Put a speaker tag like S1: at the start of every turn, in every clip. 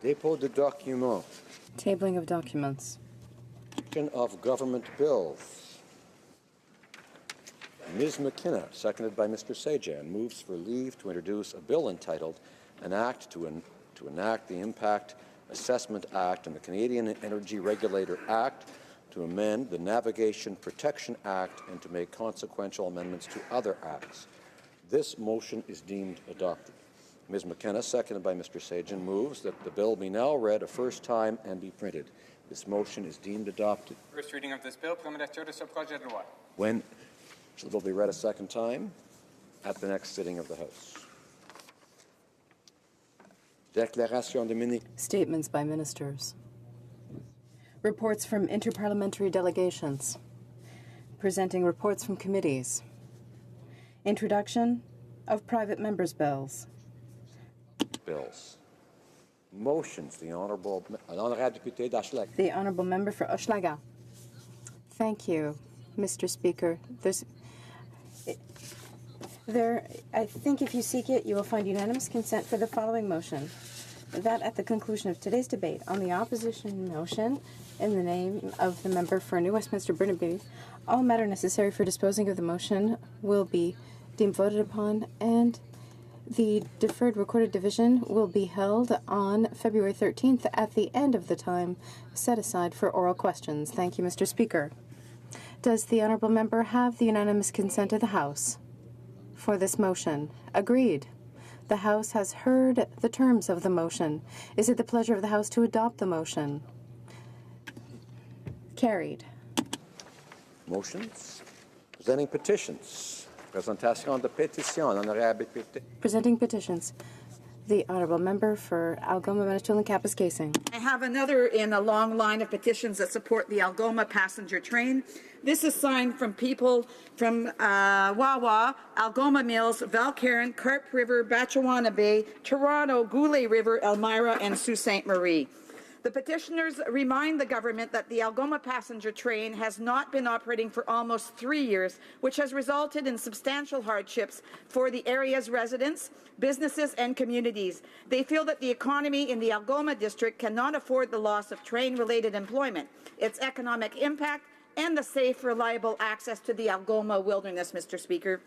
S1: Dépôt de documents.
S2: Tabling of documents.
S1: Of government bills. Ms. McKenna, seconded by Mr. Sajan, moves for leave to introduce a bill entitled An Act to enact the Impact Assessment Act and the Canadian Energy Regulator Act, to amend the Navigation Protection Act, and to make consequential amendments to other acts. This motion is deemed adopted. Ms. McKenna, seconded by Mr. Sajan, moves that the bill be now read a first time and be printed. This motion is deemed adopted.
S3: First reading of this bill, première lecture de ce projet de loi.
S1: When shall the bill be read a second time? At the next sitting of the House. Déclaration de ministre.
S2: Statements by ministers. Reports from interparliamentary delegations. Presenting reports from committees. Introduction of private members' bills.
S1: Bills. Motions. The Honourable Député d'Hochelaga.
S2: The Honourable Member for Hochelaga. Thank you, Mr. Speaker. I think if you seek it, you will find unanimous consent for the following motion. That at the conclusion of today's debate on the opposition motion, in the name of the member for New Westminster Burnaby, all matter necessary for disposing of the motion will be deemed voted upon, and the deferred recorded division will be held on February 13th at the end of the time set aside for oral questions. Thank you, Mr. Speaker. Does the honourable member have the unanimous consent of the House for this motion? Agreed. The House has heard the terms of the motion. Is it the pleasure of the House to adopt the motion? Carried.
S1: Motions. Presenting petitions. Présentation de pétitions. Honorable député.
S2: Presenting petitions. The Honourable Member for Algoma, Manitoulin, Kapuskasing.
S4: I have another in a long line of petitions that support the Algoma passenger train. This is signed from people from Wawa, Algoma Mills, Valcaron, Carp River, Batchewana Bay, Toronto, Goulet River, Elmira, and Sault Ste. Marie. The petitioners remind the government that the Algoma passenger train has not been operating for almost 3 years, which has resulted in substantial hardships for the area's residents, businesses, and communities. They feel that the economy in the Algoma district cannot afford the loss of train-related employment, its economic impact, and the safe, reliable access to the Algoma wilderness, Mr. Speaker.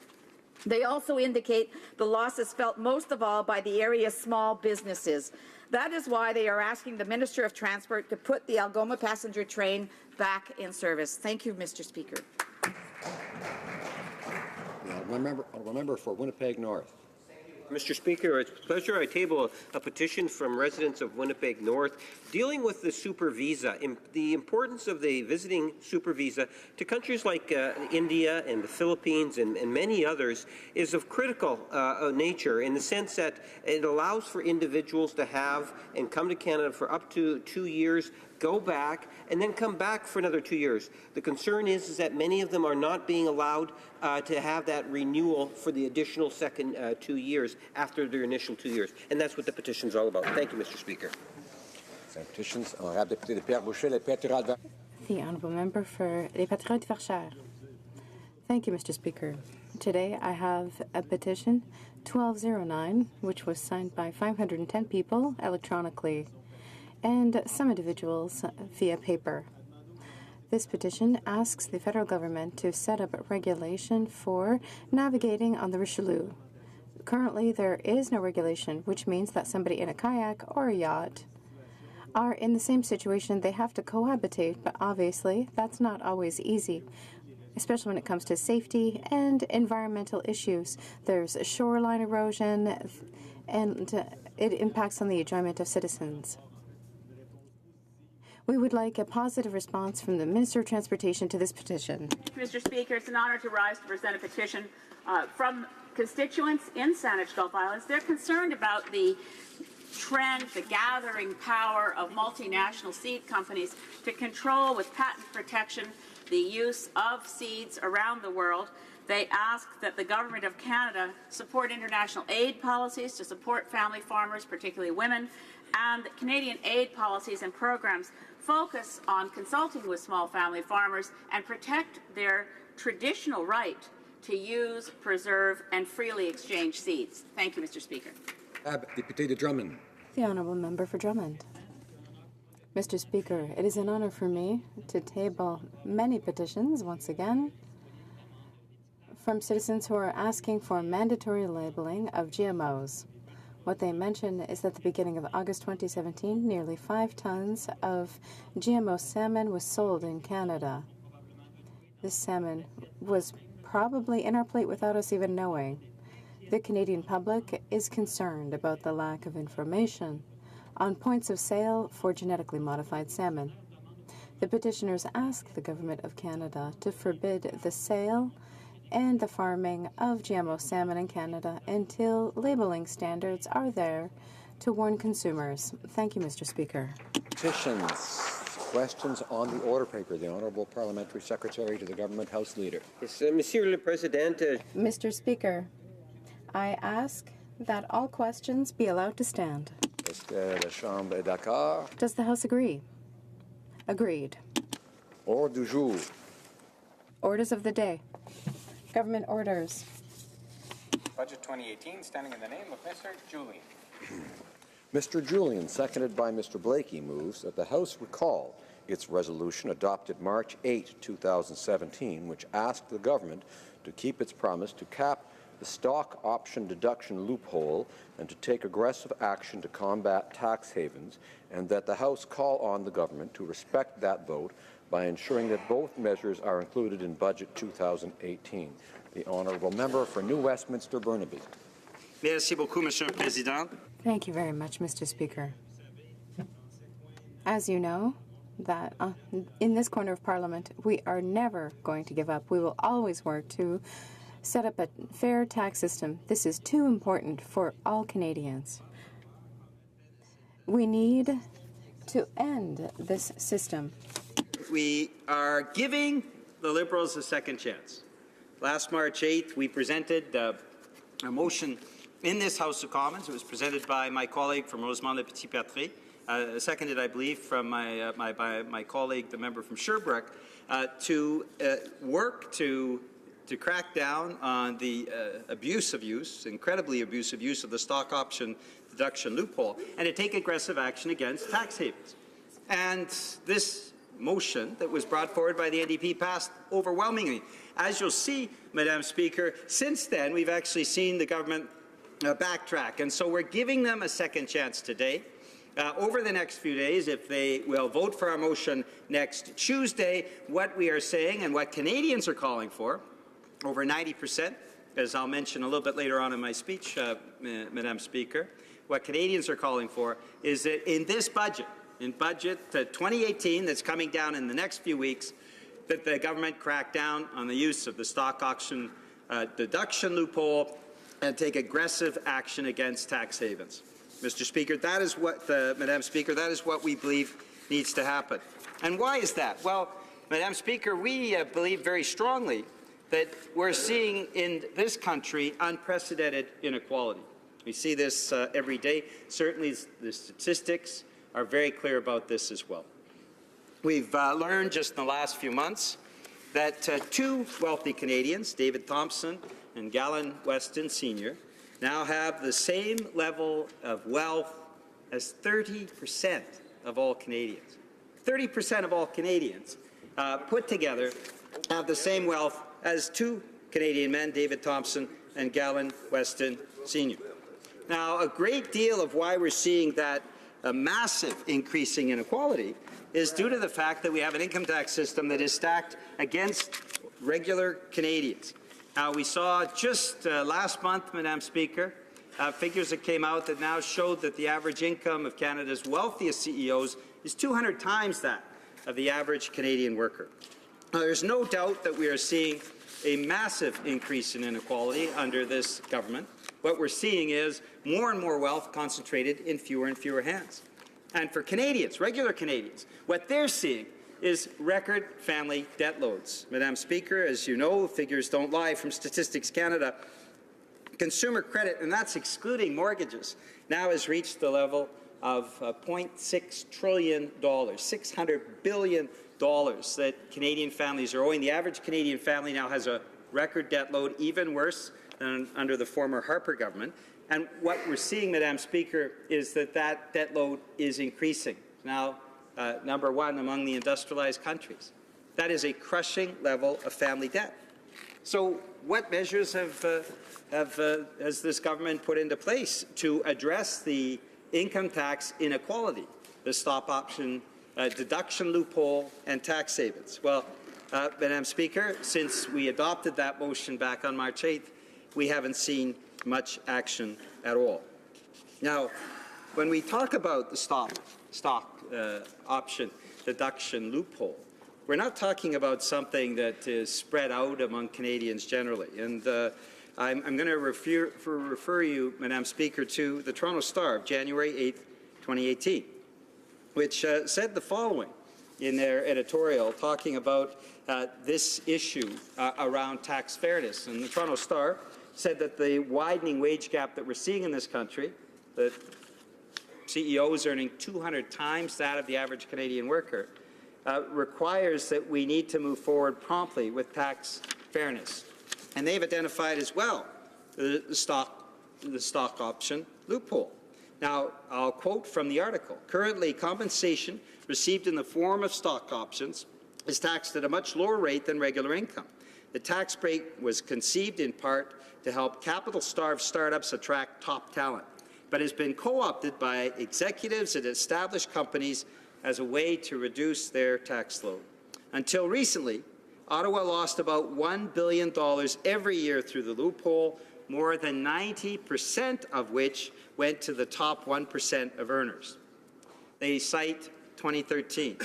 S4: They also indicate the loss is felt most of all by the area's small businesses. That is why they are asking the Minister of Transport to put the Algoma passenger train back in service. Thank you, Mr. Speaker.
S1: Honourable member for Winnipeg North.
S5: Mr. Speaker, it's a pleasure. I table a petition from residents of Winnipeg North dealing with the super visa, the importance of the visiting super visa to countries like India and the Philippines and many others is of critical nature in the sense that it allows for individuals to have and come to Canada for up to 2 years, go back, and then come back for another 2 years. The concern is that many of them are not being allowed to have that renewal for the additional second 2 years after their initial 2 years. And that's what the petition is all about. Thank you, Mr. Speaker.
S1: Petitions.
S2: The Honourable Member for Les Patriotes de Verchères. Thank you, Mr. Speaker. Today I have a petition 1209, which was signed by 510 people electronically and some individuals via paper. This petition asks the federal government to set up a regulation for navigating on the Richelieu. Currently, there is no regulation, which means that somebody in a kayak or a yacht are in the same situation. They have to cohabitate, but obviously that's not always easy, especially when it comes to safety and environmental issues. There's shoreline erosion, and it impacts on the enjoyment of citizens. We would like a positive response from the Minister of Transportation to this petition.
S6: Mr. Speaker, it's an honour to rise to present a petition from constituents in Saanich Gulf Islands. They're concerned about the trend, the gathering power of multinational seed companies to control with patent protection the use of seeds around the world. They ask that the Government of Canada support international aid policies to support family farmers, particularly women, and that Canadian aid policies and programs focus on consulting with small family farmers and protect their traditional right to use, preserve, and freely exchange seeds. Thank you, Mr. Speaker.
S1: Député de Drummond.
S2: The Honourable Member for Drummond. Mr. Speaker, it is an honour for me to table many petitions once again from citizens who are asking for mandatory labeling of GMOs. What they mention is that at the beginning of August 2017, nearly 5 tons of GMO salmon was sold in Canada. This salmon was probably in our plate without us even knowing. The Canadian public is concerned about the lack of information on points of sale for genetically modified salmon. The petitioners ask the Government of Canada to forbid the sale and the farming of GMO salmon in Canada until labeling standards are there to warn consumers. Thank you, Mr. Speaker.
S1: Petitions. Questions on the order paper. The Honourable Parliamentary Secretary to the Government House Leader.
S5: Yes, Monsieur le Président.
S2: Mr. Speaker, I ask that all questions be allowed to stand.
S1: Est-ce que la Chambre est d'accord?
S2: Does the House agree? Agreed.
S1: Ordre du jour.
S2: Orders of the day. Government orders.
S3: Budget 2018, standing in the name of Mr. Julian.
S1: Mr. Julian, seconded by Mr. Blakey, moves that the House recall its resolution adopted March 8, 2017, which asked the government to keep its promise to cap the stock option deduction loophole and to take aggressive action to combat tax havens, and that the House call on the government to respect that vote by ensuring that both measures are included in Budget 2018. The Honourable Member for New Westminster Burnaby.
S7: Merci beaucoup, Monsieur le Président.
S2: Thank you very much, Mr. Speaker. As you know, that in this corner of Parliament, we are never going to give up. We will always work to set up a fair tax system. This is too important for all Canadians. We need to end this system.
S7: We are giving the Liberals a second chance. Last March 8th, we presented a motion in this House of Commons. It was presented by my colleague from Rosemont-le-Petit-Patry, seconded, I believe, from my colleague, the member from Sherbrooke, to work to crack down on the incredibly abusive use of the stock option deduction loophole, and to take aggressive action against tax havens. And this motion that was brought forward by the NDP passed overwhelmingly. As you'll see, Madam Speaker, since then we've actually seen the government backtrack, and so we're giving them a second chance today. Over the next few days, if they will vote for our motion next Tuesday, what we are saying and what Canadians are calling for, over 90%, as I'll mention a little bit later on in my speech, Madam Speaker, what Canadians are calling for is that in this budget, in Budget 2018 that's coming down in the next few weeks, that the government crack down on the use of the stock auction deduction loophole and take aggressive action against tax havens. Mr. Speaker, that is what, Madam Speaker, that is what we believe needs to happen. And why is that? Well, Madam Speaker, we believe very strongly that we're seeing in this country unprecedented inequality. We see this every day. Certainly the statistics are very clear about this as well. We've learned just in the last few months that 2 wealthy Canadians, David Thompson and Galen Weston Sr., now have the same level of wealth as 30% of all Canadians. 30% of all Canadians put together have the same wealth as 2 Canadian men, David Thompson and Galen Weston Sr. Now, a great deal of why we're seeing that massive increasing inequality is due to the fact that we have an income tax system that is stacked against regular Canadians. Now, we saw just last month, Madam Speaker, figures that came out that now showed that the average income of Canada's wealthiest CEOs is 200 times that of the average Canadian worker. Now, there's no doubt that we are seeing a massive increase in inequality under this government. What we're seeing is more and more wealth concentrated in fewer and fewer hands. And for Canadians, regular Canadians, what they're seeing is record family debt loads. Madam Speaker, as you know, figures don't lie from Statistics Canada. Consumer credit, and that's excluding mortgages, now has reached the level of $0.6 trillion, $600 billion that Canadian families are owing. The average Canadian family now has a record debt load, even worse than under the former Harper government. And what we're seeing, Madam Speaker, is that that debt load is increasing. Now, number one among the industrialized countries. That is a crushing level of family debt. So what measures has this government put into place to address the income tax inequality, the stop option deduction loophole, and tax savings? Well, Madam Speaker, since we adopted that motion back on March 8th, we haven't seen much action at all. Now, when we talk about the stock option deduction loophole, we're not talking about something that is spread out among Canadians generally. And I'm going to refer you, Madam Speaker, to the Toronto Star of January 8th, 2018, which said the following in their editorial talking about this issue around tax fairness. And the Toronto Star said that the widening wage gap that we're seeing in this country, that CEOs earning 200 times that of the average Canadian worker, requires that we need to move forward promptly with tax fairness. And they've identified as well the stock option loophole. Now, I'll quote from the article. Currently, compensation received in the form of stock options is taxed at a much lower rate than regular income. The tax break was conceived in part to help capital-starved startups attract top talent, but has been co-opted by executives at established companies as a way to reduce their tax load. Until recently, Ottawa lost about $1 billion every year through the loophole, more than 90% of which went to the top 1% of earners. They cite 2013.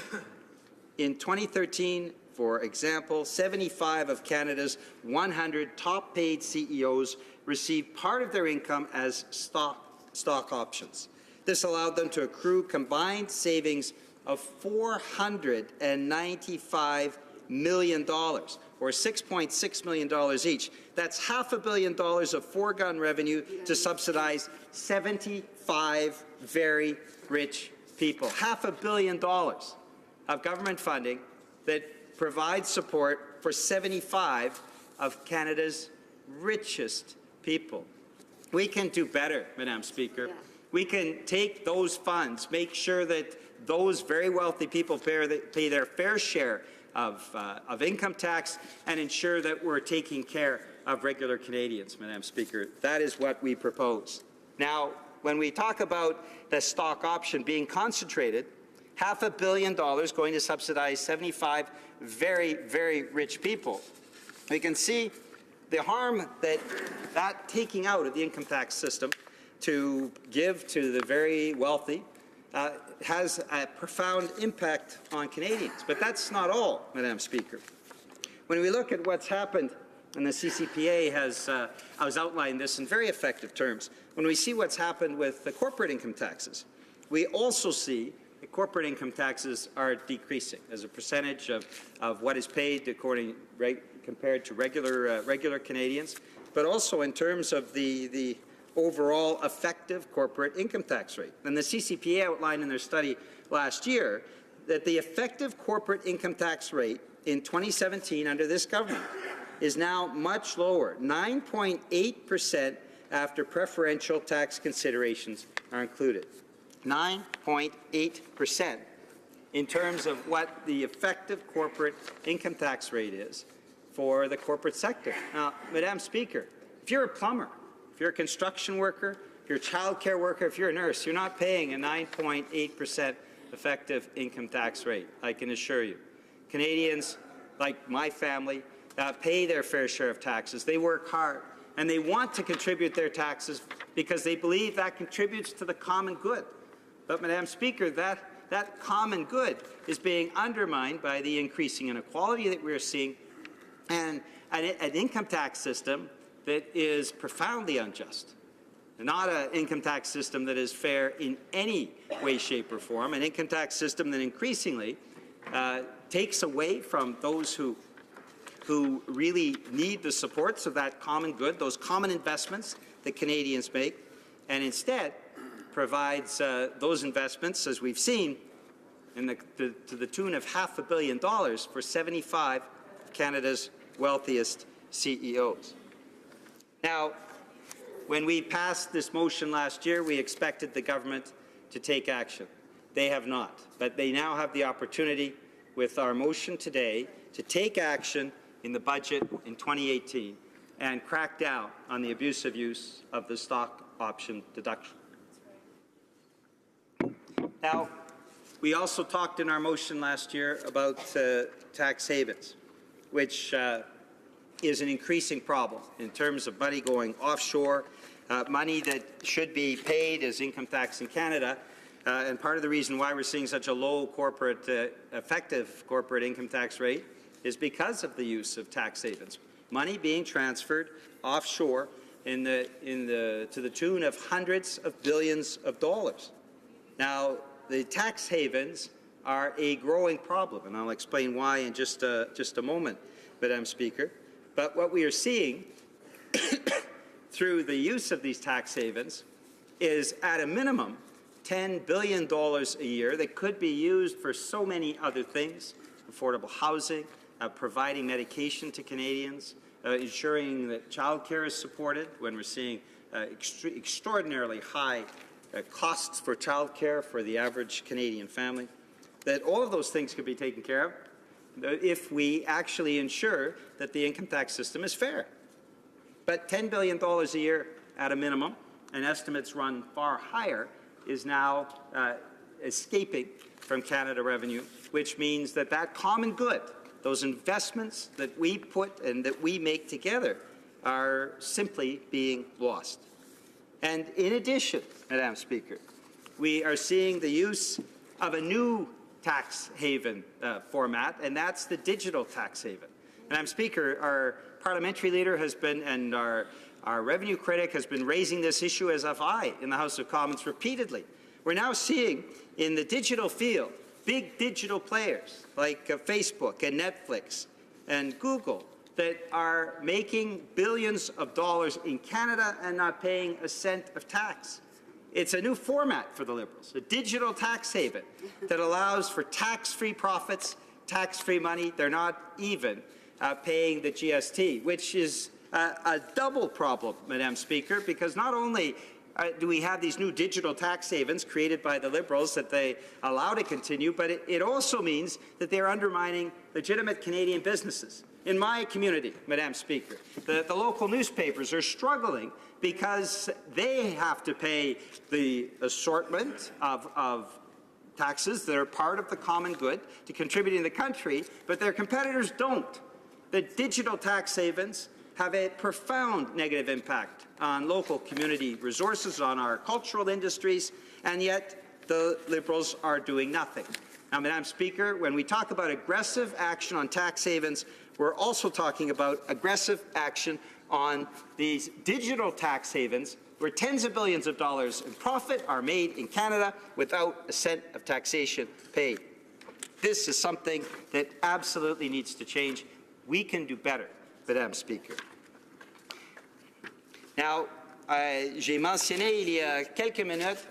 S7: In 2013, for example, 75 of Canada's 100 top-paid CEOs received part of their income as stock options. This allowed them to accrue combined savings of $495 million, or $6.6 million each. That's $500 million of foregone revenue to subsidize 75 very rich people. $500 million of government funding that provides support for 75 of Canada's richest people. We can do better, Madam Speaker. Yeah. We can take those funds, make sure that those very wealthy people pay their fair share of income tax, and ensure that we're taking care of regular Canadians, Madam Speaker. That is what we propose. Now, when we talk about the stock option being concentrated, $500 million going to subsidize 75 very, very rich people, we can see the harm that taking out of the income tax system to give to the very wealthy has a profound impact on Canadians. But that's not all, Madam Speaker. When we look at what's happened, and the CCPA has outlined this in very effective terms, when we see what's happened with the corporate income taxes, we also see that corporate income taxes are decreasing as a percentage of what is paid compared to regular Canadians, but also in terms of the overall effective corporate income tax rate. And the CCPA outlined in their study last year that the effective corporate income tax rate in 2017 under this government is now much lower, 9.8% after preferential tax considerations are included. 9.8% in terms of what the effective corporate income tax rate is for the corporate sector. Now, Madam Speaker, if you're a plumber, if you're a construction worker, if you're a child care worker, if you're a nurse, you're not paying a 9.8% effective income tax rate, I can assure you. Canadians, like my family, pay their fair share of taxes. They work hard, and they want to contribute their taxes because they believe that contributes to the common good. But, Madam Speaker, that common good is being undermined by the increasing inequality that we're seeing and an income tax system that is profoundly unjust. Not an income tax system that is fair in any way, shape, or form, an income tax system that increasingly takes away from those who really need the supports of that common good, those common investments that Canadians make, and instead provides those investments, as we've seen, to the tune of $500 million for 75 of Canada's wealthiest CEOs. Now, when we passed this motion last year, we expected the government to take action. They have not, but they now have the opportunity with our motion today to take action in the budget in 2018 and crack down on the abusive use of the stock option deduction. Now, we also talked in our motion last year about tax havens, which is an increasing problem in terms of money going offshore, money that should be paid as income tax in Canada. And part of the reason why we're seeing such a low effective corporate income tax rate is because of the use of tax havens. Money being transferred offshore to the tune of hundreds of billions of dollars. Now, the tax havens are a growing problem, and I'll explain why in just a moment, Madam Speaker. But what we are seeing through the use of these tax havens is, at a minimum, $10 billion a year that could be used for so many other things: affordable housing, providing medication to Canadians, ensuring that childcare is supported when we're seeing extraordinarily high costs for childcare for the average Canadian family. That all of those things could be taken care of if we actually ensure that the income tax system is fair. But $10 billion a year at a minimum, and estimates run far higher, is now escaping from Canada revenue, which means that that common good, those investments that we put and that we make together, are simply being lost. And in addition, Madam Speaker, we are seeing the use of a new tax haven format, and that's the digital tax haven. Madam Speaker, our parliamentary leader has been, and our revenue critic has been raising this issue, as have I, in the House of Commons repeatedly. We're now seeing in the digital field big digital players like Facebook and Netflix and Google that are making billions of dollars in Canada and not paying a cent of tax. It's a new format for the Liberals, a digital tax haven that allows for tax-free profits, tax-free money. They're not even paying the GST, which is a double problem, Madam Speaker, because not only do we have these new digital tax havens created by the Liberals that they allow to continue, but it also means that they're undermining legitimate Canadian businesses. In my community, Madam Speaker, the local newspapers are struggling because they have to pay the assortment of taxes that are part of the common good to contribute in the country, but their competitors don't. The digital tax havens have a profound negative impact on local community resources, on our cultural industries, and yet the Liberals are doing nothing. Now, Madam Speaker, when we talk about aggressive action on tax havens, we're also talking about aggressive action on these digital tax havens where tens of billions of dollars in profit are made in Canada without a cent of taxation paid. This is something that absolutely needs to change. We can do better, Madam Speaker. Now, j'ai mentionné il y a quelques minutes.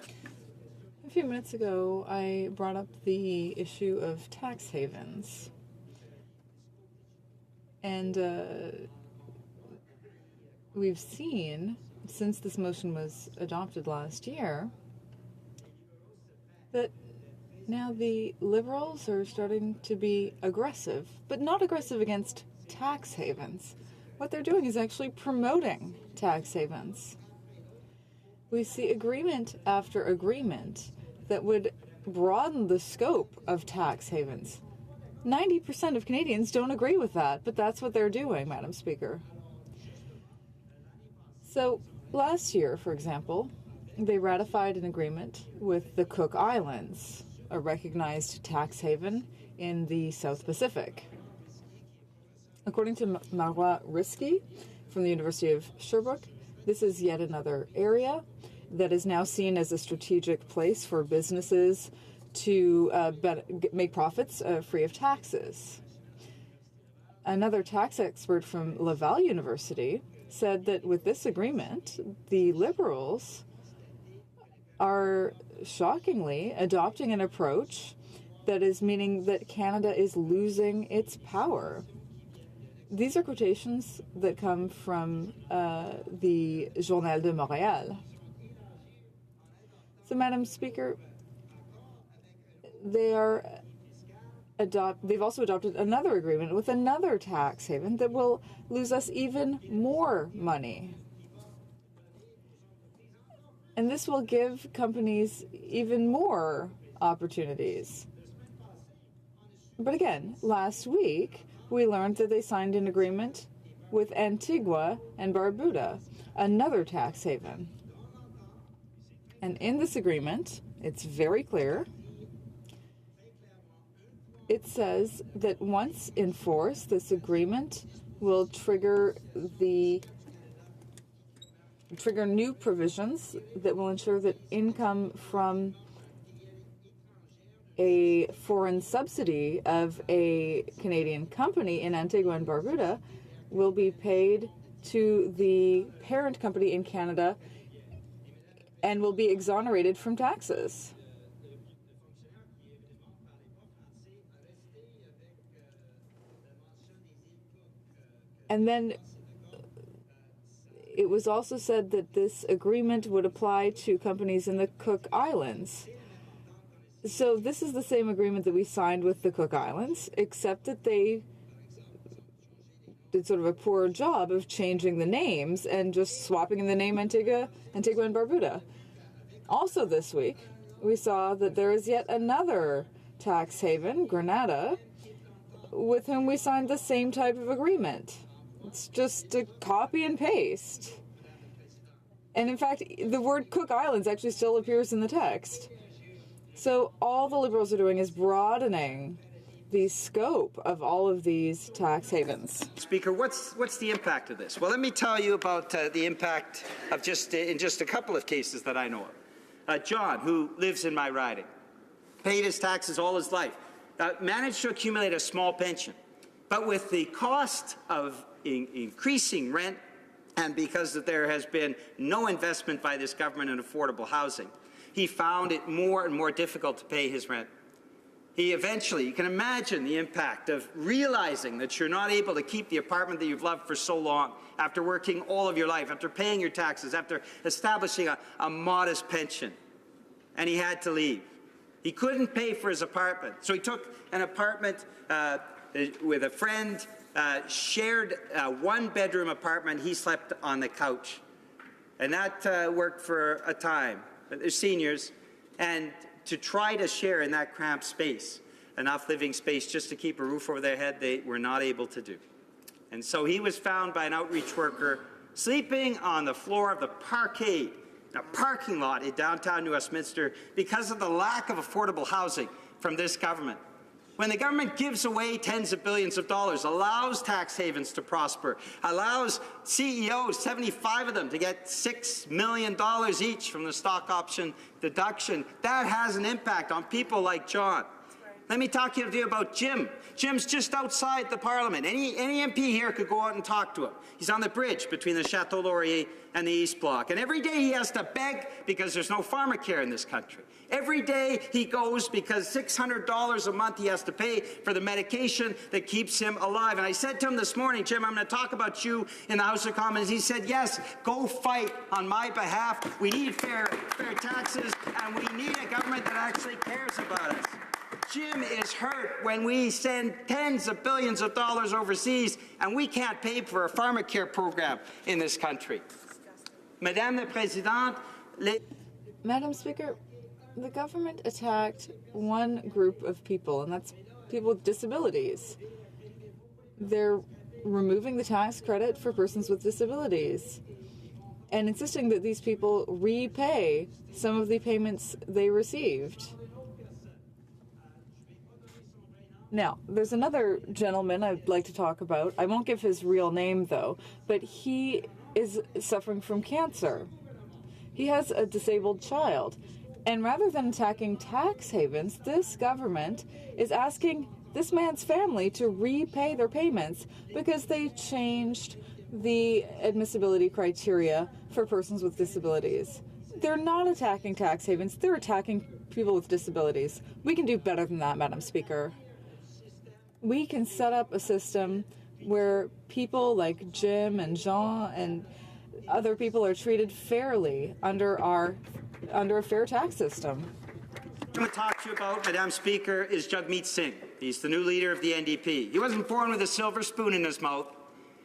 S8: A few minutes ago, I brought up the issue of tax havens. And we've seen, since this motion was adopted last year, that now the Liberals are starting to be aggressive, but not aggressive against tax havens. What they're doing is actually promoting tax havens. We see agreement after agreement that would broaden the scope of tax havens. 90% of Canadians don't agree with that, but that's what they're doing, Madam Speaker. So last year, for example, they ratified an agreement with the Cook Islands, a recognized tax haven in the South Pacific. According to Marois Risky from the University of Sherbrooke, this is yet another area that is now seen as a strategic place for businesses to make profits free of taxes. Another tax expert from Laval University said that with this agreement, the Liberals are shockingly adopting an approach that is meaning that Canada is losing its power. These are quotations that come from the Journal de Montréal. So, Madam Speaker, they've also adopted another agreement with another tax haven that will lose us even more money. And this will give companies even more opportunities. But again, last week, we learned that they signed an agreement with Antigua and Barbuda, another tax haven. And in this agreement, it's very clear. It says that once in force, this agreement will trigger new provisions that will ensure that income from a foreign subsidy of a Canadian company in Antigua and Barbuda will be paid to the parent company in Canada and will be exonerated from taxes. And then it was also said that this agreement would apply to companies in the Cook Islands. So this is the same agreement that we signed with the Cook Islands, except that they did sort of a poor job of changing the names and just swapping in the name Antigua and Barbuda. Also this week, we saw that there is yet another tax haven, Grenada, with whom we signed the same type of agreement. It's just a copy and paste. And in fact, the word Cook Islands actually still appears in the text. So all the Liberals are doing is broadening the scope of all of these tax havens.
S7: Speaker, what's the impact of this? Well, let me tell you about the impact of in just a couple of cases that I know of. John, who lives in my riding, paid his taxes all his life, managed to accumulate a small pension. But with the cost of increasing rent, and because there has been no investment by this government in affordable housing, he found it more and more difficult to pay his rent. He eventually, you can imagine the impact of realizing that you're not able to keep the apartment that you've loved for so long, after working all of your life, after paying your taxes, after establishing a modest pension. And he had to leave. He couldn't pay for his apartment, so he took an apartment with a friend, shared a one-bedroom apartment. He slept on the couch. And that worked for a time. They're seniors, and to try to share in that cramped space, enough living space just to keep a roof over their head, they were not able to do. And so he was found by an outreach worker sleeping on the floor of the parkade, a parking lot in downtown New Westminster, because of the lack of affordable housing from this government. When the government gives away tens of billions of dollars, allows tax havens to prosper, allows CEOs, 75 of them, to get $6 million each from the stock option deduction, that has an impact on people like John. Let me talk to you about Jim. Jim's just outside the Parliament. Any MP here could go out and talk to him. He's on the bridge between the Chateau Laurier and the East Block. And every day he has to beg because there's no pharmacare in this country. Every day he goes because $600 a month he has to pay for the medication that keeps him alive. And I said to him this morning, Jim, I'm going to talk about you in the House of Commons. He said, yes, go fight on my behalf. We need fair taxes, and we need a government that actually cares about us. Jim is hurt when we send tens of billions of dollars overseas and we can't pay for a pharmacare program in this country. Madame la Présidente,
S8: Madam Speaker, the government attacked one group of people, and that's people with disabilities. They're removing the tax credit for persons with disabilities and insisting that these people repay some of the payments they received. Now, there's another gentleman I'd like to talk about. I won't give his real name, though, but he is suffering from cancer. He has a disabled child. And rather than attacking tax havens, this government is asking this man's family to repay their payments because they changed the admissibility criteria for persons with disabilities. They're not attacking tax havens, they're attacking people with disabilities. We can do better than that, Madam Speaker. We can set up a system where people like Jim and Jean and other people are treated fairly under a fair tax system.
S7: What I'm going to talk to you about, Madam Speaker, is Jagmeet Singh. He's the new leader of the NDP. He wasn't born with a silver spoon in his mouth.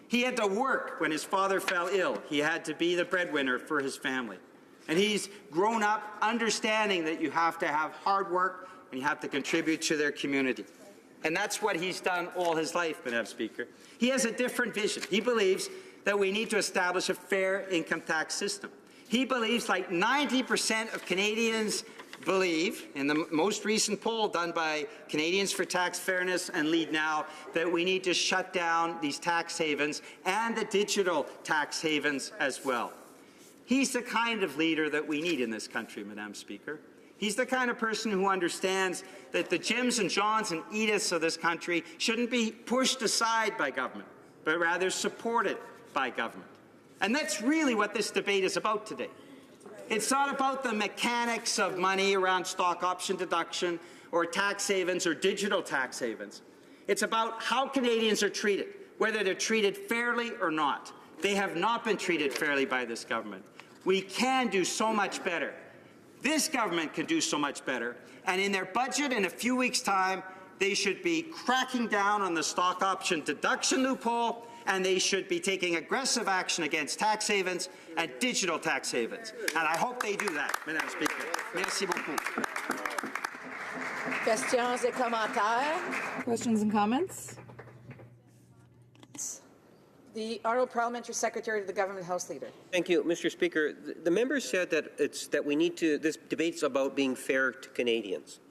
S7: He had to work when his father fell ill. He had to be the breadwinner for his family. And he's grown up understanding that you have to have hard work and you have to contribute to their community. And that's what he's done all his life, Madam Speaker. He has a different vision. He believes that we need to establish a fair income tax system. He believes, like 90% of Canadians believe, in the most recent poll done by Canadians for Tax Fairness and Lead Now, that we need to shut down these tax havens and the digital tax havens as well. He's the kind of leader that we need in this country, Madam Speaker. He's the kind of person who understands that the Jims and Johns and Ediths of this country shouldn't be pushed aside by government, but rather supported by government. And that's really what this debate is about today. It's not about the mechanics of money around stock option deduction or tax havens or digital tax havens. It's about how Canadians are treated, whether they're treated fairly or not. They have not been treated fairly by this government. We can do so much better. This government can do so much better. And in their budget in a few weeks' time, they should be cracking down on the stock option deduction loophole, and they should be taking aggressive action against tax havens and digital tax havens. And I hope they do that, Madam Speaker. Merci beaucoup.
S9: Questions et commentaires.
S8: Questions and comments?
S9: The Honourable Parliamentary Secretary to the Government House Leader.
S5: Thank you, Mr. Speaker. The member said that we need to. This debate's about being fair to Canadians,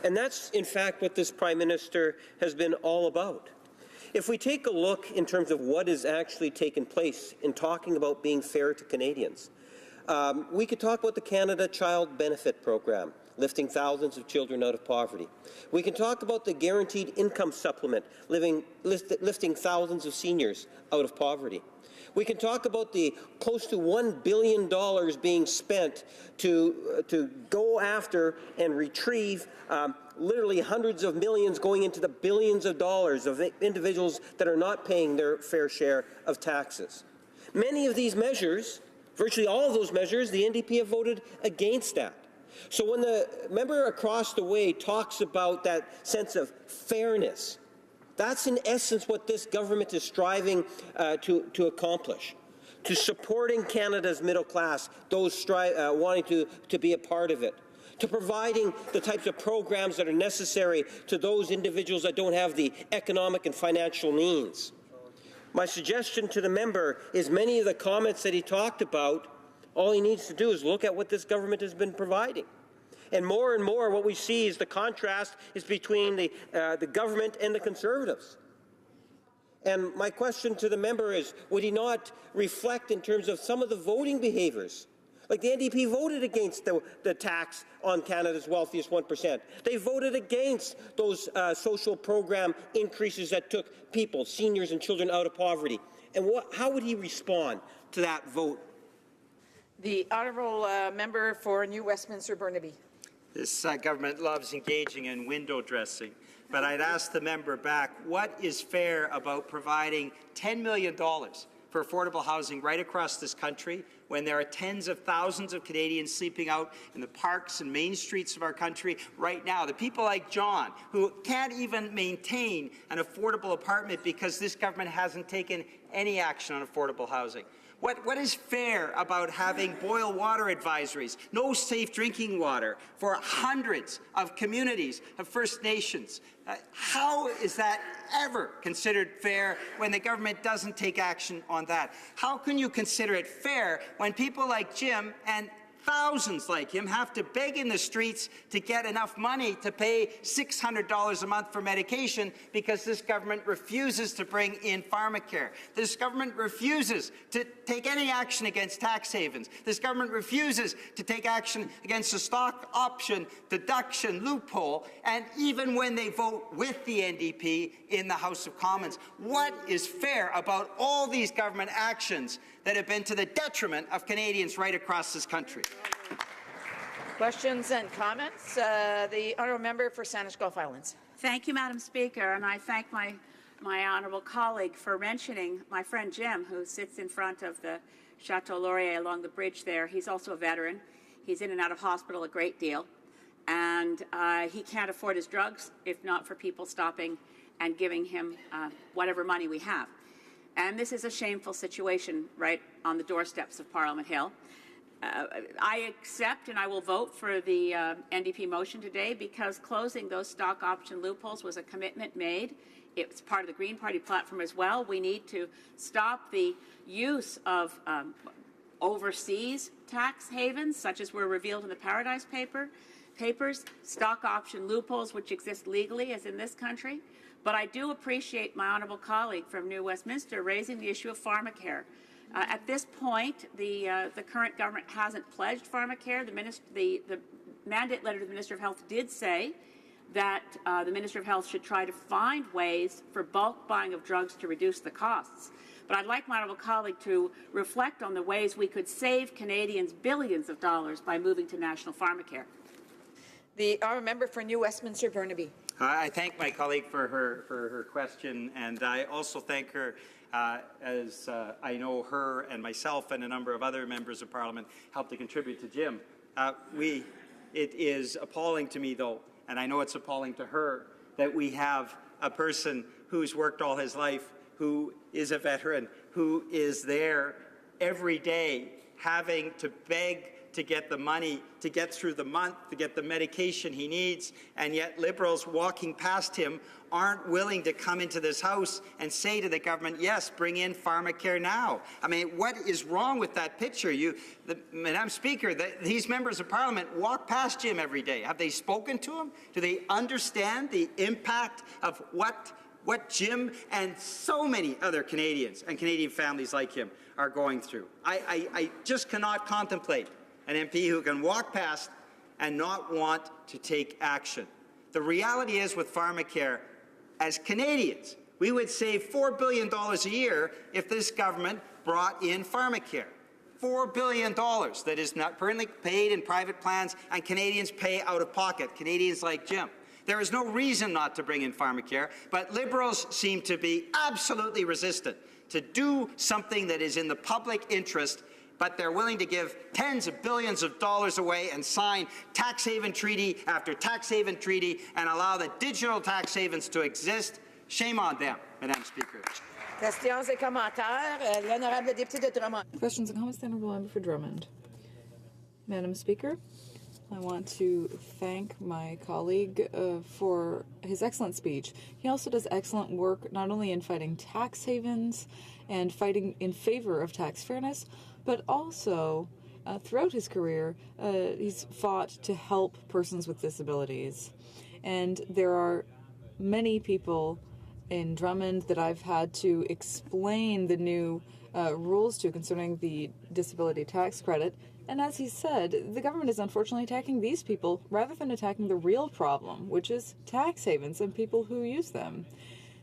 S5: and that's in fact what this Prime Minister has been all about. If we take a look in terms of what has actually taken place in talking about being fair to Canadians, we could talk about the Canada Child Benefit Program, lifting thousands of children out of poverty. We can talk about the Guaranteed Income Supplement, lifting thousands of seniors out of poverty. We can talk about the close to $1 billion being spent to go after and retrieve literally hundreds of millions going into the billions of dollars of individuals that are not paying their fair share of taxes. Many of these measures, virtually all of those measures, the NDP have voted against that. So when the member across the way talks about that sense of fairness, that's in essence what this government is striving to accomplish, to supporting Canada's middle class, those wanting to be a part of it, to providing the types of programs that are necessary to those individuals that don't have the economic and financial means. My suggestion to the member is many of the comments that he talked about, all he needs to do is look at what this government has been providing. And more what we see is the contrast is between the government and the Conservatives. And my question to the member is, would he not reflect in terms of some of the voting behaviours? Like the NDP voted against the tax on Canada's wealthiest 1%. They voted against those social program increases that took people, seniors and children out of poverty. And how would he respond to that vote?
S9: The Honourable Member for New Westminster Burnaby.
S7: This government loves engaging in window dressing, but I'd ask the member back, what is fair about providing $10 million for affordable housing right across this country when there are tens of thousands of Canadians sleeping out in the parks and main streets of our country right now? The people like John, who can't even maintain an affordable apartment because this government hasn't taken any action on affordable housing. What is fair about having boil water advisories, no safe drinking water for hundreds of communities of First Nations? How is that ever considered fair when the government doesn't take action on that? How can you consider it fair when people like Jim and thousands like him have to beg in the streets to get enough money to pay $600 a month for medication because this government refuses to bring in pharmacare? This government refuses to take any action against tax havens. This government refuses to take action against the stock option deduction loophole, and even when they vote with the NDP in the House of Commons. What is fair about all these government actions that have been to the detriment of Canadians right across this country?
S9: Questions and comments. The Honourable Member for Saanich Gulf Islands.
S6: Thank you, Madam Speaker, and I thank my my honourable colleague for mentioning my friend Jim, who sits in front of the Chateau Laurier along the bridge there. He's also a veteran. He's in and out of hospital a great deal. And he can't afford his drugs if not for people stopping and giving him whatever money we have. And this is a shameful situation right on the doorsteps of Parliament Hill. I accept and I will vote for the NDP motion today because closing those stock option loopholes was a commitment made. It's part of the Green Party platform as well. We need to stop the use of overseas tax havens, such as were revealed in the Paradise Papers, stock option loopholes which exist legally, as in this country. But I do appreciate my honourable colleague from New Westminster raising the issue of pharmacare. At this point, the current government hasn't pledged pharmacare. The mandate letter to the Minister of Health did say that the Minister of Health should try to find ways for bulk buying of drugs to reduce the costs. But I'd like my honourable colleague to reflect on the ways we could save Canadians billions of dollars by moving to national pharmacare.
S9: The honourable member for New Westminster Burnaby.
S7: I thank my colleague for her question, and I also thank her as I know her and myself and a number of other members of Parliament helped to contribute to Jim. It is appalling to me, though, and I know it's appalling to her, that we have a person who's worked all his life, who is a veteran, who is there every day having to beg to get the money, to get through the month, to get the medication he needs, and yet Liberals walking past him aren't willing to come into this House and say to the government, yes, bring in pharmacare now. I mean, what is wrong with that picture? Madam Speaker, these members of Parliament walk past Jim every day. Have they spoken to him? Do they understand the impact of what Jim and so many other Canadians and Canadian families like him are going through? I just cannot contemplate an MP who can walk past and not want to take action. The reality is with pharmacare, as Canadians, we would save $4 billion a year if this government brought in pharmacare. $4 billion that is not currently paid in private plans and Canadians pay out of pocket, Canadians like Jim. There is no reason not to bring in pharmacare, but Liberals seem to be absolutely resistant to do something that is in the public interest, but they're willing to give tens of billions of dollars away and sign tax haven treaty after tax haven treaty and allow the digital tax havens to exist. Shame on them, Madam Speaker.
S9: Questions et commentaires. L'honorable député de Drummond.
S8: Questions and comments, the honourable member for Drummond. Madam Speaker, I want to thank my colleague for his excellent speech. He also does excellent work not only in fighting tax havens and fighting in favor of tax fairness, but also throughout his career, he's fought to help persons with disabilities. And there are many people in Drummond that I've had to explain the new rules to concerning the disability tax credit. And as he said, the government is unfortunately attacking these people rather than attacking the real problem, which is tax havens and people who use them.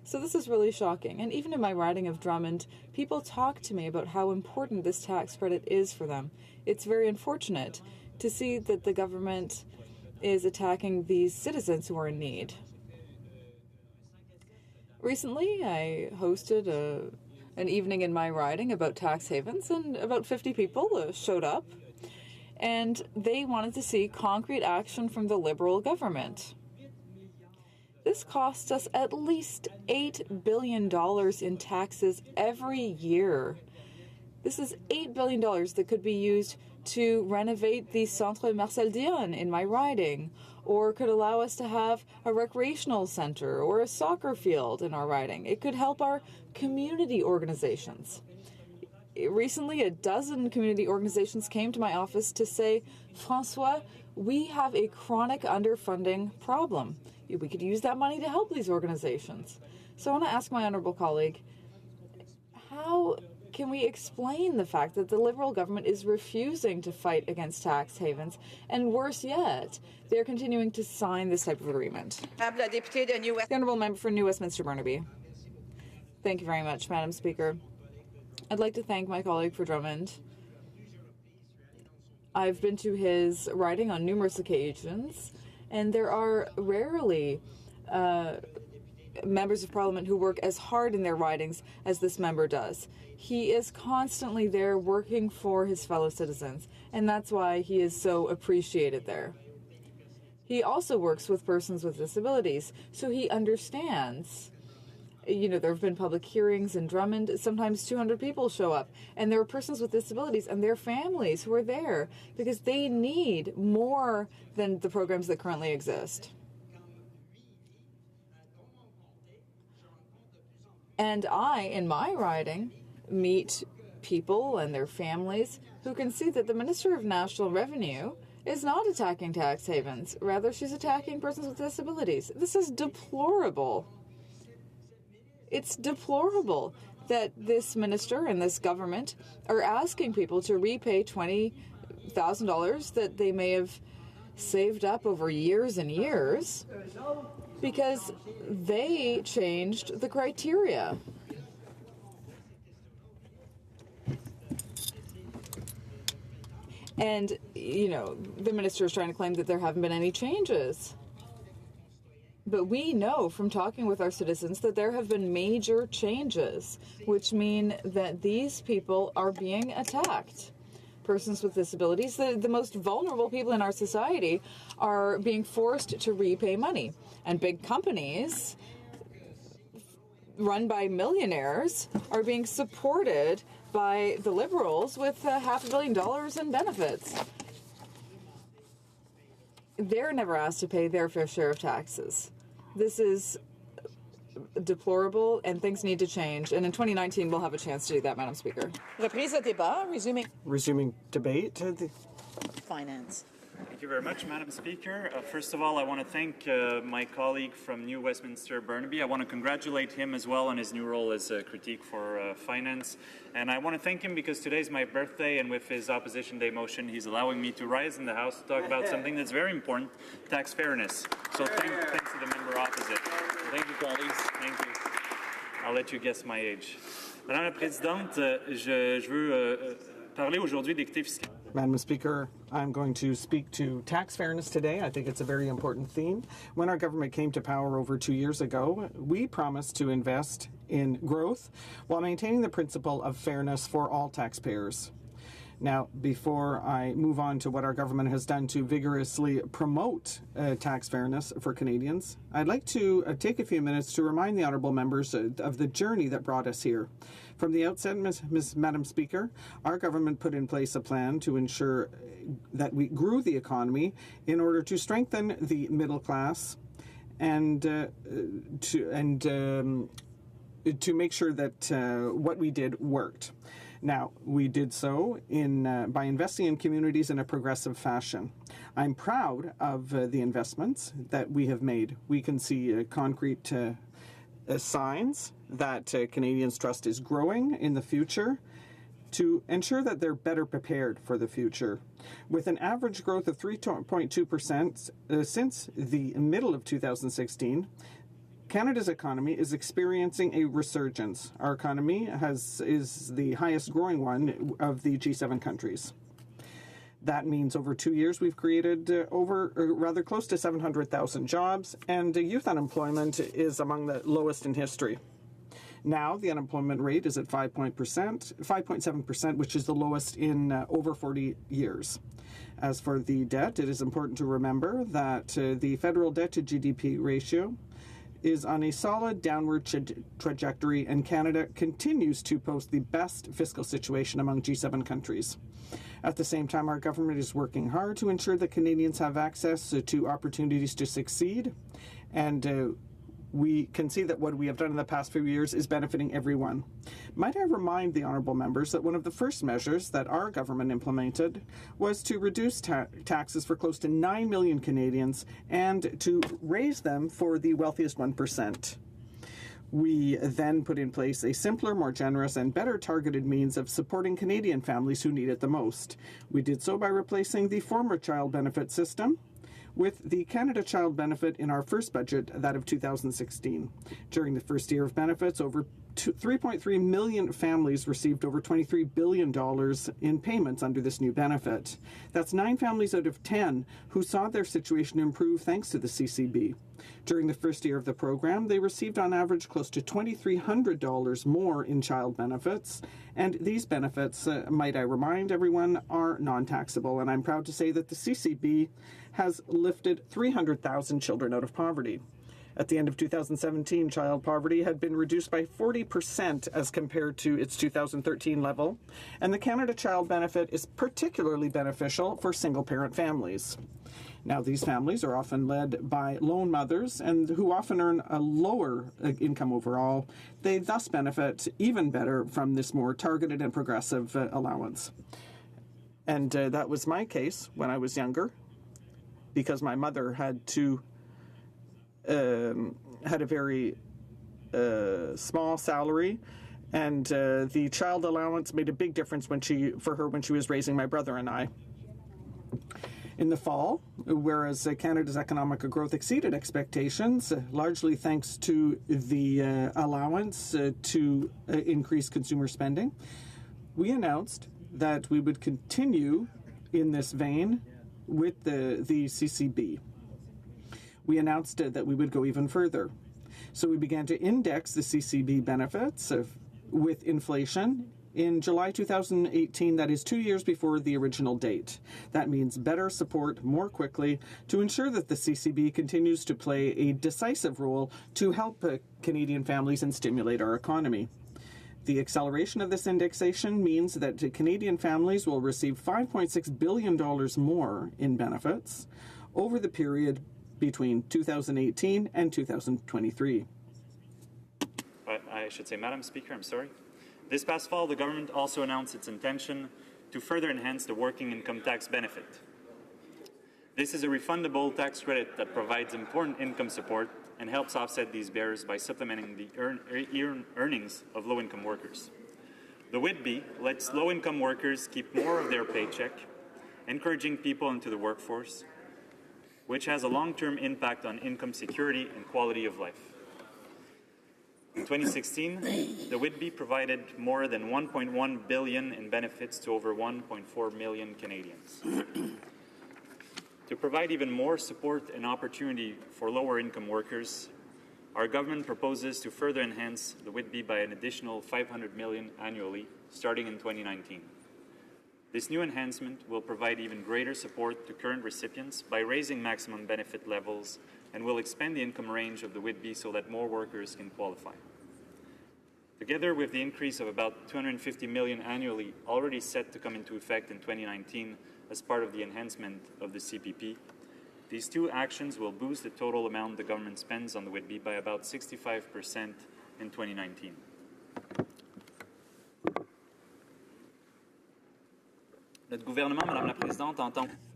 S8: So this is really shocking. And even in my riding of Drummond, people talk to me about how important this tax credit is for them. It's very unfortunate to see that the government is attacking these citizens who are in need. Recently, I hosted an evening in my riding about tax havens, and about 50 people showed up, and they wanted to see concrete action from the Liberal government. This costs us at least $8 billion in taxes every year. This is $8 billion that could be used to renovate the Centre Marcel Dion in my riding, or could allow us to have a recreational center or a soccer field in our riding. It could help our community organizations. Recently, a dozen community organizations came to my office to say, Francois, we have a chronic underfunding problem. We could use that money to help these organizations. So I want to ask my honourable colleague, how can we explain the fact that the Liberal government is refusing to fight against tax havens, and worse yet, they're continuing to sign this type of agreement? The honourable member for New Westminster Burnaby. Thank you very much, Madam Speaker. I'd like to thank my colleague for Drummond. I've been to his riding on numerous occasions, and there are rarely members of Parliament who work as hard in their ridings as this member does. He is constantly there working for his fellow citizens, and that's why he is so appreciated there. He also works with persons with disabilities, so he understands. There have been public hearings in Drummond. Sometimes 200 people show up, and there are persons with disabilities and their families who are there because they need more than the programs that currently exist. And I, in my riding, meet people and their families who can see that the Minister of National Revenue is not attacking tax havens. Rather, she's attacking persons with disabilities. This is deplorable. It's deplorable that this minister and this government are asking people to repay $20,000 that they may have saved up over years and years because they changed the criteria. And, the minister is trying to claim that there haven't been any changes. But we know from talking with our citizens that there have been major changes, which mean that these people are being attacked. Persons with disabilities, the most vulnerable people in our society, are being forced to repay money. And big companies run by millionaires are being supported by the Liberals with $500 million in benefits. They're never asked to pay their fair share of taxes. This is deplorable, and things need to change. And in 2019, we'll have a chance to do that, Madam Speaker.
S9: Reprise de débat,
S10: Resuming debate.
S9: Finance.
S11: Thank you very much, Madam Speaker. First of all, I want to thank my colleague from New Westminster, Burnaby. I want to congratulate him as well on his new role as critique for finance. And I want to thank him because today's my birthday, and with his Opposition Day motion, he's allowing me to rise in the House to talk about something that's very important, tax fairness. So thanks to the member opposite. Thank you, colleagues. Thank you. I'll let you guess my age. Madame la Présidente, je veux parler aujourd'hui d'équité fiscale.
S10: Madam Speaker, I'm going to speak to tax fairness today. I think it's a very important theme. When our government came to power over 2 years ago, we promised to invest in growth while maintaining the principle of fairness for all taxpayers. Now, before I move on to what our government has done to vigorously promote tax fairness for Canadians, I'd like to take a few minutes to remind the honourable members of the journey that brought us here. From the outset, Madam Speaker, our government put in place a plan to ensure that we grew the economy in order to strengthen the middle class and to make sure that what we did worked. Now, we did so by investing in communities in a progressive fashion. I'm proud of the investments that we have made. We can see concrete signs that Canadians' trust is growing in the future to ensure that they're better prepared for the future. With an average growth of 3.2% since the middle of 2016, Canada's economy is experiencing a resurgence. Our economy is the highest growing one of the G7 countries. That means over 2 years we've created rather close to 700,000 jobs, and youth unemployment is among the lowest in history. Now the unemployment rate is at 5.7%, which is the lowest in over 40 years. As for the debt, it is important to remember that the federal debt to GDP ratio is on a solid downward trajectory, and Canada continues to post the best fiscal situation among G7 countries. At the same time, our government is working hard to ensure that Canadians have access to opportunities to succeed, and we can see that what we have done in the past few years is benefiting everyone. Might I remind the honourable members that one of the first measures that our government implemented was to reduce taxes for close to 9 million Canadians and to raise them for the wealthiest 1%. We then put in place a simpler, more generous, and better targeted means of supporting Canadian families who need it the most. We did so by replacing the former child benefit system with the Canada Child Benefit in our first budget, that of 2016. During the first year of benefits, over 3.3 million families received over $23 billion in payments under this new benefit. That's 9 families out of 10 who saw their situation improve thanks to the CCB. During the first year of the program, they received on average close to $2,300 more in child benefits, and these benefits, might I remind everyone, are non-taxable, and I'm proud to say that the CCB has lifted 300,000 children out of poverty. At the end of 2017, child poverty had been reduced by 40% as compared to its 2013 level, and the Canada Child Benefit is particularly beneficial for single-parent families. Now, these families are often led by lone mothers and who often earn a lower income overall. They thus benefit even better from this more targeted and progressive allowance. And that was my case when I was younger, because my mother had a very small salary, and the child allowance made a big difference for her when she was raising my brother and I. In the fall, whereas Canada's economic growth exceeded expectations, largely thanks to the allowance to increase consumer spending, we announced that we would continue in this vein with the CCB. We announced that we would go even further. So we began to index the CCB benefits with inflation in July 2018, that is 2 years before the original date. That means better support more quickly to ensure that the CCB continues to play a decisive role to help Canadian families and stimulate our economy. The acceleration of this indexation means that Canadian families will receive $5.6 billion more in benefits over the period between 2018 and 2023.
S11: I should say, Madam Speaker, I'm sorry. This past fall, the government also announced its intention to further enhance the working income tax benefit. This is a refundable tax credit that provides important income support and helps offset these barriers by supplementing the earnings of low-income workers. The WITB lets low-income workers keep more of their paycheck, encouraging people into the workforce, which has a long-term impact on income security and quality of life. In 2016, the WITB provided more than $1.1 billion in benefits to over 1.4 million Canadians. To provide even more support and opportunity for lower-income workers, our government proposes to further enhance the WITB by an additional $500 million annually, starting in 2019. This new enhancement will provide even greater support to current recipients by raising maximum benefit levels and will expand the income range of the WITB so that more workers can qualify. Together with the increase of about $250 million annually already set to come into effect in 2019 as part of the enhancement of the CPP, these two actions will boost the total amount the government spends on the WITB by about 65% in 2019.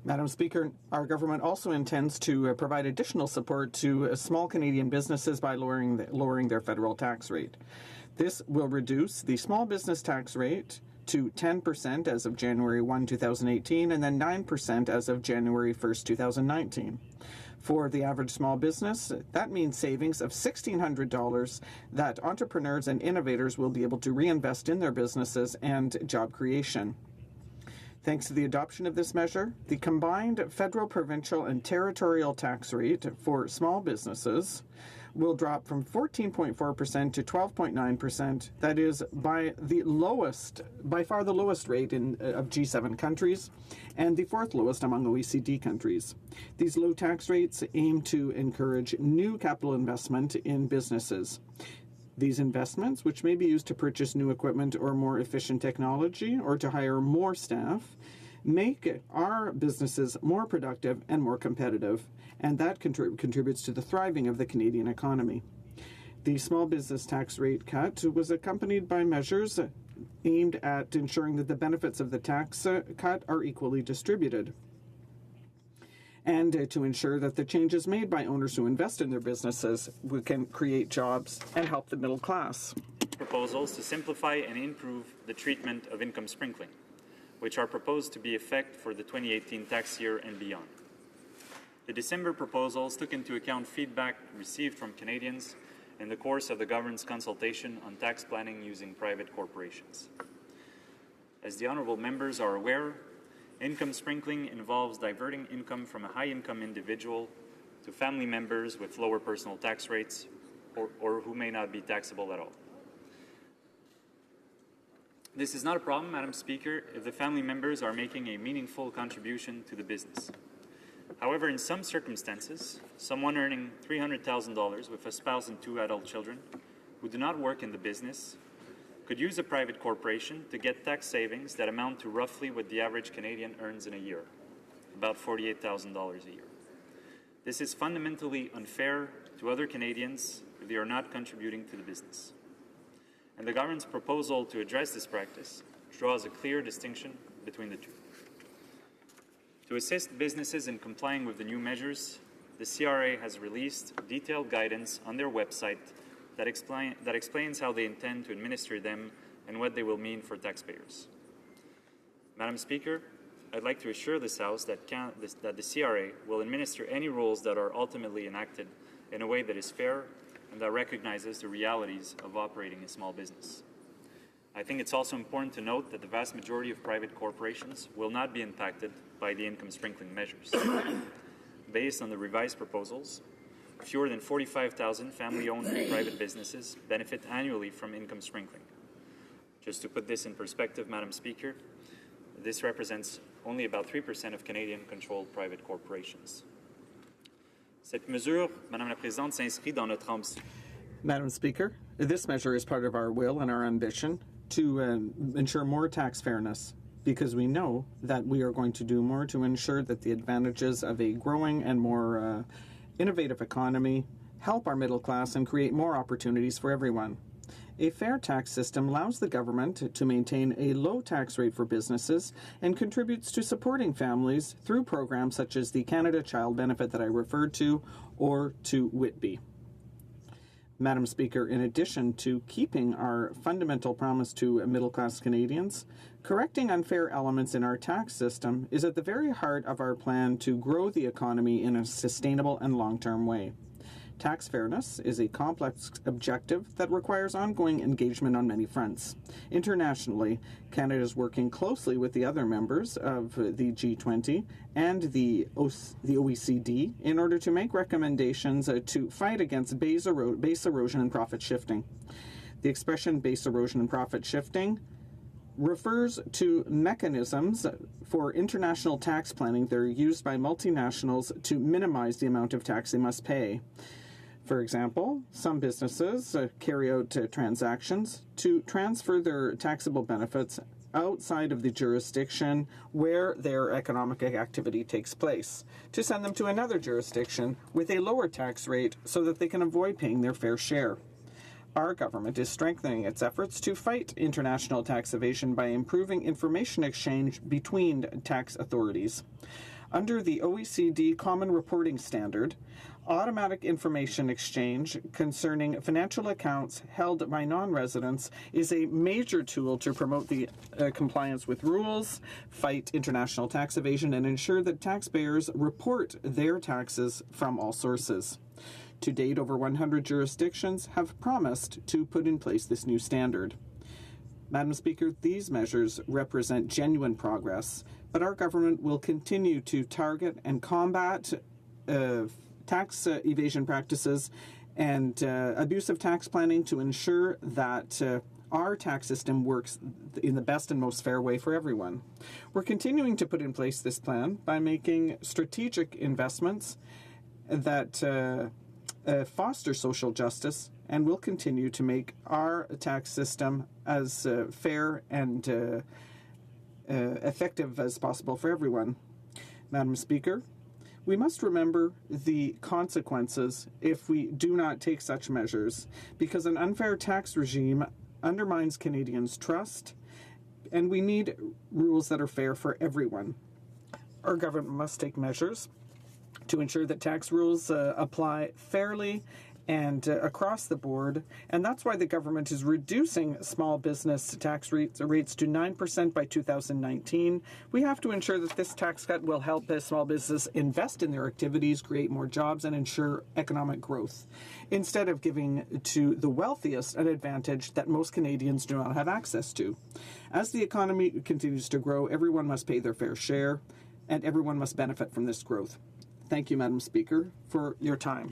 S10: Madam Speaker, our government also intends to provide additional support to small Canadian businesses by lowering their federal tax rate. This will reduce the small business tax rate to 10% as of January 1, 2018, and then 9% as of January 1, 2019. For the average small business, that means savings of $1,600 that entrepreneurs and innovators will be able to reinvest in their businesses and job creation. Thanks to the adoption of this measure, the combined federal, provincial, and territorial tax rate for small businesses will drop from 14.4% to 12.9%. That is by far the lowest rate of G7 countries and the fourth lowest among OECD countries. These low tax rates aim to encourage new capital investment in businesses. These investments, which may be used to purchase new equipment or more efficient technology or to hire more staff, make our businesses more productive and more competitive, and that contributes to the thriving of the Canadian economy. The small business tax rate cut was accompanied by measures aimed at ensuring that the benefits of the tax cut are equally distributed, and to ensure that the changes made by owners who invest in their businesses can create jobs and help the middle class.
S11: Proposals to simplify and improve the treatment of income sprinkling, which are proposed to be effective for the 2018 tax year and beyond. The December proposals took into account feedback received from Canadians in the course of the government's consultation on tax planning using private corporations. As the honourable members are aware, income sprinkling involves diverting income from a high-income individual to family members with lower personal tax rates or who may not be taxable at all. This is not a problem, Madam Speaker, if the family members are making a meaningful contribution to the business. However, in some circumstances, someone earning $300,000 with a spouse and 2 adult children who do not work in the business could use a private corporation to get tax savings that amount to roughly what the average Canadian earns in a year, about $48,000 a year. This is fundamentally unfair to other Canadians if they are not contributing to the business. And the government's proposal to address this practice draws a clear distinction between the two. To assist businesses in complying with the new measures, the CRA has released detailed guidance on their website that explains how they intend to administer them and what they will mean for taxpayers. Madam Speaker, I'd like to assure this House that the CRA will administer any rules that are ultimately enacted in a way that is fair and that recognizes the realities of operating a small business. I think it's also important to note that the vast majority of private corporations will not be impacted by the income sprinkling measures. Based on the revised proposals, fewer than 45,000 family-owned private businesses benefit annually from income sprinkling. Just to put this in perspective, Madam Speaker, this represents only about 3% of Canadian-controlled private corporations. Cette mesure, Madame la Présidente, s'inscrit dans notre ambition.
S10: Madam Speaker, this measure is part of our will and our ambition to ensure more tax fairness, because we know that we are going to do more to ensure that the advantages of a growing and more innovative economy help our middle class and create more opportunities for everyone. A fair tax system allows the government to maintain a low tax rate for businesses and contributes to supporting families through programs such as the Canada Child Benefit that I referred to, or to Whitby. Madam Speaker, in addition to keeping our fundamental promise to middle-class Canadians, correcting unfair elements in our tax system is at the very heart of our plan to grow the economy in a sustainable and long-term way. Tax fairness is a complex objective that requires ongoing engagement on many fronts. Internationally, Canada is working closely with the other members of the G20 and the OECD in order to make recommendations to fight against base erosion and profit shifting. The expression base erosion and profit shifting refers to mechanisms for international tax planning that are used by multinationals to minimize the amount of tax they must pay. For example, some businesses carry out transactions to transfer their taxable benefits outside of the jurisdiction where their economic activity takes place, to send them to another jurisdiction with a lower tax rate so that they can avoid paying their fair share. Our government is strengthening its efforts to fight international tax evasion by improving information exchange between tax authorities. Under the OECD Common Reporting Standard, automatic information exchange concerning financial accounts held by non-residents is a major tool to promote the compliance with rules, fight international tax evasion, and ensure that taxpayers report their taxes from all sources. To date, over 100 jurisdictions have promised to put in place this new standard. Madam Speaker, these measures represent genuine progress, but our government will continue to target and combat tax evasion practices and abusive tax planning to ensure that our tax system works in the best and most fair way for everyone. We're continuing to put in place this plan by making strategic investments that foster social justice, and will continue to make our tax system as fair and effective as possible for everyone. Madam Speaker, we must remember the consequences if we do not take such measures, because an unfair tax regime undermines Canadians' trust, and we need rules that are fair for everyone. Our government must take measures to ensure that tax rules apply fairly and across the board, and that's why the government is reducing small business tax rates to 9% by 2019. We have to ensure that this tax cut will help small business invest in their activities, create more jobs, and ensure economic growth, instead of giving to the wealthiest an advantage that most Canadians do not have access to. As the economy continues to grow, everyone must pay their fair share, and everyone must benefit from this growth. Thank you, Madam Speaker, for your time.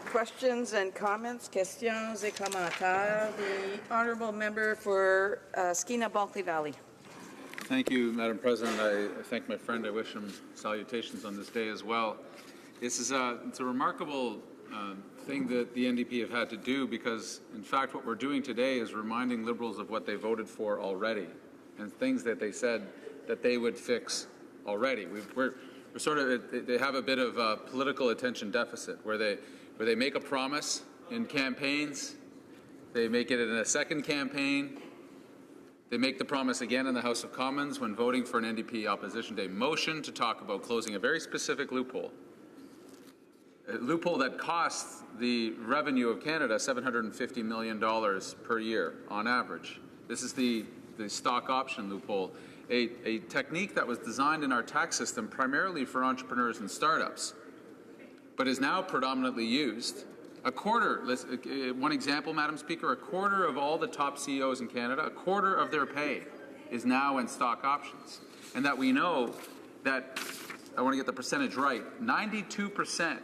S9: Questions and comments, questions et commentaires. The honourable member for Skeena-Balclay Valley.
S12: Thank you, Madam President. I thank my friend. I wish him salutations on this day as well. It's a remarkable thing that the NDP have had to do because, in fact, what we're doing today is reminding Liberals of what they voted for already and things that they said that they would fix already. We're sort of, they have a bit of a political attention deficit where they make a promise in campaigns, they make it in a second campaign, they make the promise again in the House of Commons when voting for an NDP Opposition Day motion to talk about closing a very specific loophole. A loophole that costs the revenue of Canada $750 million per year on average. This is the stock option loophole, a technique that was designed in our tax system primarily for entrepreneurs and startups, but is now predominantly used. A quarter, one example, Madam Speaker, a quarter of all the top CEOs in Canada, a quarter of their pay is now in stock options. And that we know that, I want to get the percentage right, 92%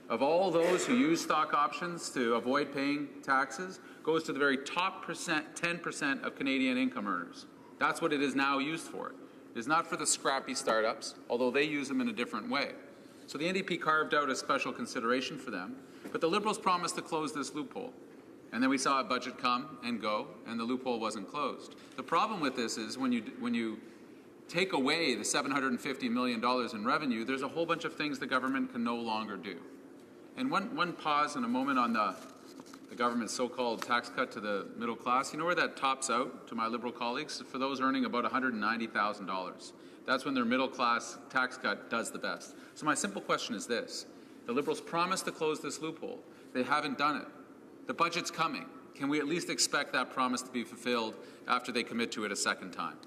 S12: of all those who use stock options to avoid paying taxes goes to the very top 10% of Canadian income earners. That's what it is now used for. It is not for the scrappy startups, although they use them in a different way. So the NDP carved out a special consideration for them, but the Liberals promised to close this loophole. And then we saw a budget come and go, and the loophole wasn't closed. The problem with this is when you take away the $750 million in revenue, there's a whole bunch of things the government can no longer do. And one pause and a moment on the government's so-called tax cut to the middle class. You know where that tops out to my Liberal colleagues? For those earning about $190,000. That's when their middle class tax cut does the best. So my simple question is this. The Liberals promised to close this loophole. They haven't done it. The budget's coming. Can we at least expect that promise to be fulfilled after they commit to it a second time?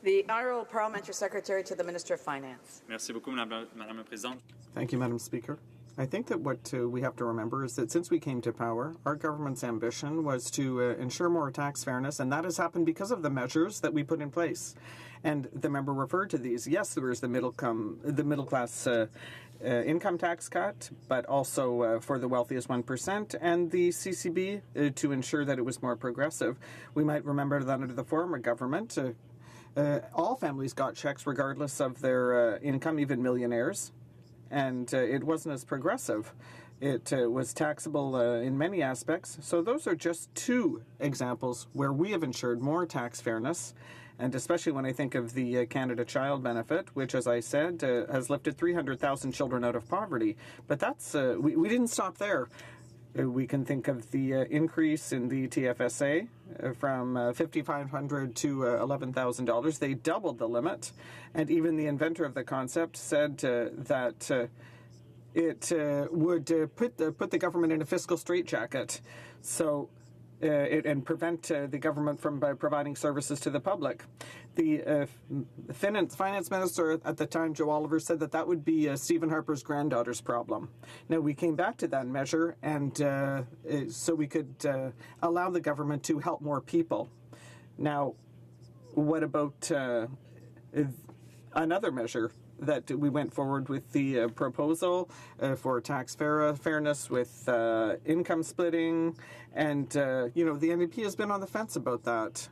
S9: The Honourable Parliamentary Secretary to the Minister of Finance.
S11: Merci beaucoup, Madame la Présidente.
S10: Thank you, Madam Speaker. I think that what we have to remember is that since we came to power, our government's ambition was to ensure more tax fairness, and that has happened because of the measures that we put in place. And the member referred to these. Yes, there is the middle class income tax cut, but also for the wealthiest 1%, and the CCB to ensure that it was more progressive. We might remember that under the former government, all families got checks regardless of their income, even millionaires. And it wasn't as progressive. It was taxable in many aspects. So those are just two examples where we have ensured more tax fairness, and especially when I think of the Canada Child Benefit, which, as I said, has lifted 300,000 children out of poverty. But that's we didn't stop there. We can think of the increase in the TFSA from $5,500 to $11,000. They doubled the limit, and even the inventor of the concept said that it would put the government in a fiscal straitjacket, and prevent the government from providing services to the public. The finance minister at the time, Joe Oliver, said that would be Stephen Harper's granddaughter's problem. Now, we came back to that measure, and so we could allow the government to help more people. Now, what about another measure that we went forward with, the proposal for tax fairness with income splitting, and the NDP has been on the fence about that.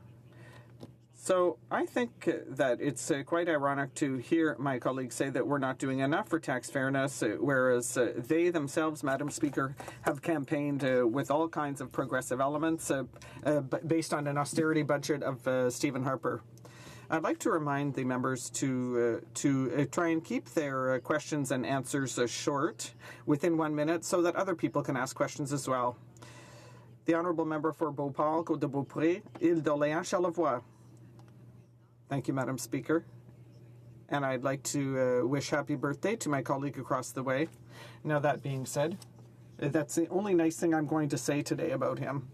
S10: So I think that it's quite ironic to hear my colleagues say that we're not doing enough for tax fairness, whereas they themselves, Madam Speaker, have campaigned with all kinds of progressive elements based on an austerity budget of Stephen Harper. I'd like to remind the members to try and keep their questions and answers short, within 1 minute, so that other people can ask questions as well. The Honourable Member for Beauport, Côte-de-Beaupré, Île-d'Orléans, Charlevoix. Thank you, Madam Speaker. And I'd like to wish happy birthday to my colleague across the way. Now, that being said, That's the only nice thing I'm going to say today about him.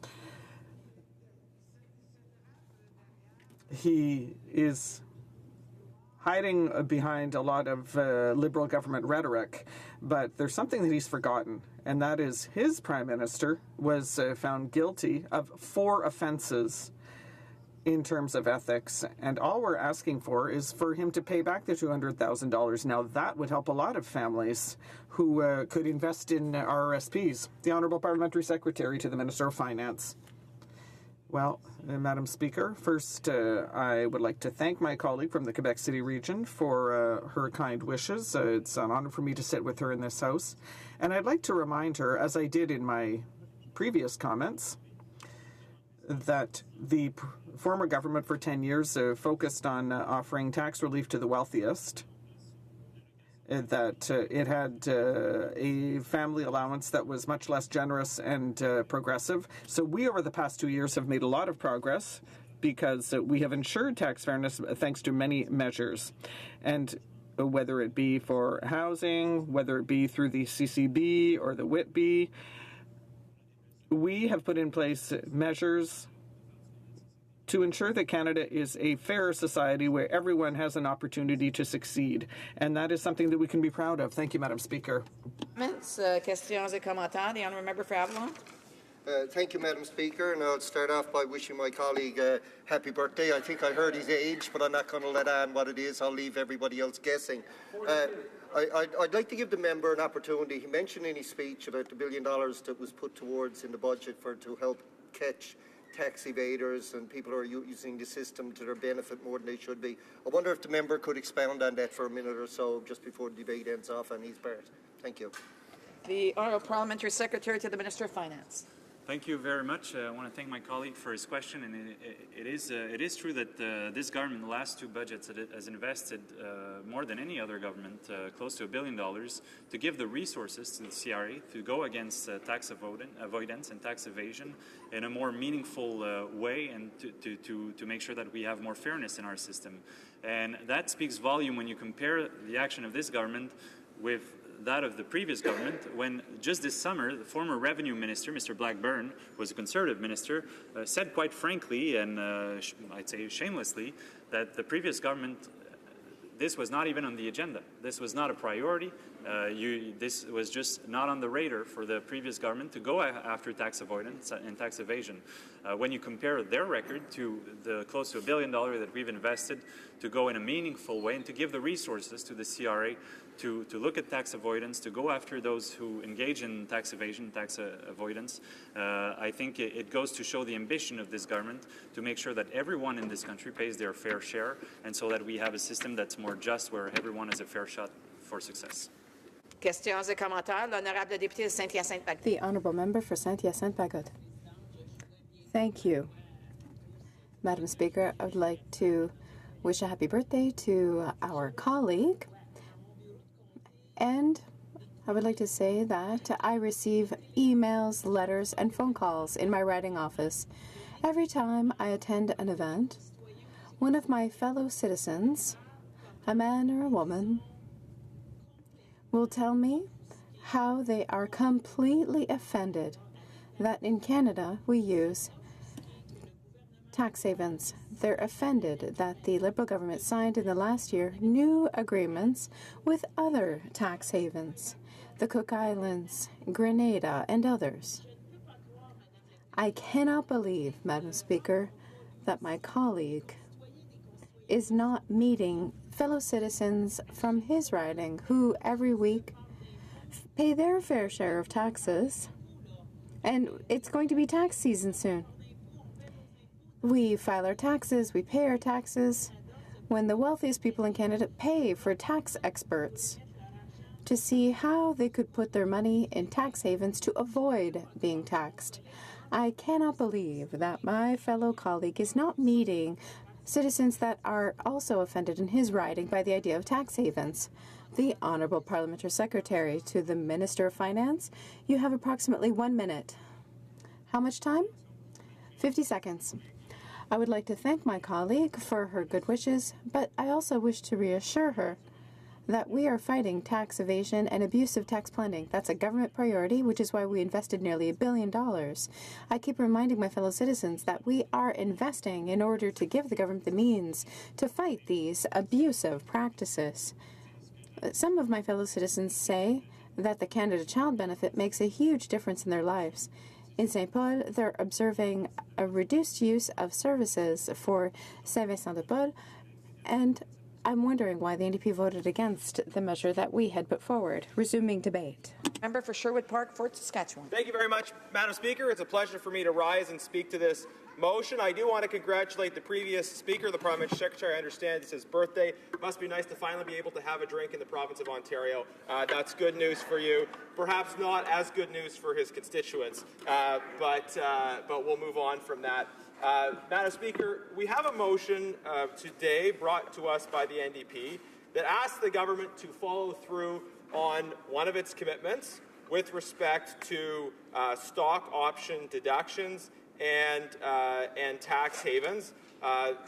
S10: He is hiding behind a lot of Liberal government rhetoric, but there's something that he's forgotten, and that is his Prime Minister was found guilty of 4 offenses in terms of ethics, and all we're asking for is for him to pay back the $200,000. Now, that would help a lot of families who could invest in RRSPs. The Honourable Parliamentary Secretary to the Minister of Finance. Well, Madam Speaker, first I would like to thank my colleague from the Quebec City region for her kind wishes. It's an honor for me to sit with her in this House. And I'd like to remind her, as I did in my previous comments, that the former government for 10 years focused on offering tax relief to the wealthiest, that it had a family allowance that was much less generous and progressive. So we, over the past 2 years, have made a lot of progress because we have ensured tax fairness thanks to many measures. And whether it be for housing, whether it be through the CCB or the WITB, we have put in place measures to ensure that Canada is a fair society where everyone has an opportunity to succeed. And that is something that we can be proud of. Thank you, Madam Speaker.
S9: Comments, questions et commentaires. The honourable member for Avalon.
S13: Thank you, Madam Speaker, and I'll start off by wishing my colleague a happy birthday. I think I heard his age, but I'm not going to let on what it is. I'll leave everybody else guessing. I'd like to give the member an opportunity. He mentioned in his speech about the $1 billion that was put towards in the budget to help catch tax evaders and people who are using the system to their benefit more than they should be. I wonder if the member could expound on that for a minute or so just before the debate ends off on his part. Thank you.
S9: The Honourable Parliamentary Secretary to the Minister of Finance.
S11: Thank you very much. I want to thank my colleague for his question. And it is true that this government, the last 2 budgets, has invested more than any other government, close to $1 billion, to give the resources to the CRA to go against tax avoidance and tax evasion in a more meaningful way, and to make sure that we have more fairness in our system. And that speaks volume when you compare the action of this government with that of the previous government, when just this summer, the former revenue minister, Mr. Blackburn, who was a Conservative minister, said quite frankly and I'd say shamelessly that the previous government, this was not even on the agenda. This was not a priority. This was just not on the radar for the previous government to go after tax avoidance and tax evasion. When you compare their record to the close to $1 billion that we've invested to go in a meaningful way and to give the resources to the CRA to look at tax avoidance, to go after those who engage in tax evasion, tax avoidance, I think it goes to show the ambition of this government to make sure that everyone in this country pays their fair share, and so that we have a system that's more just, where everyone has a fair shot for success.
S9: Questions et commentaires. L'honorable député de Saint-Hyacinthe-Bagotte.
S2: The Honourable Member for Saint-Hyacinthe-Bagotte. Thank you. Madam Speaker, I would like to wish a happy birthday to our colleague. And I would like to say that I receive emails, letters, and phone calls in my writing office. Every time I attend an event, one of my fellow citizens, a man or a woman, will tell me how they are completely offended that in Canada we use tax havens. They're offended that the Liberal government signed in the last year new agreements with other tax havens, the Cook Islands, Grenada, and others. I cannot believe, Madam Speaker, that my colleague is not meeting fellow citizens from his riding who every week pay their fair share of taxes, and it's going to be tax season soon. We file our taxes, we pay our taxes, when the wealthiest people in Canada pay for tax experts to see how they could put their money in tax havens to avoid being taxed. I cannot believe that my fellow colleague is not meeting citizens that are also offended in his riding by the idea of tax havens. The Honourable Parliamentary Secretary to the Minister of Finance, you have approximately 1 minute. How much time? 50 seconds. I would like to thank my colleague for her good wishes, but I also wish to reassure her that we are fighting tax evasion and abusive tax planning. That's a government priority, which is why we invested nearly $1 billion. I keep reminding my fellow citizens that we are investing in order to give the government the means to fight these abusive practices. Some of my fellow citizens say that the Canada Child Benefit makes a huge difference in their lives. In St. Paul, they're observing a reduced use of services for Saint-Vincent-de-Paul, and I'm wondering why the NDP voted against the measure that we had put forward. Resuming debate.
S4: Member for Sherwood Park, Fort Saskatchewan.
S14: Thank you very much, Madam Speaker. It's a pleasure for me to rise and speak to this motion. I do want to congratulate the previous Speaker, the Parliamentary Secretary. I understand it's his birthday. It must be nice to finally be able to have a drink in the province of Ontario. That's good news for you. Perhaps not as good news for his constituents, but we'll move on from that. Madam Speaker, we have a motion today brought to us by the NDP that asks the government to follow through on one of its commitments with respect to stock option deductions and tax havens.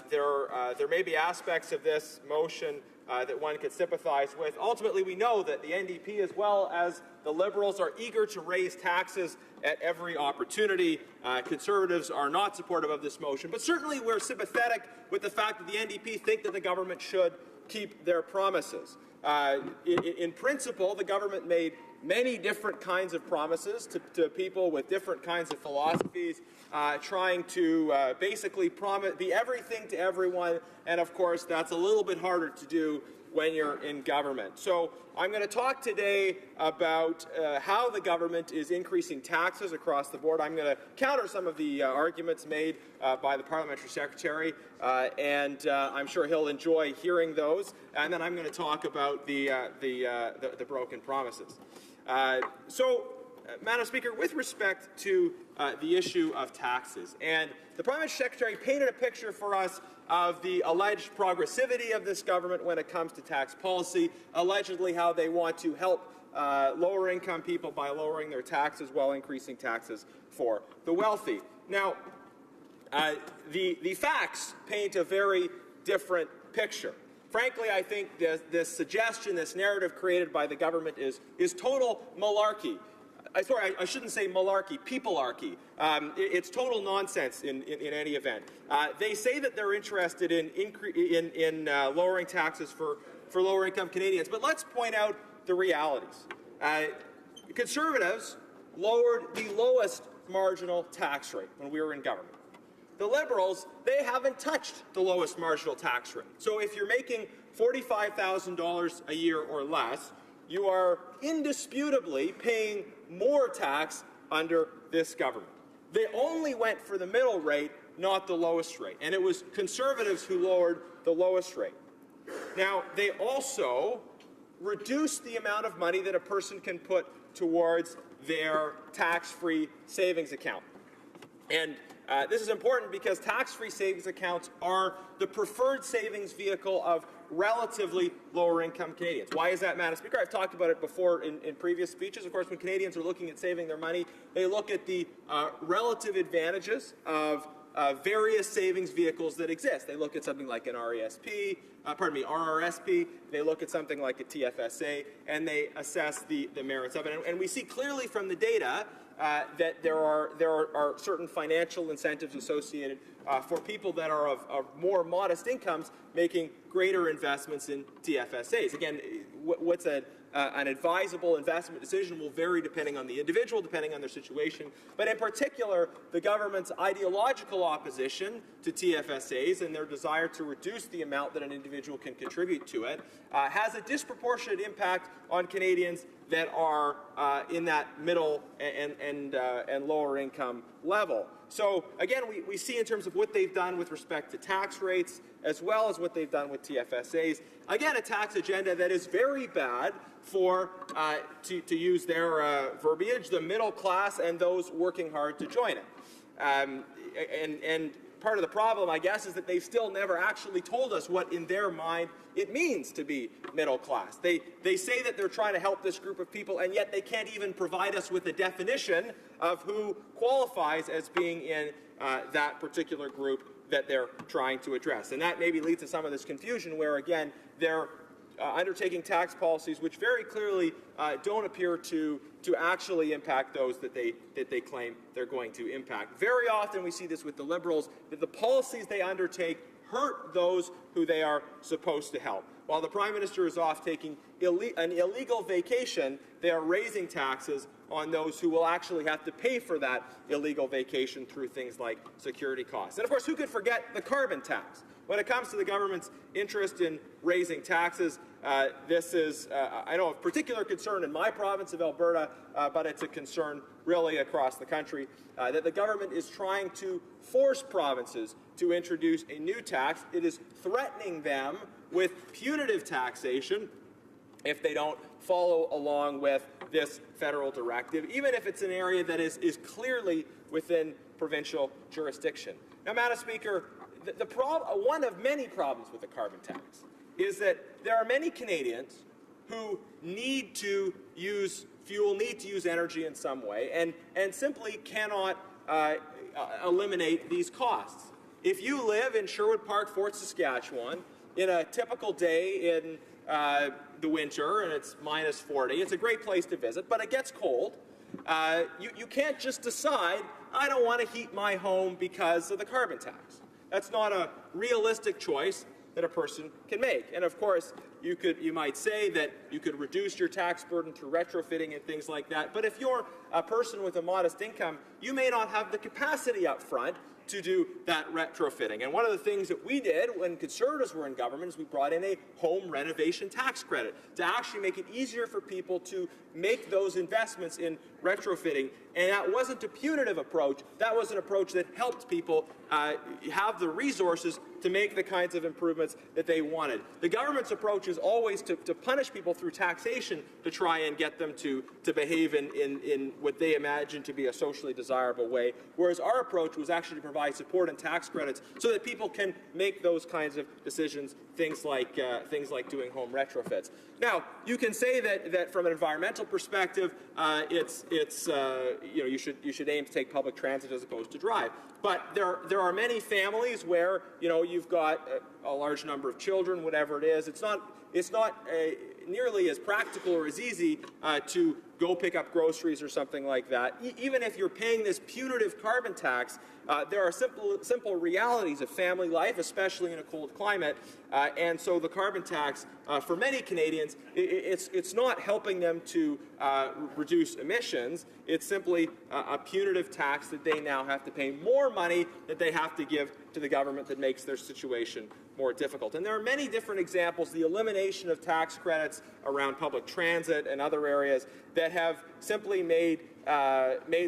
S14: There may be aspects of this motion that one could sympathize with. Ultimately, we know that the NDP, as well as the Liberals, are eager to raise taxes at every opportunity. Conservatives are not supportive of this motion, but certainly we're sympathetic with the fact that the NDP think that the government should keep their promises. In principle, the government made many different kinds of promises to people with different kinds of philosophies, trying to basically be everything to everyone, and of course that's a little bit harder to do when you're in government. So I'm going to talk today about how the government is increasing taxes across the board. I'm going to counter some of the arguments made by the Parliamentary Secretary, and I'm sure he'll enjoy hearing those. And then I'm going to talk about the broken promises. Madam Speaker, with respect to the issue of taxes, and the Parliamentary Secretary painted a picture for us of the alleged progressivity of this government when it comes to tax policy, allegedly how they want to help lower-income people by lowering their taxes while increasing taxes for the wealthy. Now, the facts paint a very different picture. Frankly, I think this suggestion, this narrative created by the government is total malarkey. Sorry, I shouldn't say malarkey, peoplearchy. It's total nonsense in any event. They say that they're interested in lowering taxes for lower-income Canadians, but let's point out the realities. Conservatives lowered the lowest marginal tax rate when we were in government. The Liberals, they haven't touched the lowest marginal tax rate. So if you're making $45,000 a year or less, you are indisputably paying more tax under this government. They only went for the middle rate, not the lowest rate. And it was Conservatives who lowered the lowest rate. Now, they also reduced the amount of money that a person can put towards their tax-free savings account. And this is important because tax-free savings accounts are the preferred savings vehicle of relatively lower-income Canadians. Why is that, Madam Speaker? I've talked about it before in previous speeches. Of course, when Canadians are looking at saving their money, they look at the relative advantages of various savings vehicles that exist. They look at something like an RRSP, they look at something like a TFSA, and they assess the merits of it. And we see clearly from the data that there are certain financial incentives associated for people that are of more modest incomes making greater investments in TFSAs. Again, what's an advisable investment decision will vary depending on the individual, depending on their situation. But in particular, the government's ideological opposition to TFSAs and their desire to reduce the amount that an individual can contribute to it has a disproportionate impact on Canadians that are in that middle and lower income level. So again, we see in terms of what they've done with respect to tax rates, as well as what they've done with TFSAs, again, a tax agenda that is very bad for, to use their verbiage, the middle class and those working hard to join it. And part of the problem, I guess, is that they've still never actually told us what, in their mind, it means to be middle class. They say that they're trying to help this group of people, and yet they can't even provide us with a definition of who qualifies as being in that particular group that they're trying to address. And that maybe leads to some of this confusion where, again, they're undertaking tax policies which very clearly don't appear to actually impact those that they claim they're going to impact. Very often we see this with the Liberals, that the policies they undertake hurt those who they are supposed to help. While the Prime Minister is off taking an illegal vacation, they are raising taxes on those who will actually have to pay for that illegal vacation through things like security costs. And of course, who could forget the carbon tax? When it comes to the government's interest in raising taxes, this is, I know, of particular concern in my province of Alberta, but it's a concern really across the country, that the government is trying to force provinces to introduce a new tax. It is threatening them with punitive taxation if they don't follow along with this federal directive, even if it's an area that is clearly within provincial jurisdiction. Now, Madam Speaker, one of many problems with the carbon tax is that there are many Canadians who need to use fuel, need to use energy in some way, and simply cannot eliminate these costs. If you live in Sherwood Park, Fort Saskatchewan, in a typical day in the winter and it's minus 40, it's a great place to visit, but it gets cold. You can't just decide, I don't want to heat my home because of the carbon tax. That's not a realistic choice that a person can make. And of course, you might say that you could reduce your tax burden through retrofitting and things like that. But if you're a person with a modest income, you may not have the capacity up front to do that retrofitting. And one of the things that we did when Conservatives were in government is we brought in a home renovation tax credit to actually make it easier for people to make those investments in retrofitting. And that wasn't a punitive approach. That was an approach that helped people have the resources to make the kinds of improvements that they wanted. The government's approach is always to punish people through taxation to try and get them to behave in what they imagine to be a socially desirable way, whereas our approach was actually to provide support and tax credits so that people can make those kinds of decisions, things like doing home retrofits. Now, you can say that from an environmental perspective, you should aim to take public transit as opposed to drive. But there are many families where you've got a large number of children, whatever it is. It's not nearly as practical or as easy to go pick up groceries or something like that. Even if you're paying this punitive carbon tax, there are simple realities of family life, especially in a cold climate. And so the carbon tax, for many Canadians, it's not helping them to reduce emissions. It's simply a punitive tax that they now have to pay more money that they have to give to the government that makes their situation more difficult. And there are many different examples, the elimination of tax credits around public transit and other areas that have simply made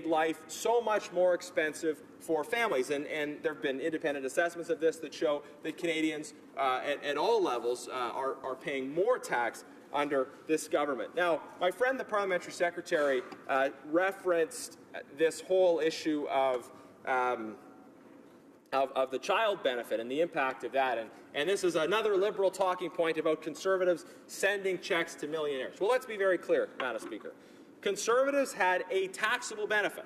S14: life so much more expensive for families. And there have been independent assessments of this that show that Canadians at all levels are paying more tax under this government. Now, my friend, the Parliamentary Secretary, referenced this whole issue of the child benefit and the impact of that. And this is another Liberal talking point about Conservatives sending checks to millionaires. Well, let's be very clear, Madam Speaker. Conservatives had a taxable benefit.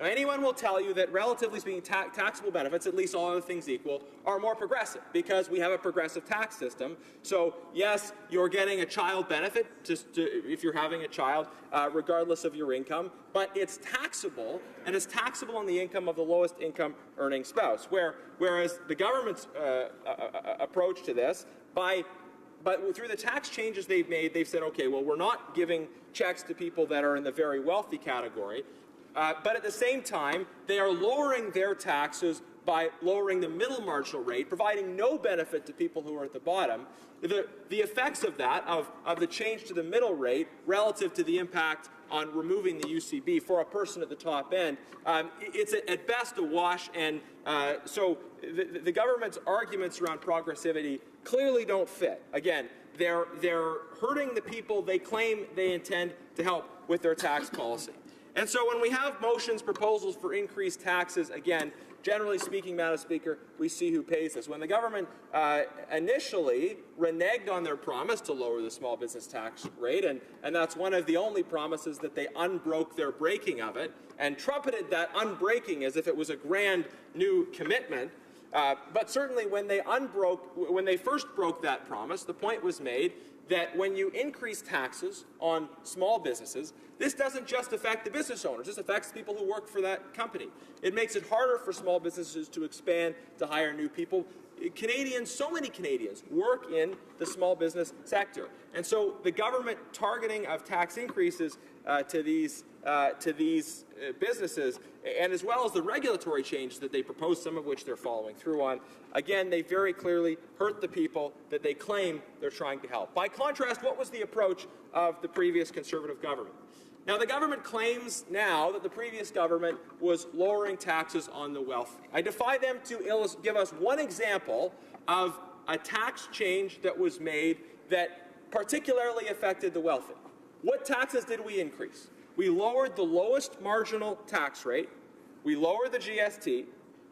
S14: Now, anyone will tell you that, relatively speaking, taxable benefits, at least all other things equal, are more progressive because we have a progressive tax system. So, yes, you're getting a child benefit if you're having a child, regardless of your income, but it's taxable, and it's taxable on the income of the lowest income earning spouse. Whereas the government's approach to this, but through the tax changes they've made, they've said, okay, well, we're not giving checks to people that are in the very wealthy category. But at the same time, they are lowering their taxes by lowering the middle marginal rate, providing no benefit to people who are at the bottom. The effects of that, of the change to the middle rate relative to the impact on removing the UCB for a person at the top end, it's at best a wash. And so the government's arguments around progressivity clearly don't fit. Again, they're hurting the people they claim they intend to help with their tax policy. And so when we have motions, proposals for increased taxes, again, generally speaking, Madam Speaker, we see who pays this. When the government initially reneged on their promise to lower the small business tax rate, and that's one of the only promises that they unbroke their breaking of it, and trumpeted that unbreaking as if it was a grand new commitment, but certainly when they first broke that promise, the point was made that when you increase taxes on small businesses, this doesn't just affect the business owners, this affects people who work for that company. It makes it harder for small businesses to expand, to hire new people. Canadians, so many Canadians, work in the small business sector. And so the government targeting of tax increases to these businesses, and as well as the regulatory changes that they propose, some of which they're following through on, again, they very clearly hurt the people that they claim they're trying to help. By contrast, what was the approach of the previous Conservative government? Now, the government claims now that the previous government was lowering taxes on the wealthy. I defy them to give us one example of a tax change that was made that particularly affected the wealthy. What taxes did we increase? We lowered the lowest marginal tax rate, we lowered the GST,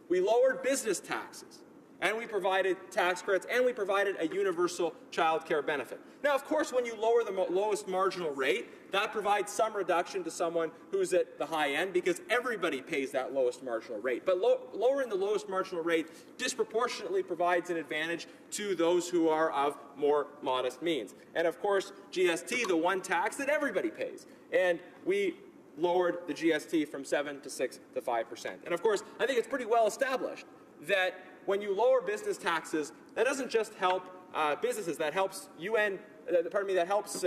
S14: we lowered business taxes, and we provided tax credits, and we provided a universal child care benefit. Now, of course, when you lower the lowest marginal rate, that provides some reduction to someone who's at the high end because everybody pays that lowest marginal rate. But lowering the lowest marginal rate disproportionately provides an advantage to those who are of more modest means. And of course, GST, the one tax that everybody pays. And we lowered the GST from 7 to 6 to 5%. And of course, I think it's pretty well established that when you lower business taxes, that doesn't just help businesses, that helps that helps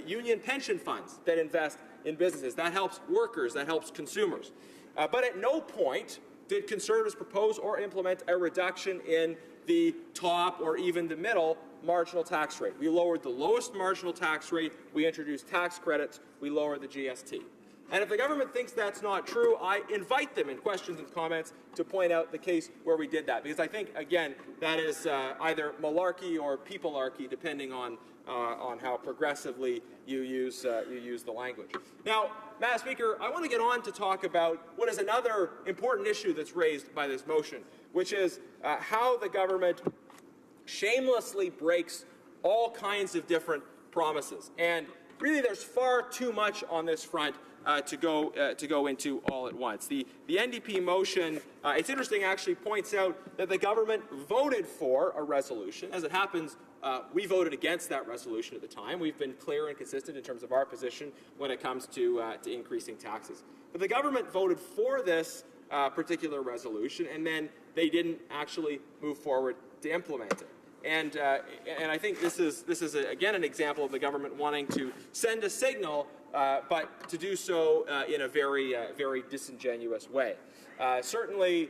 S14: union pension funds that invest in businesses, that helps workers, that helps consumers. But at no point did Conservatives propose or implement a reduction in the top or even the middle marginal tax rate. We lowered the lowest marginal tax rate, we introduced tax credits, we lowered the GST. And if the government thinks that's not true, I invite them in questions and comments to point out the case where we did that. Because I think, again, that is either malarkey or peoplearchy, depending on how progressively you use the language. Now, Madam Speaker, I want to get on to talk about what is another important issue that's raised by this motion, which is how the government shamelessly breaks all kinds of different promises. And really, there's far too much on this front to go into all at once. The NDP motion, it's interesting, actually points out that the government voted for a resolution. As it happens, we voted against that resolution at the time. We've been clear and consistent in terms of our position when it comes to increasing taxes. But the government voted for this particular resolution, and then they didn't actually move forward to implement it. And I think this is again an example of the government wanting to send a signal, but to do so in a very disingenuous way. Certainly,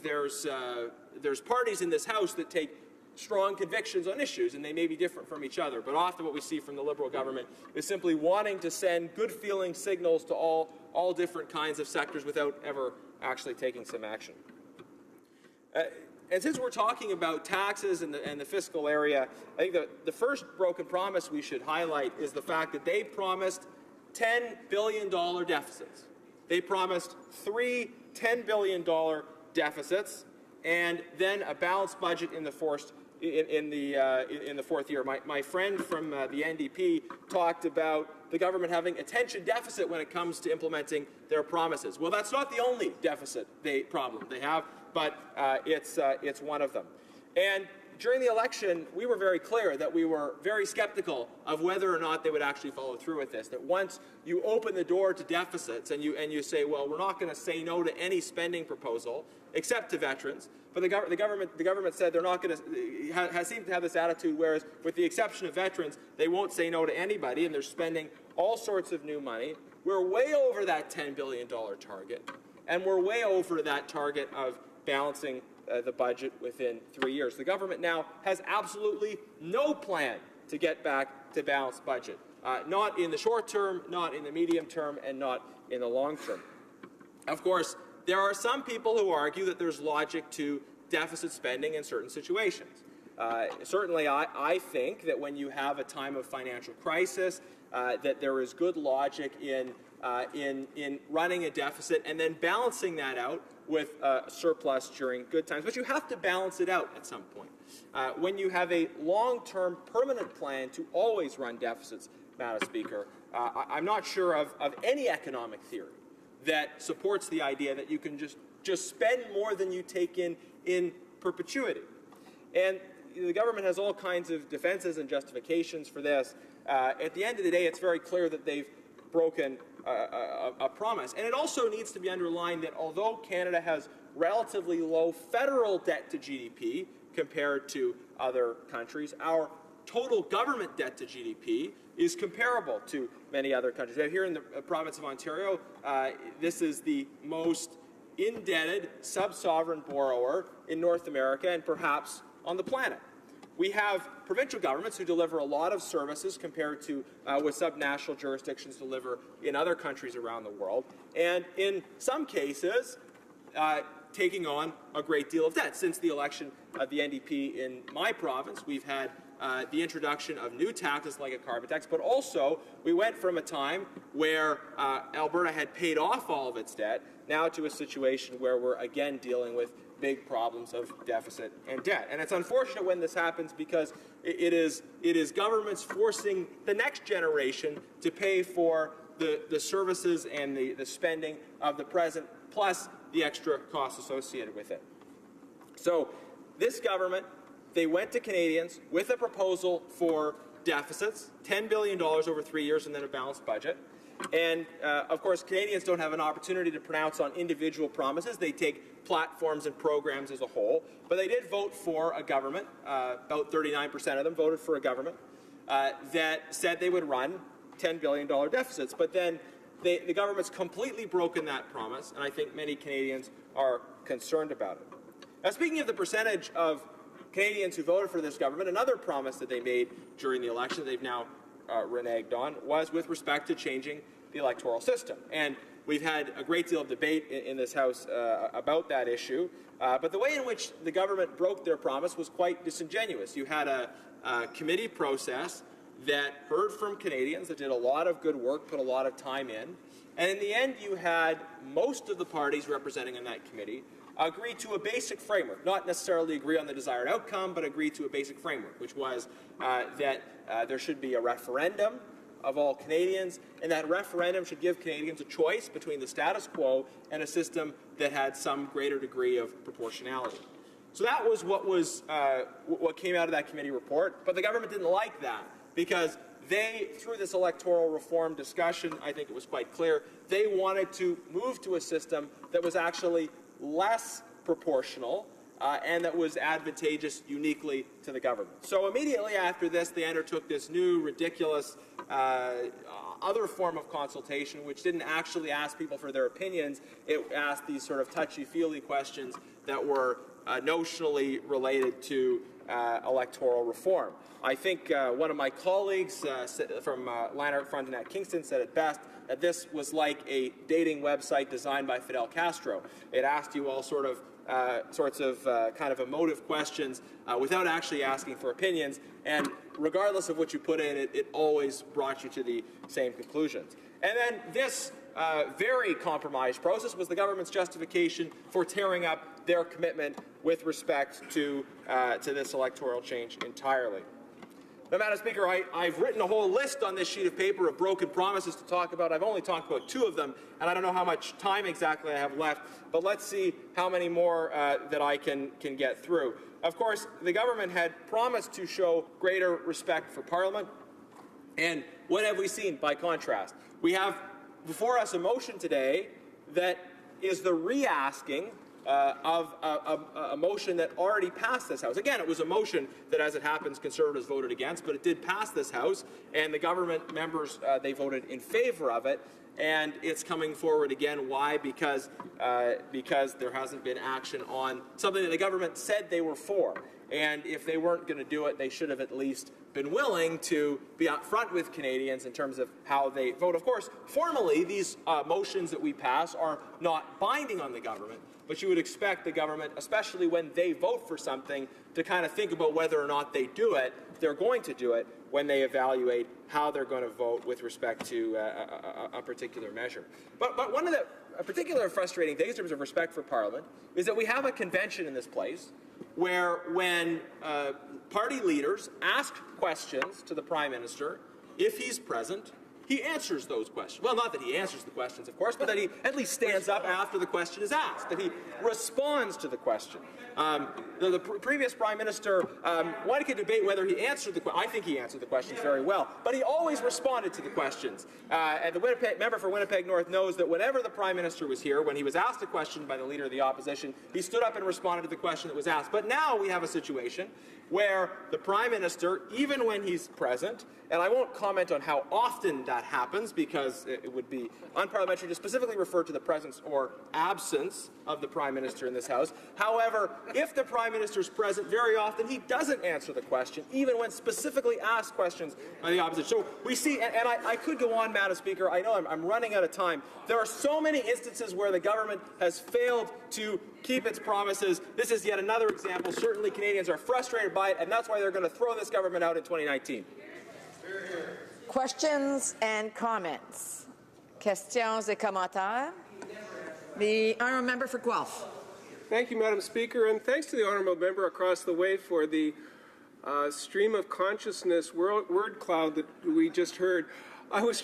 S14: there's parties in this House that take strong convictions on issues, and they may be different from each other. But often, what we see from the Liberal government is simply wanting to send good-feeling signals to all different kinds of sectors without ever actually taking some action. And since we're talking about taxes and the fiscal area, I think the first broken promise we should highlight is the fact that they promised $10 billion deficits. They promised three $10 billion deficits, and then a balanced budget in the fourth year. My friend from the NDP talked about the government having attention deficit when it comes to implementing their promises. Well, that's not the only deficit problem they have, but it's one of them. And during the election, we were very clear that we were very skeptical of whether or not they would actually follow through with this. That once you open the door to deficits and you say, well, we're not going to say no to any spending proposal except to veterans. But the government said they're not going to seem to have this attitude, whereas with the exception of veterans, they won't say no to anybody, and they're spending all sorts of new money. We're way over that $10 billion target, and we're way over that target of balancing the budget within 3 years. The government now has absolutely no plan to get back to balanced budget, not in the short term, not in the medium term, and not in the long term. Of course, there are some people who argue that there's logic to deficit spending in certain situations. Certainly, I think that when you have a time of financial crisis, that there is good logic in running a deficit and then balancing that out with surplus during good times. But you have to balance it out at some point. When you have a long-term permanent plan to always run deficits, Madam Speaker, I'm not sure of any economic theory that supports the idea that you can just spend more than you take in perpetuity. And the government has all kinds of defenses and justifications for this. At the end of the day, it's very clear that they've broken a promise. And it also needs to be underlined that although Canada has relatively low federal debt to GDP compared to other countries, our total government debt to GDP is comparable to many other countries. Here in the province of Ontario, this is the most indebted sub-sovereign borrower in North America and perhaps on the planet. We have provincial governments who deliver a lot of services compared to what subnational jurisdictions deliver in other countries around the world, and in some cases taking on a great deal of debt. Since the election of the NDP in my province, we've had the introduction of new taxes like a carbon tax, but also we went from a time where Alberta had paid off all of its debt now to a situation where we're again dealing with big problems of deficit and debt. And it's unfortunate when this happens because it is governments forcing the next generation to pay for the services and the spending of the present, plus the extra costs associated with it. So this government, they went to Canadians with a proposal for deficits, $10 billion over 3 years and then a balanced budget. And, of course, Canadians don't have an opportunity to pronounce on individual promises. They take platforms and programs as a whole. But they did vote for a government, about 39% of them voted for a government, that said they would run $10 billion deficits. But then the government's completely broken that promise, and I think many Canadians are concerned about it. Now, speaking of the percentage of Canadians who voted for this government, another promise that they made during the election they've now reneged on was with respect to changing the electoral system. And we've had a great deal of debate in this House about that issue. But the way in which the government broke their promise was quite disingenuous. You had a committee process that heard from Canadians, that did a lot of good work, put a lot of time in. And in the end, you had most of the parties representing in that committee agree to a basic framework, not necessarily agree on the desired outcome, but agree to a basic framework, which was that there should be a referendum of all Canadians, and that referendum should give Canadians a choice between the status quo and a system that had some greater degree of proportionality. So that was what came out of that committee report, but the government didn't like that because they, through this electoral reform discussion, I think it was quite clear, they wanted to move to a system that was actually less proportional and that was advantageous uniquely to the government. So immediately after this, they undertook this new, ridiculous other form of consultation, which didn't actually ask people for their opinions. It asked these sort of touchy-feely questions that were notionally related to electoral reform. I think one of my colleagues from Lanark Frontenac Kingston said it best, that this was like a dating website designed by Fidel Castro. It asked you all sorts of kind of emotive questions without actually asking for opinions, and regardless of what you put in, it always brought you to the same conclusions. And then this very compromised process was the government's justification for tearing up their commitment with respect to this electoral change entirely. Now, Madam Speaker, I've written a whole list on this sheet of paper of broken promises to talk about. I've only talked about 2 of them, and I don't know how much time exactly I have left, but let's see how many more that I can get through. Of course, the government had promised to show greater respect for Parliament, and what have we seen by contrast? We have before us a motion today that is the re-asking of a motion that already passed this House. Again, it was a motion that, as it happens, Conservatives voted against, but it did pass this House, and the government members, they voted in favor of it, and it's coming forward again. Why? Because there hasn't been action on something that the government said they were for. And if they weren't going to do it, they should have at least been willing to be upfront with Canadians in terms of how they vote. Of course, formally, these motions that we pass are not binding on the government, but you would expect the government, especially when they vote for something, to kind of think about whether or not they do it, they're going to do it, when they evaluate how they're going to vote with respect to a particular measure. But one of the particular frustrating things in terms of respect for Parliament is that we have a convention in this place where when party leaders ask questions to the Prime Minister, if he's present, he answers those questions. Well, not that he answers the questions, of course, but that he at least stands up after the question is asked, that he responds to the question. The previous Prime Minister, one could debate whether he answered the question. I think he answered the questions very well, but he always responded to the questions. And the member for Winnipeg North knows that whenever the Prime Minister was here, when he was asked a question by the Leader of the Opposition, he stood up and responded to the question that was asked. But now we have a situation where the Prime Minister, even when he's present, and I won't comment on how often that happens because it would be unparliamentary to specifically refer to the presence or absence of the Prime Minister in this House. However, if the Prime Minister is present, very often he doesn't answer the question, even when specifically asked questions by the opposition. So we see, and I could go on, Madam Speaker, I know I'm running out of time. There are so many instances where the government has failed to keep its promises. This is yet another example. Certainly Canadians are frustrated by it, and that's why they're going to throw this government out in 2019.
S9: Questions and comments. Questions et commentaires. The honourable member for Guelph.
S15: Thank you, Madam Speaker, and thanks to the honourable member across the way for the stream of consciousness word cloud that we just heard. I was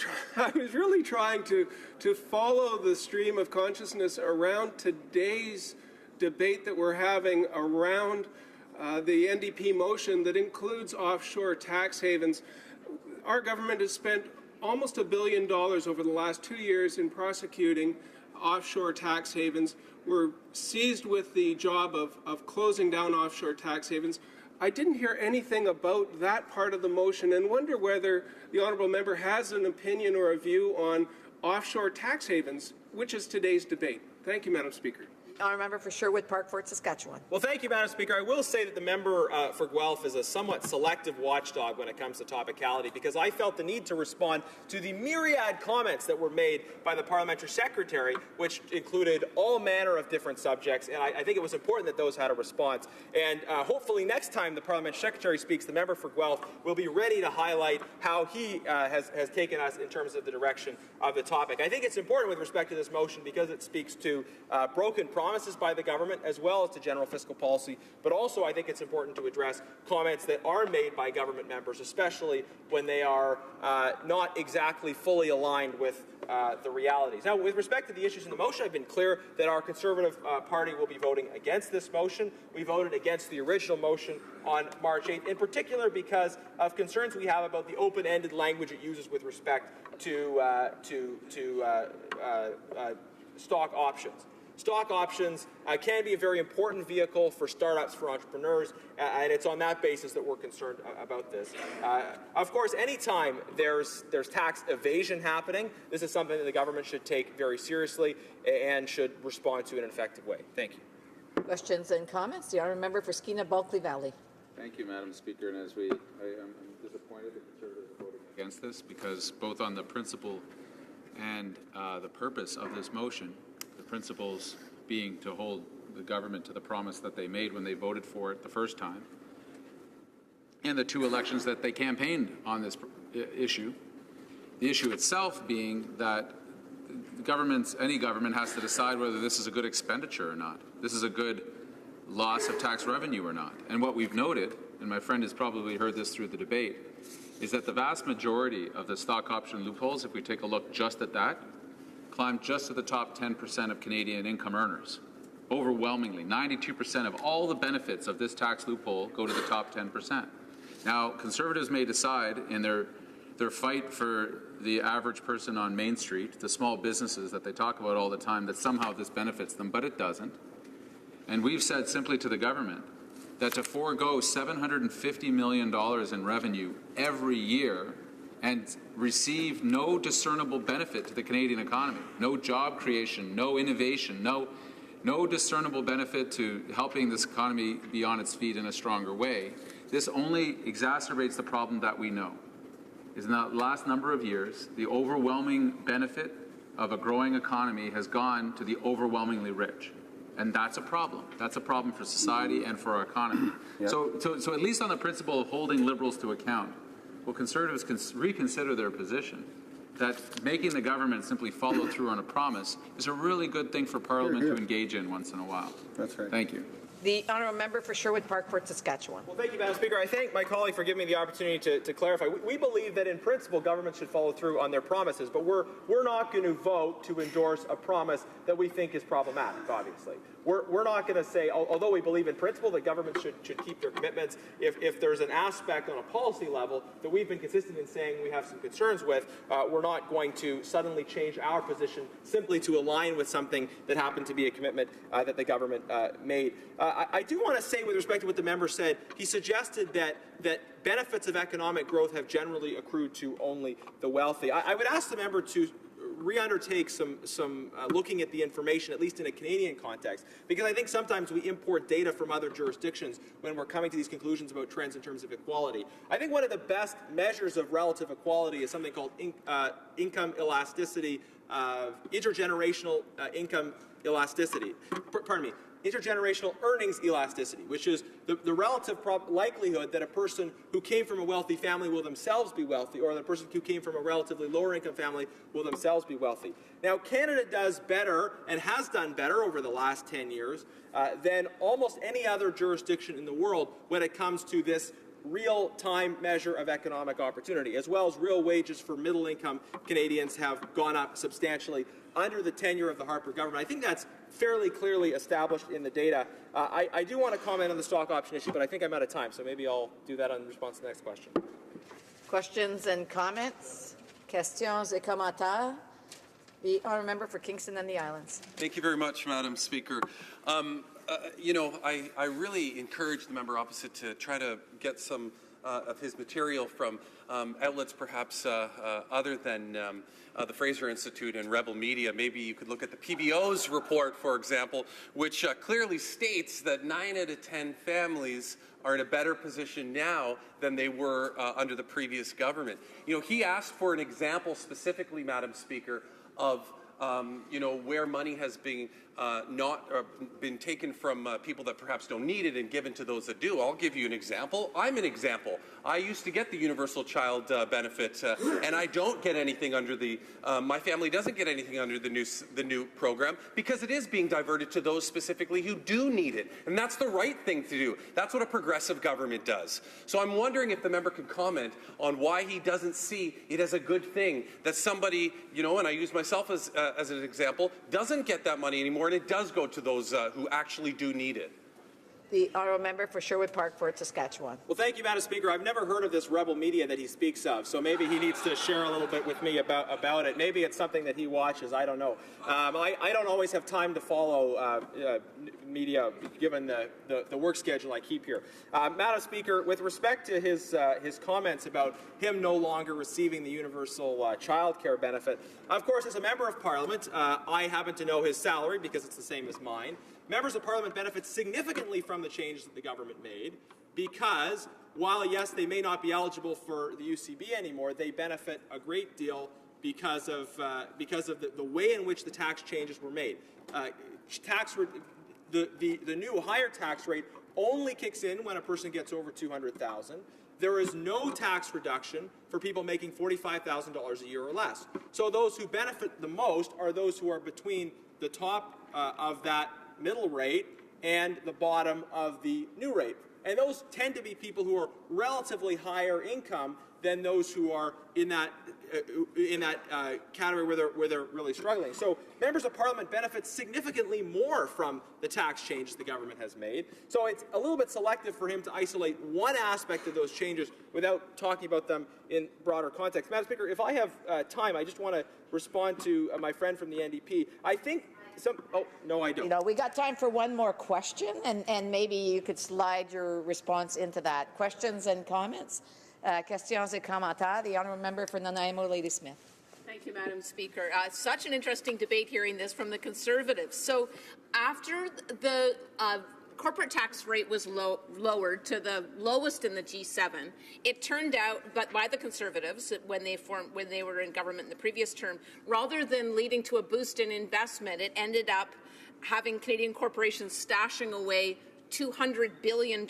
S15: really trying to follow the stream of consciousness around today's debate that we're having around the NDP motion that includes offshore tax havens. Our government has spent almost $1 billion over the last 2 years in prosecuting offshore tax havens. We're seized with the job of closing down offshore tax havens. I didn't hear anything about that part of the motion and wonder whether the honourable member has an opinion or a view on offshore tax havens, which is today's debate. Thank you, Madam Speaker.
S9: Honourable member for Sherwood Park, Fort Saskatchewan.
S14: Well, thank you, Madam Speaker. I will say that the member for Guelph is a somewhat selective watchdog when it comes to topicality, because I felt the need to respond to the myriad comments that were made by the parliamentary secretary, which included all manner of different subjects, and I think it was important that those had a response. And hopefully next time the parliamentary secretary speaks, the member for Guelph will be ready to highlight how he has taken us in terms of the direction of the topic. I think it's important with respect to this motion because it speaks to broken promises by the government as well as to general fiscal policy, but also I think it's important to address comments that are made by government members, especially when they are not exactly fully aligned with the realities. Now, with respect to the issues in the motion, I've been clear that our Conservative Party will be voting against this motion. We voted against the original motion on March 8th, in particular because of concerns we have about the open-ended language it uses with respect to stock options. Stock options can be a very important vehicle for startups, for entrepreneurs, and it's on that basis that we're concerned about this. Of course, anytime there's tax evasion happening, this is something that the government should take very seriously and should respond to in an effective way. Thank you.
S9: Questions and comments. The honourable member for Skeena-Bulkley Valley.
S12: Thank you, Madam Speaker. And as I'm disappointed the Conservatives are voting against this because both on the principle and the purpose of this motion, the principles being to hold the government to the promise that they made when they voted for it the first time, and the two elections that they campaigned on this issue. The issue itself being that any government has to decide whether this is a good expenditure or not. This is a good loss of tax revenue or not. And what we've noted, and my friend has probably heard this through the debate, is that the vast majority of the stock option loopholes, if we take a look just at that, climb just to the top 10% of Canadian income earners. Overwhelmingly, 92% of all the benefits of this tax loophole go to the top 10%. Now, Conservatives may decide in their fight for the average person on Main Street, the small businesses that they talk about all the time, that somehow this benefits them, but it doesn't. And we've said simply to the government that to forego $750 million in revenue every year and receive no discernible benefit to the Canadian economy, no job creation, no innovation, no discernible benefit to helping this economy be on its feet in a stronger way. This only exacerbates the problem that we know. Is in the last number of years, the overwhelming benefit of a growing economy has gone to the overwhelmingly rich. And that's a problem. That's a problem for society and for our economy. Yeah. So at least on the principle of holding Liberals to account, will Conservatives reconsider their position that making the government simply follow through on a promise is a really good thing for Parliament to engage in once in a while.
S16: That's right.
S12: Thank you.
S9: The honourable member for Sherwood Park, Fort Saskatchewan.
S14: Well, thank you, Madam Speaker. I thank my colleague for giving me the opportunity to clarify. We believe that in principle governments should follow through on their promises, but we're not going to vote to endorse a promise that we think is problematic, obviously. We're not going to say, although we believe in principle that governments should keep their commitments, if there's an aspect on a policy level that we've been consistent in saying we have some concerns with, we're not going to suddenly change our position simply to align with something that happened to be a commitment that the government made. I do want to say, with respect to what the member said, he suggested that benefits of economic growth have generally accrued to only the wealthy. I would ask the member to re-undertake some looking at the information, at least in a Canadian context, because I think sometimes we import data from other jurisdictions when we're coming to these conclusions about trends in terms of equality. I think one of the best measures of relative equality is something called income elasticity, intergenerational income elasticity. Pardon me. Intergenerational earnings elasticity, which is the relative likelihood that a person who came from a wealthy family will themselves be wealthy, or the person who came from a relatively lower income family will themselves be wealthy. Now, Canada does better and has done better over the last 10 years than almost any other jurisdiction in the world when it comes to this real-time measure of economic opportunity, as well as real wages for middle-income Canadians have gone up substantially under the tenure of the Harper government. I think that's fairly clearly established in the data. I do want to comment on the stock option issue, but I think I'm out of time, so maybe I'll do that in response to the next question.
S9: Questions and comments? Questions et commentaires? The honourable member for Kingston and the Islands.
S16: Thank you very much, Madam Speaker. You know, I really encourage the member opposite to try to get some of his material from outlets perhaps other than the Fraser Institute and Rebel Media. Maybe you could look at the PBO's report, for example, which clearly states that 9 out of 10 families are in a better position now than they were under the previous government. You know, he asked for an example specifically, Madam Speaker, of you know, where money has been been taken from people that perhaps don't need it and given to those that do. I'll give you an example. I'm an example. I used to get the universal child benefit, and I don't get anything under the. My family doesn't get anything under the new program because it is being diverted to those specifically who do need it, and that's the right thing to do. That's what a progressive government does. So I'm wondering if the member could comment on why he doesn't see it as a good thing that somebody, you know, and I use myself as an example, doesn't get that money anymore, and it does go to those who actually do need it.
S9: The honourable member for Sherwood Park, Fort Saskatchewan.
S14: Well, thank you, Madam Speaker. I've never heard of this Rebel Media that he speaks of, so maybe he needs to share a little bit with me about it. Maybe it's something that he watches. I don't know. I don't always have time to follow media, given the work schedule I keep here. Madam Speaker, with respect to his comments about him no longer receiving the universal child care benefit, of course, as a member of Parliament, I happen to know his salary because it's the same as mine. Members of Parliament benefit significantly from the changes that the government made because, while yes, they may not be eligible for the UCB anymore, they benefit a great deal because of the way in which the tax changes were made. The new higher tax rate only kicks in when a person gets over $200,000. There is no tax reduction for people making $45,000 a year or less. So those who benefit the most are those who are between the top of that middle rate and the bottom of the new rate. And those tend to be people who are relatively higher income than those who are in that category where they're really struggling. So members of Parliament benefit significantly more from the tax changes the government has made. So it's a little bit selective for him to isolate one aspect of those changes without talking about them in broader context. Madam Speaker, if I have time, I just want to respond to my friend from the NDP. I think oh, no, I don't.
S9: You know, we got time for one more question, and maybe you could slide your response into that. Questions and comments? Questions et commentaires. The honourable member for Nanaimo, Lady Smith.
S6: Thank you, Madam Speaker. Such an interesting debate hearing this from the Conservatives. So after the corporate tax rate was lowered to the lowest in the G7, it turned out, but by the Conservatives, when they were in government in the previous term, rather than leading to a boost in investment, it ended up having Canadian corporations stashing away $200 billion in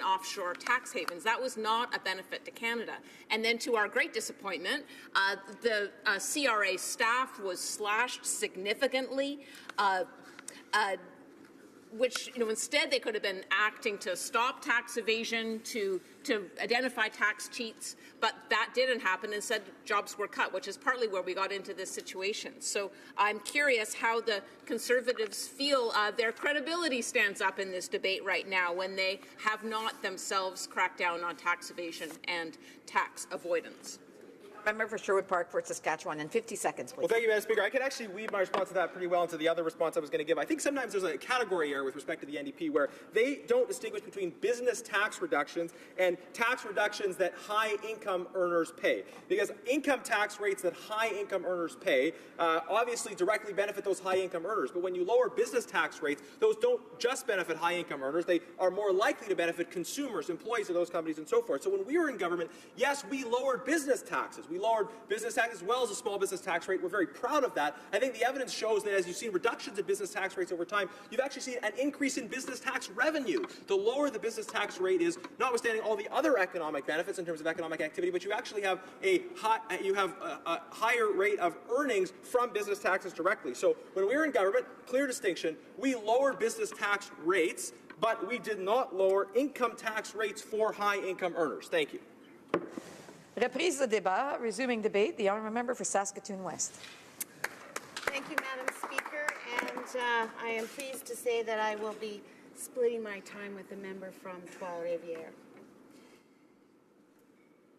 S6: offshore tax havens. That was not a benefit to Canada. And then, to our great disappointment, the CRA staff was slashed significantly. which, instead they could have been acting to stop tax evasion, to identify tax cheats, but that didn't happen. Instead, jobs were cut, which is partly where we got into this situation. So I'm curious how the Conservatives feel their credibility stands up in this debate right now when they have not themselves cracked down on tax evasion and tax avoidance.
S9: Member for Sherwood Park for Saskatchewan in 50 seconds, please.
S14: Well, thank you, Madam Speaker. I could actually weave my response to that pretty well into the other response I was going to give. I think sometimes there's a category error with respect to the NDP where they don't distinguish between business tax reductions and tax reductions that high-income earners pay. Because income tax rates that high-income earners pay obviously directly benefit those high-income earners. But when you lower business tax rates, those don't just benefit high-income earners. They are more likely to benefit consumers, employees of those companies, and so forth. So when we were in government, yes, we lowered business taxes. We lowered business tax as well as a small business tax rate. We're very proud of that. I think the evidence shows that as you've seen reductions in business tax rates over time, you've actually seen an increase in business tax revenue. The lower the business tax rate is, notwithstanding all the other economic benefits in terms of economic activity, but you actually have a higher rate of earnings from business taxes directly. So when we were in government, clear distinction, we lowered business tax rates, but we did not lower income tax rates for high-income earners. Thank you.
S9: Reprise de débat, resuming debate. The honourable member for Saskatoon West.
S17: Thank you, Madam Speaker, and I am pleased to say that I will be splitting my time with the member from Trois-Rivières.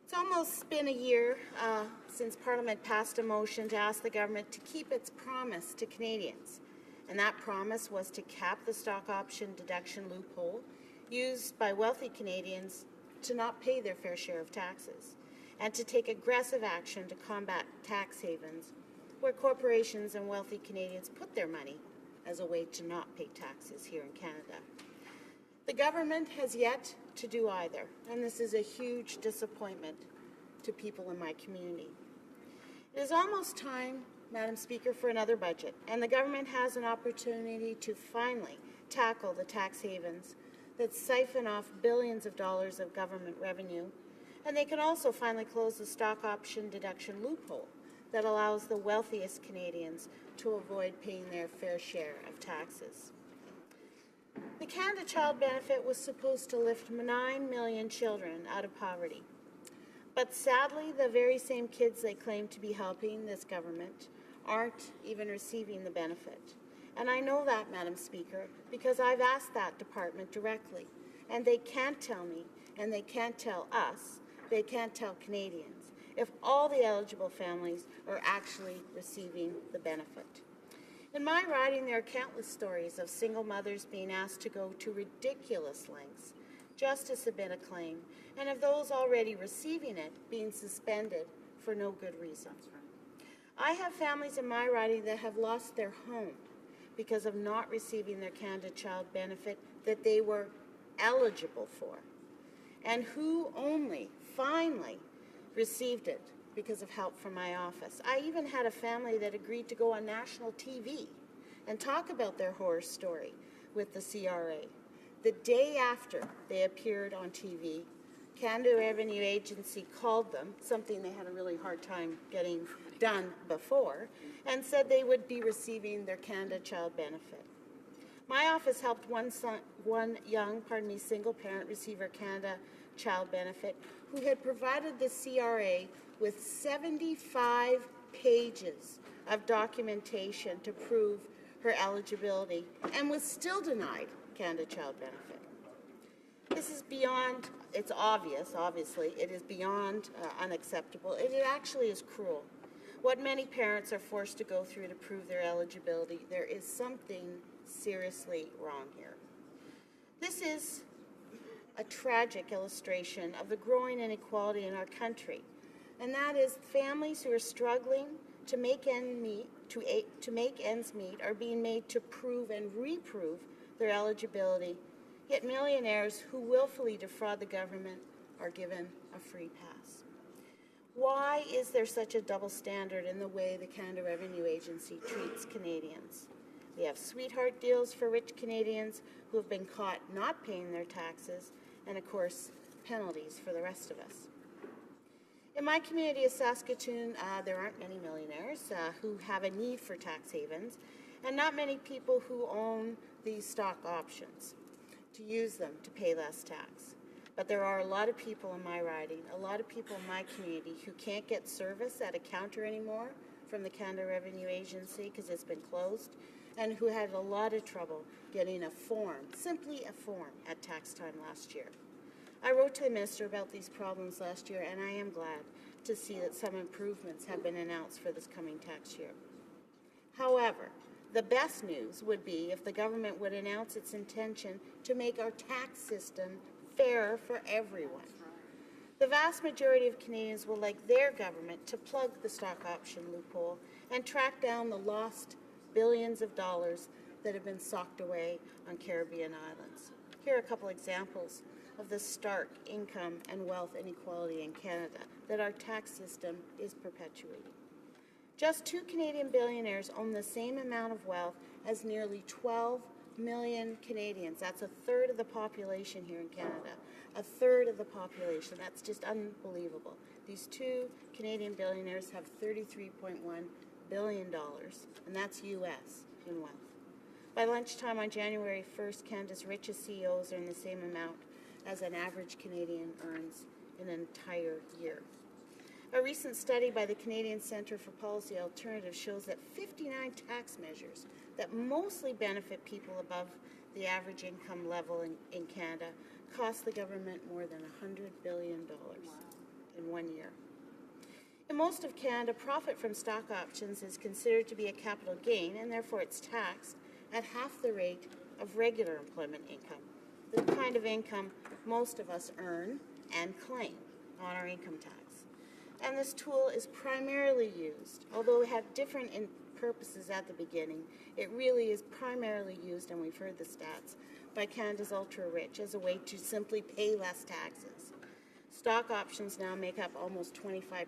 S17: It's almost been a year since Parliament passed a motion to ask the government to keep its promise to Canadians, and that promise was to cap the stock option deduction loophole used by wealthy Canadians to not pay their fair share of taxes, and to take aggressive action to combat tax havens where corporations and wealthy Canadians put their money as a way to not pay taxes here in Canada. The government has yet to do either, and this is a huge disappointment to people in my community. It is almost time, Madam Speaker, for another budget, and the government has an opportunity to finally tackle the tax havens that siphon off billions of dollars of government revenue. And they can also finally close the stock option deduction loophole that allows the wealthiest Canadians to avoid paying their fair share of taxes. The Canada Child Benefit was supposed to lift 9 million children out of poverty. But sadly, the very same kids they claim to be helping this government aren't even receiving the benefit. And I know that, Madam Speaker, because I've asked that department directly. And they can't tell me, and they can't tell us, they can't tell Canadians if all the eligible families are actually receiving the benefit. In my riding, there are countless stories of single mothers being asked to go to ridiculous lengths just to submit a claim, and of those already receiving it being suspended for no good reason. I have families in my riding that have lost their home because of not receiving their Canada Child Benefit that they were eligible for, and who only finally received it because of help from my office. I even had a family that agreed to go on national TV and talk about their horror story with the CRA. The day after they appeared on TV, Canada Revenue Agency called them, something they had a really hard time getting done before, and said they would be receiving their Canada Child Benefit. My office helped one young single parent receive her Canada Child Benefit who had provided the CRA with 75 pages of documentation to prove her eligibility and was still denied Canada Child Benefit. This is beyond, it's obvious, obviously, it is beyond unacceptable. It actually is cruel. What many parents are forced to go through to prove their eligibility, there is something seriously wrong here. This is a tragic illustration of the growing inequality in our country, and that is families who are struggling to make ends meet are being made to prove and reprove their eligibility, yet millionaires who willfully defraud the government are given a free pass. Why is there such a double standard in the way the Canada Revenue Agency treats Canadians? We have sweetheart deals for rich Canadians who have been caught not paying their taxes, and of course, penalties for the rest of us. In my community of Saskatoon, there aren't many millionaires who have a need for tax havens, and not many people who own these stock options to use them to pay less tax. But there are a lot of people in my riding, a lot of people in my community who can't get service at a counter anymore from the Canada Revenue Agency because it's been closed, and who had a lot of trouble getting a form, simply a form, at tax time last year. I wrote to the Minister about these problems last year, and I am glad to see that some improvements have been announced for this coming tax year. However, the best news would be if the government would announce its intention to make our tax system fair for everyone. The vast majority of Canadians will like their government to plug the stock option loophole and track down the lost billions of dollars that have been socked away on Caribbean islands. Here are a couple examples of the stark income and wealth inequality in Canada that our tax system is perpetuating. Just 2 Canadian billionaires own the same amount of wealth as nearly 12 million Canadians. That's a third of the population here in Canada. A third of the population. That's just unbelievable. These 2 Canadian billionaires have $33.1 billion, and that's U.S. in wealth. By lunchtime on January 1st, Canada's richest CEOs earn the same amount as an average Canadian earns in an entire year. A recent study by the Canadian Centre for Policy Alternatives shows that 59 tax measures that mostly benefit people above the average income level in Canada cost the government more than $100 billion in 1 year. In most of Canada, profit from stock options is considered to be a capital gain, and therefore it's taxed at half the rate of regular employment income, the kind of income most of us earn and claim on our income tax. And this tool is primarily used, although it had different purposes at the beginning, it really is primarily used, and we've heard the stats, by Canada's ultra-rich as a way to simply pay less taxes. Stock options now make up almost 25%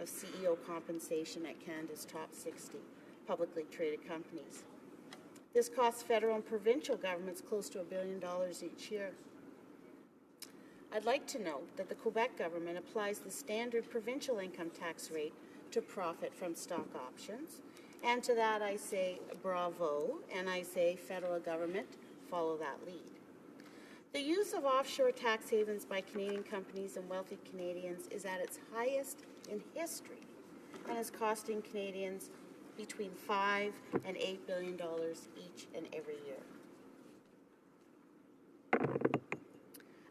S17: of CEO compensation at Canada's top 60 publicly traded companies. This costs federal and provincial governments close to $1 billion each year. I'd like to note that the Quebec government applies the standard provincial income tax rate to profit from stock options, and to that I say bravo, and I say federal government, follow that lead. The use of offshore tax havens by Canadian companies and wealthy Canadians is at its highest in history and is costing Canadians between $5 and $8 billion each and every year.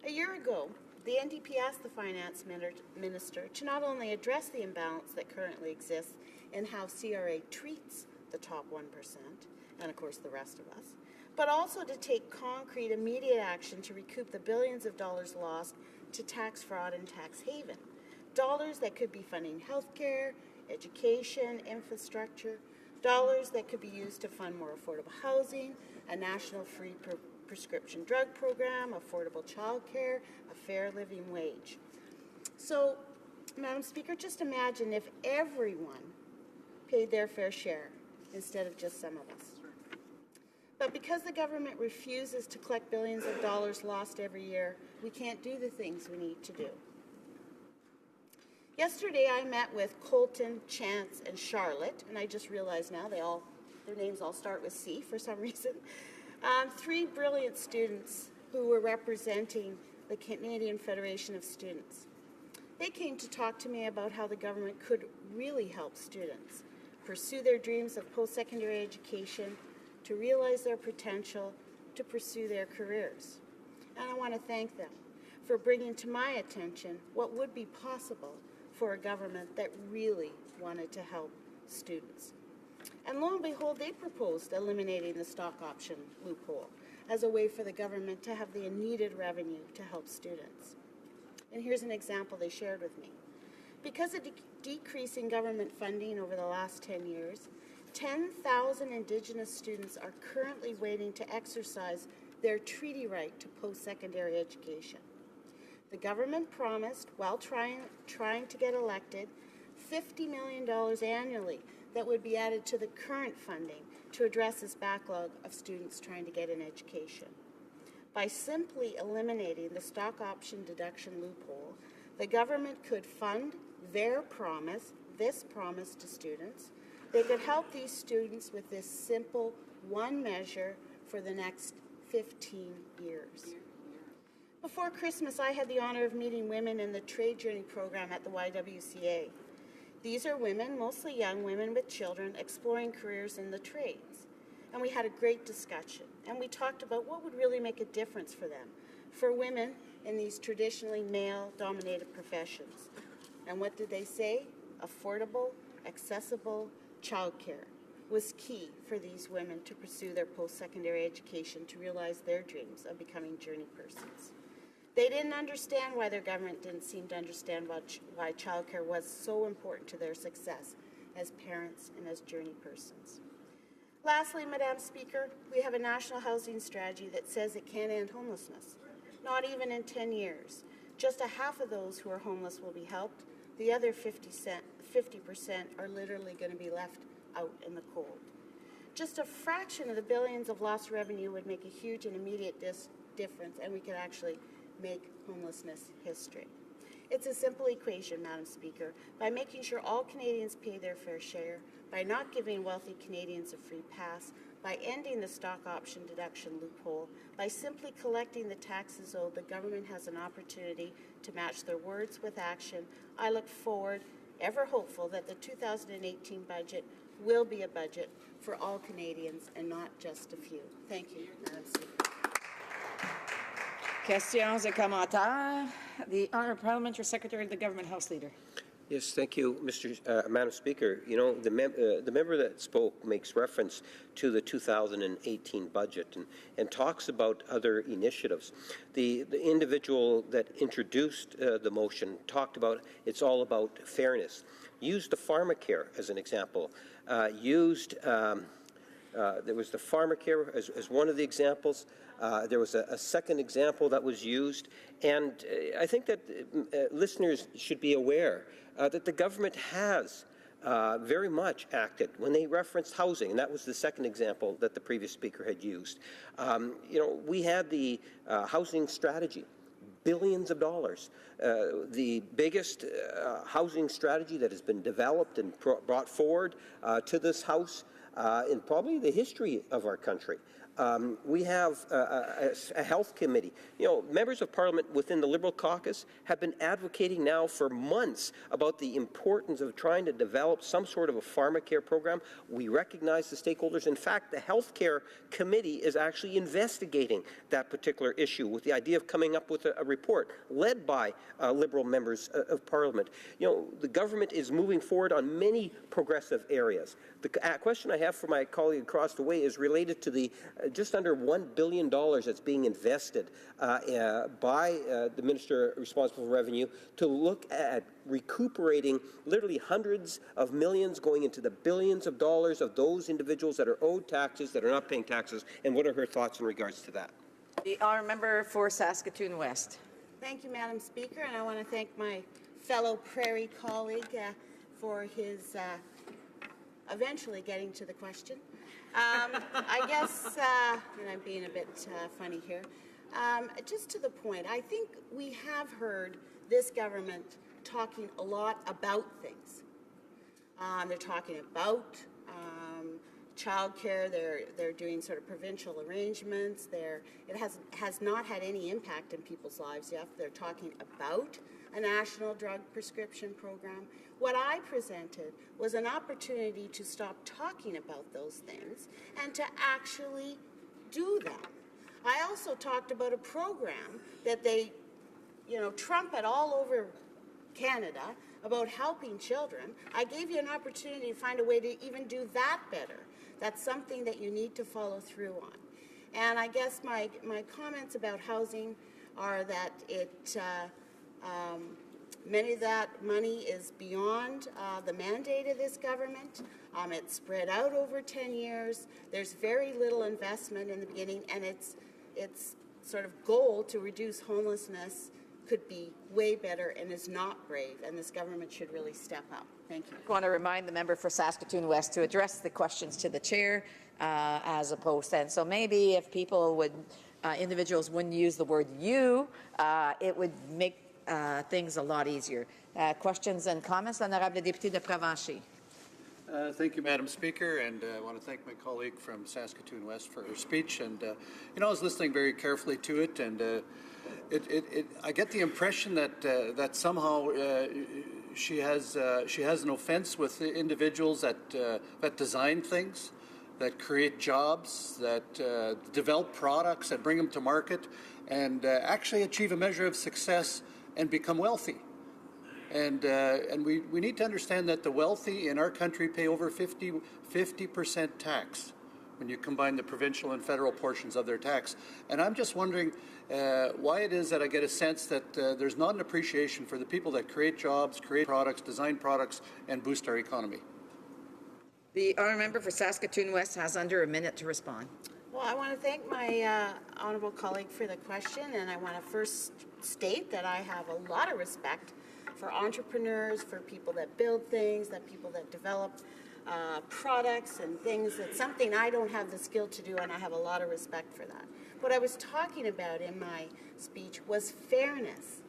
S17: A year ago, the NDP asked the Finance Minister to not only address the imbalance that currently exists in how CRA treats the top 1%, and of course the rest of us, but also to take concrete, immediate action to recoup the billions of dollars lost to tax fraud and tax haven. Dollars that could be funding healthcare, education, infrastructure, dollars that could be used to fund more affordable housing, a national free prescription drug program, affordable childcare, a fair living wage. So, Madam Speaker, just imagine if everyone paid their fair share instead of just some of us. But because the government refuses to collect billions of dollars lost every year, we can't do the things we need to do. Yesterday I met with Colton, Chance, and Charlotte, and I just realized now their names all start with C for some reason. 3 brilliant students who were representing the Canadian Federation of Students. They came to talk to me about how the government could really help students pursue their dreams of post-secondary education, to realize their potential, to pursue their careers. And I want to thank them for bringing to my attention what would be possible for a government that really wanted to help students. And lo and behold, they proposed eliminating the stock option loophole as a way for the government to have the needed revenue to help students. And here's an example they shared with me. Because of decrease in government funding over the last 10 years, 10,000 Indigenous students are currently waiting to exercise their treaty right to post-secondary education. The government promised, while trying to get elected, $50 million annually that would be added to the current funding to address this backlog of students trying to get an education. By simply eliminating the stock option deduction loophole, the government could fund their promise, this promise to students, They could help these students with this simple one measure for the next 15 years. Before Christmas, I had the honor of meeting women in the Trade Journey program at the YWCA. These are women, mostly young women with children, exploring careers in the trades. And we had a great discussion, and we talked about what would really make a difference for them, for women in these traditionally male-dominated professions. And what did they say? Affordable, accessible childcare was key for these women to pursue their post-secondary education to realize their dreams of becoming journey persons. They didn't understand why their government didn't seem to understand why childcare was so important to their success as parents and as journey persons. Lastly, Madam Speaker, we have a national housing strategy that says it can't end homelessness, not even in 10 years. Just a half of those who are homeless will be helped. The other 50% are literally going to be left out in the cold. Just a fraction of the billions of lost revenue would make a huge and immediate difference, and we could actually make homelessness history. It's a simple equation, Madam Speaker. By making sure all Canadians pay their fair share, by not giving wealthy Canadians a free pass, by ending the stock option deduction loophole, by simply collecting the taxes owed, the government has an opportunity to match their words with action. I look forward, ever hopeful, that the 2018 budget will be a budget for all Canadians and not just a few. Thank you, Madam Speaker.
S9: Questions et commentaires. The Honourable Parliamentary Secretary of the Government House Leader.
S5: Yes, thank you, Madam Speaker. You know, the member that spoke makes reference to the 2018 budget and talks about other initiatives. The individual that introduced the motion talked about it's all about fairness. Used the pharmacare as an example. There was the pharmacare as one of the examples. There was a second example that was used, and I think that listeners should be aware that the government has very much acted when they referenced housing, and that was the second example that the previous speaker had used. You know, we had the housing strategy, billions of dollars, the biggest housing strategy that has been developed and brought forward to this House in probably the history of our country. We have a health committee. You know, members of Parliament within the Liberal caucus have been advocating now for months about the importance of trying to develop some sort of a pharmacare program. We recognize the stakeholders. In fact, the health care committee is actually investigating that particular issue with the idea of coming up with a report led by Liberal members of Parliament. You know, the government is moving forward on many progressive areas. The question I have for my colleague across the way is related to the just under $1 billion that's being invested by the Minister responsible for revenue to look at recuperating literally hundreds of millions going into the billions of dollars of those individuals that are owed taxes, that are not paying taxes, and what are her thoughts in regards to that?
S9: The Honourable Member for Saskatoon West.
S17: Thank you, Madam Speaker, and I want to thank my fellow Prairie colleague for his eventually getting to the question. I guess, and I'm being a bit funny here, just to the point, I think we have heard this government talking a lot about things. They're talking about childcare. They're doing sort of provincial arrangements. It has not had any impact in people's lives yet. They're talking about a national drug prescription program. What I presented was an opportunity to stop talking about those things and to actually do them. I also talked about a program that they, trumpet all over Canada about helping children. I gave you an opportunity to find a way to even do that better. That's something that you need to follow through on. And I guess my comments about housing are that many of that money is beyond the mandate of this government. It's spread out over 10 years. There's very little investment in the beginning, and its sort of goal to reduce homelessness could be way better and is not brave, and this government should really step up. Thank you.
S9: I want to remind the member for Saskatoon West to address the questions to the chair as opposed to, and so maybe if people would, individuals wouldn't use the word you, it would make things a lot easier. Questions and comments, l'honorable député de Provencher.
S18: Thank you, Madam Speaker, and I want to thank my colleague from Saskatoon West for her speech. And I was listening very carefully to it, and I get the impression that somehow she has an offense with the individuals that design things, that create jobs, that develop products, that bring them to market, and actually achieve a measure of success and become wealthy. And we need to understand that the wealthy in our country pay over 50% tax when you combine the provincial and federal portions of their tax. And I'm just wondering why it is that I get a sense that there's not an appreciation for the people that create jobs, create products, design products, and boost our economy.
S9: The honourable member for Saskatoon West has under a minute to respond.
S17: Well, I want to thank my honourable colleague for the question, and I want to first state that I have a lot of respect for entrepreneurs, for people that build things, that people that develop products and things. That's something I don't have the skill to do, and I have a lot of respect for that. What I was talking about in my speech was fairness.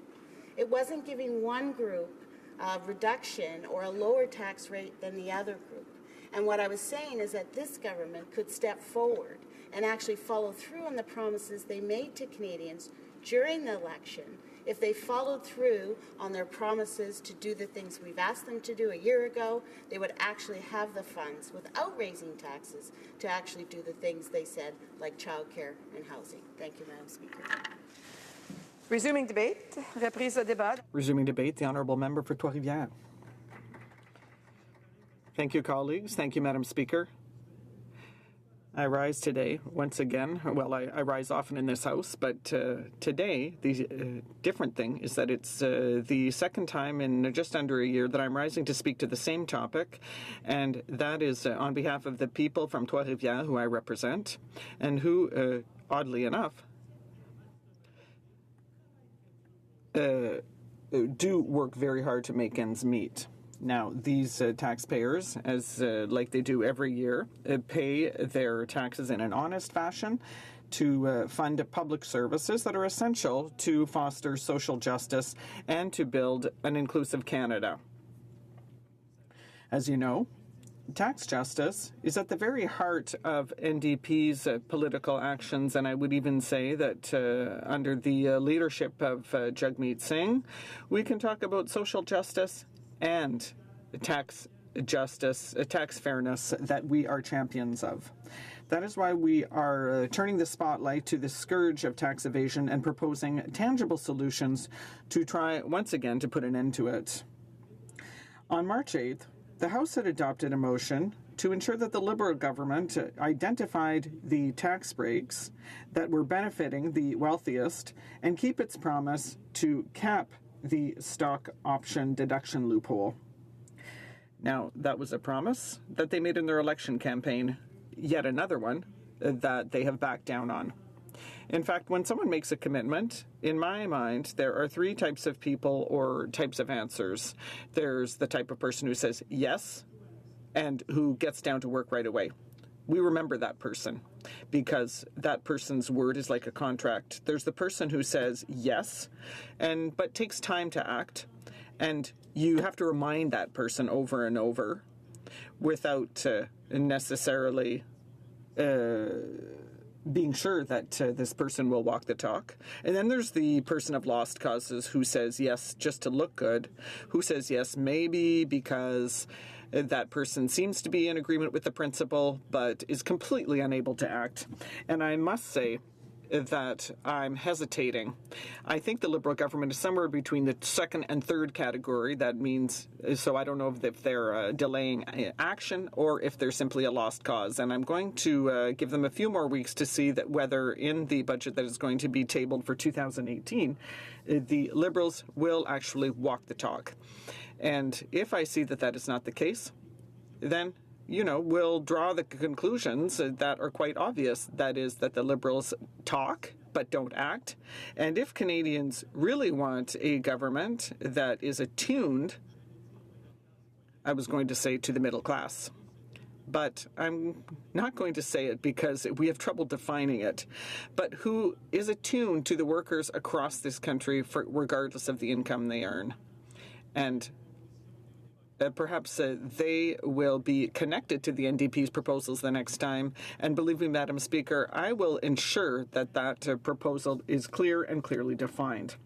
S17: It wasn't giving one group a reduction or a lower tax rate than the other group. And what I was saying is that this government could step forward and actually follow through on the promises they made to Canadians during the election. If they followed through on their promises to do the things we've asked them to do a year ago, they would actually have the funds without raising taxes to actually do the things they said, like childcare and housing. Thank you, Madam Speaker.
S9: Resuming debate. Reprise de débat.
S10: Resuming debate, the Honourable Member for Trois-Rivières. Thank you, colleagues. Thank you, Madam Speaker. I rise today once again. Well, I rise often in this House, but today the different thing is that it's the second time in just under a year that I'm rising to speak to the same topic, and that is on behalf of the people from Trois-Rivières who I represent, and who, oddly enough, do work very hard to make ends meet. Now, these taxpayers, as like they do every year, pay their taxes in an honest fashion to fund public services that are essential to foster social justice and to build an inclusive Canada. As you know, tax justice is at the very heart of NDP's political actions, and I would even say that under the leadership of Jagmeet Singh, we can talk about social justice and tax justice, tax fairness that we are champions of. That is why we are turning the spotlight to the scourge of tax evasion and proposing tangible solutions to try once again to put an end to it. On March 8th, the House had adopted a motion to ensure that the Liberal government identified the tax breaks that were benefiting the wealthiest and keep its promise to cap the stock option deduction loophole. Now, that was a promise that they made in their election campaign, yet another one that they have backed down on. In fact, when someone makes a commitment, in my mind, there are three types of people or types of answers. There's the type of person who says yes and who gets down to work right away. We remember that person because that person's word is like a contract. There's the person who says yes, but takes time to act, and you have to remind that person over and over without necessarily being sure that this person will walk the talk. And then there's the person of lost causes who says yes just to look good, who says yes maybe because that person seems to be in agreement with the principle, but is completely unable to act. And I must say that I'm hesitating. I think the Liberal government is somewhere between the second and third category. That means, so I don't know if they're delaying action or if they're simply a lost cause. And I'm going to give them a few more weeks to see that whether in the budget that is going to be tabled for 2018, the Liberals will actually walk the talk. And if I see that that is not the case, then, we'll draw the conclusions that are quite obvious. That is that the Liberals talk but don't act. And if Canadians really want a government that is attuned, I was going to say to the middle class, but I'm not going to say it because we have trouble defining it, but who is attuned to the workers across this country regardless of the income they earn. And perhaps they will be connected to the NDP's proposals the next time. And believe me, Madam Speaker, I will ensure that that proposal is clear and clearly defined.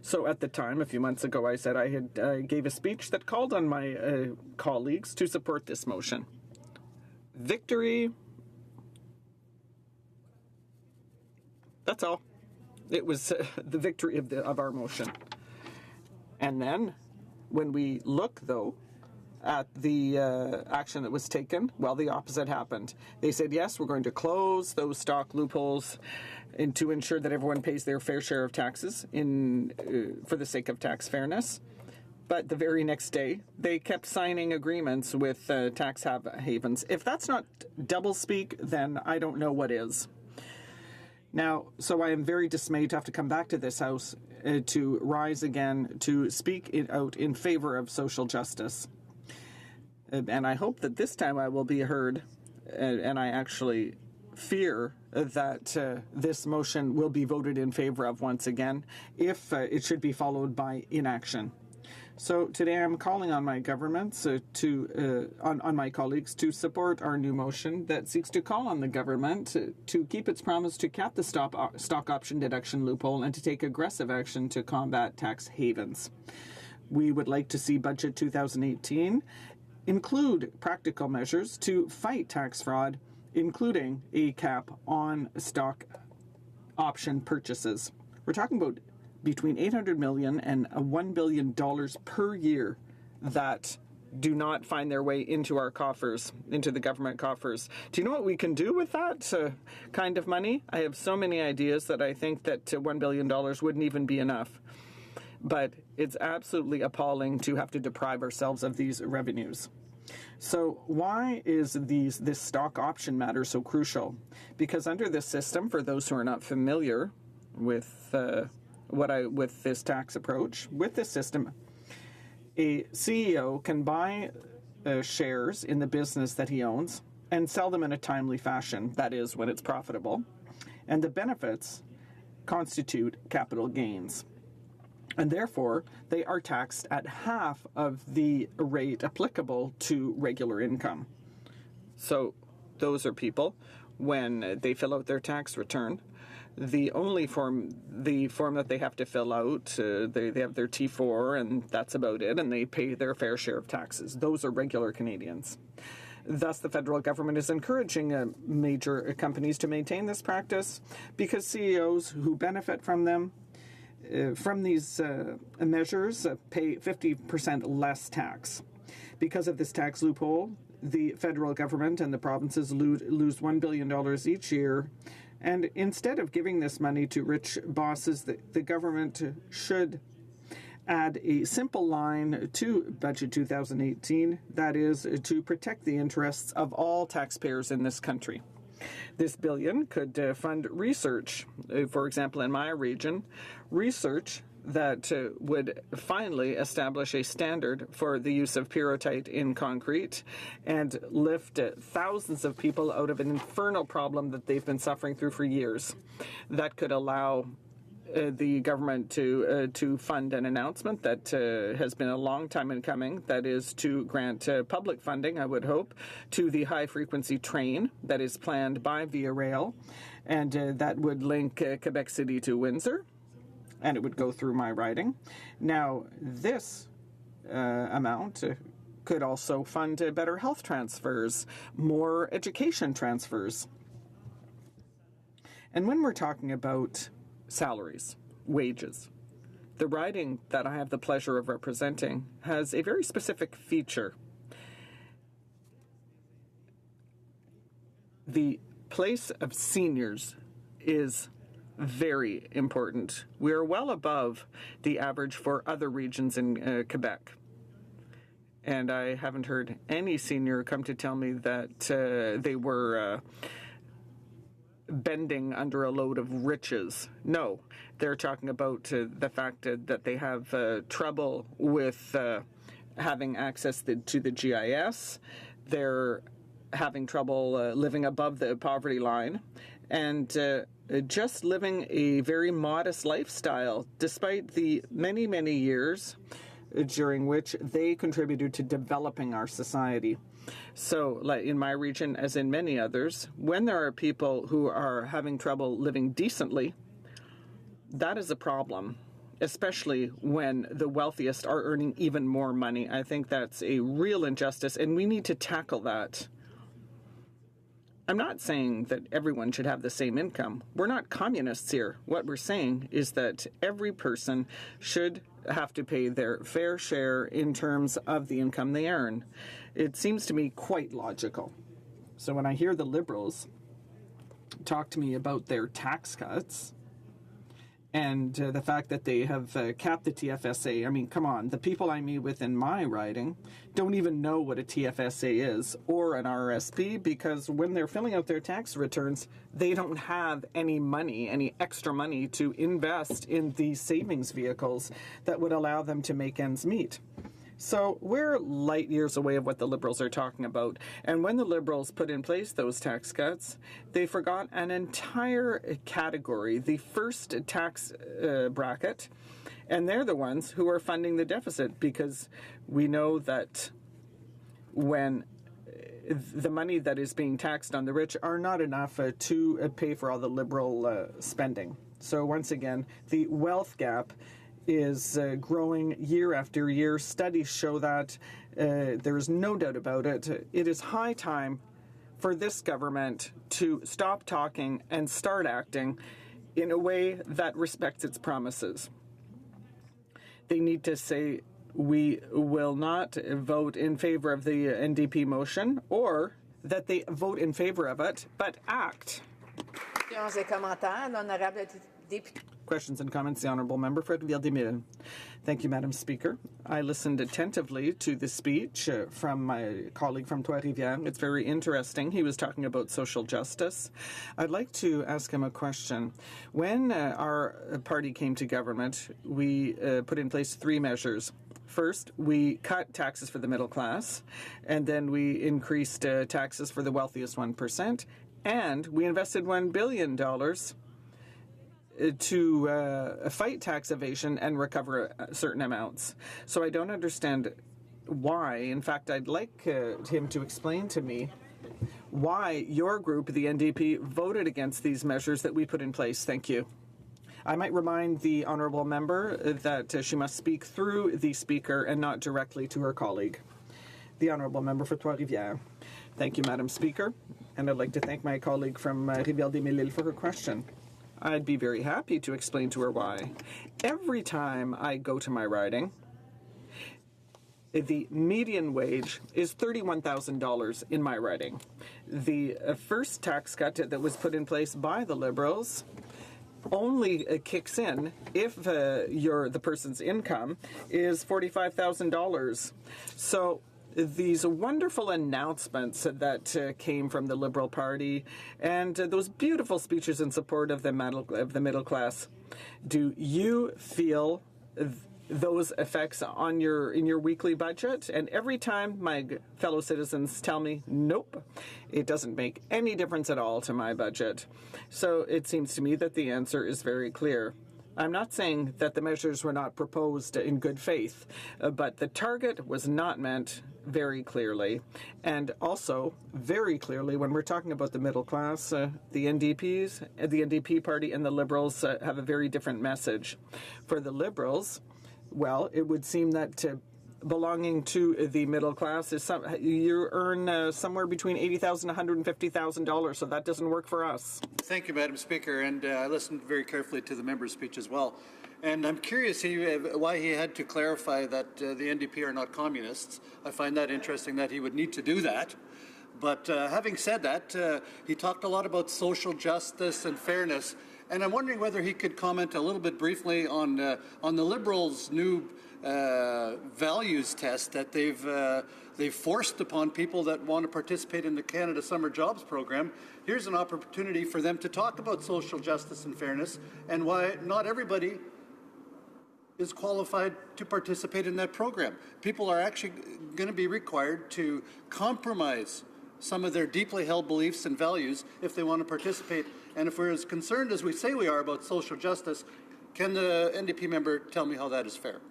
S10: So at the time, a few months ago, I said I gave a speech that called on my colleagues to support this motion. Victory. That's all. It was the victory of our motion. And then, when we look, though, at the action that was taken, well, the opposite happened. They said, yes, we're going to close those stock loopholes and to ensure that everyone pays their fair share of taxes for the sake of tax fairness. But the very next day, they kept signing agreements with tax havens. If that's not doublespeak, then I don't know what is. Now, so I am very dismayed to have to come back to this House to rise again to speak out in favor of social justice. And I hope that this time I will be heard, and I actually fear that this motion will be voted in favor of once again if it should be followed by inaction. So today I'm calling on my governments on my colleagues to support our new motion that seeks to call on the government to keep its promise to cap the stock option deduction loophole and to take aggressive action to combat tax havens. We would like to see Budget 2018 include practical measures to fight tax fraud, including a cap on stock option purchases. We're talking about between $800 million and $1 billion per year that do not find their way into our coffers, into the government coffers. Do you know what we can do with that kind of money? I have so many ideas that I think that $1 billion wouldn't even be enough. But it's absolutely appalling to have to deprive ourselves of these revenues. So why is this stock option matter so crucial? Because under this system, for those who are not familiar with with this tax approach, with this system, a CEO can buy shares in the business that he owns and sell them in a timely fashion, that is, when it's profitable, and the benefits constitute capital gains. And therefore, they are taxed at half of the rate applicable to regular income. So those are people, when they fill out their tax return, the form that they have to fill out, they have their T4 and that's about it, and they pay their fair share of taxes. Those are regular Canadians. Thus, the federal government is encouraging major companies to maintain this practice because CEOs who benefit from them, from these measures, pay 50% less tax. Because of this tax loophole, the federal government and the provinces lose $1 billion each year. And instead of giving this money to rich bosses, the government should add a simple line to Budget 2018, that is, to protect the interests of all taxpayers in this country. This billion could fund research, for example, in my region, research that would finally establish a standard for the use of pyrrhotite in concrete and lift thousands of people out of an infernal problem that they've been suffering through for years. That could allow the government to fund an announcement that has been a long time in coming, that is to grant public funding, I would hope, to the high-frequency train that is planned by Via Rail, and that would link Quebec City to Windsor, and it would go through my riding. Now, this amount could also fund better health transfers, more education transfers. And when we're talking about salaries, wages, the riding that I have the pleasure of representing has a very specific feature. The place of seniors is very important. We are well above the average for other regions in Quebec. And I haven't heard any senior come to tell me that they were bending under a load of riches. No, they're talking about the fact that they have trouble with having access to the GIS. They're having trouble living above the poverty line and just living a very modest lifestyle despite the many, many years during which they contributed to developing our society. So, like in my region, as in many others, when there are people who are having trouble living decently, that is a problem, especially when the wealthiest are earning even more money. I think that's a real injustice, and we need to tackle that. I'm not saying that everyone should have the same income. We're not communists here. What we're saying is that every person should have to pay their fair share in terms of the income they earn. It seems to me quite logical. So when I hear the Liberals talk to me about their tax cuts and the fact that they have capped the TFSA, I mean, come on, the people I meet with in my riding don't even know what a TFSA is or an RSP, because when they're filling out their tax returns, they don't have any money, any extra money to invest in these savings vehicles that would allow them to make ends meet. So we're light years away of what the Liberals are talking about. And when the Liberals put in place those tax cuts, they forgot an entire category, the first tax bracket, and they're the ones who are funding the deficit, because we know that when the money that is being taxed on the rich are not enough to pay for all the Liberal spending. So once again, the wealth gap is growing year after year. Studies show that. There is no doubt about it. It is high time for this government to stop talking and start acting in a way that respects its promises. They need to say, we will not vote in favor of the NDP motion, or that they vote in favor of it, but act. Questions and comments, the Honourable Member for Rivière-des-Mille. Thank you, Madam Speaker. I listened attentively to the speech from my colleague from Trois-Rivières. It's very interesting. He was talking about social justice. I'd like to ask him a question. When our party came to government, we put in place 3 measures. First, we cut taxes for the middle class, and then we increased taxes for the wealthiest 1%, and we invested $1 billion to fight tax evasion and recover certain amounts. So I don't understand why. In fact, I'd like him to explain to me why your group, the NDP, voted against these measures that we put in place. Thank you. I might remind the Honourable Member that she must speak through the Speaker and not directly to her colleague. The Honourable Member for Trois-Rivières. Thank you, Madam Speaker. And I'd like to thank my colleague from Rivière-des-Mille for her question. I'd be very happy to explain to her why. Every time I go to my riding, the median wage is $31,000 in my riding. The first tax cut that was put in place by the Liberals only kicks in if the person's income is $45,000. So these wonderful announcements that came from the Liberal Party and those beautiful speeches in support of the middle class, do you feel those effects on in your weekly budget? And every time my fellow citizens tell me, nope, it doesn't make any difference at all to my budget. So it seems to me that the answer is very clear. I'm not saying that the measures were not proposed in good faith, but the target was not meant very clearly. And also, very clearly, when we're talking about the middle class, the NDP party and the Liberals have a very different message. For the Liberals, well, it would seem that belonging to the middle class is you earn somewhere between $80,000 and $150,000, so that doesn't work for us.
S18: Thank you, Madam Speaker, and I listened very carefully to the member's speech as well. And I'm curious why he had to clarify that the NDP are not communists. I find that interesting that he would need to do that. But having said that, he talked a lot about social justice and fairness. And I'm wondering whether he could comment a little bit briefly on the Liberals' new values test that they've forced upon people that want to participate in the Canada Summer Jobs Program. Here's an opportunity for them to talk about social justice and fairness and why not everybody is qualified to participate in that program. People are actually going to be required to compromise some of their deeply held beliefs and values if they want to participate. And if we're as concerned as we say we are about social justice, can the NDP member tell me how that is fair?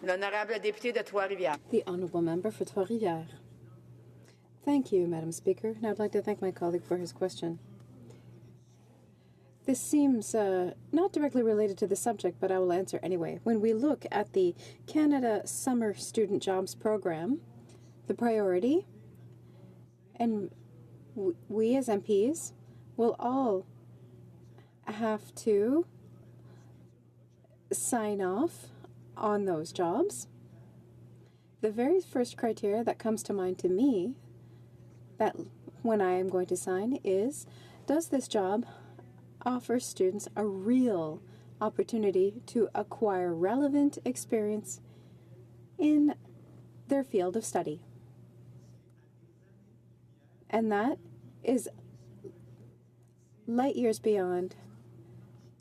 S9: L'honorable député de Trois-Rivières.
S2: The Honourable Member for Trois-Rivières. Thank you, Madam Speaker, and I'd like to thank my colleague for his question. This seems not directly related to the subject, but I will answer anyway. When we look at the Canada Summer Student Jobs Program, the priority, and we as MPs will all have to sign off on those jobs. The very first criteria that comes to mind to me that when I am going to sign is, does this job offer students a real opportunity to acquire relevant experience in their field of study? And that is light years beyond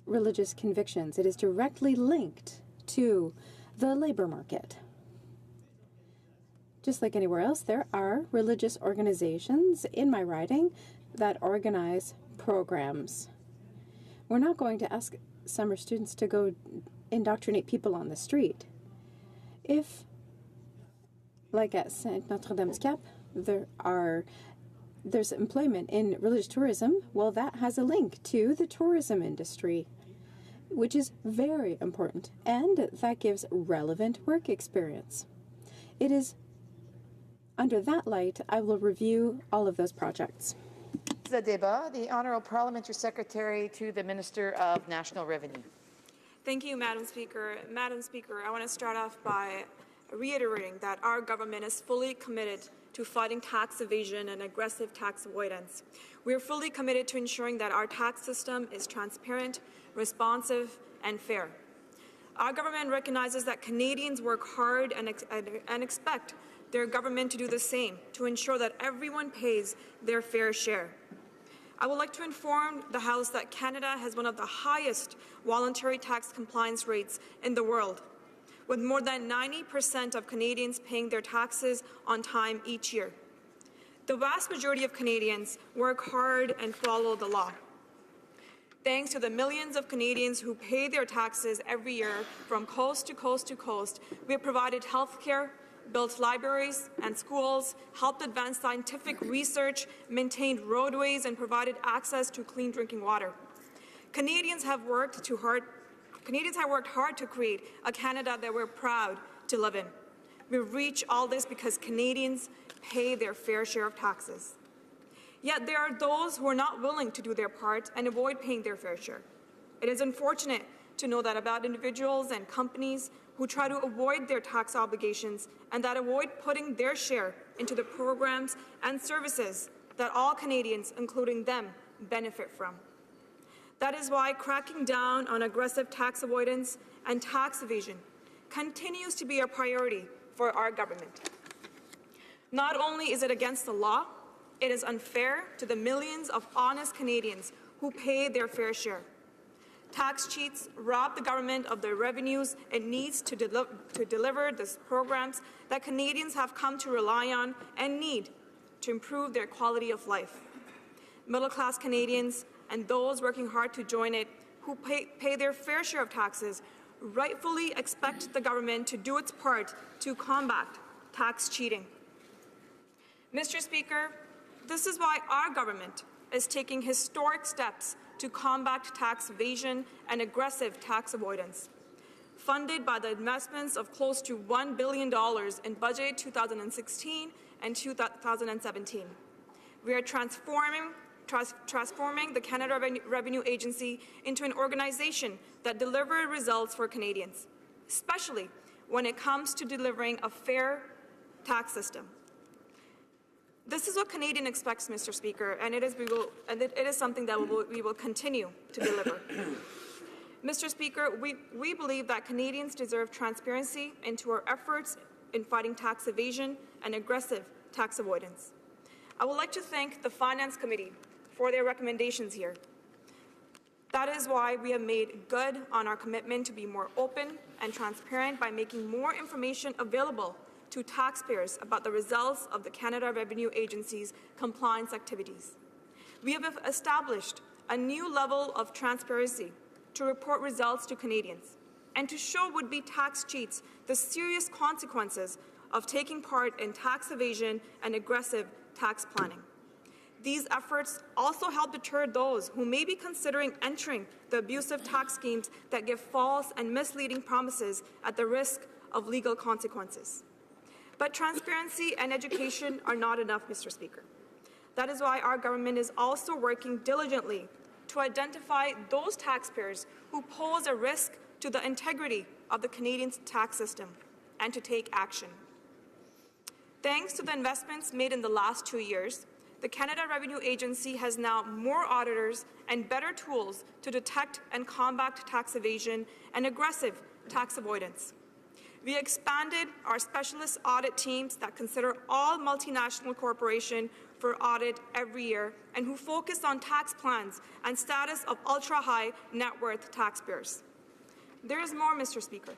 S2: religious convictions. It is directly linked to the labor market. Just like anywhere else, there are religious organizations in my riding that organize programs. We're not going to ask summer students to go indoctrinate people on the street. If, like at Saint Notre-Dame-du-Cap, there's employment in religious tourism, well, that has a link to the tourism industry, which is very important, and that gives relevant work experience. It is under that light I will review all of those projects.
S9: The débat, the Honourable Parliamentary Secretary to the Minister of National Revenue.
S19: Thank you, Madam Speaker. Madam Speaker, I want to start off by reiterating that our government is fully committed to fighting tax evasion and aggressive tax avoidance. We are fully committed to ensuring that our tax system is transparent, responsive, and fair. Our government recognizes that Canadians work hard and expect their government to do the same to ensure that everyone pays their fair share. I would like to inform the House that Canada has one of the highest voluntary tax compliance rates in the world, with more than 90% of Canadians paying their taxes on time each year. The vast majority of Canadians work hard and follow the law. Thanks to the millions of Canadians who pay their taxes every year from coast to coast to coast, we have provided health care, built libraries and schools, helped advance scientific research, maintained roadways, and provided access to clean drinking water. Canadians have worked hard to create a Canada that we're proud to live in. We reach all this because Canadians pay their fair share of taxes. Yet there are those who are not willing to do their part and avoid paying their fair share. It is unfortunate to know that about individuals and companies who try to avoid their tax obligations and that avoid putting their share into the programs and services that all Canadians, including them, benefit from. That is why cracking down on aggressive tax avoidance and tax evasion continues to be a priority for our government. Not only is it against the law, it is unfair to the millions of honest Canadians who pay their fair share. Tax cheats rob the government of the revenues it needs to deliver the programs that Canadians have come to rely on and need to improve their quality of life. Middle-class Canadians and those working hard to join it who pay their fair share of taxes rightfully expect the government to do its part to combat tax cheating. Mr. Speaker, this is why our government is taking historic steps to combat tax evasion and aggressive tax avoidance. Funded by the investments of close to $1 billion in budget 2016 and 2017. We are transforming the Canada Revenue Agency into an organization that delivers results for Canadians, especially when it comes to delivering a fair tax system. This is what Canadian expects, Mr. Speaker, and it is something that we will continue to deliver. Mr. Speaker, we believe that Canadians deserve transparency into our efforts in fighting tax evasion and aggressive tax avoidance. I would like to thank the Finance Committee for their recommendations here. That is why we have made good on our commitment to be more open and transparent by making more information available to taxpayers about the results of the Canada Revenue Agency's compliance activities. We have established a new level of transparency to report results to Canadians and to show would-be tax cheats the serious consequences of taking part in tax evasion and aggressive tax planning. These efforts also help deter those who may be considering entering the abusive tax schemes that give false and misleading promises at the risk of legal consequences. But transparency and education are not enough, Mr. Speaker. That is why our government is also working diligently to identify those taxpayers who pose a risk to the integrity of the Canadian tax system and to take action. Thanks to the investments made in the last 2 years, the Canada Revenue Agency has now more auditors and better tools to detect and combat tax evasion and aggressive tax avoidance. We expanded our specialist audit teams that consider all multinational corporations for audit every year and who focus on tax plans and status of ultra-high net worth taxpayers. There is more, Mr. Speaker.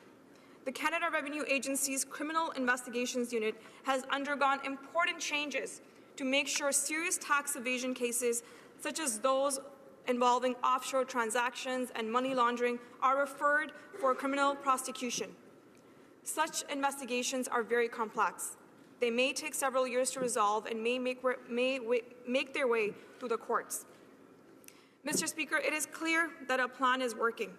S19: The Canada Revenue Agency's Criminal Investigations Unit has undergone important changes to make sure serious tax evasion cases, such as those involving offshore transactions and money laundering, are referred for criminal prosecution. Such investigations are very complex. They may take several years to resolve and may make their way through the courts. Mr. Speaker, it is clear that a plan is working.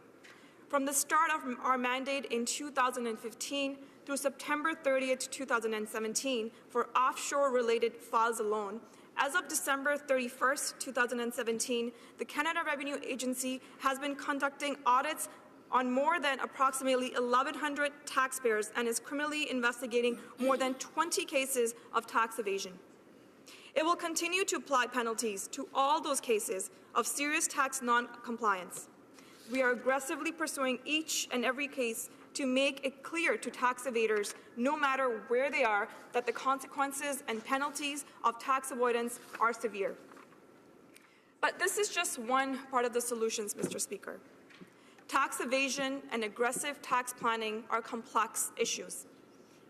S19: From the start of our mandate in 2015 through September 30th, 2017, for offshore-related files alone, as of December 31st, 2017, the Canada Revenue Agency has been conducting audits on more than approximately 1,100 taxpayers and is criminally investigating more than 20 cases of tax evasion. It will continue to apply penalties to all those cases of serious tax non-compliance. We are aggressively pursuing each and every case to make it clear to tax evaders, no matter where they are, that the consequences and penalties of tax avoidance are severe. But this is just one part of the solutions, Mr. Speaker. Tax evasion and aggressive tax planning are complex issues,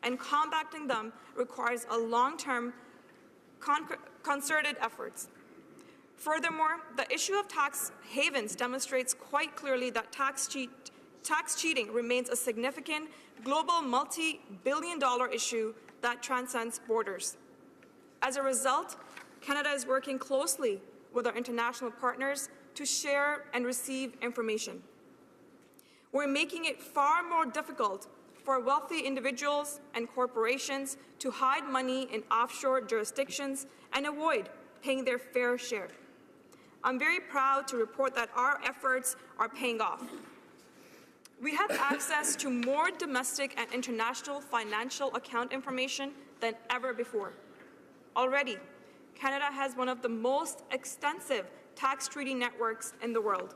S19: and combating them requires a long-term concerted efforts. Furthermore, the issue of tax havens demonstrates quite clearly that tax cheating remains a significant global multi-billion-dollar issue that transcends borders. As a result, Canada is working closely with our international partners to share and receive information. We're making it far more difficult for wealthy individuals and corporations to hide money in offshore jurisdictions and avoid paying their fair share. I'm very proud to report that our efforts are paying off. We have access to more domestic and international financial account information than ever before. Already, Canada has one of the most extensive tax treaty networks in the world.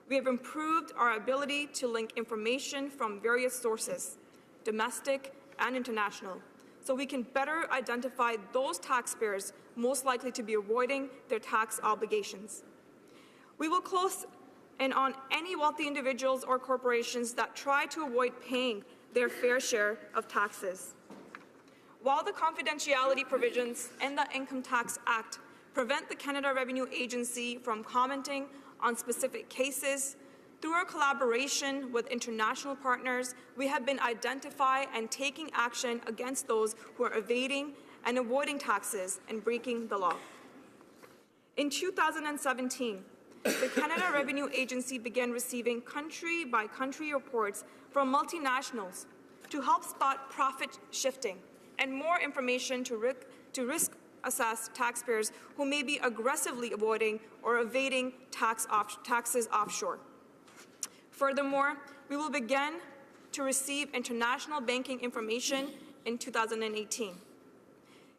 S19: We have improved our ability to link information from various sources, domestic and international, so we can better identify those taxpayers most likely to be avoiding their tax obligations. We will close in on any wealthy individuals or corporations that try to avoid paying their fair share of taxes. While the confidentiality provisions in the Income Tax Act prevent the Canada Revenue Agency from commenting on specific cases, through our collaboration with international partners, we have been identifying and taking action against those who are evading and avoiding taxes and breaking the law. In 2017, the Canada Revenue Agency began receiving country-by-country reports from multinationals to help spot profit shifting and more information to risk assess taxpayers who may be aggressively avoiding or evading taxes offshore. Furthermore, we will begin to receive international banking information in 2018.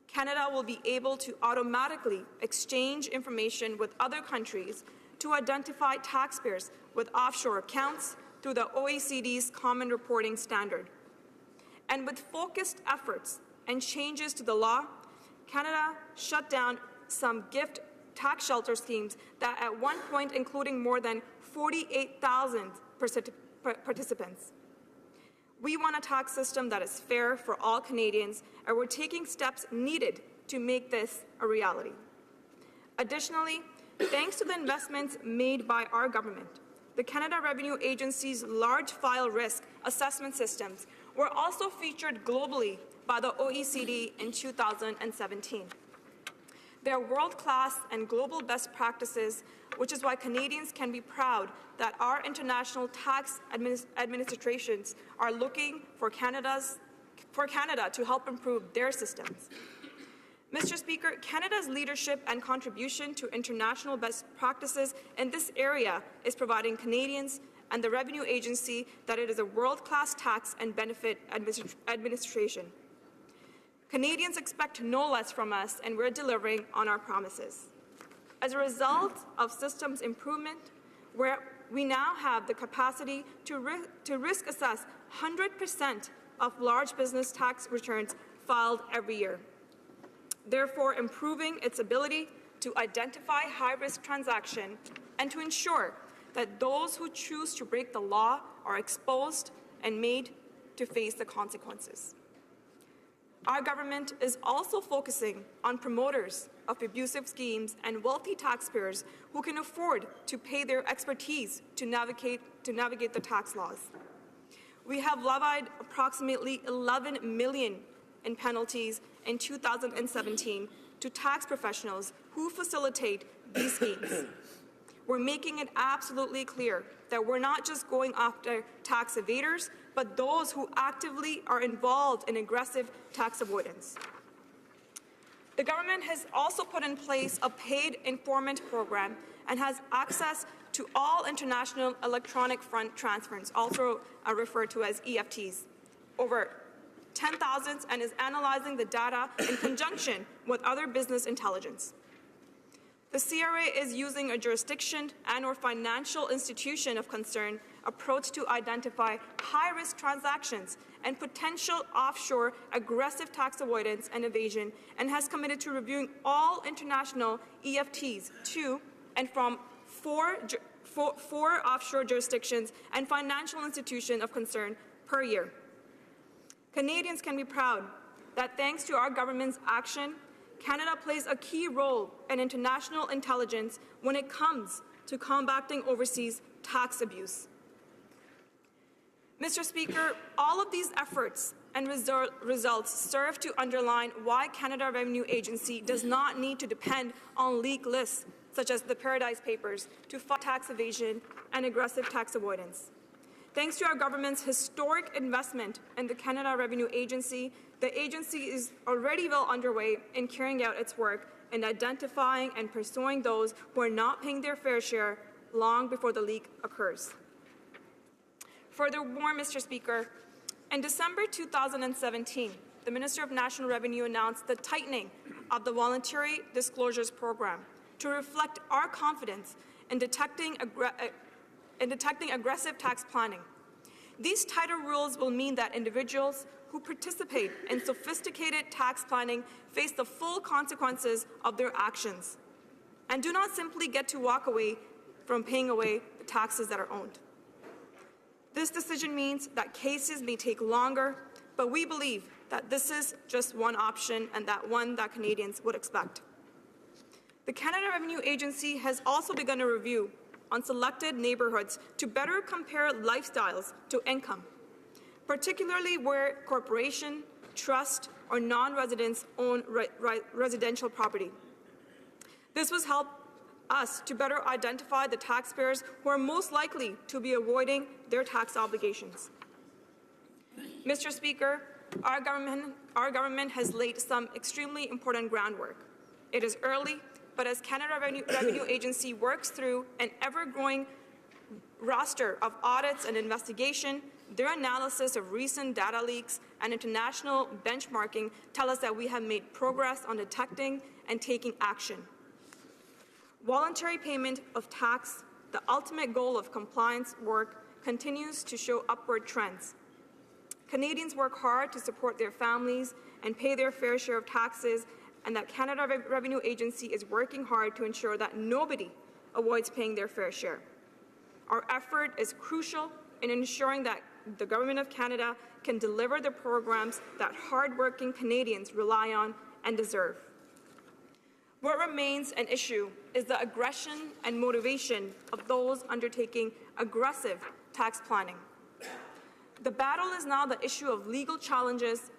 S19: Canada will be able to automatically exchange information with other countries to identify taxpayers with offshore accounts through the OECD's Common Reporting Standard. And with focused efforts and changes to the law, Canada shut down some gift tax shelter schemes that at one point including more than 48,000 participants. We want a tax system that is fair for all Canadians, and we're taking steps needed to make this a reality. Additionally, thanks to the investments made by our government, the Canada Revenue Agency's large file risk assessment systems were also featured globally by the OECD in 2017. They are world-class and global best practices, which is why Canadians can be proud that our international tax administrations are looking for Canada to help improve their systems. Mr. Speaker, Canada's leadership and contribution to international best practices in this area is providing Canadians and the Revenue Agency that it is a world-class tax and benefit administration. Canadians expect no less from us, and we're delivering on our promises. As a result of systems improvement, we now have the capacity to risk assess 100% of large business tax returns filed every year, therefore improving its ability to identify high-risk transactions and to ensure that those who choose to break the law are exposed and made to face the consequences. Our government is also focusing on promoters of abusive schemes and wealthy taxpayers who can afford to pay their expertise to navigate the tax laws. We have levied approximately $11 million in penalties in 2017 to tax professionals who facilitate these schemes. We're making it absolutely clear that we're not just going after tax evaders, but those who actively are involved in aggressive tax avoidance. The government has also put in place a paid informant program and has access to all international electronic fund transfers, also referred to as EFTs, over 10,000, and is analyzing the data in conjunction with other business intelligence. The CRA is using a jurisdiction and/or financial institution of concern approach to identify high-risk transactions and potential offshore aggressive tax avoidance and evasion, and has committed to reviewing all international EFTs to and from four offshore jurisdictions and financial institutions of concern per year. Canadians can be proud that thanks to our government's action, Canada plays a key role in international intelligence when it comes to combating overseas tax abuse. Mr. Speaker, all of these efforts and results serve to underline why Canada Revenue Agency does not need to depend on leak lists such as the Paradise Papers to fight tax evasion and aggressive tax avoidance. Thanks to our government's historic investment in the Canada Revenue Agency, the agency is already well underway in carrying out its work in identifying and pursuing those who are not paying their fair share long before the leak occurs. Furthermore, Mr. Speaker, in December 2017, the Minister of National Revenue announced the tightening of the Voluntary Disclosures Program to reflect our confidence in detecting aggressive tax planning. These tighter rules will mean that individuals who participate in sophisticated tax planning face the full consequences of their actions and do not simply get to walk away from paying away the taxes that are owed. This decision means that cases may take longer, but we believe that this is just one option and that one that Canadians would expect. The Canada Revenue Agency has also begun a review on selected neighbourhoods to better compare lifestyles to income, particularly where corporation, trust, or non-residents own residential property. This will help us to better identify the taxpayers who are most likely to be avoiding their tax obligations. Mr. Speaker, our government has laid some extremely important groundwork. It is early, but as Canada Revenue Agency works through an ever-growing roster of audits and investigation, their analysis of recent data leaks and international benchmarking tell us that we have made progress on detecting and taking action. Voluntary payment of tax, the ultimate goal of compliance work, continues to show upward trends. Canadians work hard to support their families and pay their fair share of taxes, and that Canada Revenue Agency is working hard to ensure that nobody avoids paying their fair share. Our effort is crucial in ensuring that the Government of Canada can deliver the programs that hardworking Canadians rely on and deserve. What remains an issue is the aggression and motivation of those undertaking aggressive tax planning. The battle is now the issue of legal challenges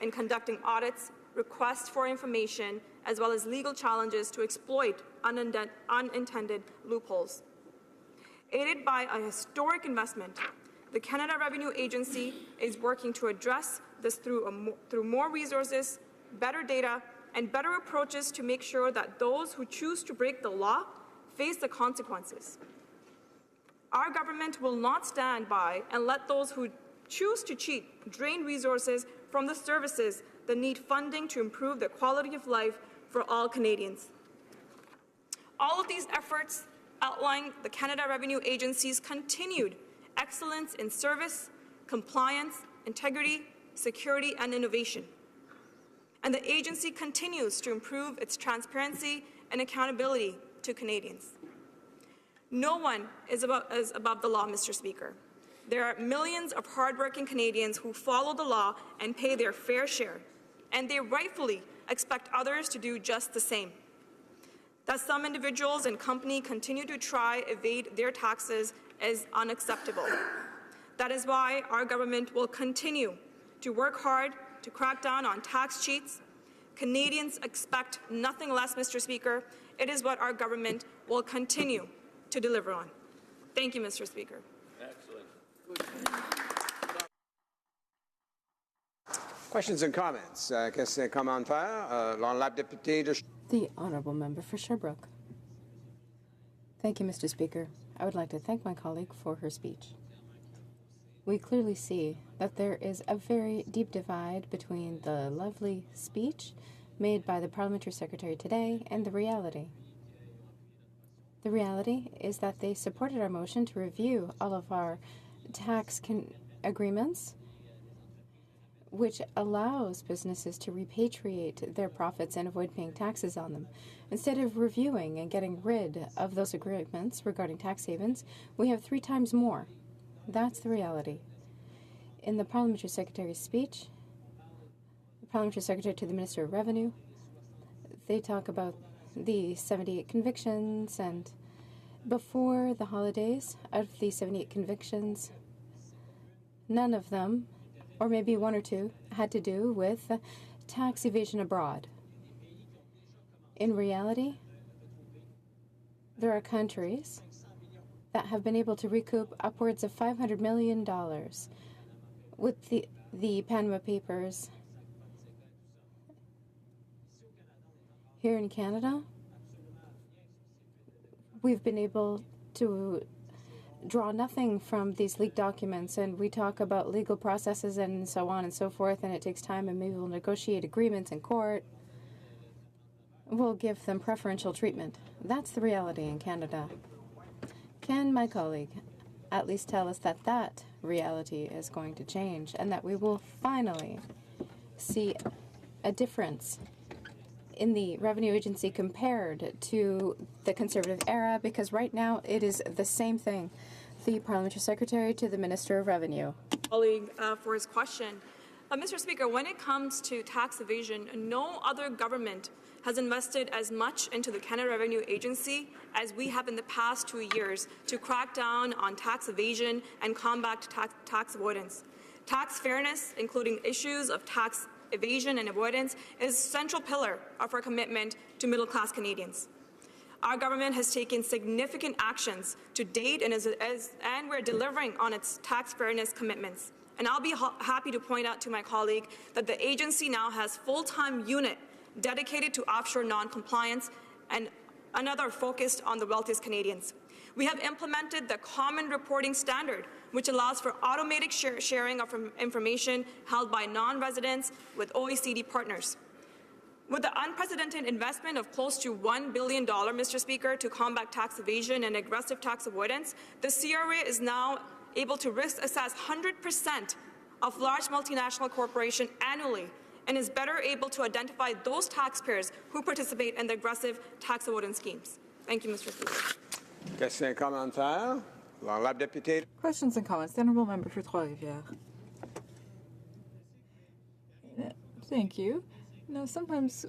S19: in conducting audits, requests for information, as well as legal challenges to exploit unintended loopholes. Aided by a historic investment, the Canada Revenue Agency is working to address this through more resources, better data, and better approaches to make sure that those who choose to break the law face the consequences. Our government will not stand by and let those who choose to cheat drain resources from the services that need funding to improve the quality of life for all Canadians. All of these efforts outline the Canada Revenue Agency's continued excellence in service, compliance, integrity, security, and innovation. And the agency continues to improve its transparency and accountability to Canadians. No one is above the law, Mr. Speaker. There are millions of hardworking Canadians who follow the law and pay their fair share, and they rightfully expect others to do just the same. That some individuals and companies continue to try evade their taxes is unacceptable. That is why our government will continue to work hard to crack down on tax cheats. Canadians expect nothing less, Mr. Speaker. It is what our government will continue to deliver on. Thank you, Mr. Speaker.
S20: Excellent.
S3: Questions and comments. Questions et commentaires. L'honorable député de...
S2: The Honourable Member for Sherbrooke. Thank you, Mr. Speaker. I would like to thank my colleague for her speech. We clearly see that there is a very deep divide between the lovely speech made by the Parliamentary Secretary today and the reality. The reality is that they supported our motion to review all of our tax agreements, which allows businesses to repatriate their profits and avoid paying taxes on them. Instead of reviewing and getting rid of those agreements regarding tax havens, we have 3 times more. That's the reality. In the Parliamentary Secretary's speech, the Parliamentary Secretary to the Minister of Revenue, they talk about the 78 convictions, and before the holidays, out of the 78 convictions, none of them, or maybe 1 or 2, had to do with tax evasion abroad. In reality, there are countries that have been able to recoup upwards of $500 million with the Panama Papers. Here in Canada, we've been able to draw nothing from these leaked documents, and we talk about legal processes and so on and so forth, and it takes time, and maybe we'll negotiate agreements in court. We'll give them preferential treatment. That's the reality in Canada. Can my colleague at least tell us that that reality is going to change and that we will finally see a difference in the Revenue Agency compared to the Conservative era? Because right now it is the same thing. The Parliamentary Secretary to the Minister of Revenue.
S19: Colleague for his question. Mr. Speaker, when it comes to tax evasion, no other government has invested as much into the Canada Revenue Agency as we have in the past 2 years to crack down on tax evasion and combat tax avoidance. Tax fairness, including issues of tax evasion and avoidance, is a central pillar of our commitment to middle-class Canadians. Our government has taken significant actions to date and we're delivering on its tax fairness commitments. And I'll be happy to point out to my colleague that the agency now has full-time unit dedicated to offshore non-compliance and another focused on the wealthiest Canadians. We have implemented the Common Reporting Standard, which allows for automated sharing of information held by non-residents with OECD partners. With the unprecedented investment of close to $1 billion, Mr. Speaker, to combat tax evasion and aggressive tax avoidance, the CRA is now able to risk assess 100% of large multinational corporations annually and is better able to identify those taxpayers who participate in the aggressive tax avoidance schemes. Thank you, Mr. Speaker.
S3: Questions et commentaires. L'honorable député.
S8: Questions and comments. The Honourable Member for Trois-Rivières. Thank you. Now, sometimes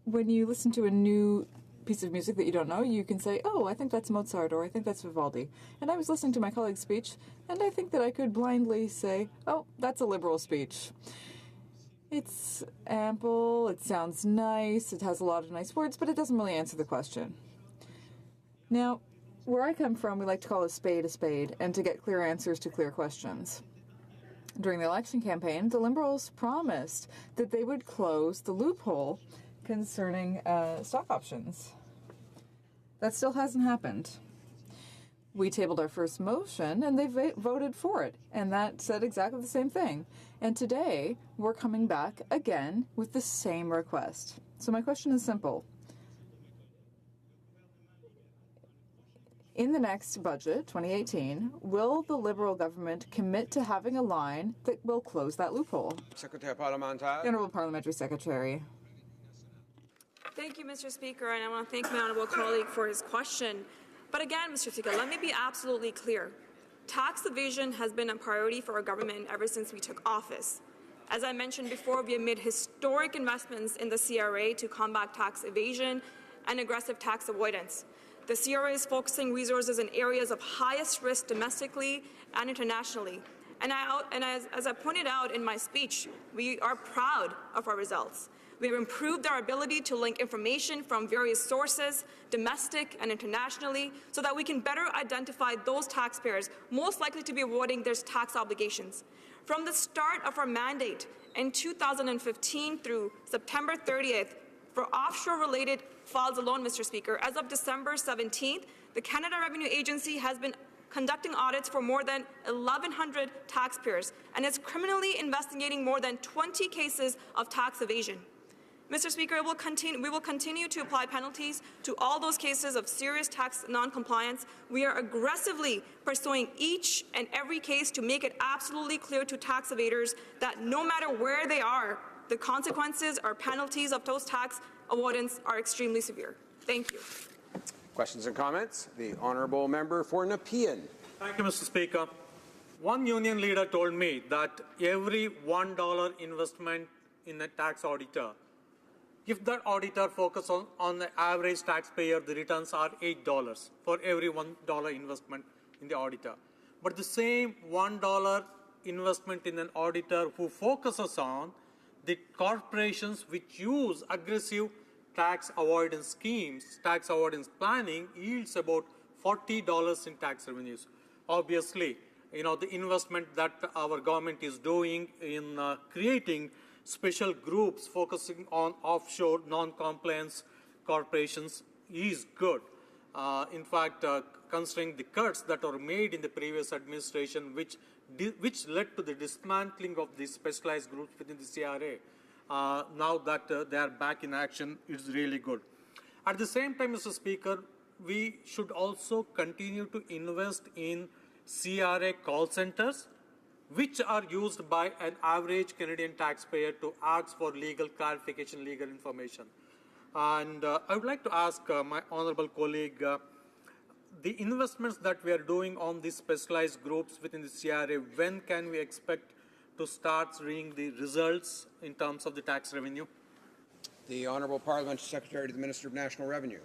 S8: when you listen to a new piece of music that you don't know, you can say, oh, I think that's Mozart, or I think that's Vivaldi. And I was listening to my colleague's speech, and I think that I could blindly say, oh, that's a Liberal speech. It's ample, it sounds nice, it has a lot of nice words, but it doesn't really answer the question. Now, where I come from, we like to call a spade, and to get clear answers to clear questions. During the election campaign, the Liberals promised that they would close the loophole concerning stock options. That still hasn't happened. We tabled our first motion, and they voted for it, and that said exactly the same thing. And today, we're coming back again with the same request. So my question is simple. In the next budget, 2018, will the Liberal government commit to having a line that will close that loophole?
S3: Secrétaire parlementaire.
S8: The Honourable Parliamentary Secretary.
S19: Thank you, Mr. Speaker, and I want to thank my honourable colleague for his question. But again, Mr. Speaker, let me be absolutely clear. Tax evasion has been a priority for our government ever since we took office. As I mentioned before, we have made historic investments in the CRA to combat tax evasion and aggressive tax avoidance. The CRA is focusing resources in areas of highest risk domestically and internationally. And as I pointed out in my speech, we are proud of our results. We have improved our ability to link information from various sources, domestic and internationally, so that we can better identify those taxpayers most likely to be avoiding their tax obligations. From the start of our mandate in 2015 through September 30th, for offshore-related files alone, Mr. Speaker, as of December 17th, the Canada Revenue Agency has been conducting audits for more than 1,100 taxpayers and is criminally investigating more than 20 cases of tax evasion. Mr. Speaker, we will continue to apply penalties to all those cases of serious tax non-compliance. We are aggressively pursuing each and every case to make it absolutely clear to tax evaders that no matter where they are, the consequences or penalties of those tax avoidance are extremely severe. Thank you.
S3: Questions and comments? The honourable member for Nepean.
S20: Thank you, Mr. Speaker. One union leader told me that every $1 investment in a tax auditor, if that auditor focuses on the average taxpayer, the returns are $8 for every $1 investment in the auditor. But the same $1 investment in an auditor who focuses on the corporations which use aggressive tax avoidance schemes, tax avoidance planning, yields about $40 in tax revenues. Obviously, the investment that our government is doing in creating special groups focusing on offshore non-compliance corporations is good. In fact, considering the cuts that were made in the previous administration, which led to the dismantling of the specialized groups within the CRA, now that they are back in action, it's really good. At the same time, Mr. Speaker, we should also continue to invest in CRA call centers, which are used by an average Canadian taxpayer to ask for legal clarification, legal information. And I would like to ask my honourable colleague, the investments that we are doing on these specialized groups within the CRA, when can we expect to start seeing the results in terms of the tax revenue?
S3: The Honourable Parliamentary Secretary to the Minister of National Revenue.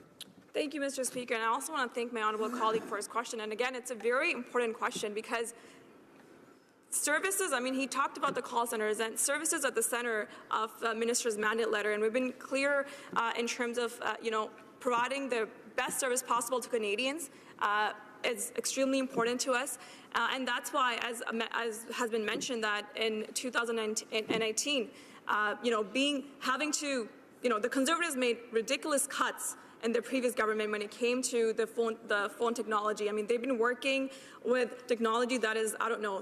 S19: Thank you, Mr. Speaker. And I also want to thank my honourable colleague for his question. And again, it's a very important question because services, he talked about the call centers, and services at the center of the Minister's mandate letter. And we've been clear in terms of, providing the best service possible to Canadians is extremely important to us. And that's why, as has been mentioned, that in 2018, the Conservatives made ridiculous cuts in the previous government when it came to the phone technology. They've been working with technology that is,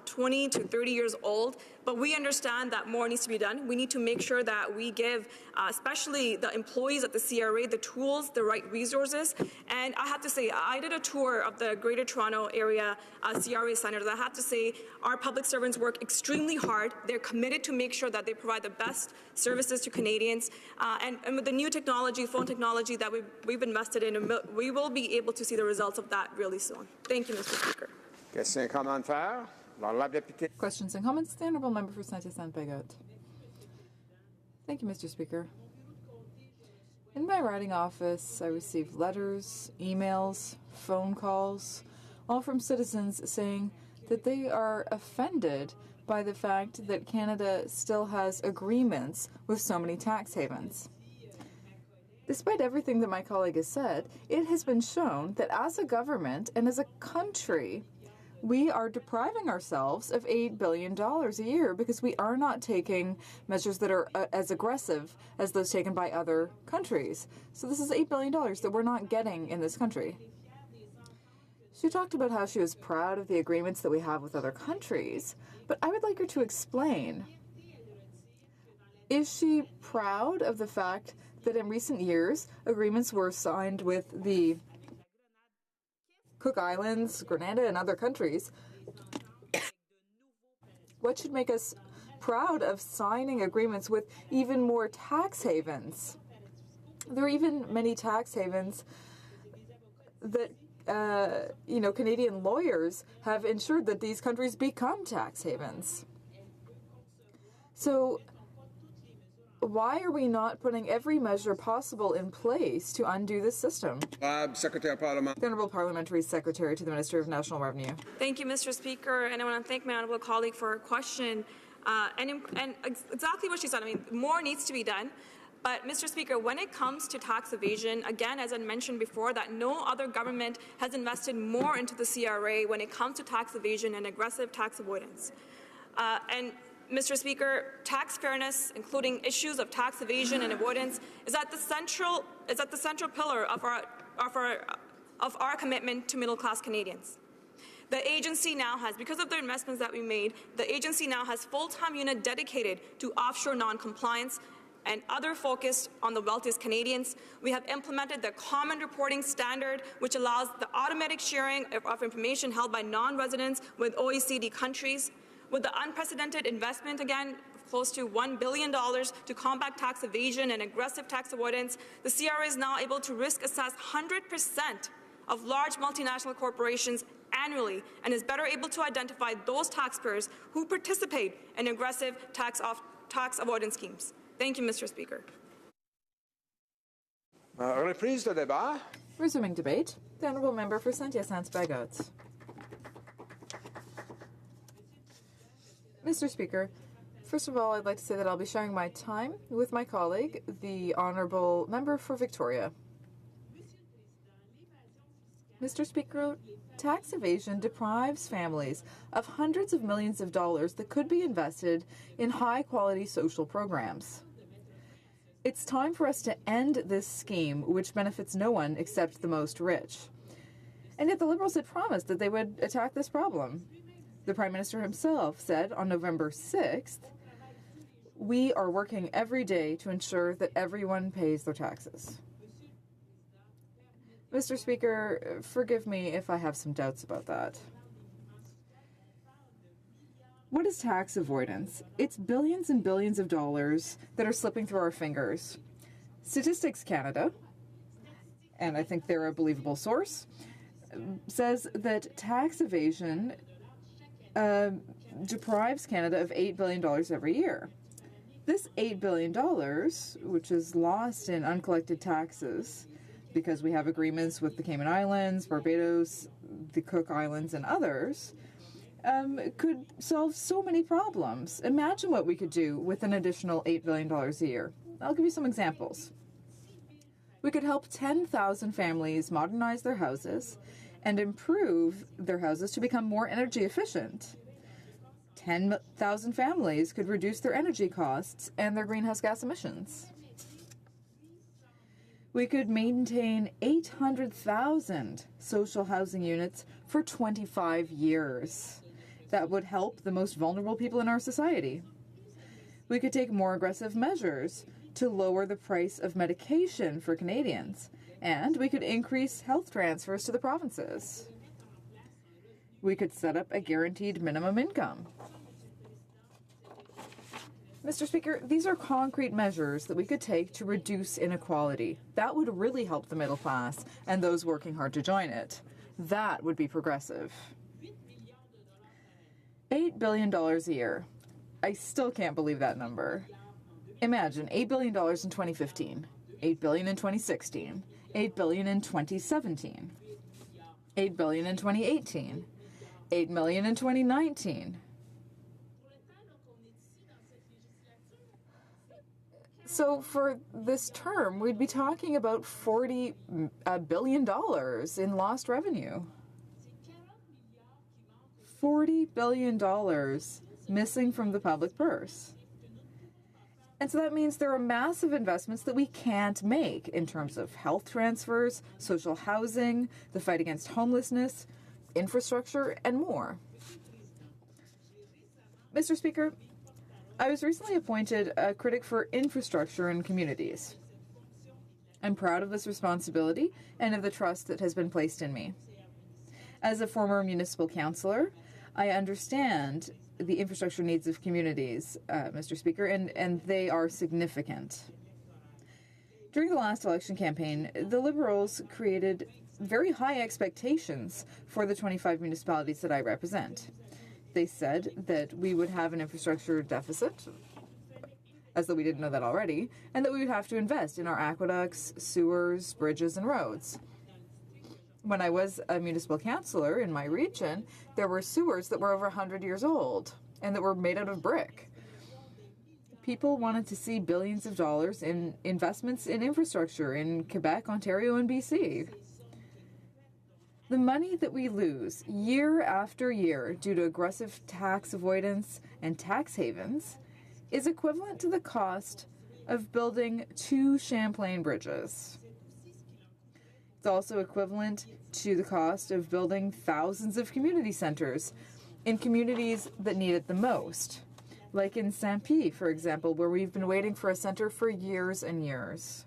S19: 20 to 30 years old, but we understand that more needs to be done. We need to make sure that we give, especially the employees at the CRA, the tools, the right resources. And I have to say, I did a tour of the Greater Toronto Area CRA centers. I have to say, our public servants work extremely hard. They're committed to make sure that they provide the best services to Canadians. And with the new technology, phone technology that we've invested in, we will be able to see the results of that really soon. Thank you, Mr. Speaker.
S8: Questions and comments? The Honourable Member for Saint-Hyacinthe-Bagotte. Thank you, Mr. Speaker. In my riding office, I receive letters, emails, phone calls, all from citizens saying that they are offended by the fact that Canada still has agreements with so many tax havens. Despite everything that my colleague has said, it has been shown that as a government and as a country, we are depriving ourselves of $8 billion a year because we are not taking measures that are as aggressive as those taken by other countries. So this is $8 billion that we're not getting in this country. She talked about how she was proud of the agreements that we have with other countries, but I would like her to explain. Is she proud of the fact that in recent years, agreements were signed with the Cook Islands, Grenada, and other countries? What should make us proud of signing agreements with even more tax havens? There are even many tax havens that, Canadian lawyers have ensured that these countries become tax havens. So why are we not putting every measure possible in place to undo this system?
S3: Secretary of Parliament.
S8: The Honourable Parliamentary Secretary to the Minister of National Revenue.
S19: Thank you, Mr. Speaker, and I want to thank my honourable colleague for her question. And exactly what she said. I mean, more needs to be done. But, Mr. Speaker, when it comes to tax evasion, again, as I mentioned before, that no other government has invested more into the CRA when it comes to tax evasion and aggressive tax avoidance. And Mr. Speaker, tax fairness, including issues of tax evasion and avoidance, is at the central pillar of our commitment to middle-class Canadians. The agency now has, because of the investments that we made, the agency now has full-time unit dedicated to offshore non-compliance and other focused on the wealthiest Canadians. We have implemented the Common Reporting Standard, which allows the automatic sharing of information held by non-residents with OECD countries. With the unprecedented investment, again, of close to $1 billion to combat tax evasion and aggressive tax avoidance, the CRA is now able to risk assess 100% of large multinational corporations annually and is better able to identify those taxpayers who participate in aggressive tax avoidance schemes. Thank you, Mr. Speaker.
S3: Reprise de débat.
S8: Resuming debate, the Honourable Member for Saint-Hyacinthe-Bagotte. Mr. Speaker, first of all, I'd like to say that I'll be sharing my time with my colleague, the Honourable Member for Victoria. Mr. Speaker, tax evasion deprives families of hundreds of millions of dollars that could be invested in high-quality social programs. It's time for us to end this scheme, which benefits no one except the most rich. And yet the Liberals had promised that they would attack this problem. The Prime Minister himself said on November 6th, "We are working every day to ensure that everyone pays their taxes." Mr. Speaker, forgive me if I have some doubts about that. What is tax avoidance? It's billions and billions of dollars that are slipping through our fingers. Statistics Canada, and I think they're a believable source, says that tax evasion deprives Canada of $8 billion every year. This $8 billion, which is lost in uncollected taxes, because we have agreements with the Cayman Islands, Barbados, the Cook Islands, and others, could solve so many problems. Imagine what we could do with an additional $8 billion a year. I'll give you some examples. We could help 10,000 families modernize their houses and improve their houses to become more energy efficient. 10,000 families could reduce their energy costs and their greenhouse gas emissions. We could maintain 800,000 social housing units for 25 years. That would help the most vulnerable people in our society. We could take more aggressive measures to lower the price of medication for Canadians, and we could increase health transfers to the provinces. We could set up a guaranteed minimum income. Mr. Speaker, these are concrete measures that we could take to reduce inequality. That would really help the middle class and those working hard to join it. That would be progressive. $8 billion a year. I still can't believe that number. Imagine $8 billion in 2015. $8 billion in 2016, $8 billion in 2017, $8 billion in 2018, $8 million in 2019. So for this term, we'd be talking about $40 billion in lost revenue. $40 billion missing from the public purse. And so that means there are massive investments that we can't make in terms of health transfers, social housing, the fight against homelessness, infrastructure, and more. Mr. Speaker, I was recently appointed a critic for infrastructure in communities. I'm proud of this responsibility and of the trust that has been placed in me. As a former municipal councillor, I understand the infrastructure needs of communities, Mr. Speaker, and they are significant. During the last election campaign, the Liberals created very high expectations for the 25 municipalities that I represent. They said that we would have an infrastructure deficit, as though we didn't know that already, and that we would have to invest in our aqueducts, sewers, bridges, and roads. When I was a municipal councillor in my region, there were sewers that were over 100 years old and that were made out of brick. People wanted to see billions of dollars in investments in infrastructure in Quebec, Ontario, and BC. The money that we lose year after year due to aggressive tax avoidance and tax havens is equivalent to the cost of building 2 Champlain bridges. It's also equivalent to the cost of building thousands of community centers in communities that need it the most, like in Saint-Pie, for example, where we've been waiting for a center for years and years.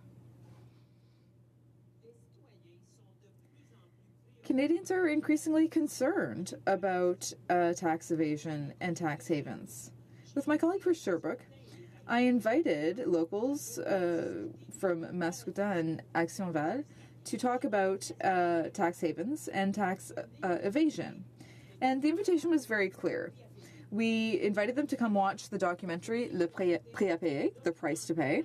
S8: Canadians are increasingly concerned about tax evasion and tax havens. With my colleague for Sherbrooke, I invited locals from Mascoutin and Action Val to talk about tax havens and tax evasion. And the invitation was very clear. We invited them to come watch the documentary Le Prix à Payer, The Price to Pay.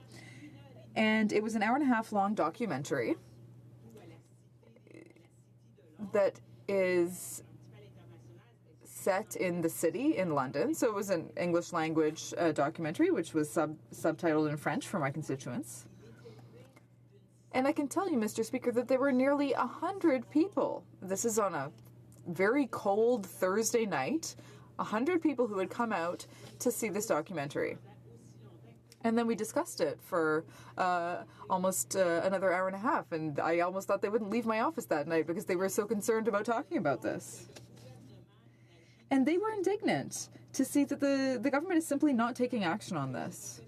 S8: And it was an 1.5 hour long documentary that is set in the city in London. So it was an English language documentary, which was subtitled in French for my constituents. And I can tell you, Mr. Speaker, that there were nearly 100 people. This is on a very cold Thursday night. 100 people who had come out to see this documentary. And then we discussed it for almost another 1.5 hours, and I almost thought they wouldn't leave my office that night because they were so concerned about talking about this. And they were indignant to see that the government is simply not taking action on this.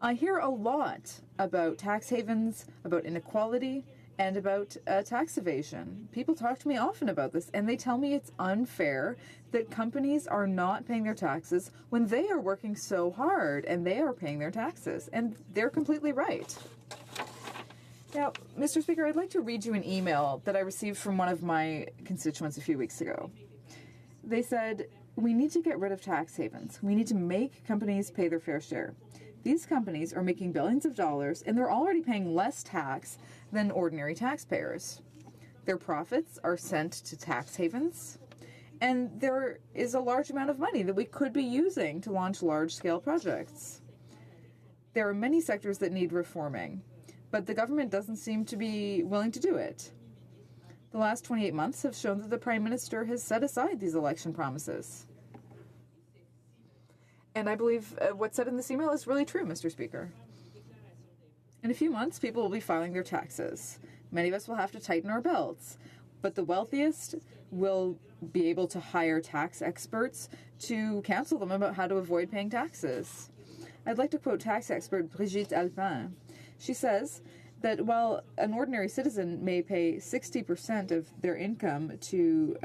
S8: I hear a lot about tax havens, about inequality, and about tax evasion. People talk to me often about this, and they tell me it's unfair that companies are not paying their taxes when they are working so hard and they are paying their taxes. And they're completely right. Now, Mr. Speaker, I'd like to read you an email that I received from one of my constituents a few weeks ago. They said, "We need to get rid of tax havens. We need to make companies pay their fair share. These companies are making billions of dollars, and they're already paying less tax than ordinary taxpayers. Their profits are sent to tax havens, and there is a large amount of money that we could be using to launch large-scale projects. There are many sectors that need reforming, but the government doesn't seem to be willing to do it. The last 28 months have shown that the Prime Minister has set aside these election promises." And I believe what's said in this email is really true, Mr. Speaker. In a few months, people will be filing their taxes. Many of us will have to tighten our belts, but the wealthiest will be able to hire tax experts to counsel them about how to avoid paying taxes. I'd like to quote tax expert Brigitte Alpin. She says that while an ordinary citizen may pay 60% of their income to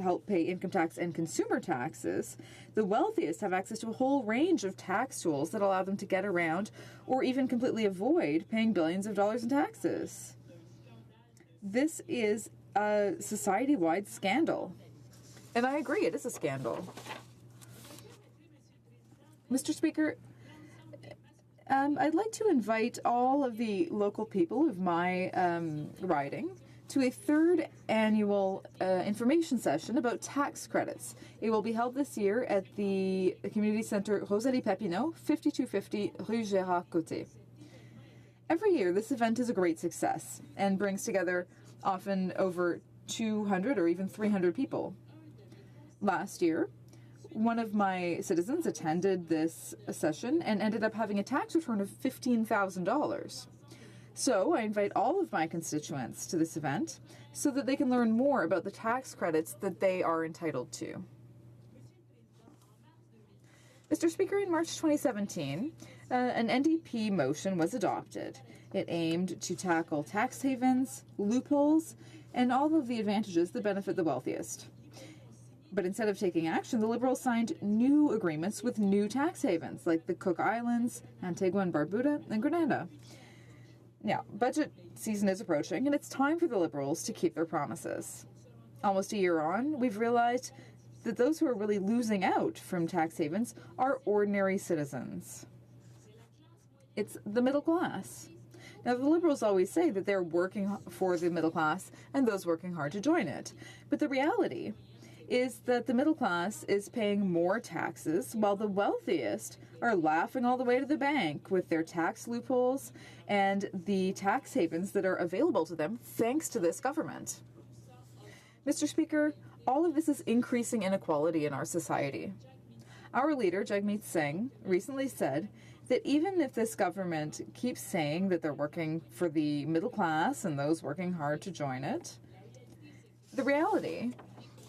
S8: help pay income tax and consumer taxes, the wealthiest have access to a whole range of tax tools that allow them to get around or even completely avoid paying billions of dollars in taxes. This is a society-wide scandal. And I agree, it is a scandal. Mr. Speaker, I'd like to invite all of the local people of my riding to a third annual information session about tax credits. It will be held this year at the Community Centre Rosalie Papineau, 5250 Rue Gérard Côté. Every year, this event is a great success and brings together often over 200 or even 300 people. Last year, one of my citizens attended this session and ended up having a tax return of $15,000. So I invite all of my constituents to this event so that they can learn more about the tax credits that they are entitled to. Mr. Speaker, in March 2017, an NDP motion was adopted. It aimed to tackle tax havens, loopholes, and all of the advantages that benefit the wealthiest. But instead of taking action, the Liberals signed new agreements with new tax havens, like the Cook Islands, Antigua and Barbuda, and Grenada. Now, budget season is approaching, and it's time for the Liberals to keep their promises. Almost a year on, we've realized that those who are really losing out from tax havens are ordinary citizens. It's the middle class. Now, the Liberals always say that they're working for the middle class and those working hard to join it. But the reality is that the middle class is paying more taxes while the wealthiest are laughing all the way to the bank with their tax loopholes and the tax havens that are available to them thanks to this government. Mr. Speaker, all of this is increasing inequality in our society. Our leader, Jagmeet Singh, recently said that even if this government keeps saying that they're working for the middle class and those working hard to join it, the reality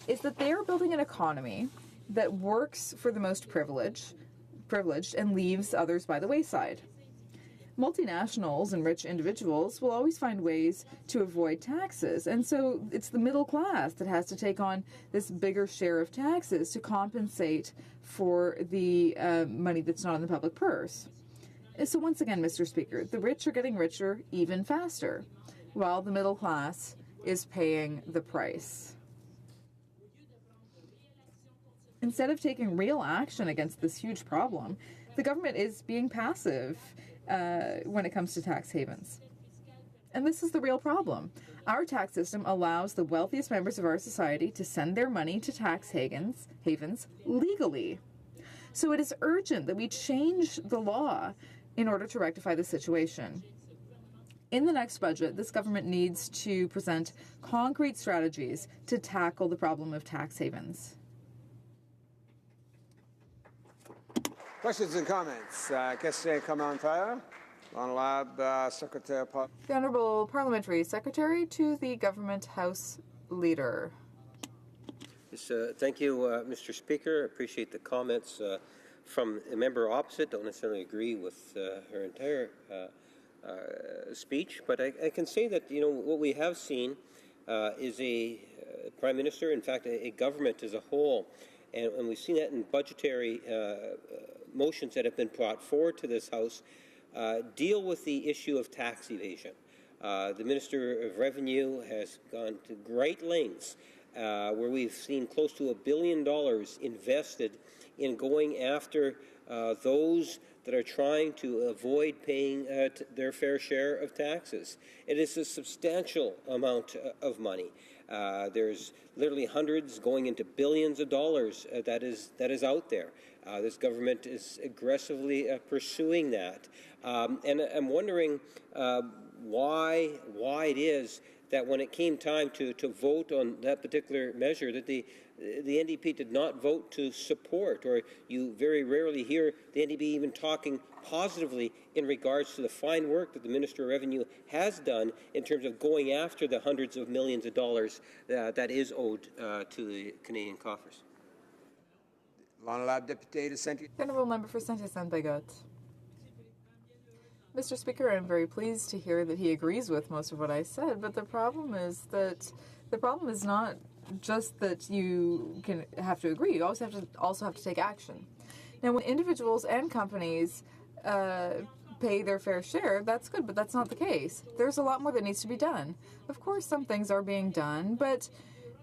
S8: is that they are building an economy that works for the most privileged and leaves others by the wayside. Multinationals and rich individuals will always find ways to avoid taxes, and so it's the middle class that has to take on this bigger share of taxes to compensate for the money that's not in the public purse. So once again, Mr. Speaker, the rich are getting richer even faster, while the middle class is paying the price. Instead of taking real action against this huge problem, the government is being passive when it comes to tax havens. And this is the real problem. Our tax system allows the wealthiest members of our society to send their money to tax havens legally. So it is urgent that we change the law in order to rectify the situation. In the next budget, this government needs to present concrete strategies to tackle the problem of tax havens.
S3: Questions and comments? Question commentaire. Honorable Secretary.
S8: The Honourable Parliamentary Secretary to the Government House Leader.
S5: Yes, thank you, Mr. Speaker. I appreciate the comments from a member opposite. Don't necessarily agree with her entire speech, but I can say that what we have seen is a Prime Minister, in fact, a government as a whole, and we've seen that in budgetary motions that have been brought forward to this House, deal with the issue of tax evasion. The Minister of Revenue has gone to great lengths where we've seen close to $1 billion invested in going after those that are trying to avoid paying their fair share of taxes. It is a substantial amount of money. There's literally hundreds going into billions of dollars that is out there. This government is aggressively pursuing that. And I'm wondering why it is that when it came time to vote on that particular measure, that the NDP did not vote to support, or you very rarely hear the NDP even talking positively in regards to the fine work that the Minister of Revenue has done in terms of going after the hundreds of millions of dollars that is owed to the Canadian coffers.
S3: L'honorable député de Saint.
S8: Honourable Member for Saint-Hyacinthe-Bagotte. Mr. Speaker, I'm very pleased to hear that he agrees with most of what I said, but the problem is not just that you can have to agree. You also have to take action. Now, when individuals and companies pay their fair share, that's good, but that's not the case. There's a lot more that needs to be done. Of course, some things are being done, but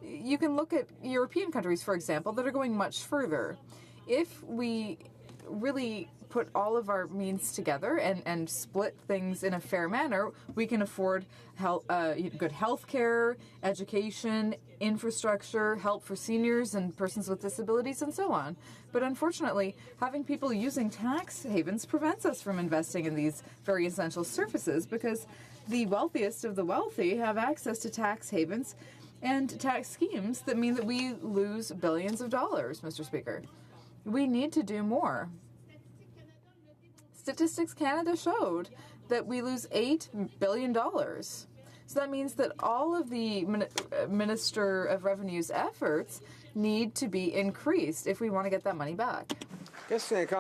S8: you can look at European countries, for example, that are going much further. If we really put all of our means together and split things in a fair manner, we can afford good health care, education, infrastructure, help for seniors and persons with disabilities, and so on. But unfortunately, having people using tax havens prevents us from investing in these very essential services, because the wealthiest of the wealthy have access to tax havens and tax schemes that mean that we lose billions of dollars, Mr. Speaker. We need to do more. Statistics Canada showed that we lose $8 billion. So that means that all of the Minister of Revenue's efforts need to be increased if we want to get that money back.
S10: Questions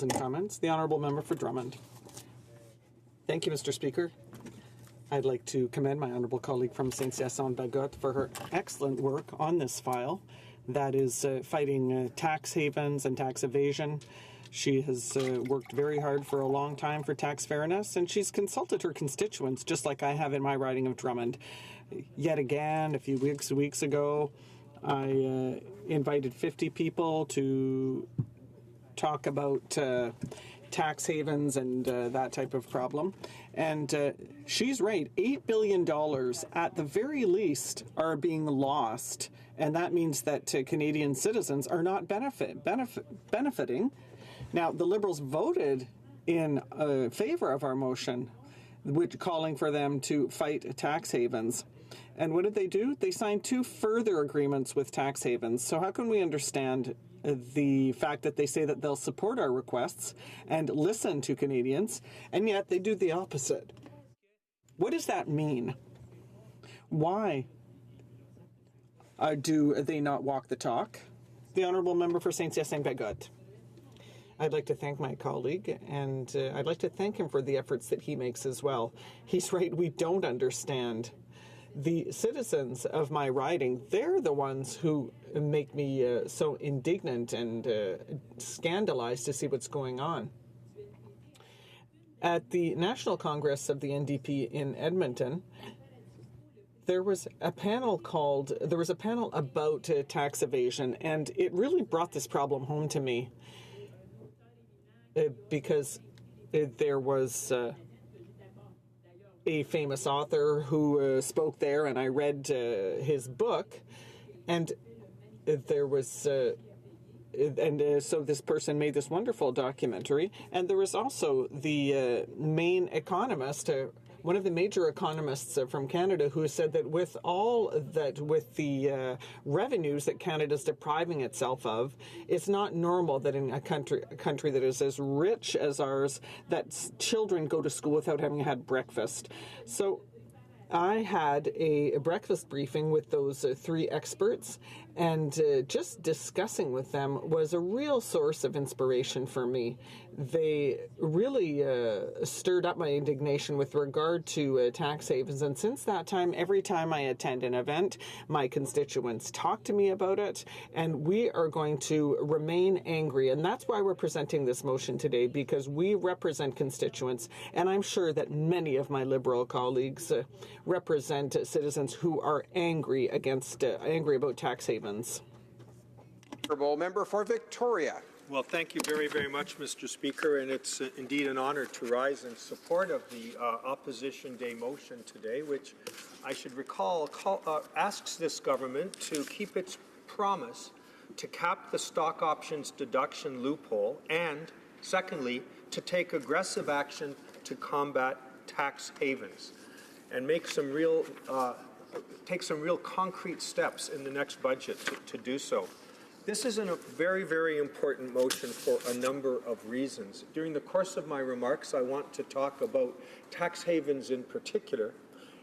S10: and comments? The Honourable Member for Drummond. Thank you, Mr. Speaker. I'd like to commend my honourable colleague from Saint-Hyacinthe-Bagotte for her excellent work on this file, that is fighting tax havens and tax evasion. She has worked very hard for a long time for tax fairness, and she's consulted her constituents, just like I have in my riding of Drummond. Yet again, a few weeks ago, I invited 50 people to talk about tax havens and that type of problem. And she's right, $8 billion at the very least are being lost. And that means that Canadian citizens are not benefiting. Now, the Liberals voted in favor of our motion, calling for them to fight tax havens. And what did they do? They signed 2 further agreements with tax havens. So how can we understand the fact that they say that they'll support our requests and listen to Canadians, and yet they do the opposite? What does that mean? Why do they not walk the talk? The Honourable Member for Saint-Hyacinthe-Bagotte. I'd like to thank my colleague, and I'd like to thank him for the efforts that he makes as well. He's right, we don't understand. The citizens of my riding, they're the ones who make me so indignant and scandalized to see what's going on. At the National Congress of the NDP in Edmonton, there was a panel about tax evasion, and it really brought this problem home to me because there was a famous author who spoke there, and I read his book, and there was so this person made this wonderful documentary, and there was also the main economist, one of the major economists from Canada, who said that with the revenues that Canada's depriving itself of, it's not normal that in a country that is as rich as ours, that children go to school without having had breakfast. So I had a breakfast briefing with those 3 experts, and just discussing with them was a real source of inspiration for me. They really stirred up my indignation with regard to tax havens, and since that time, every time I attend an event, my constituents talk to me about it, and we are going to remain angry. And that's why we're presenting this motion today, because we represent constituents, and I'm sure that many of my Liberal colleagues represent citizens who are angry about tax havens.
S3: Member for Victoria.
S14: Well, thank you very, very much, Mr. Speaker, and it's indeed an honour to rise in support of the Opposition Day motion today, which I should recall asks this government to keep its promise to cap the stock options deduction loophole, and secondly, to take aggressive action to combat tax havens and make some real take some real concrete steps in the next budget to do so. This is a very, very important motion for a number of reasons. During the course of my remarks, I want to talk about tax havens in particular,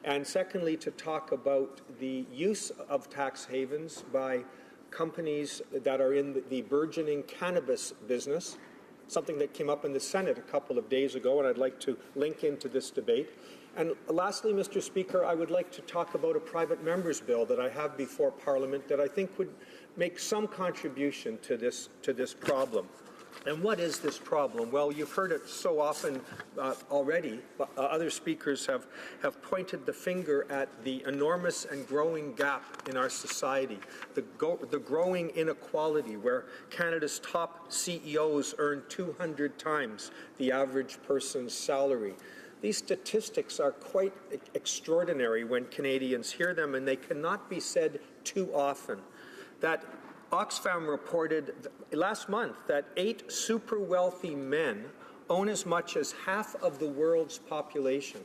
S14: and secondly, to talk about the use of tax havens by companies that are in the burgeoning cannabis business, something that came up in the Senate a couple of days ago, and I'd like to link into this debate. And lastly, Mr. Speaker, I would like to talk about a private member's bill that I have before Parliament that I think would make some contribution to this problem. And what is this problem? Well, you've heard it so often already. Other speakers have pointed the finger at the enormous and growing gap in our society, the growing inequality where Canada's top CEOs earn 200 times the average person's salary. These statistics are quite extraordinary when Canadians hear them, and they cannot be said too often. That Oxfam reported last month that 8 super wealthy men own as much as half of the world's population.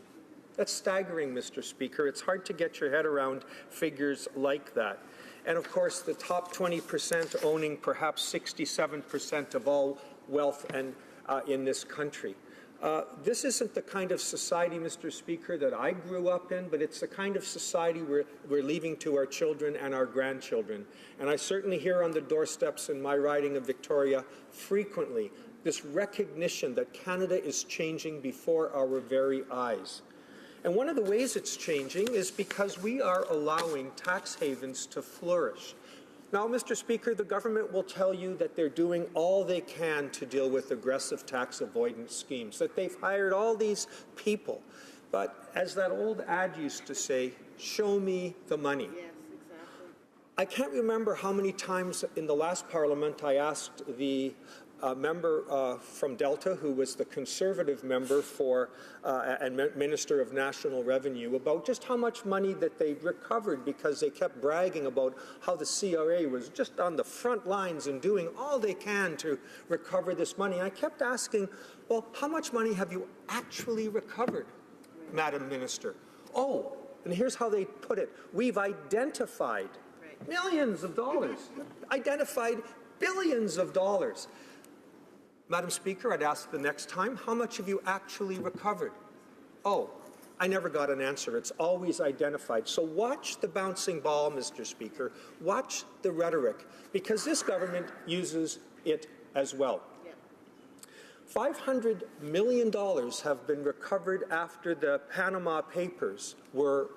S14: That's staggering, Mr. Speaker. It's hard to get your head around figures like that. And of course, the top 20% owning perhaps 67% of all wealth in this country. This isn't the kind of society, Mr. Speaker, that I grew up in, but it's the kind of society we're leaving to our children and our grandchildren. And I certainly hear on the doorsteps in my riding of Victoria frequently this recognition that Canada is changing before our very eyes. And one of the ways it's changing is because we are allowing tax havens to flourish. Now, Mr. Speaker, the government will tell you that they're doing all they can to deal with aggressive tax avoidance schemes, that they've hired all these people. But as that old ad used to say, show me the money. Yes, exactly. I can't remember how many times in the last Parliament I asked the member from Delta, who was the Conservative member and Minister of National Revenue, about just how much money that they'd recovered, because they kept bragging about how the CRA was just on the front lines and doing all they can to recover this money. And I kept asking, well, how much money have you actually recovered, Madam Minister? Oh, and here's how they put it. We've identified millions of dollars, identified billions of dollars. Madam Speaker, I'd ask the next time, how much have you actually recovered? Oh, I never got an answer. It's always identified. So watch the bouncing ball, Mr. Speaker. Watch the rhetoric, because this government uses it as well. $500 million have been recovered after the Panama Papers were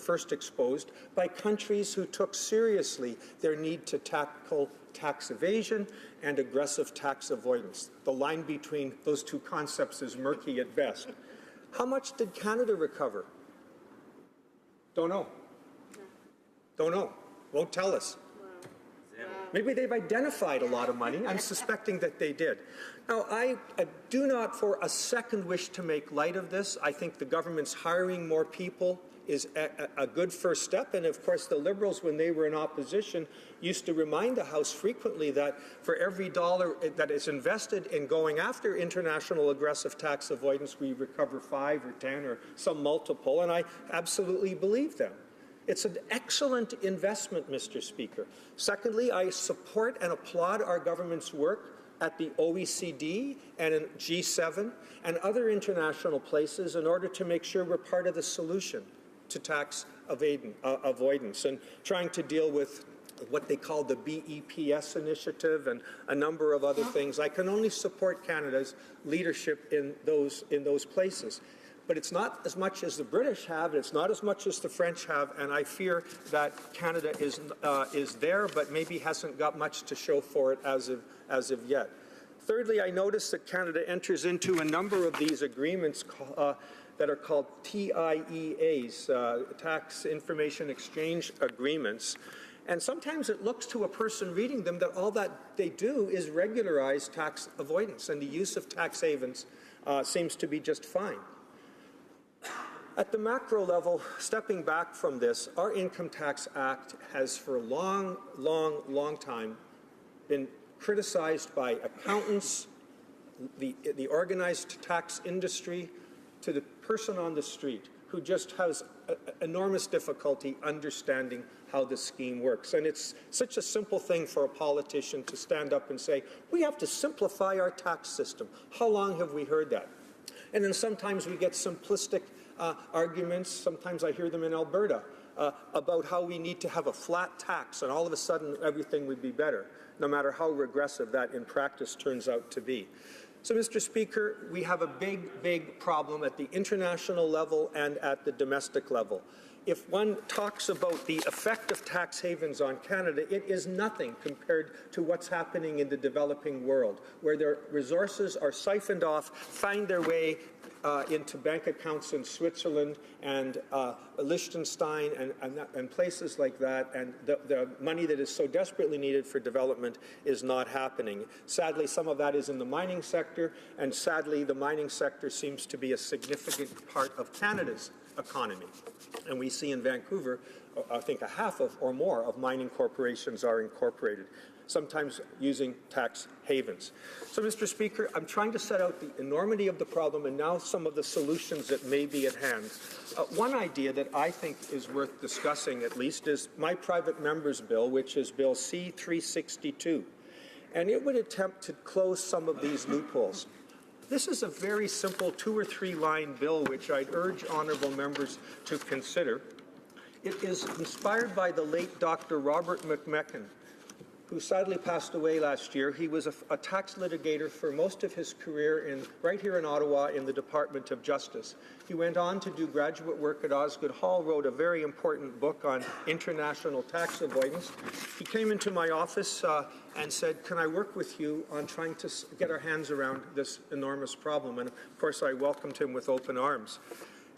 S14: first exposed by countries who took seriously their need to tackle tax evasion and aggressive tax avoidance. The line between those two concepts is murky at best. How much did Canada recover? Don't know. Don't know. Won't tell us. Maybe they've identified a lot of money. I'm suspecting that they did. Now, I do not for a second wish to make light of this. I think the government's hiring more people is a good first step. And of course, the Liberals, when they were in opposition, used to remind the House frequently that for every dollar that is invested in going after international aggressive tax avoidance, we recover 5 or 10 or some multiple. And I absolutely believe them. It's an excellent investment, Mr. Speaker. Secondly, I support and applaud our government's work at the OECD and in G7 and other international places in order to make sure we're part of the solution to tax avoidance and trying to deal with what they call the BEPS initiative and a number of other things. I can only support Canada's leadership in those places. But it's not as much as the British have, it's not as much as the French have, and I fear that Canada is there, but maybe hasn't got much to show for it as of yet. Thirdly, I noticed that Canada enters into a number of these agreements that are called TIEAs, Tax Information Exchange Agreements. And sometimes it looks to a person reading them that all that they do is regularize tax avoidance, and the use of tax havens seems to be just fine. At the macro level, stepping back from this, our Income Tax Act has for a long time been criticized by accountants, the organized tax industry, to the person on the street who just has enormous difficulty understanding how the scheme works. And it's such a simple thing for a politician to stand up and say, we have to simplify our tax system. How long have we heard that? And then sometimes we get simplistic arguments, sometimes I hear them in Alberta, about how we need to have a flat tax and all of a sudden everything would be better, no matter how regressive that in practice turns out to be. So, Mr. Speaker, we have a big problem at the international level and at the domestic level. if one talks about the effect of tax havens on Canada, it is nothing compared to what's happening in the developing world, where their resources are siphoned off, find their way into bank accounts in Switzerland and Liechtenstein and places like that, and the money that is so desperately needed for development is not happening. Sadly, some of that is in the mining sector, and sadly, the mining sector seems to be a significant part of Canada's economy. And we see in Vancouver, I think a half of or more of mining corporations are incorporated, sometimes using tax havens. So, Mr. Speaker, I'm trying to set out the enormity of the problem and now some of the solutions that may be at hand. One idea that I think is worth discussing, at least, is my private member's bill, which is Bill C-362. And it would attempt to close some of these loopholes. This is a very simple 2- or 3-line bill, which I'd urge honourable members to consider. It is inspired by the late Dr. Robert McMechen, who sadly passed away last year. He was a tax litigator for most of his career right here in Ottawa in the Department of Justice. He went on to do graduate work at Osgoode Hall, wrote a very important book on international tax avoidance. He came into my office and said, "Can I work with you on trying to get our hands around this enormous problem?" And of course, I welcomed him with open arms.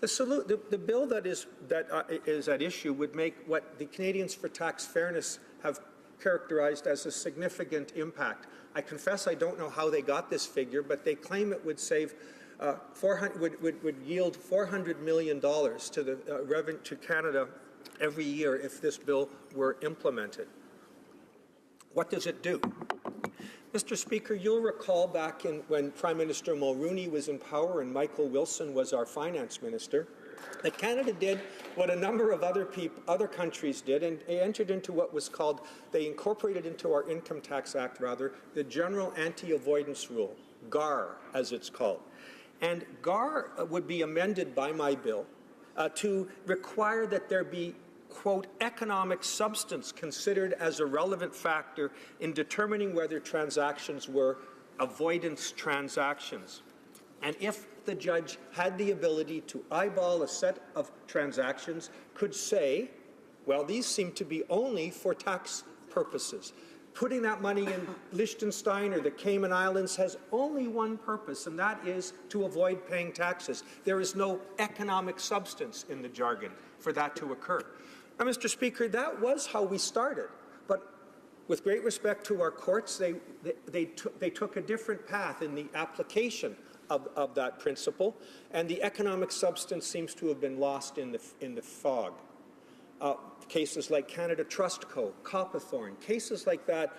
S14: The bill that is at issue would make what the Canadians for Tax Fairness have characterized as a significant impact. I confess I don't know how they got this figure, but they claim it would save would yield $400 million to the revenue to Canada every year if this bill were implemented. What does it do? Mr. Speaker, you'll recall back when Prime Minister Mulroney was in power and Michael Wilson was our finance minister, that Canada did what a number of other countries did, and entered into what was called, they incorporated into our Income Tax Act, rather, the General Anti-Avoidance Rule, GAR, as it's called. And GAR would be amended by my bill to require that there be, quote, economic substance considered as a relevant factor in determining whether transactions were avoidance transactions. And if the judge had the ability to eyeball a set of transactions, could say, well, these seem to be only for tax purposes. Putting that money in Liechtenstein or the Cayman Islands has only one purpose, and that is to avoid paying taxes. There is no economic substance in the jargon for that to occur. Now, Mr. Speaker, that was how we started. But with great respect to our courts, they took a different path in the application of that principle, and the economic substance seems to have been lost in the fog. Cases like Canada Trust Co., Coppathorne, cases like that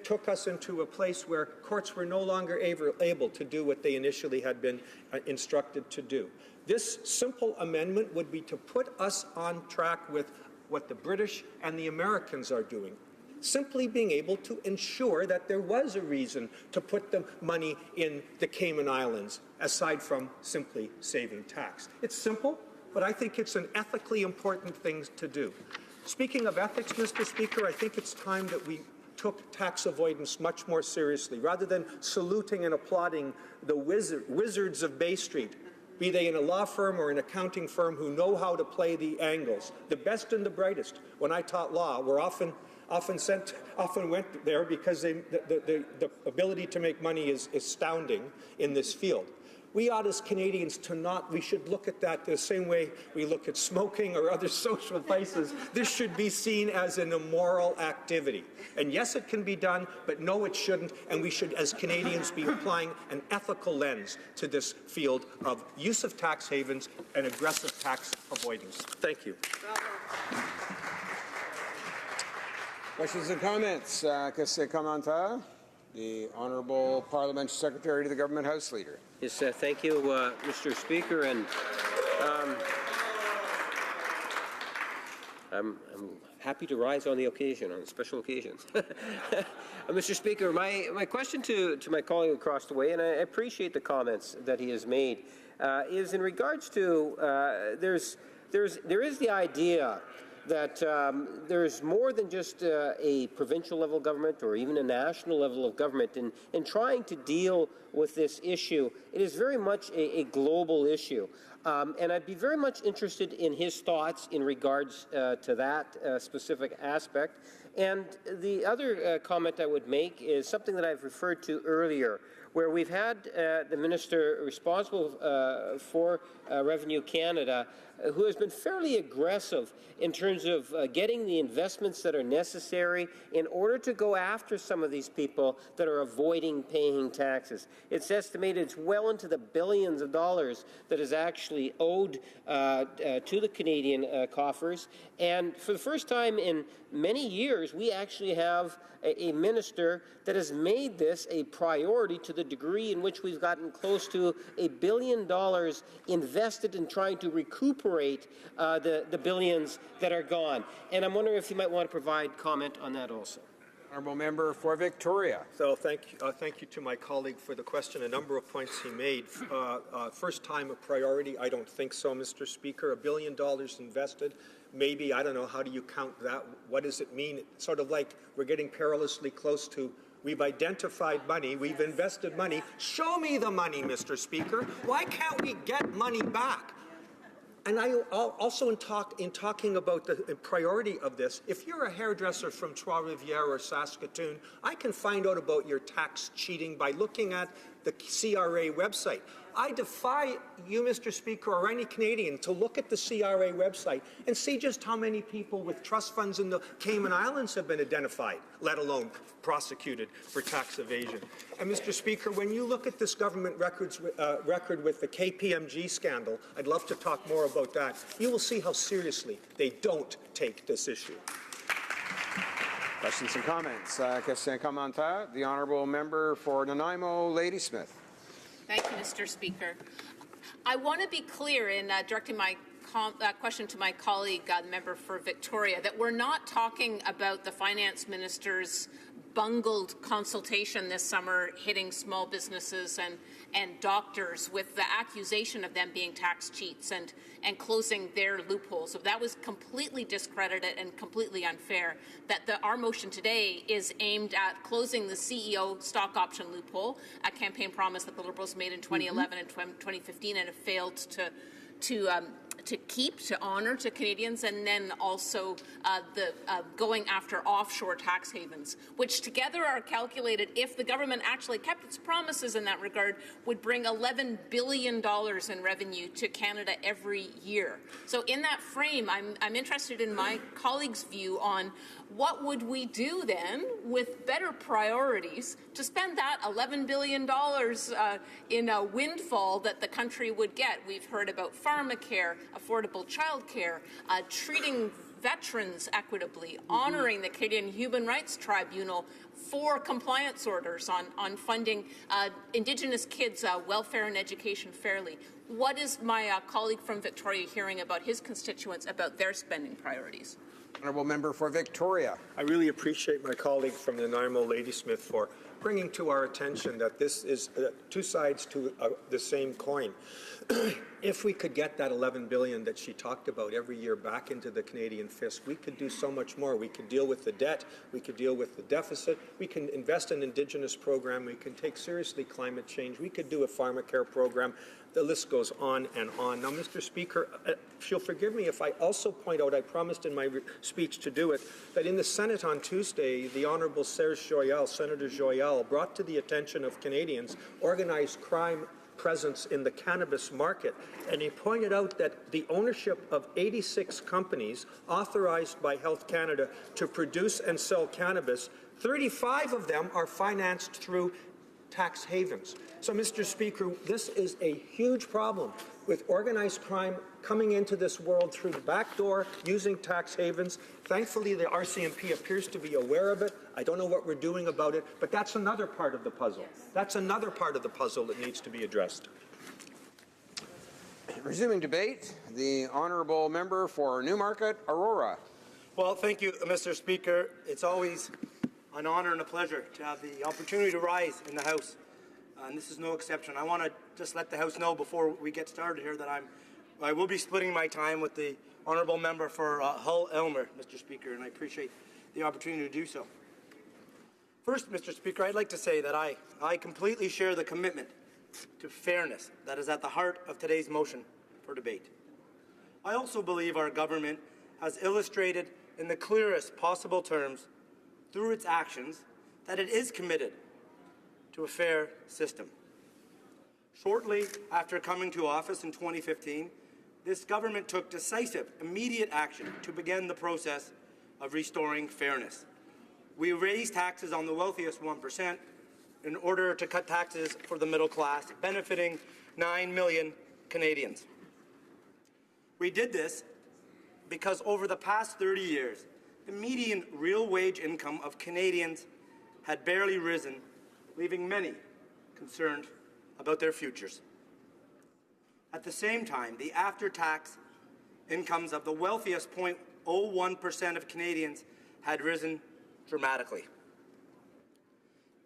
S14: took us into a place where courts were no longer able to do what they initially had been instructed to do. This simple amendment would be to put us on track with what the British and the Americans are doing. Simply being able to ensure that there was a reason to put the money in the Cayman Islands, aside from simply saving tax. It's simple, but I think it's an ethically important thing to do. Speaking of ethics, Mr. Speaker, I think it's time that we took tax avoidance much more seriously. Rather than saluting and applauding the wizards of Bay Street, be they in a law firm or an accounting firm who know how to play the angles, the best and the brightest. When I taught law, we're often went there because the ability to make money is astounding in this field. We ought as Canadians we should look at that the same way we look at smoking or other social vices. This should be seen as an immoral activity. And yes, it can be done, but no, it shouldn't. And we should, as Canadians, be applying an ethical lens to this field of use of tax havens and aggressive tax avoidance. Thank you.
S3: Questions and comments? Qu'est-ce que commentaire? The Honourable Parliamentary Secretary to the Government House Leader.
S5: Yes, thank you, Mr. Speaker, and I'm happy to rise on the occasion, on special occasions. Mr. Speaker, my question to my colleague across the way, and I appreciate the comments that he has made, is in regards to there is the idea that there's more than just a provincial level government or even a national level of government in trying to deal with this issue. It is very much a global issue. And I'd be very much interested in his thoughts in regards to that specific aspect. And the other comment I would make is something that I've referred to earlier, where we've had the minister responsible for Revenue Canada, who has been fairly aggressive in terms of getting the investments that are necessary in order to go after some of these people that are avoiding paying taxes. It's estimated it's well into the billions of dollars that is actually owed to the Canadian coffers. And for the first time in many years, we actually have a minister that has made this a priority to the degree in which we've gotten close to $1 billion invested in trying to recuperate the billions that are gone. And I'm wondering if you might want to provide comment on that also.
S3: Honourable member for Victoria.
S14: So thank you to my colleague for the question. A number of points he made. First time a priority, I don't think so, Mr. Speaker. $1 billion invested. Maybe, I don't know, how do you count that? What does it mean? It's sort of like we're getting perilously close to, we've identified money, we've invested money. Show me the money, Mr. Speaker. Why can't we get money back? And I also in talking about the priority of this, if you're a hairdresser from Trois-Rivières or Saskatoon, I can find out about your tax cheating by looking at the CRA website. I defy you, Mr. Speaker, or any Canadian to look at the CRA website and see just how many people with trust funds in the Cayman Islands have been identified, let alone prosecuted for tax evasion. And, Mr. Speaker, when you look at this government record with the KPMG scandal, I'd love to talk more about that. You will see how seriously they don't take this issue.
S3: Questions and comments. Question commentaire. The honourable member for Nanaimo, Ladysmith.
S6: Thank you, Mr. Speaker. I want to be clear in directing my question to my colleague, the member for Victoria, that we're not talking about the finance minister's bungled consultation this summer hitting small businesses and doctors with the accusation of them being tax cheats and closing their loopholes. So that was completely discredited and completely unfair. That our motion today is aimed at closing the CEO stock option loophole, a campaign promise that the Liberals made in 2011 and 2015 and have failed to keep, to honour to Canadians, and then also going after offshore tax havens, which together are calculated, if the government actually kept its promises in that regard, would bring $11 billion in revenue to Canada every year. So in that frame, I'm interested in my colleague's view on what would we do then with better priorities to spend that $11 billion in a windfall that the country would get. We've heard about pharmacare, affordable childcare, treating veterans equitably, honouring the Canadian Human Rights Tribunal for compliance orders on funding Indigenous kids' welfare and education fairly. What is my colleague from Victoria hearing about his constituents about their spending priorities?
S3: Honourable member for Victoria.
S14: I really appreciate my colleague from Nanaimo, Ladysmith, for bringing to our attention that this is two sides to the same coin. If we could get that $11 billion that she talked about every year back into the Canadian fisc, we could do so much more. We could deal with the debt, we could deal with the deficit, we can invest in Indigenous program, we can take seriously climate change, we could do a pharmacare program. The list goes on and on. Now, Mr. Speaker, if you'll forgive me if I also point out, I promised in my speech to do it, that in the Senate on Tuesday, the Honourable Senator Joyal, brought to the attention of Canadians organized crime presence in the cannabis market, and he pointed out that the ownership of 86 companies authorized by Health Canada to produce and sell cannabis, 35 of them are financed through tax havens. So, Mr. Speaker, this is a huge problem with organized crime coming into this world through the back door, using tax havens. Thankfully, the RCMP appears to be aware of it. I don't know what we're doing about it, but that's another part of the puzzle. That's another part of the puzzle that needs to be addressed.
S3: Resuming debate, the honourable member for Newmarket, Aurora.
S21: Well, thank you, Mr. Speaker. It's always an honour and a pleasure to have the opportunity to rise in the House, and this is no exception. I want to just let the House know before we get started here that I'm I will be splitting my time with the honourable member for Hull Elmer, Mr. Speaker, and I appreciate the opportunity to do so. First, Mr. Speaker, I'd like to say that I completely share the commitment to fairness that is at the heart of today's motion for debate. I also believe our government has illustrated in the clearest possible terms through its actions that it is committed to a fair system. Shortly after coming to office in 2015, this government took decisive, immediate action to begin the process of restoring fairness. We raised taxes on the wealthiest 1% in order to cut taxes for the middle class, benefiting 9 million Canadians. We did this because over the past 30 years, the median real wage income of Canadians had barely risen, leaving many concerned about their futures. At the same time, the after-tax incomes of the wealthiest 0.01% of Canadians had risen dramatically.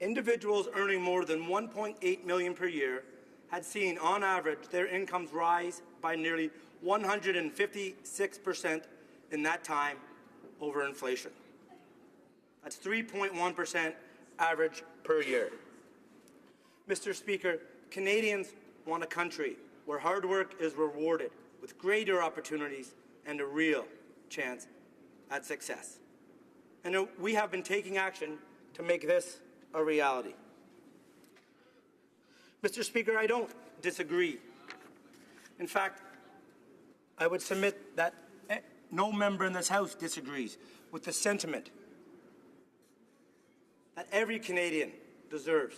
S21: Individuals earning more than $1.8 million per year had seen, on average, their incomes rise by nearly 156% in that time over inflation. That's 3.1% average per year. Mr. Speaker, Canadians want a country where hard work is rewarded with greater opportunities and a real chance at success. And we have been taking action to make this a reality. Mr. Speaker, I don't disagree. In fact, I would submit that no member in this House disagrees with the sentiment that every Canadian deserves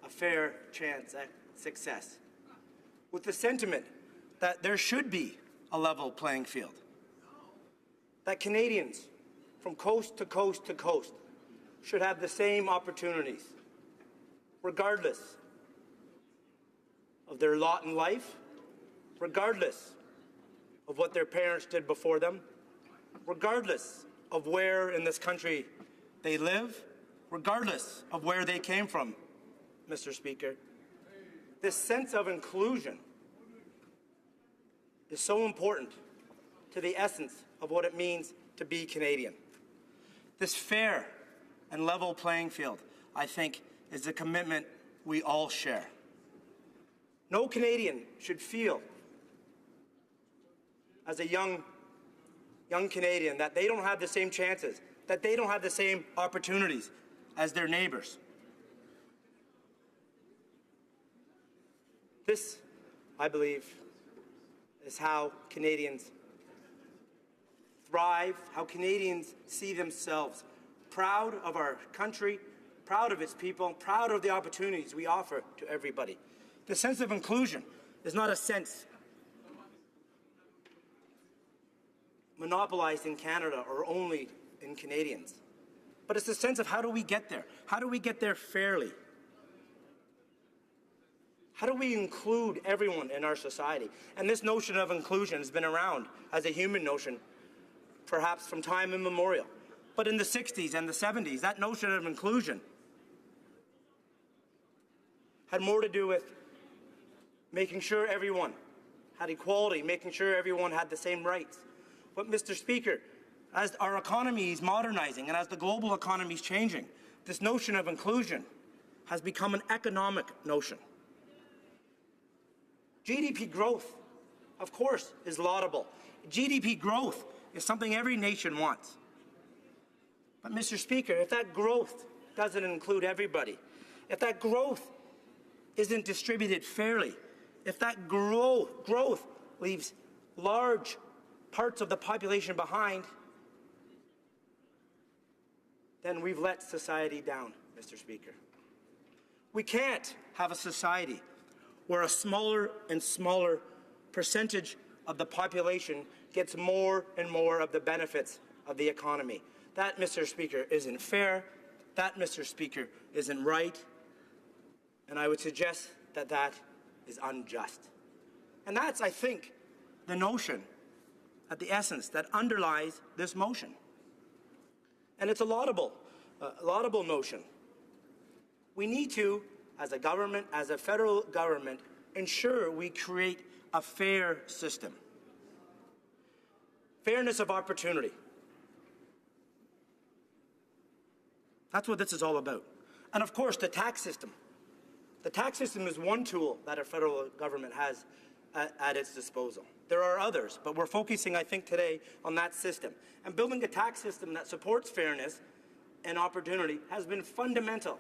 S21: a fair chance at success, with the sentiment that there should be a level playing field, that Canadians from coast to coast to coast should have the same opportunities, regardless of their lot in life, regardless of what their parents did before them, regardless of where in this country they live, regardless of where they came from, Mr. Speaker. This sense of inclusion is so important to the essence of what it means to be Canadian. This fair and level playing field, I think, is a commitment we all share. No Canadian should feel, as a young Canadian, that they don't have the same chances, that they don't have the same opportunities as their neighbours. This, I believe, is how Canadians thrive, how Canadians see themselves proud of our country, proud of its people, proud of the opportunities we offer to everybody. The sense of inclusion is not a sense monopolized in Canada or only in Canadians, but it's a sense of how do we get there? How do we get there fairly? How do we include everyone in our society? And this notion of inclusion has been around as a human notion, perhaps from time immemorial. But in the 60s and the 70s, that notion of inclusion had more to do with making sure everyone had equality, making sure everyone had the same rights. But, Mr. Speaker, as our economy is modernizing and as the global economy is changing, this notion of inclusion has become an economic notion. GDP growth, of course, is laudable. GDP growth is something every nation wants. But, Mr. Speaker, if that growth doesn't include everybody, if that growth isn't distributed fairly, if that growth leaves large parts of the population behind, then we've let society down, Mr. Speaker. We can't have a society where a smaller and smaller percentage of the population gets more and more of the benefits of the economy. That, Mr. Speaker, isn't fair. That, Mr. Speaker, isn't right. And I would suggest that that is unjust. And that's, I think, the notion, at the essence, that underlies this motion. And it's a laudable notion. We need to, as a government, as a federal government, ensure we create a fair system. Fairness of opportunity. That's what this is all about. And of course, the tax system. The tax system is one tool that our federal government has at its disposal. There are others, but we're focusing, I think, today on that system. And building a tax system that supports fairness and opportunity has been fundamental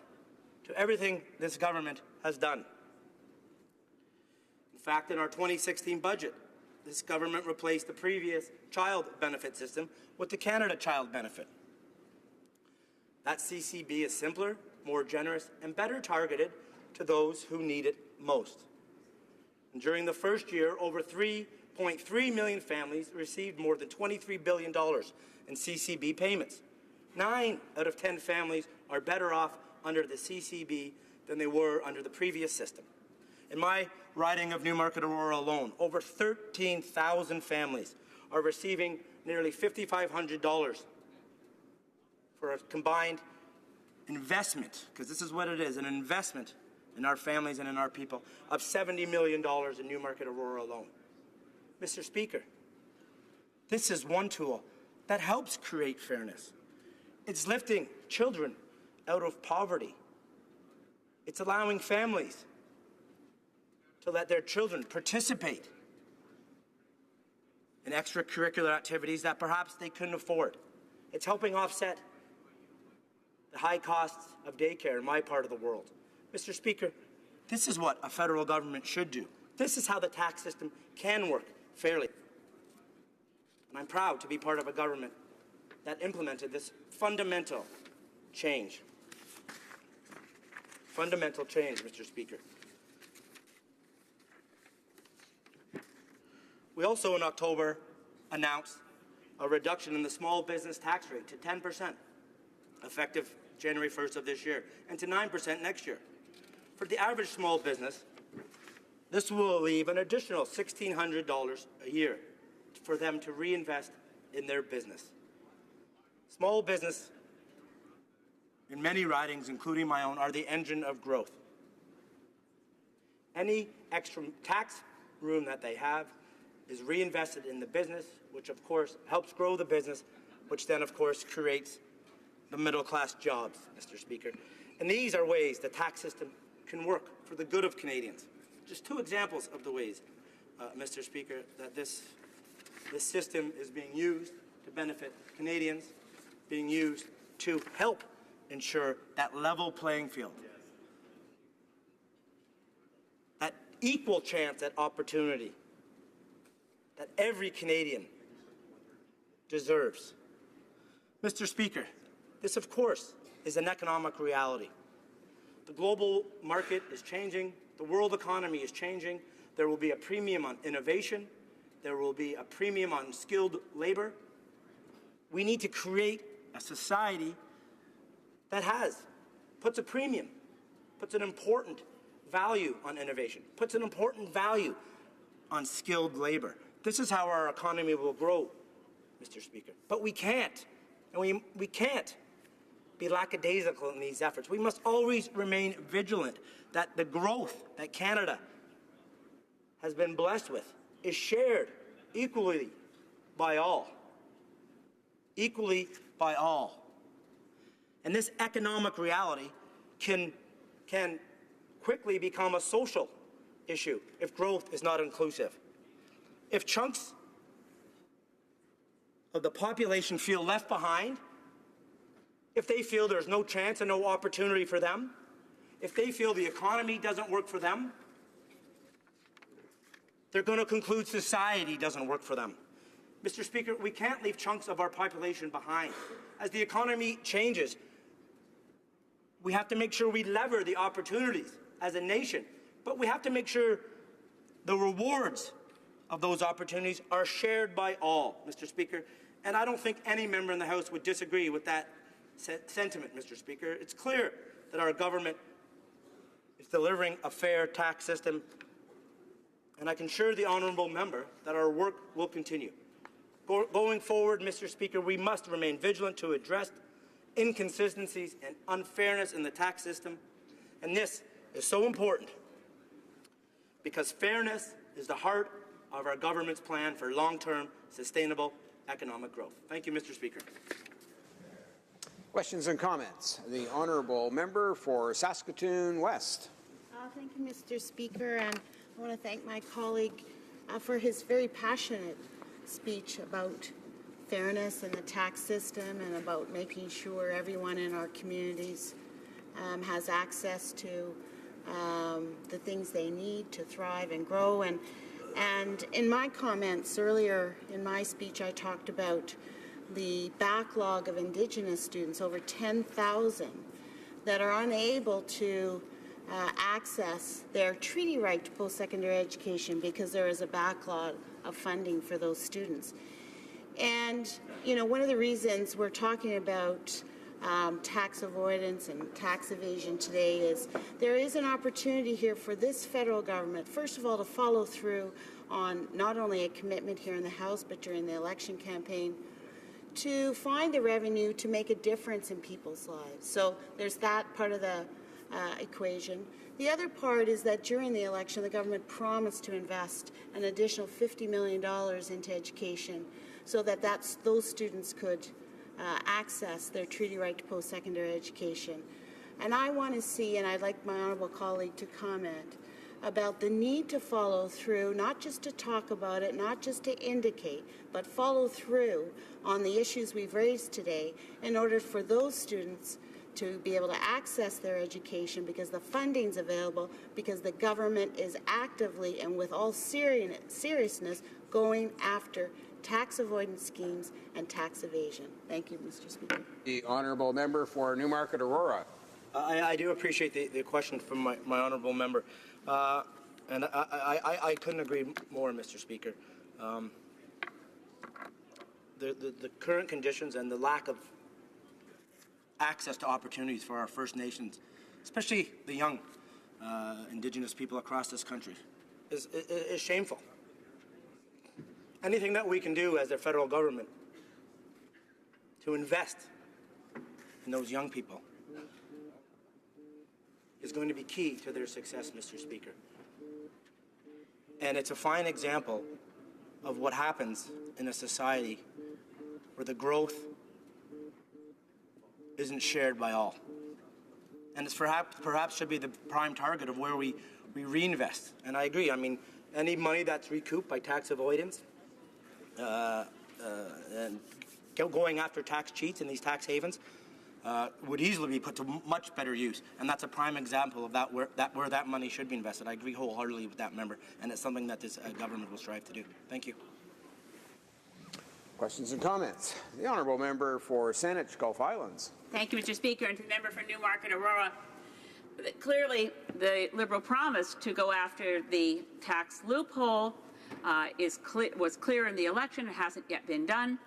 S21: to everything this government has done. In fact, in our 2016 budget, this government replaced the previous child benefit system with the Canada Child Benefit. That CCB is simpler, more generous, and better targeted to those who need it most. And during the first year, over 3.3 million families received more than $23 billion in CCB payments. 9 out of 10 families are better off under the CCB than they were under the previous system. In my riding of Newmarket Aurora alone, over 13,000 families are receiving nearly $5,500 for a combined investment, because this is what it is, an investment in our families and in our people, of $70 million in Newmarket Aurora alone. Mr. Speaker, this is one tool that helps create fairness. It's lifting children out of poverty. It's allowing families to let their children participate in extracurricular activities that perhaps they couldn't afford. It's helping offset the high costs of daycare in my part of the world. Mr. Speaker, this is what a federal government should do. This is how the tax system can work fairly. And I'm proud to be part of a government that implemented this fundamental change. Fundamental change, Mr. Speaker. We also, in October, announced a reduction in the small business tax rate to 10%, effective January 1st of this year, and to 9% next year. For the average small business, this will leave an additional $1,600 a year for them to reinvest in their business. Small business, in many ridings, including my own, are the engine of growth. Any extra tax room that they have is reinvested in the business, which of course helps grow the business, which then of course creates the middle-class jobs, Mr. Speaker. And these are ways the tax system can work for the good of Canadians. Just 2 examples of the ways, Mr. Speaker, that this system is being used to benefit Canadians, being used to help ensure that level playing field, that equal chance at opportunity that every Canadian deserves. Mr. Speaker, this, of course, is an economic reality. The global market is changing. The world economy is changing. There will be a premium on innovation. There will be a premium on skilled labor. We need to create a society that puts a premium, puts an important value on innovation, puts an important value on skilled labor. This is how our economy will grow, Mr. Speaker. But we can't, and we can't be lackadaisical in these efforts. We must always remain vigilant that the growth that Canada has been blessed with is shared equally by all. Equally by all. And this economic reality can quickly become a social issue if growth is not inclusive. If chunks of the population feel left behind, if they feel there's no chance and no opportunity for them, if they feel the economy doesn't work for them, they're going to conclude society doesn't work for them. Mr. Speaker, we can't leave chunks of our population behind. As the economy changes, we have to make sure we lever the opportunities as a nation, but we have to make sure the rewards of those opportunities are shared by all, Mr. Speaker. And I don't think any member in the House would disagree with that sentiment, Mr. Speaker. It's clear that our government is delivering a fair tax system, and I can assure the honourable member that our work will continue. Going forward, Mr. Speaker, we must remain vigilant to address inconsistencies and unfairness in the tax system, and this is so important because fairness is the heart of our government's plan for long-term, sustainable economic growth. Thank you, Mr. Speaker.
S3: Questions and comments? The honourable member for Saskatoon West.
S17: Thank you, Mr. Speaker, and I want to thank my colleague for his very passionate speech about fairness in the tax system and about making sure everyone in our communities has access to the things they need to thrive and grow. And in my comments earlier in my speech, I talked about the backlog of Indigenous students, over 10,000, that are unable to access their treaty right to post-secondary education because there is a backlog of funding for those students. And, you know, one of the reasons we're talking about tax avoidance and tax evasion today is there is an opportunity here for this federal government, first of all, to follow through on not only a commitment here in the House, but during the election campaign, to find the revenue to make a difference in people's lives. So there's that part of the equation. The other part is that during the election, the government promised to invest an additional $50 million into education so that those students could access their treaty right to post-secondary education. And I want to see, and I'd like my honourable colleague to comment, about the need to follow through, not just to talk about it, not just to indicate, but follow through on the issues we've raised today in order for those students to be able to access their education because the funding's available, because the government is actively and with all seriousness going after tax avoidance schemes and tax evasion. Thank you, Mr. Speaker.
S3: The honourable member for Newmarket Aurora.
S21: I do appreciate the question from my honourable member. And I couldn't agree more, Mr. Speaker. The current conditions and the lack of access to opportunities for our First Nations, especially the young Indigenous people across this country, is shameful. Anything that we can do as a federal government to invest in those young people is going to be key to their success, Mr. Speaker. And it's a fine example of what happens in a society where the growth isn't shared by all. And it's perhaps should be the prime target of where we reinvest. And I agree. I mean, any money that's recouped by tax avoidance and going after tax cheats in these tax havens would easily be put to much better use. And that's a prime example of where that money should be invested. I agree wholeheartedly with that member, and it's something that this government will strive to do. Thank you.
S3: Questions and comments? The honourable member for Saanich Gulf Islands.
S6: Thank you, Mr. Speaker, and to the member for Newmarket Aurora. Clearly, the Liberal promise to go after the tax loophole was clear in the election. It hasn't yet been done.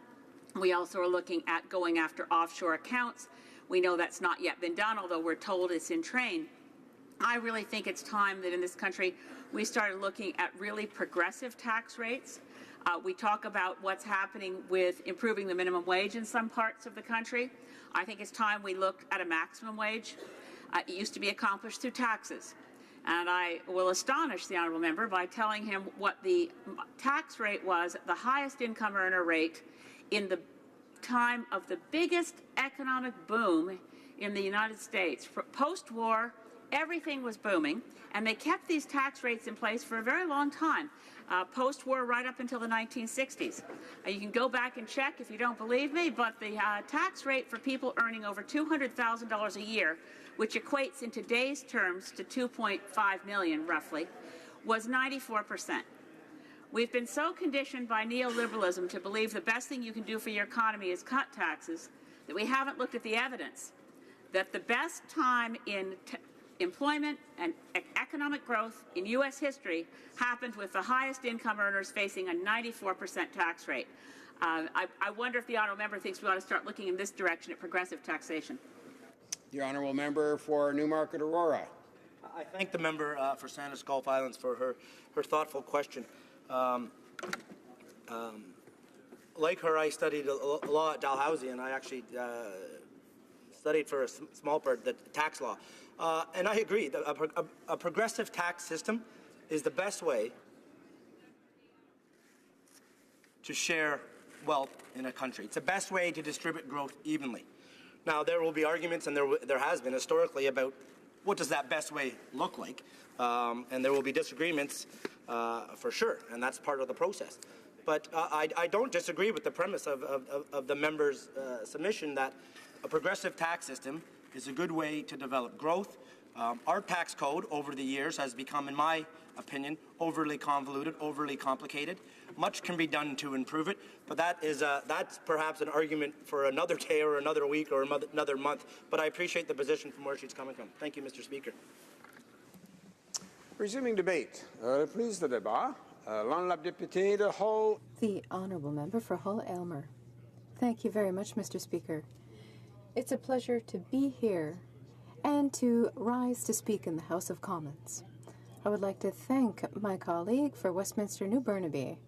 S6: We also are looking at going after offshore accounts. We know that's not yet been done, although we're told it's in train. I really think it's time that in this country we started looking at really progressive tax rates. We talk about what's happening with improving the minimum wage in some parts of the country. I think it's time we looked at a maximum wage. It used to be accomplished through taxes. And I will astonish the honourable member by telling him what the tax rate was, the highest income earner rate in the time of the biggest economic boom in the United States. Post-war, everything was booming, and they kept these tax rates in place for a very long time, post-war right up until the 1960s. You can go back and check if you don't believe me, but the tax rate for people earning over $200,000 a year, which equates in today's terms to $2.5 million roughly, was 94%. We've been so conditioned by neoliberalism to believe the best thing you can do for your economy is cut taxes that we haven't looked at the evidence that the best time in employment and economic growth in U.S. history happened with the highest income earners facing a 94% tax rate. I wonder if the honourable member thinks we ought to start looking in this direction at progressive taxation.
S3: The honourable member for Newmarket Aurora.
S21: I thank the member for Saanich Gulf Islands for her thoughtful question. Like her, I studied law at Dalhousie, and I actually studied for a small part the tax law. And I agree, a progressive tax system is the best way to share wealth in a country. It's the best way to distribute growth evenly. Now, there will be arguments, and there has been historically, about what does that best way look like, and there will be disagreements for sure, and that's part of the process. But I don't disagree with the premise of the member's submission that a progressive tax system is a good way to develop growth. Our tax code over the years has become, in my opinion, overly convoluted, overly complicated. Much can be done to improve it, but that's perhaps an argument for another day or another week or another month. But I appreciate the position from where she's coming from. Thank you, Mr. Speaker.
S3: Resuming debate. Reprise de débat. L'honorable député de Hull.
S2: The honourable member for Hull-Aylmer. Thank you very much, Mr. Speaker. It's a pleasure to be here and to rise to speak in the House of Commons. I would like to thank my colleague for Westminster New Burnaby,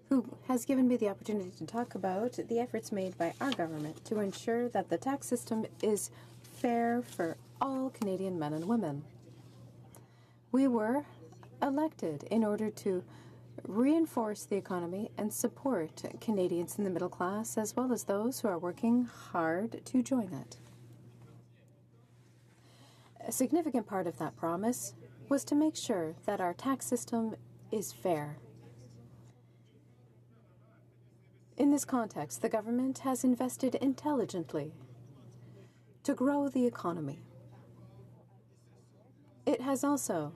S2: who has given me the opportunity to talk about the efforts made by our government to ensure that the tax system is fair for all Canadian men and women. We were elected in order to reinforce the economy and support Canadians in the middle class, as well as those who are working hard to join it. A significant part of that promise was to make sure that our tax system is fair. In this context, the government has invested intelligently to grow the economy. It has also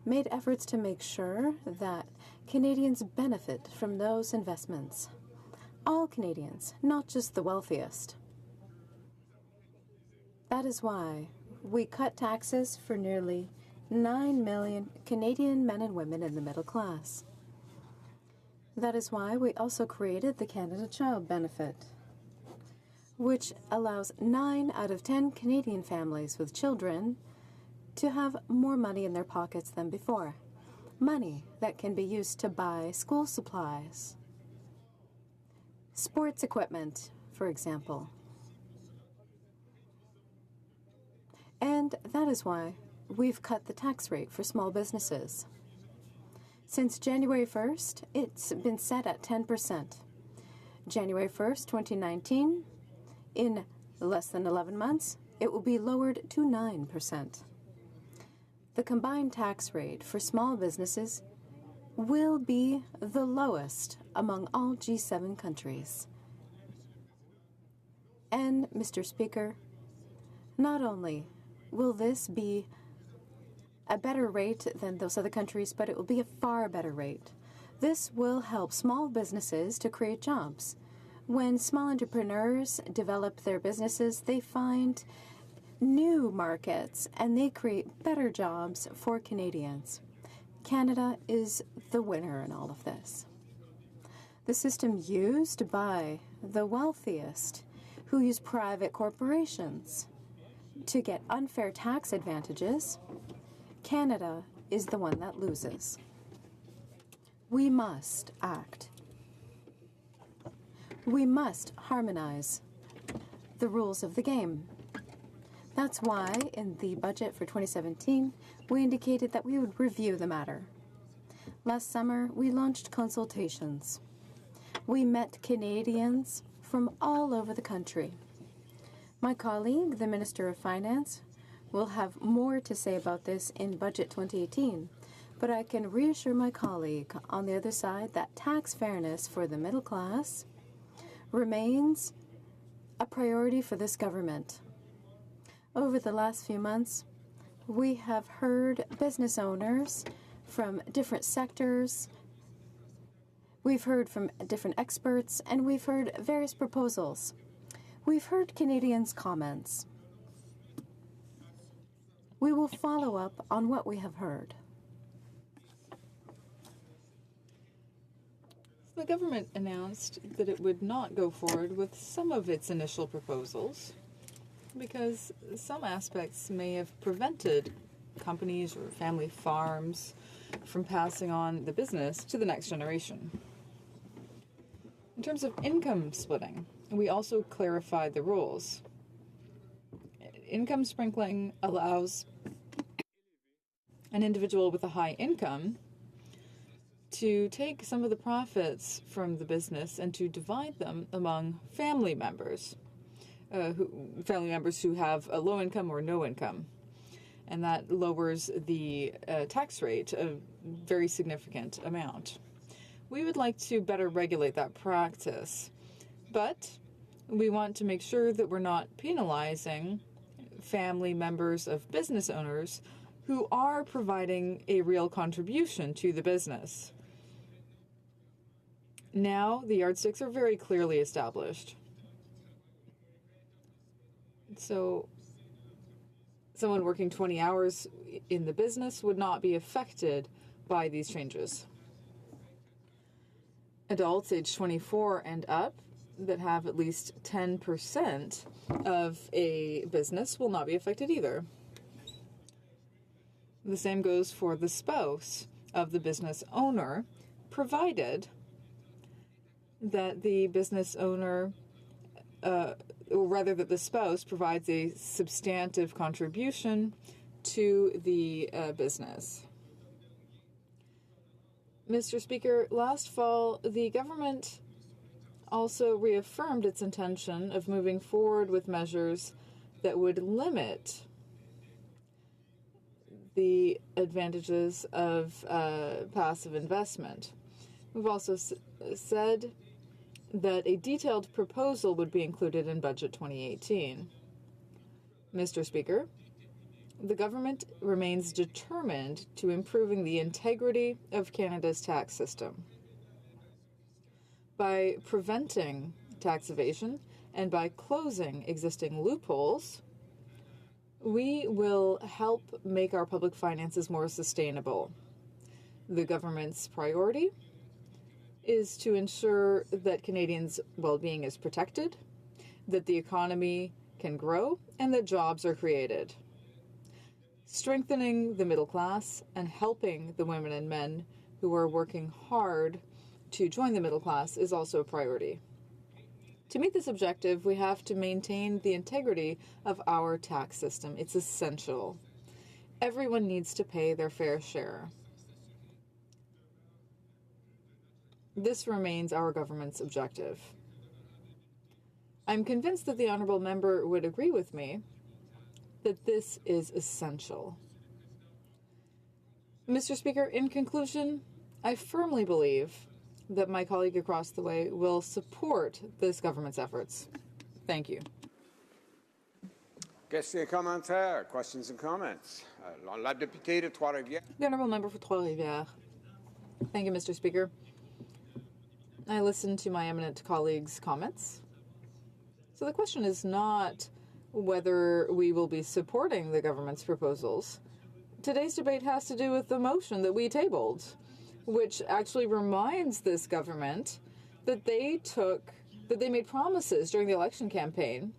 S2: made efforts to make sure that Canadians benefit from those investments. All Canadians, not just the wealthiest. That is why we cut taxes for nearly 9 million Canadian men and women in the middle class. That is why we also created the Canada Child Benefit, which allows 9 out of 10 Canadian families with children to have more money in their pockets than before. Money that can be used to buy school supplies, sports equipment, for example. And that is why we've cut the tax rate for small businesses. Since January 1st, it's been set at 10%. January 1st, 2019, in less than 11 months, it will be lowered to 9%. The combined tax rate for small businesses will be the lowest among all G7 countries. And, Mr. Speaker, not only will this be a better rate than those other countries, but it will be a far better rate. This will help small businesses to create jobs. When small entrepreneurs develop their businesses, they find new markets and they create better jobs for Canadians. Canada is the winner in all of this. The system used by the wealthiest, who use private corporations to get unfair tax advantages, Canada is the one that loses. We must act. We must harmonize the rules of the game. That's why, in the budget for 2017, we indicated that we would review the matter. Last summer, we launched consultations. We met Canadians from all over the country. My colleague, the Minister of Finance, will have more to say about this in Budget 2018, but I can reassure my colleague on the other side that tax fairness for the middle class remains a priority for this government. Over the last few months, we have heard business owners from different sectors, we've heard from different experts, and we've heard various proposals. We've heard Canadians' comments. We will follow up on what we have heard.
S8: The government announced that it would not go forward with some of its initial proposals because some aspects may have prevented companies or family farms from passing on the business to the next generation. In terms of income splitting, we also clarified the rules. Income sprinkling allows an individual with a high income to take some of the profits from the business and to divide them among family members, who have a low income or no income. And that lowers the tax rate a very significant amount. We would like to better regulate that practice, but we want to make sure that we're not penalizing family members of business owners who are providing a real contribution to the business. Now, the yardsticks are very clearly established. So, someone working 20 hours in the business would not be affected by these changes. Adults age 24 and up that have at least 10% of a business will not be affected either. The same goes for the spouse of the business owner, provided that the business owner, or rather that the spouse provides a substantive contribution to the business. Mr. Speaker, last fall, the government also reaffirmed its intention of moving forward with measures that would limit the advantages of passive investment. We've also said that a detailed proposal would be included in Budget 2018. Mr. Speaker, the government remains determined to improving the integrity of Canada's tax system. By preventing tax evasion and by closing existing loopholes, we will help make our public finances more sustainable. The government's priority is to ensure that Canadians' well-being is protected, that the economy can grow, and that jobs are created. Strengthening the middle class and helping the women and men who are working hard to join the middle class is also a priority. To meet this objective, we have to maintain the integrity of our tax system. It's essential. Everyone needs to pay their fair share. This remains our government's objective. I'm convinced that the honourable member would agree with me that this is essential. Mr. Speaker, in conclusion, I firmly believe that my colleague across the way will support this government's efforts. Thank you.
S3: Questions et commentaires? Questions and comments? La députée de Trois-Rivières.
S8: The honourable member for Trois-Rivières. Thank you, Mr. Speaker. I listened to my eminent colleague's comments. So the question is not whether we will be supporting the government's proposals. Today's debate has to do with the motion that we tabled, which actually reminds this government that they made promises during the election campaign,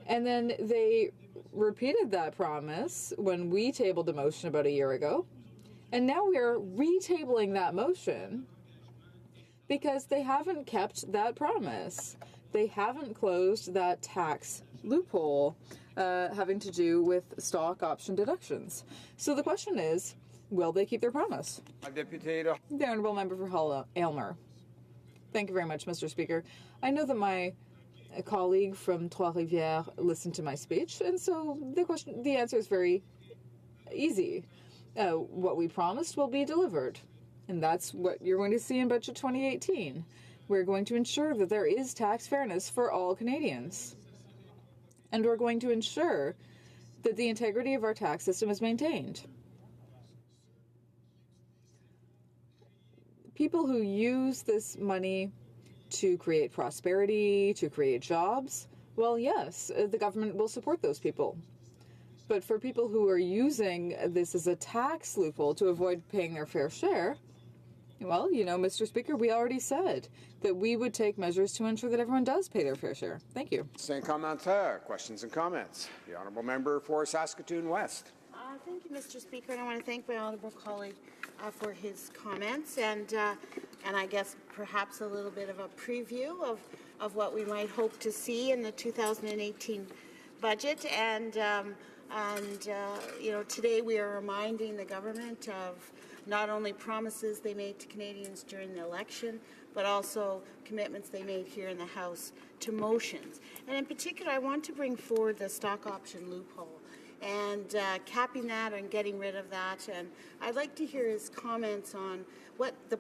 S8: and then they repeated that promise when we tabled a motion about a year ago, and now we are retabling that motion because they haven't kept that promise. They haven't closed that tax loophole having to do with stock option deductions. So the question is, will they keep their promise? The honourable member for Hull-Aylmer. Thank you very much, Mr. Speaker. I know that my colleague from Trois-Rivières listened to my speech, and so the answer is very easy. What we promised will be delivered, and that's what you're going to see in Budget 2018. We're going to ensure that there is tax fairness for all Canadians, and we're going to ensure that the integrity of our tax system is maintained. People who use this money to create prosperity, to create jobs, well, yes, the government will support those people. But for people who are using this as a tax loophole to avoid paying their fair share, well, you know, Mr. Speaker, we already said that we would take measures to ensure that everyone does pay their fair share. Thank you.
S3: Questions and comments? The honourable member for Saskatoon West.
S17: Thank you, Mr. Speaker, and I want to thank my honourable colleague for his comments and I guess perhaps a little bit of a preview of what we might hope to see in the 2018 budget. And you know, today we are reminding the government of not only promises they made to Canadians during the election, but also commitments they made here in the House to motions. And in particular, I want to bring forward the stock option loophole and capping that and getting rid of that. And I'd like to hear his comments on what the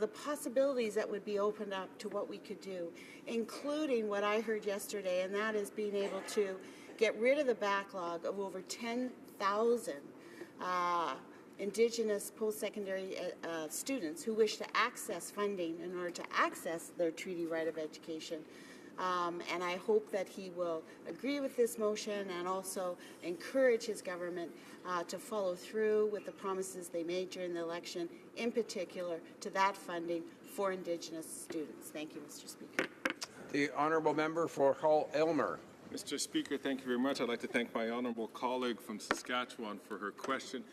S17: possibilities that would be opened up to what we could do, including what I heard yesterday, and that is being able to get rid of the backlog of over 10,000 Indigenous post-secondary students who wish to access funding in order to access their treaty right of education. And I hope that he will agree with this motion and also encourage his government to follow through with the promises they made during the election, in particular to that funding for Indigenous students. Thank you, Mr. Speaker.
S3: The honourable member for Hull-Aylmer.
S1: Mr. Speaker, thank you very much. I'd like to thank my honourable colleague from Saskatchewan for her question.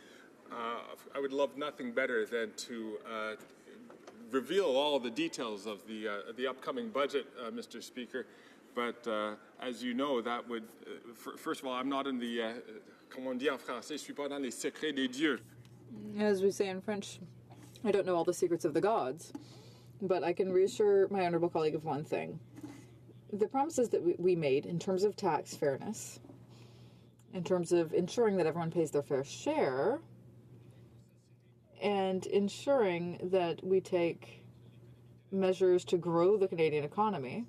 S1: I would love nothing better than to reveal all the details of the upcoming budget, Mr. Speaker. But as you know, that would, first of all, I'm not in the, comme on dit en français, je suis pas dans les secrets des dieux.
S8: As we say in French, I don't know all the secrets of the gods, but I can reassure my honourable colleague of one thing. The promises that we made in terms of tax fairness, in terms of ensuring that everyone pays their fair share, and ensuring that we take measures to grow the Canadian economy,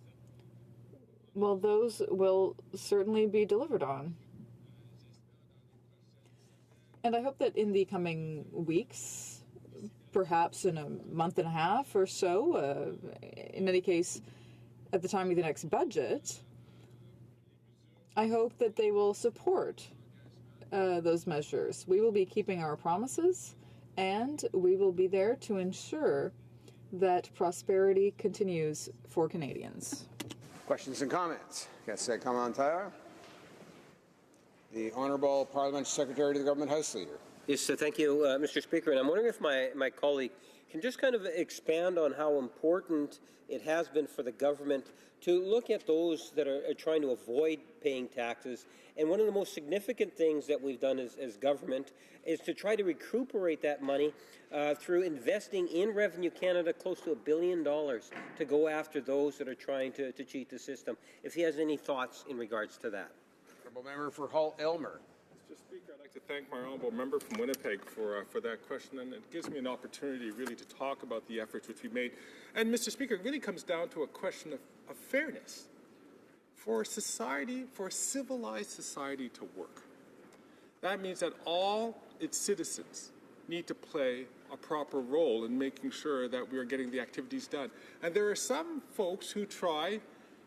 S8: well, those will certainly be delivered on. And I hope that in the coming weeks, perhaps in a month and a half or so, in any case, at the time of the next budget, I hope that they will support those measures. We will be keeping our promises, and we will be there to ensure that prosperity continues for Canadians.
S3: Questions and comments? Question commentaire. The Honourable Parliamentary Secretary to the Government House Leader.
S5: Yes, thank you, Mr. Speaker. And I'm wondering if my colleague can just kind of expand on how important it has been for the government to look at those that are trying to avoid paying taxes. And one of the most significant things that we've done as government is to try to recuperate that money through investing in Revenue Canada close to $1 billion to go after those that are trying to cheat the system. If he has any thoughts in regards to that.
S3: Honourable Member for Hull-Aylmer.
S1: Mr. Speaker, I'd like to thank my honourable member from Winnipeg for that question, and it gives me an opportunity really to talk about the efforts which we made. And Mr. Speaker, it really comes down to a question of fairness. For society, for a civilized society to work, that means that all its citizens need to play a proper role in making sure that we are getting the activities done. And there are some folks who try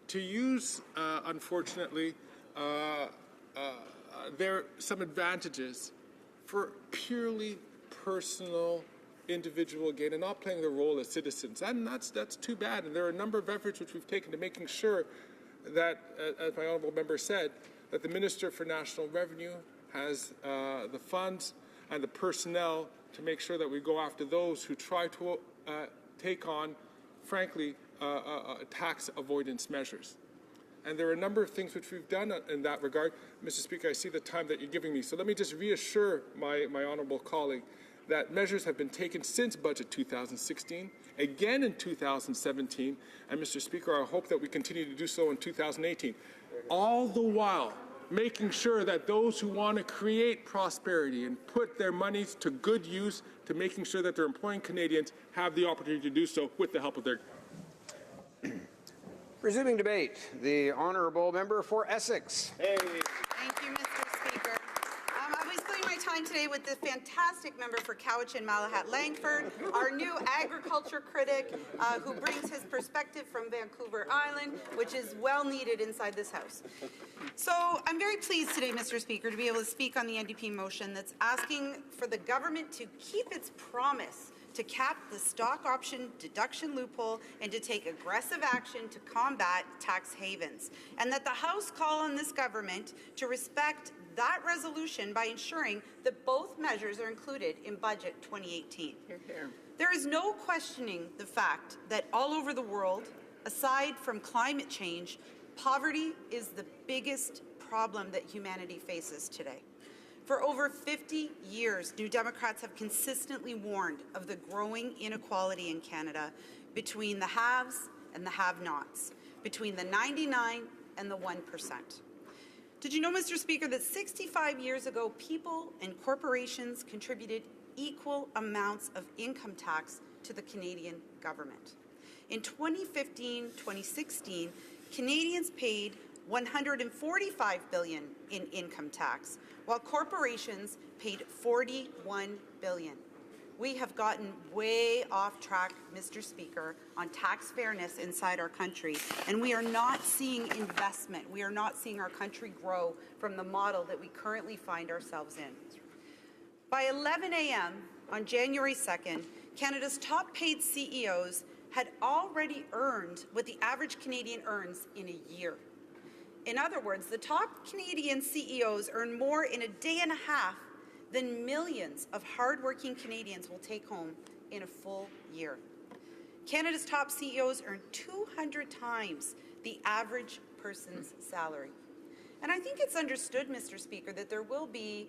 S1: to use, unfortunately, some advantages for purely personal, individual gain and not playing their role as citizens. And that's too bad. And there are a number of efforts which we've taken to making sure that, as my honourable member said, that the Minister for National Revenue has the funds and the personnel to make sure that we go after those who try to take on, frankly, tax avoidance measures. And there are a number of things which we've done in that regard. Mr. Speaker, I see the time that you're giving me. So let me just reassure my honourable colleague that measures have been taken since Budget 2016, again in 2017, and Mr. Speaker, I hope that we continue to do so in 2018. All the while, making sure that those who want to create prosperity and put their monies to good use, to making sure that they're employing Canadians have the opportunity to do so with the help of their...
S3: Resuming debate, the Honourable Member for Essex.
S22: Thank you, Mr. Speaker. I'll be splitting my time today with the fantastic member for Cowichan Malahat Langford, our new agriculture critic who brings his perspective from Vancouver Island, which is well needed inside this House. So I'm very pleased today, Mr. Speaker, to be able to speak on the NDP motion that's asking for the government to keep its promise to cap the stock option deduction loophole and to take aggressive action to combat tax havens, and that the House call on this government to respect that resolution by ensuring that both measures are included in Budget 2018. There is no questioning the fact that all over the world, aside from climate change, poverty is the biggest problem that humanity faces today. For over 50 years, New Democrats have consistently warned of the growing inequality in Canada between the haves and the have-nots, between the 99 and the 1%. Did you know, Mr. Speaker, that 65 years ago, people and corporations contributed equal amounts of income tax to the Canadian government? In 2015-2016, Canadians paid $145 billion in income tax, while corporations paid $41 billion. We have gotten way off track, Mr. Speaker, on tax fairness inside our country, and we are not seeing investment. We are not seeing our country grow from the model that we currently find ourselves in. By 11 a.m. on January 2nd, Canada's top paid CEOs had already earned what the average Canadian earns in a year. In other words, the top Canadian CEOs earn more in a day and a half than millions of hardworking Canadians will take home in a full year. Canada's top CEOs earn 200 times the average person's salary. And I think it's understood, Mr. Speaker, that there will be,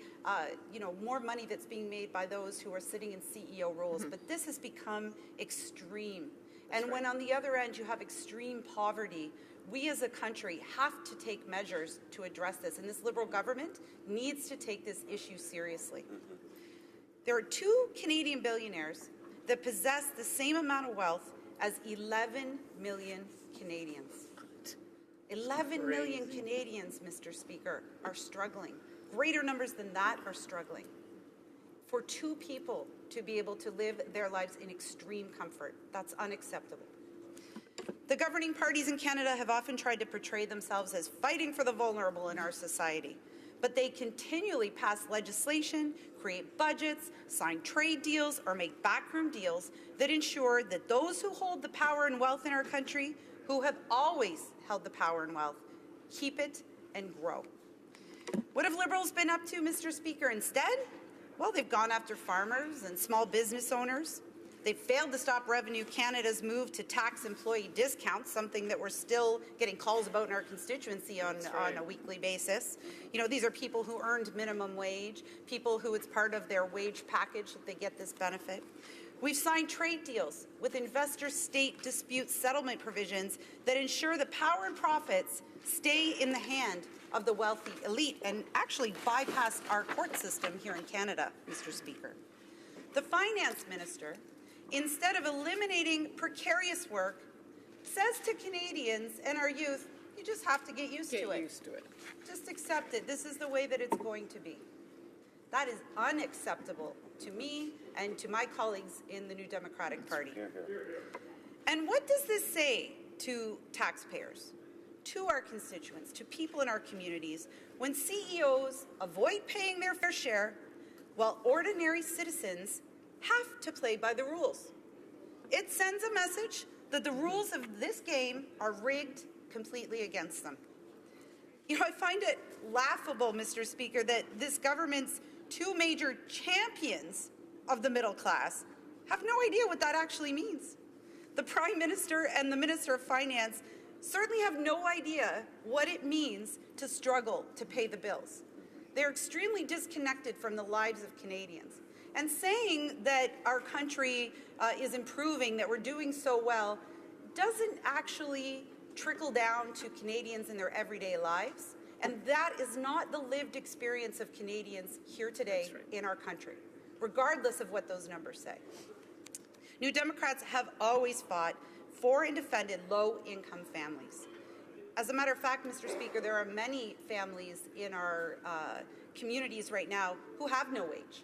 S22: more money that's being made by those who are sitting in CEO roles, but this has become extreme. And when on the other end you have extreme poverty, we as a country have to take measures to address this, and this Liberal government needs to take this issue seriously. There are 2 Canadian billionaires that possess the same amount of wealth as 11 million Canadians. 11 million Canadians, Mr. Speaker, are struggling. Greater numbers than that are struggling. For 2 people to be able to live their lives in extreme comfort, that's unacceptable. The governing parties in Canada have often tried to portray themselves as fighting for the vulnerable in our society, but they continually pass legislation, create budgets, sign trade deals, or make backroom deals that ensure that those who hold the power and wealth in our country, who have always held the power and wealth, keep it and grow. What have Liberals been up to, Mr. Speaker, instead? Well, they've gone after farmers and small business owners. They've failed to stop Revenue Canada's move to tax employee discounts, something that we're still getting calls about in our constituency on a weekly basis. You know, these are people who earned minimum wage, people who it's part of their wage package that they get this benefit. We've signed trade deals with investor-state dispute settlement provisions that ensure the power and profits stay in the hand of the wealthy elite and actually bypass our court system here in Canada, Mr. Speaker. The Finance Minister, instead of eliminating precarious work, says to Canadians and our youth, you just have to get used to it. Just accept it. This is the way that it's going to be. That is unacceptable to me and to my colleagues in the New Democratic Party. And what does this say to taxpayers, to our constituents, to people in our communities, when CEOs avoid paying their fair share while ordinary citizens have to play by the rules? It sends a message that the rules of this game are rigged completely against them. You know, I find it laughable, Mr. Speaker, that this government's 2 major champions of the middle class have no idea what that actually means. The Prime Minister and the Minister of Finance certainly have no idea what it means to struggle to pay the bills. They're extremely disconnected from the lives of Canadians. And saying that our country is improving, that we're doing so well, doesn't actually trickle down to Canadians in their everyday lives. And that is not the lived experience of Canadians here today in our country, regardless of what those numbers say. New Democrats have always fought for and defended low-income families. As a matter of fact, Mr. Speaker, there are many families in our communities right now who have no wage,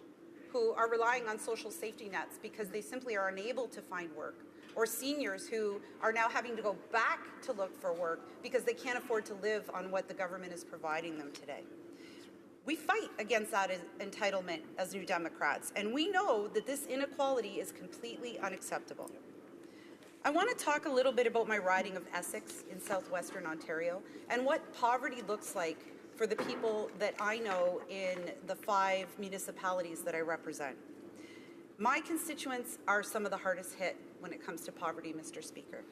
S22: who are relying on social safety nets because they simply are unable to find work, or seniors who are now having to go back to look for work because they can't afford to live on what the government is providing them today. We fight against that entitlement as New Democrats, and we know that this inequality is completely unacceptable. I want to talk a little bit about my riding of Essex in southwestern Ontario and what poverty looks like for the people that I know in the 5 municipalities that I represent. My constituents are some of the hardest hit when it comes to poverty, Mr. Speaker.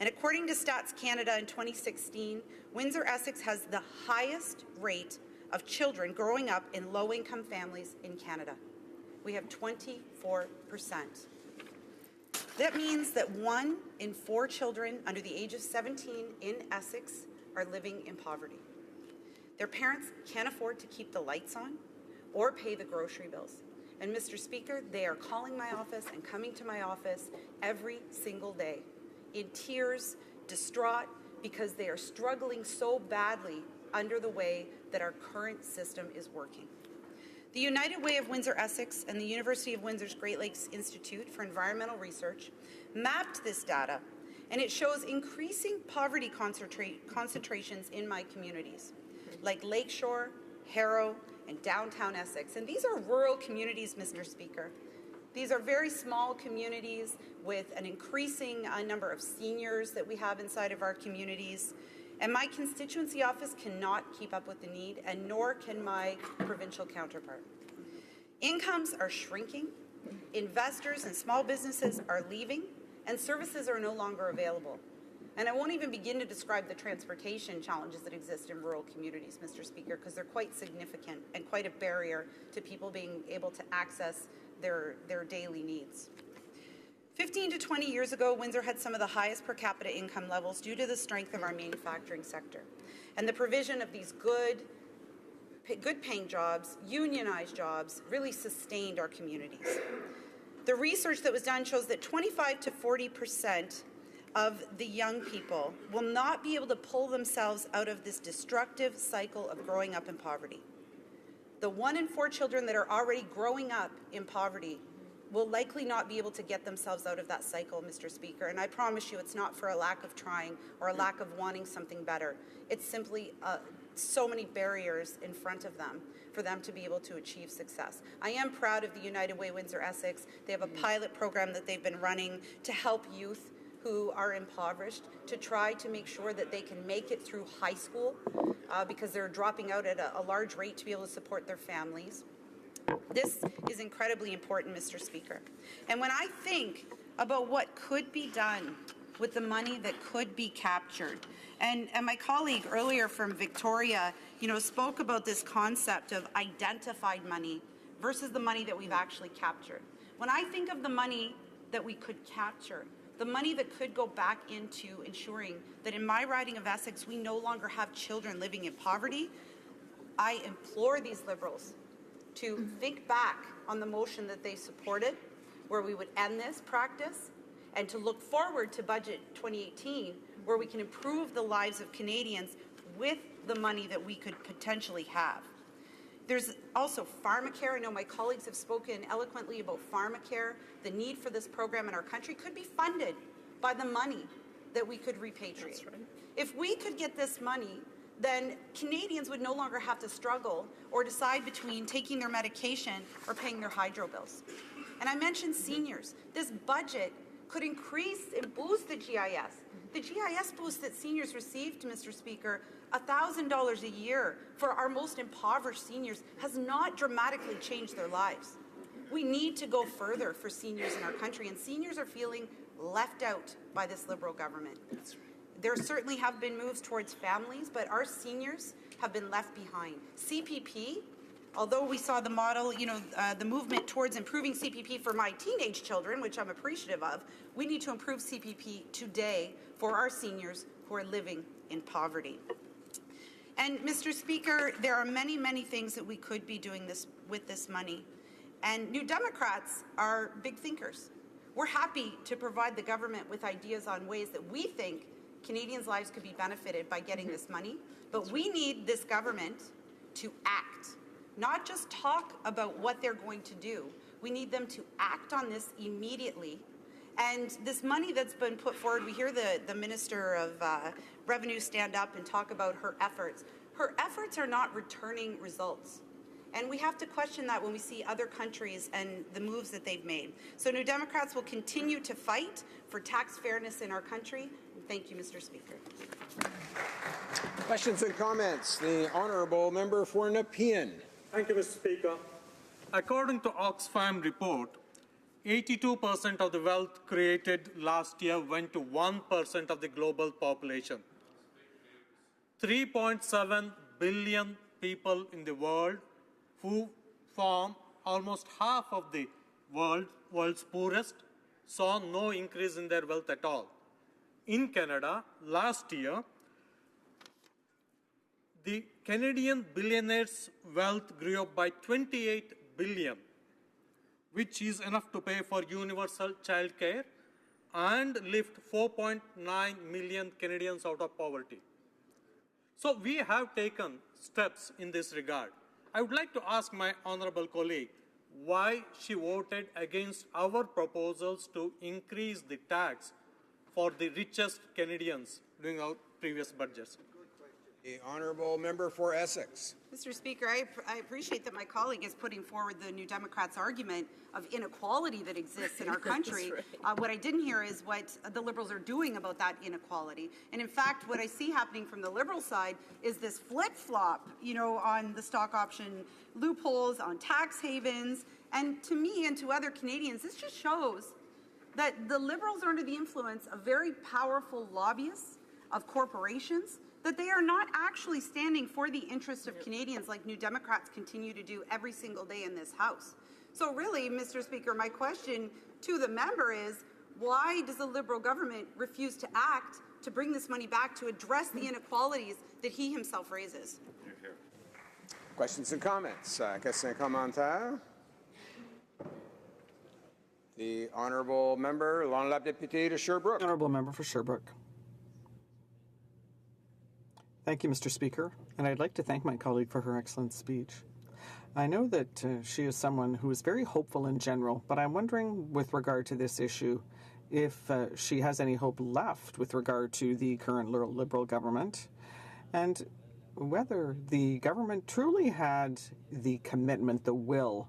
S22: And according to Stats Canada in 2016, Windsor-Essex has the highest rate of children growing up in low-income families in Canada. We have 24%. That means that 1 in 4 children under the age of 17 in Essex are living in poverty. Their parents can't afford to keep the lights on or pay the grocery bills. And Mr. Speaker, they are calling my office and coming to my office every single day in tears, distraught, because they are struggling so badly under the way that our current system is working. The United Way of Windsor-Essex and the University of Windsor's Great Lakes Institute for Environmental Research mapped this data, and it shows increasing poverty concentrations in my communities, like Lakeshore, Harrow, and downtown Essex. And these are rural communities, Mr. Speaker. These are very small communities with an increasing number of seniors that we have inside of our communities. And my constituency office cannot keep up with the need, and nor can my provincial counterpart. Incomes are shrinking, investors and small businesses are leaving, and services are no longer available. And I won't even begin to describe the transportation challenges that exist in rural communities, Mr. Speaker, because they're quite significant and quite a barrier to people being able to access their daily needs. 15 to 20 years ago, Windsor had some of the highest per capita income levels due to the strength of our manufacturing sector and the provision of these good paying jobs, unionized jobs, really sustained our communities. The research that was done shows that 25 to 40% of the young people will not be able to pull themselves out of this destructive cycle of growing up in poverty. The 1 in 4 children that are already growing up in poverty will likely not be able to get themselves out of that cycle, Mr. Speaker. And I promise you it's not for a lack of trying or a lack of wanting something better. It's simply so many barriers in front of them for them to be able to achieve success. I am proud of the United Way Windsor-Essex. They have a pilot program that they've been running to help youth who are impoverished to try to make sure that they can make it through high school because they're dropping out at a large rate to be able to support their families. This is incredibly important, Mr. Speaker. And when I think about what could be done with the money that could be captured, and my colleague earlier from Victoria, spoke about this concept of identified money versus the money that we've actually captured. When I think of the money that we could capture, the money that could go back into ensuring that in my riding of Essex, we no longer have children living in poverty, I implore these Liberals to think back on the motion that they supported, where we would end this practice, and to look forward to Budget 2018, where we can improve the lives of Canadians with the money that we could potentially have. There's also pharmacare. I know my colleagues have spoken eloquently about pharmacare. The need for this program in our country could be funded by the money that we could repatriate. That's right. If we could get this money, then Canadians would no longer have to struggle or decide between taking their medication or paying their hydro bills. And I mentioned seniors. This budget could increase and boost the GIS. The GIS boost that seniors received, Mr. Speaker, $1,000 a year for our most impoverished seniors has not dramatically changed their lives. We need to go further for seniors in our country, and seniors are feeling left out by this Liberal government. That's right. There certainly have been moves towards families, but our seniors have been left behind. CPP, although we saw the model, the movement towards improving CPP for my teenage children, which I'm appreciative of, we need to improve CPP today for our seniors who are living in poverty. And Mr. Speaker, there are many, many things that we could be doing with this money. And New Democrats are big thinkers. We're happy to provide the government with ideas on ways that we think Canadians' lives could be benefited by getting this money, but we need this government to act, not just talk about what they're going to do. We need them to act on this immediately. And this money that's been put forward, we hear the Minister of Revenue stand up and talk about her efforts. Her efforts are not returning results. And we have to question that when we see other countries and the moves that they've made. So New Democrats will continue to fight for tax fairness in our country. Thank you, Mr. Speaker.
S3: Questions and comments. The Honourable Member for Nepean.
S20: Thank you, Mr. Speaker. According to Oxfam report, 82% of the wealth created last year went to 1% of the global population. 3.7 billion people in the world who form almost half of the world's poorest saw no increase in their wealth at all. In Canada, last year, the Canadian billionaires' wealth grew up by 28 billion, which is enough to pay for universal child care and lift 4.9 million Canadians out of poverty. So we have taken steps in this regard. I would like to ask my honorable colleague why she voted against our proposals to increase the tax for the richest Canadians during our previous budgets.
S3: The honourable member for Essex.
S22: Mr. Speaker, I appreciate that my colleague is putting forward the New Democrats' argument of inequality that exists in our country. Right. What I didn't hear is what the Liberals are doing about that inequality. And in fact, what I see happening from the Liberal side is this flip-flop, on the stock option loopholes, on tax havens. And to me and to other Canadians, this just shows that the Liberals are under the influence of very powerful lobbyists, of corporations, that they are not actually standing for the interests of Canadians like New Democrats continue to do every single day in this House. So really, Mr. Speaker, my question to the member is, why does the Liberal government refuse to act to bring this money back to address the inequalities that he himself raises?
S3: Questions and comments? Question commentaire? The honourable member, l'honorable député de Sherbrooke.
S10: Honourable member for Sherbrooke. Thank you, Mr. Speaker, and I'd like to thank my colleague for her excellent speech. I know that she is someone who is very hopeful in general, but I'm wondering with regard to this issue if she has any hope left with regard to the current Liberal government and whether the government truly had the commitment, the will,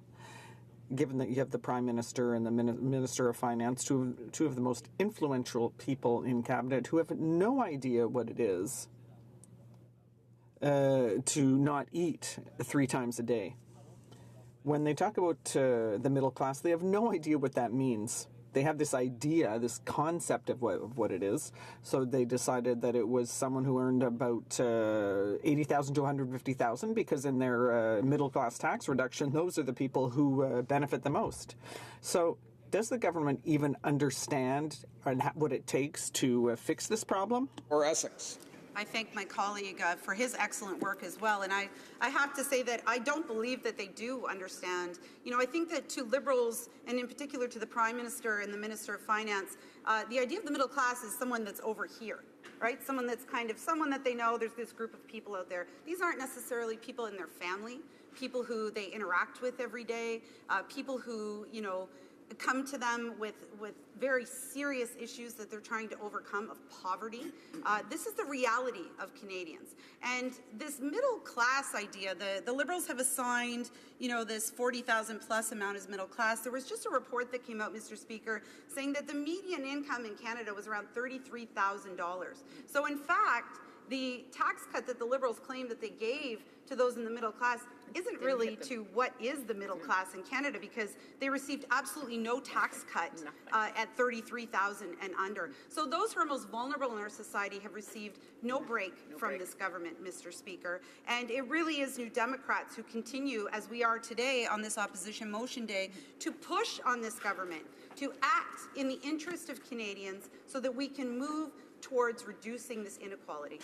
S10: given that you have the Prime Minister and the Minister of Finance, two of the most influential people in Cabinet who have no idea what it is to not eat 3 times a day. When they talk about the middle class, they have no idea what that means. They have this idea, this concept of what it is. So they decided that it was someone who earned about $80,000 to $150,000 because in their middle class tax reduction, those are the people who benefit the most. So does the government even understand what it takes to fix this problem?
S3: Or Essex.
S22: I thank my colleague for his excellent work as well. And I have to say that I don't believe that they do understand. I think that to Liberals, and in particular to the Prime Minister and the Minister of Finance, the idea of the middle class is someone that's over here, right? Someone that's kind of someone that they know there's this group of people out there. These aren't necessarily people in their family, people who they interact with every day, people who, come to them with very serious issues that they're trying to overcome of poverty. This is the reality of Canadians. And this middle class idea, the Liberals have assigned, this 40,000 plus amount as middle class. There was just a report that came out, Mr. Speaker, saying that the median income in Canada was around $33,000. So in fact, the tax cut that the Liberals claim that they gave to those in the middle class isn't really to what is the middle class in Canada, because they received absolutely no tax cut at $33,000 and under. So those who are most vulnerable in our society have received no break from this government, Mr. Speaker. And it really is New Democrats who continue, as we are today on this opposition motion day, to push on this government to act in the interest of Canadians so that we can move towards reducing this inequality.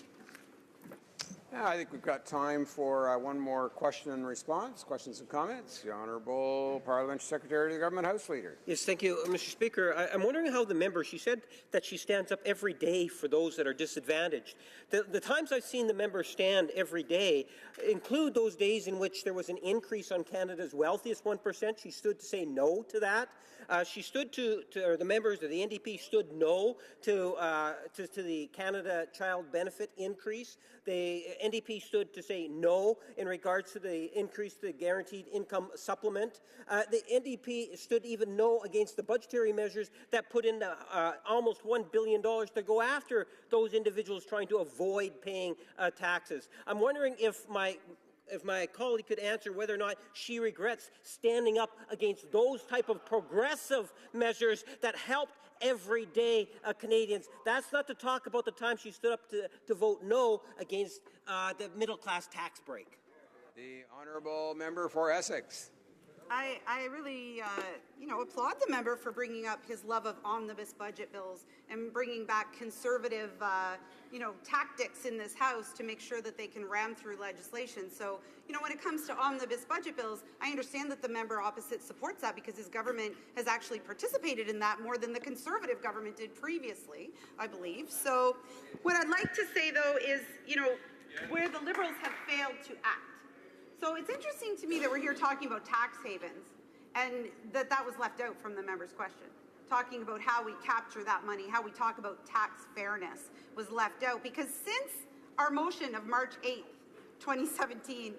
S3: Yeah, I think we've got time for one more question and response. Questions and comments. The Honourable Parliamentary Secretary to the Government House Leader.
S5: Yes, thank you, Mr. Speaker. I'm wondering how the member, she said that she stands up every day for those that are disadvantaged. The times I've seen the member stand every day include those days in which there was an increase on Canada's wealthiest 1%. She stood to say no to that. She stood or the members of the NDP stood no to the Canada Child Benefit increase. The NDP stood to say no in regards to the increase to the guaranteed income supplement. The NDP stood even no against the budgetary measures that put in almost $1 billion to go after those individuals trying to avoid paying taxes. I'm wondering if my colleague could answer whether or not she regrets standing up against those type of progressive measures that helped everyday Canadians. That's not to talk about the time she stood up to vote no against the middle-class tax break.
S3: The honourable member for Essex.
S22: I really, applaud the member for bringing up his love of omnibus budget bills and bringing back conservative, tactics in this House to make sure that they can ram through legislation. So, when it comes to omnibus budget bills, I understand that the member opposite supports that because his government has actually participated in that more than the Conservative government did previously, I believe. So, what I'd like to say, though, is, where the Liberals have failed to act. So it's interesting to me that we're here talking about tax havens and that was left out from the member's question. Talking about how we capture that money, how we talk about tax fairness was left out because since our motion of March 8th, 2017,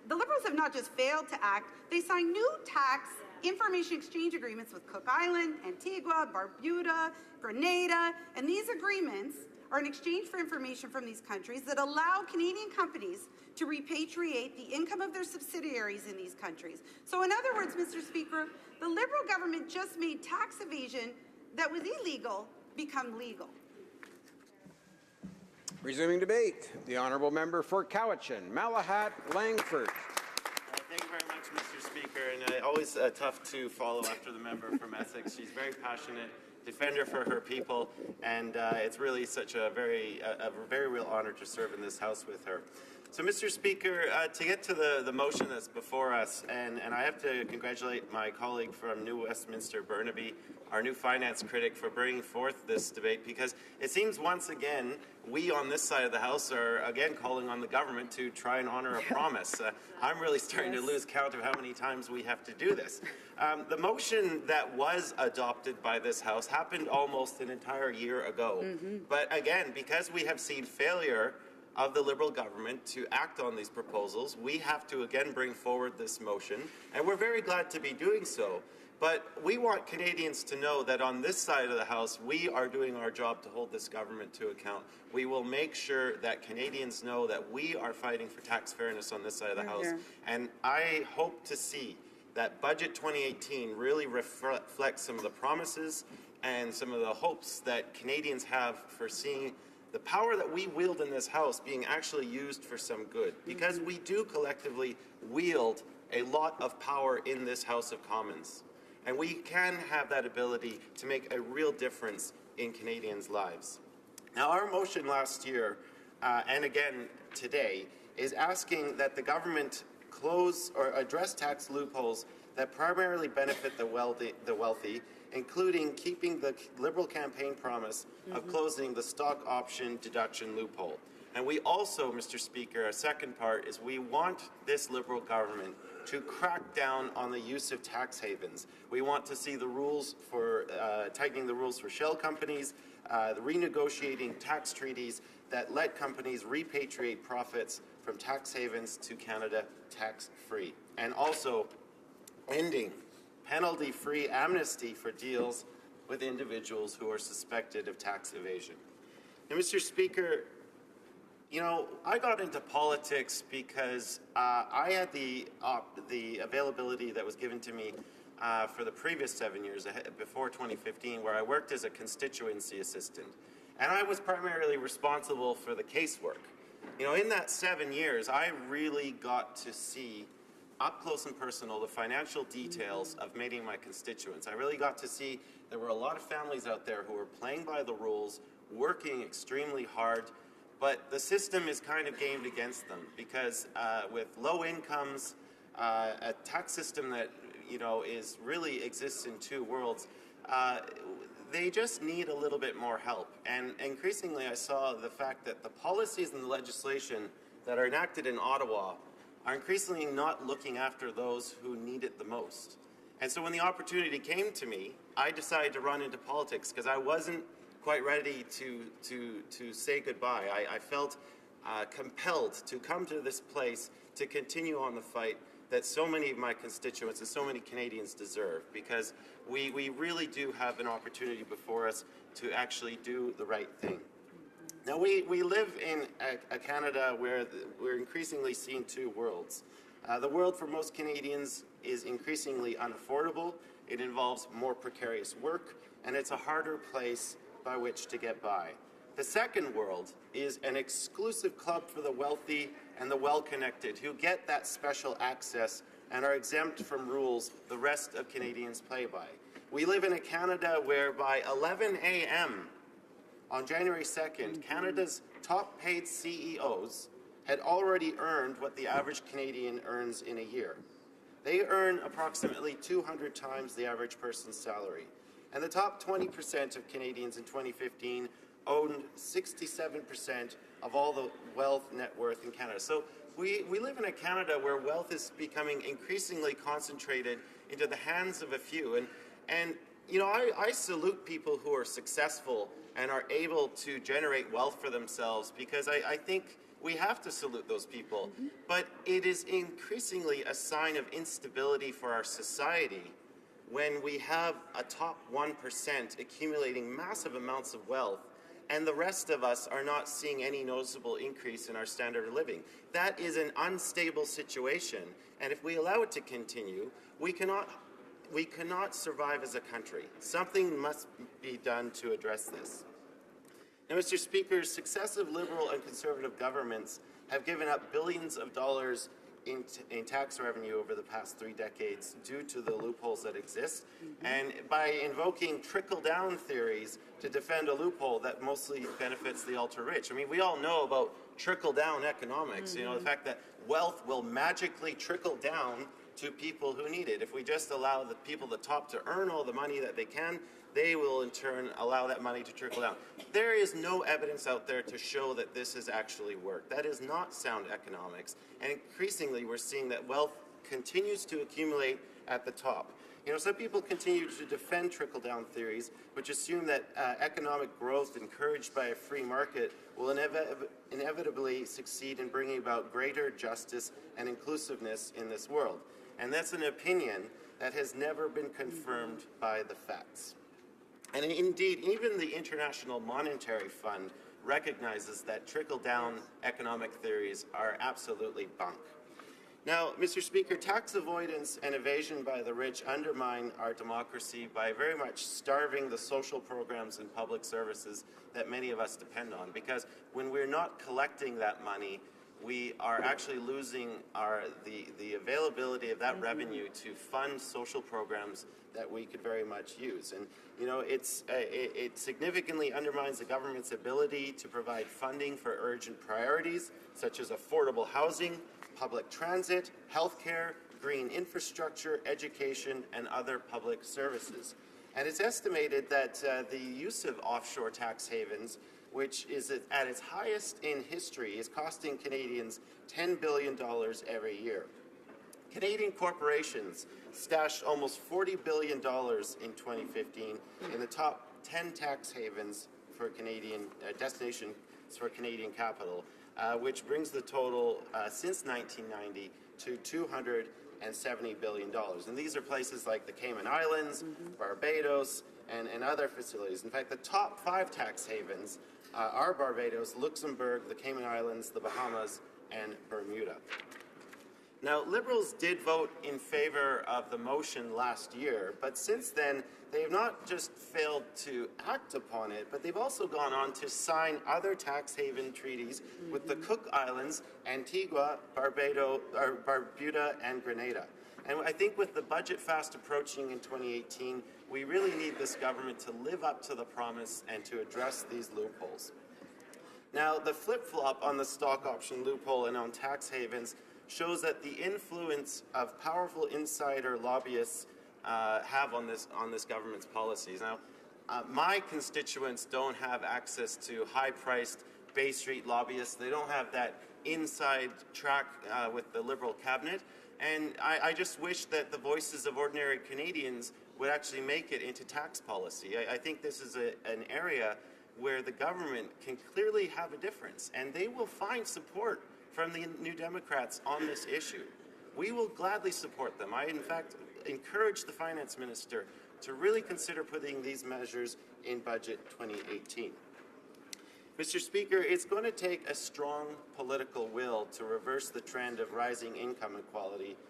S22: the Liberals have not just failed to act, they signed new tax information exchange agreements with Cook Island, Antigua, Barbuda, Grenada, and these agreements are in exchange for information from these countries that allow Canadian companies to repatriate the income of their subsidiaries in these countries. So in other words, Mr. Speaker, the Liberal government just made tax evasion that was illegal become legal.
S3: Resuming debate, the honourable member for Cowichan, Malahat, Langford.
S7: Thank you very much, Mr. Speaker. And always tough to follow after the member from Essex. She's very passionate defender for her people, and it's really such a very real honor to serve in this House with her. So, Mr. Speaker, to get to the motion that's before us, and I have to congratulate my colleague from New Westminster, Burnaby, our new finance critic, for bringing forth this debate, because it seems once again we on this side of the House are again calling on the government to try and honor a promise. I'm really starting to lose count of how many times we have to do this. The motion that was adopted by this House happened almost an entire year ago. But again, because we have seen failure of the Liberal government to act on these proposals, we have to again bring forward this motion, and we're very glad to be doing so. But we want Canadians to know that on this side of the House, we are doing our job to hold this government to account. We will make sure that Canadians know that we are fighting for tax fairness on this side of the House. And I hope to see that Budget 2018 really reflects some of the promises and some of the hopes that Canadians have for seeing the power that we wield in this House being actually used for some good. Because we do collectively wield a lot of power in this House of Commons. And we can have that ability to make a real difference in Canadians' lives. Now, our motion last year, and again today, is asking that the government close or address tax loopholes that primarily benefit the wealthy, including keeping the Liberal campaign promise of closing the stock option deduction loophole. And we also, Mr. Speaker, a second part is we want this Liberal government to crack down on the use of tax havens. We want to see the rules for tightening the rules for shell companies, renegotiating tax treaties that let companies repatriate profits from tax havens to Canada tax-free, and also ending penalty-free amnesty for deals with individuals who are suspected of tax evasion. Now, Mr. Speaker, you know, I got into politics because I had the availability that was given to me for the previous 7 years before 2015, where I worked as a constituency assistant. And I was primarily responsible for the casework. You know, in that 7 years, I really got to see up close and personal the financial details of meeting my constituents. I really got to see there were a lot of families out there who were playing by the rules, working extremely hard, but the system is kind of gamed against them because with low incomes, a tax system that is really exists in two worlds, they just need a little bit more help. And increasingly, I saw the fact that the policies and the legislation that are enacted in Ottawa are increasingly not looking after those who need it the most. And so when the opportunity came to me, I decided to run into politics because I wasn't quite ready to say goodbye. I felt compelled to come to this place to continue on the fight that so many of my constituents and so many Canadians deserve, because we really do have an opportunity before us to actually do the right thing. Now, we live in a Canada where we're increasingly seeing two worlds. The world for most Canadians is increasingly unaffordable. It involves more precarious work, and it's a harder place by which to get by. The second world is an exclusive club for the wealthy and the well-connected who get that special access and are exempt from rules the rest of Canadians play by. We live in a Canada where by 11 a.m. on January 2nd, Canada's top paid CEOs had already earned what the average Canadian earns in a year. They earn approximately 200 times the average person's salary. And the top 20% of Canadians in 2015 owned 67% of all the wealth net worth in Canada. So we live in a Canada where wealth is becoming increasingly concentrated into the hands of a few. And you know, I salute people who are successful and are able to generate wealth for themselves, because I think we have to salute those people. But it is increasingly a sign of instability for our society when we have a top 1% accumulating massive amounts of wealth and the rest of us are not seeing any noticeable increase in our standard of living. That is an unstable situation, and if we allow it to continue, we cannot survive as a country. Something must be done to address this. Now, Mr. Speaker, successive Liberal and Conservative governments have given up billions of dollars in tax revenue over the past 3 decades due to the loopholes that exist, and by invoking trickle-down theories to defend a loophole that mostly benefits the ultra-rich. I mean, we all know about trickle-down economics, you know, the fact that wealth will magically trickle down to people who need it. If we just allow the people at the top to earn all the money that they can, they will in turn allow that money to trickle down. There is no evidence out there to show that this has actually worked. That is not sound economics. And increasingly we're seeing that wealth continues to accumulate at the top. You know, some people continue to defend trickle-down theories, which assume that economic growth encouraged by a free market will inevitably succeed in bringing about greater justice and inclusiveness in this world. And that's an opinion that has never been confirmed by the facts. And indeed, even the International Monetary Fund recognizes that trickle-down economic theories are absolutely bunk. Now, Mr. Speaker, tax avoidance and evasion by the rich undermine our democracy by very much starving the social programs and public services that many of us depend on. Because when we're not collecting that money, we are actually losing the availability of that revenue to fund social programs that we could very much use. And you know, it significantly undermines the government's ability to provide funding for urgent priorities such as affordable housing, public transit, healthcare, green infrastructure, education, and other public services. And it's estimated that the use of offshore tax havens, which is at its highest in history, is costing Canadians $10 billion every year. Canadian corporations stashed almost $40 billion in 2015 in the top 10 tax havens for Canadian destinations for Canadian capital, which brings the total since 1990 to $270 billion. And these are places like the Cayman Islands, Barbados, and other facilities. In fact, the top 5 tax havens are Barbados, Luxembourg, the Cayman Islands, the Bahamas, and Bermuda. Now, Liberals did vote in favor of the motion last year, but since then, they have not just failed to act upon it, but they've also gone on to sign other tax haven treaties with the Cook Islands, Antigua, Barbuda, and Grenada. And I think with the budget fast approaching in 2018, we really need this government to live up to the promise and to address these loopholes. Now, the flip-flop on the stock option loophole and on tax havens shows that the influence of powerful insider lobbyists have on this government's policies. Now, my constituents don't have access to high-priced Bay Street lobbyists. They don't have that inside track with the Liberal cabinet. And I just wish that the voices of ordinary Canadians would actually make it into tax policy. I think this is an area where the government can clearly have a difference, and they will find support from the New Democrats on this issue. We will gladly support them. I, in fact, encourage the Finance Minister to really consider putting these measures in Budget 2018. Mr. Speaker, it's going to take a strong political will to reverse the trend of rising income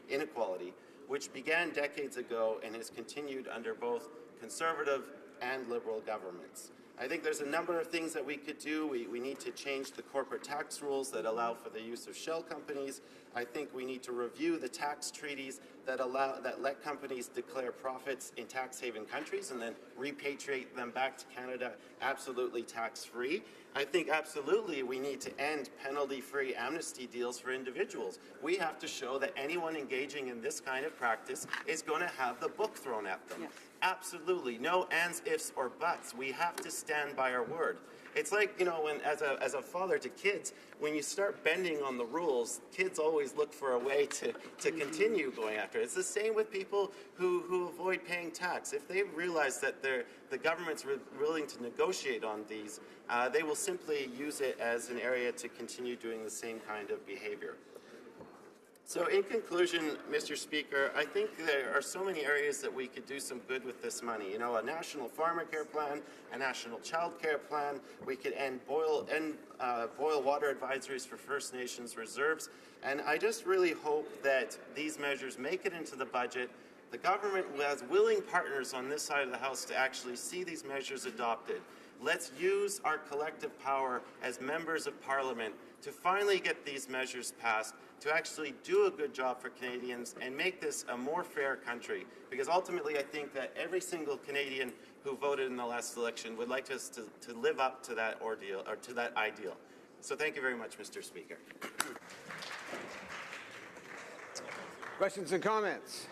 S7: inequality, which began decades ago and has continued under both Conservative and Liberal governments. I think there's a number of things that we could do. We need to change the corporate tax rules that allow for the use of shell companies. I think we need to review the tax treaties that let companies declare profits in tax haven countries and then repatriate them back to Canada absolutely tax-free. I think absolutely we need to end penalty-free amnesty deals for individuals. We have to show that anyone engaging in this kind of practice is going to have the book thrown at them. Yes. Absolutely. No ands, ifs, or buts. We have to stand by our word. It's like, you know, when as a father to kids, when you start bending on the rules, kids always look for a way to continue going after it. It's the same with people who avoid paying tax. If they realize that the government's willing to negotiate on these, they will simply use it as an area to continue doing the same kind of behavior. So in conclusion, Mr. Speaker, I think there are so many areas that we could do some good with this money. You know, a national pharmacare plan, a national child care plan. We could end boil water advisories for First Nations reserves. And I just really hope that these measures make it into the budget. The government has willing partners on this side of the House to actually see these measures adopted. Let's use our collective power as members of Parliament to finally get these measures passed, to actually do a good job for Canadians and make this a more fair country. Because ultimately, I think that every single Canadian who voted in the last election would like us to live up to that ordeal, or to that ideal. So thank you very much, Mr. Speaker.
S3: Questions and comments?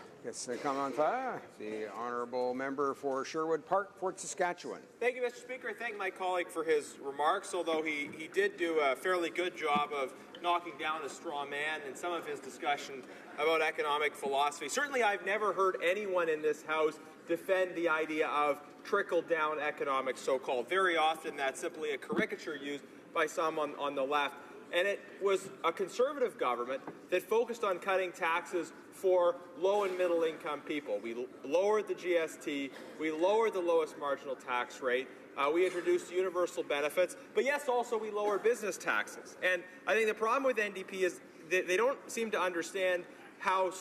S3: The honourable member for Sherwood Park, Fort Saskatchewan.
S14: Thank you, Mr. Speaker. I thank my colleague for his remarks, although he did do a fairly good job of knocking down a straw man in some of his discussion about economic philosophy. Certainly, I've never heard anyone in this House defend the idea of trickle-down economics, so-called. Very often, that's simply a caricature used by some on the left. And it was a Conservative government that focused on cutting taxes for low and middle income people. We lowered the GST, we lowered the lowest marginal tax rate, we introduced universal benefits, but yes, also we lowered business taxes. And I think the problem with NDP is that they don't seem to understand how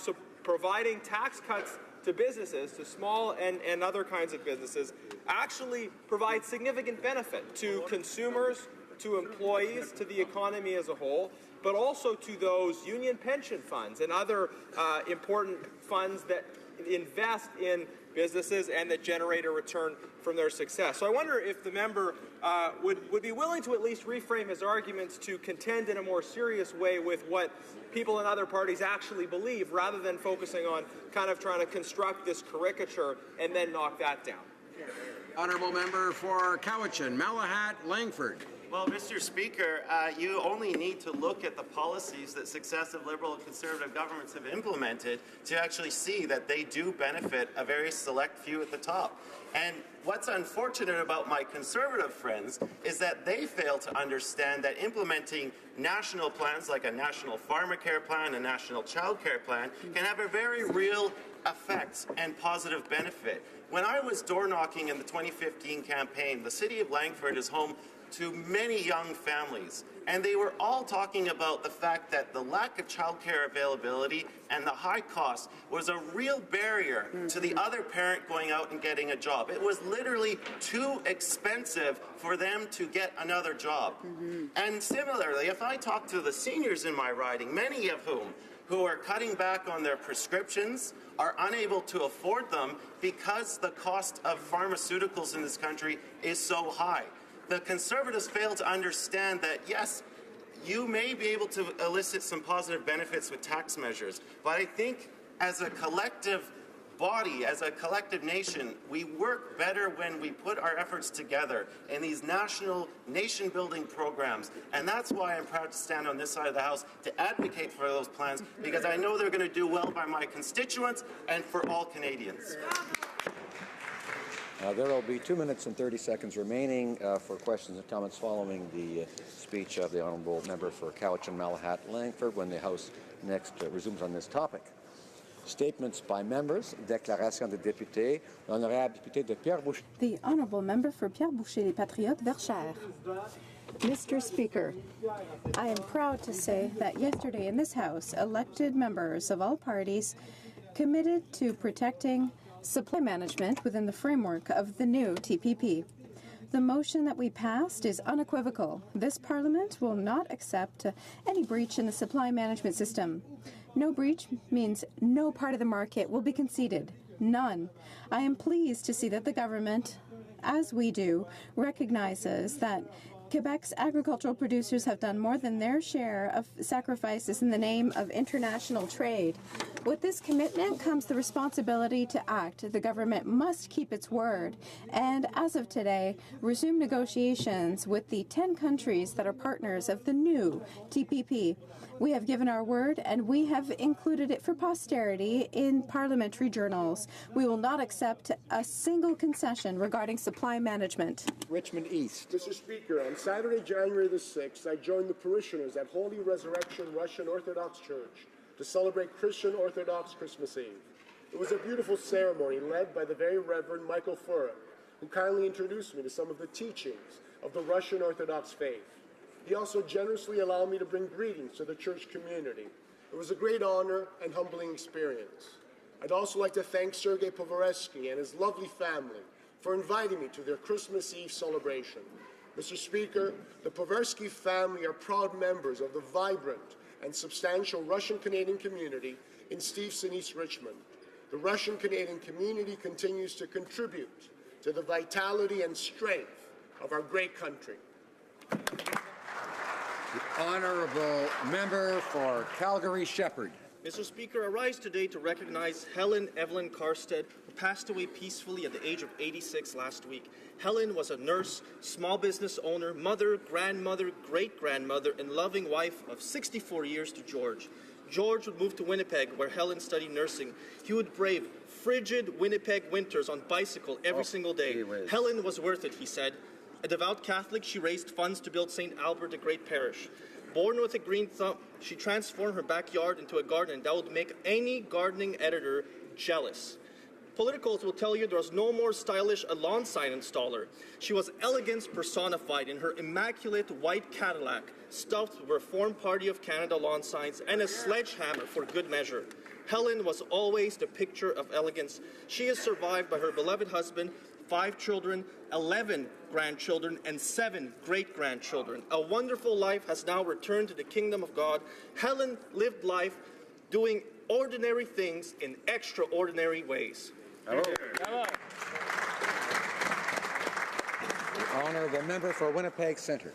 S14: providing tax cuts to businesses, to small and other kinds of businesses, actually provides significant benefit to consumers, to employees, to the economy as a whole, but also to those union pension funds and other important funds that invest in businesses and that generate a return from their success. So I wonder if the member would be willing to at least reframe his arguments to contend in a more serious way with what people in other parties actually believe, rather than focusing on kind of trying to construct this caricature and then knock that down.
S3: Honourable member for Cowichan, Malahat, Langford.
S7: Well, Mr. Speaker, you only need to look at the policies that successive Liberal and Conservative governments have implemented to actually see that they do benefit a very select few at the top. And what's unfortunate about my Conservative friends is that they fail to understand that implementing national plans like a national pharmacare plan, a national child care plan, can have a very real effect and positive benefit. When I was door knocking in the 2015 campaign, the city of Langford is home to many young families, and they were all talking about the fact that the lack of childcare availability and the high cost was a real barrier to the other parent going out and getting a job. It was literally too expensive for them to get another job. And similarly, if I talk to the seniors in my riding, many of who are cutting back on their prescriptions, are unable to afford them because the cost of pharmaceuticals in this country is so high. The Conservatives fail to understand that, yes, you may be able to elicit some positive benefits with tax measures, but I think as a collective body, as a collective nation, we work better when we put our efforts together in these national nation-building programs. And that's why I'm proud to stand on this side of the House to advocate for those plans, because I know they're going to do well by my constituents and for all Canadians.
S11: There will be 2 minutes and 30 seconds remaining for questions and comments following the speech of the honourable member for Cowichan, Malahat, Langford, when the House next resumes on this topic. Statements by members. Déclaration des députés. L'honorable député de Pierre-Boucher.
S2: The honourable member for Pierre-Boucher les Patriotes, Verchères. Mr. Speaker, I am proud to say that yesterday in this House, elected members of all parties committed to protecting supply management within the framework of the new TPP. The motion that we passed is unequivocal. This Parliament will not accept any breach in the supply management system. No breach means no part of the market will be conceded. None. I am pleased to see that the government, as we do, recognizes that Quebec's agricultural producers have done more than their share of sacrifices in the name of international trade. With this commitment comes the responsibility to act. The government must keep its word and, as of today, resume negotiations with the 10 countries that are partners of the new TPP. We have given our word and we have included it for posterity in parliamentary journals. We will not accept a single concession regarding supply management.
S11: Richmond East.
S4: Mr. Speaker, on Saturday, January the 6th, I joined the parishioners at Holy Resurrection Russian Orthodox Church to celebrate Christian Orthodox Christmas Eve. It was a beautiful ceremony led by the very Reverend Michael Furek, who kindly introduced me to some of the teachings of the Russian Orthodox faith. He also generously allowed me to bring greetings to the church community. It was a great honor and humbling experience. I'd also like to thank Sergei Povaresky and his lovely family for inviting me to their Christmas Eve celebration. Mr. Speaker, the Povaresky family are proud members of the vibrant and substantial Russian-Canadian community in Steveston, East Richmond. The Russian-Canadian community continues to contribute to the vitality and strength of our great country.
S11: The Honourable Member for Calgary-Shepherd.
S14: Mr. Speaker, I rise today to recognize Helen Evelyn Karstead, who passed away peacefully at the age of 86 last week. Helen was a nurse, small business owner, mother, grandmother, great-grandmother, and loving wife of 64 years to George. George would move to Winnipeg, where Helen studied nursing. He would brave frigid Winnipeg winters on bicycle every single day. Helen was worth it, he said. A devout Catholic, she raised funds to build St. Albert, a great parish. Born with a green thumb, she transformed her backyard into a garden that would make any gardening editor jealous. Politicals will tell you there was no more stylish a lawn sign installer. She was elegance personified in her immaculate white Cadillac, stuffed with Reform Party of Canada lawn signs and a sledgehammer for good measure. Helen was always the picture of elegance. She is survived by her beloved husband, 5 children, 11 grandchildren, and 7 great-grandchildren. A wonderful life has now returned to the kingdom of God. Helen lived life doing ordinary things in extraordinary ways.
S11: Hello. The Honourable Member for Winnipeg Centre.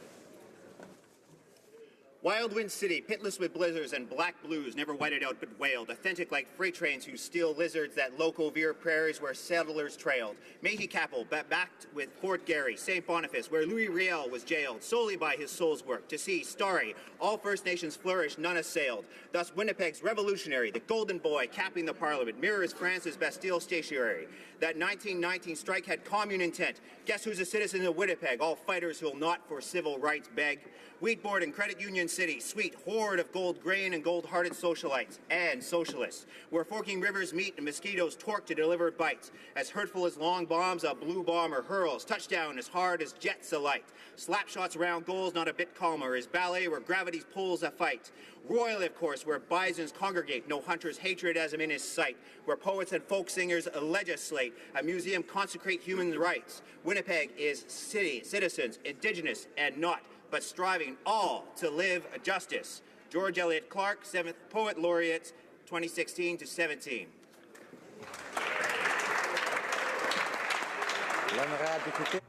S13: Wild Wind City, pitless with blizzards and black blues, never whited out but wailed. Authentic like freight trains who steal lizards that loco veer prairies where settlers trailed. Mehi Capel, backed with Fort Garry, St. Boniface, where Louis Riel was jailed, solely by his soul's work. To see, starry, all First Nations flourish, none assailed. Thus Winnipeg's revolutionary, the golden boy, capping the parliament, mirrors France's Bastille stationary. That 1919 strike had commune intent. Guess who's a citizen of Winnipeg? All fighters who'll not for civil rights beg. Wheat Board and Credit Union City, sweet horde of gold grain and gold-hearted socialites and socialists, where forking rivers meet and mosquitoes torque to deliver bites, as hurtful as long bombs a blue bomber hurls, touchdown as hard as jets alight. Slap shots around goals not a bit calmer, is ballet where gravity pulls a fight. Royal, of course, where bisons congregate, no hunter's hatred as him in his sight, where poets and folk singers legislate, a museum consecrate human rights. Winnipeg is city, citizens, indigenous and not, but striving all to live justice. George Eliot Clark, 7th Poet Laureate, 2016 to 17.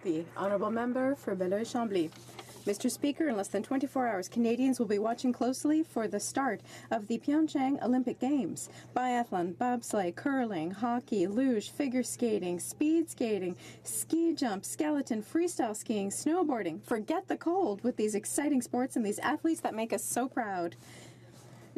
S2: The Honourable Member for Belleuil-Chambly. Mr. Speaker, in less than 24 hours, Canadians will be watching closely for the start of the Pyeongchang Olympic Games. Biathlon, bobsleigh, curling, hockey, luge, figure skating, speed skating, ski jump, skeleton, freestyle skiing, snowboarding. Forget the cold with these exciting sports and these athletes that make us so proud.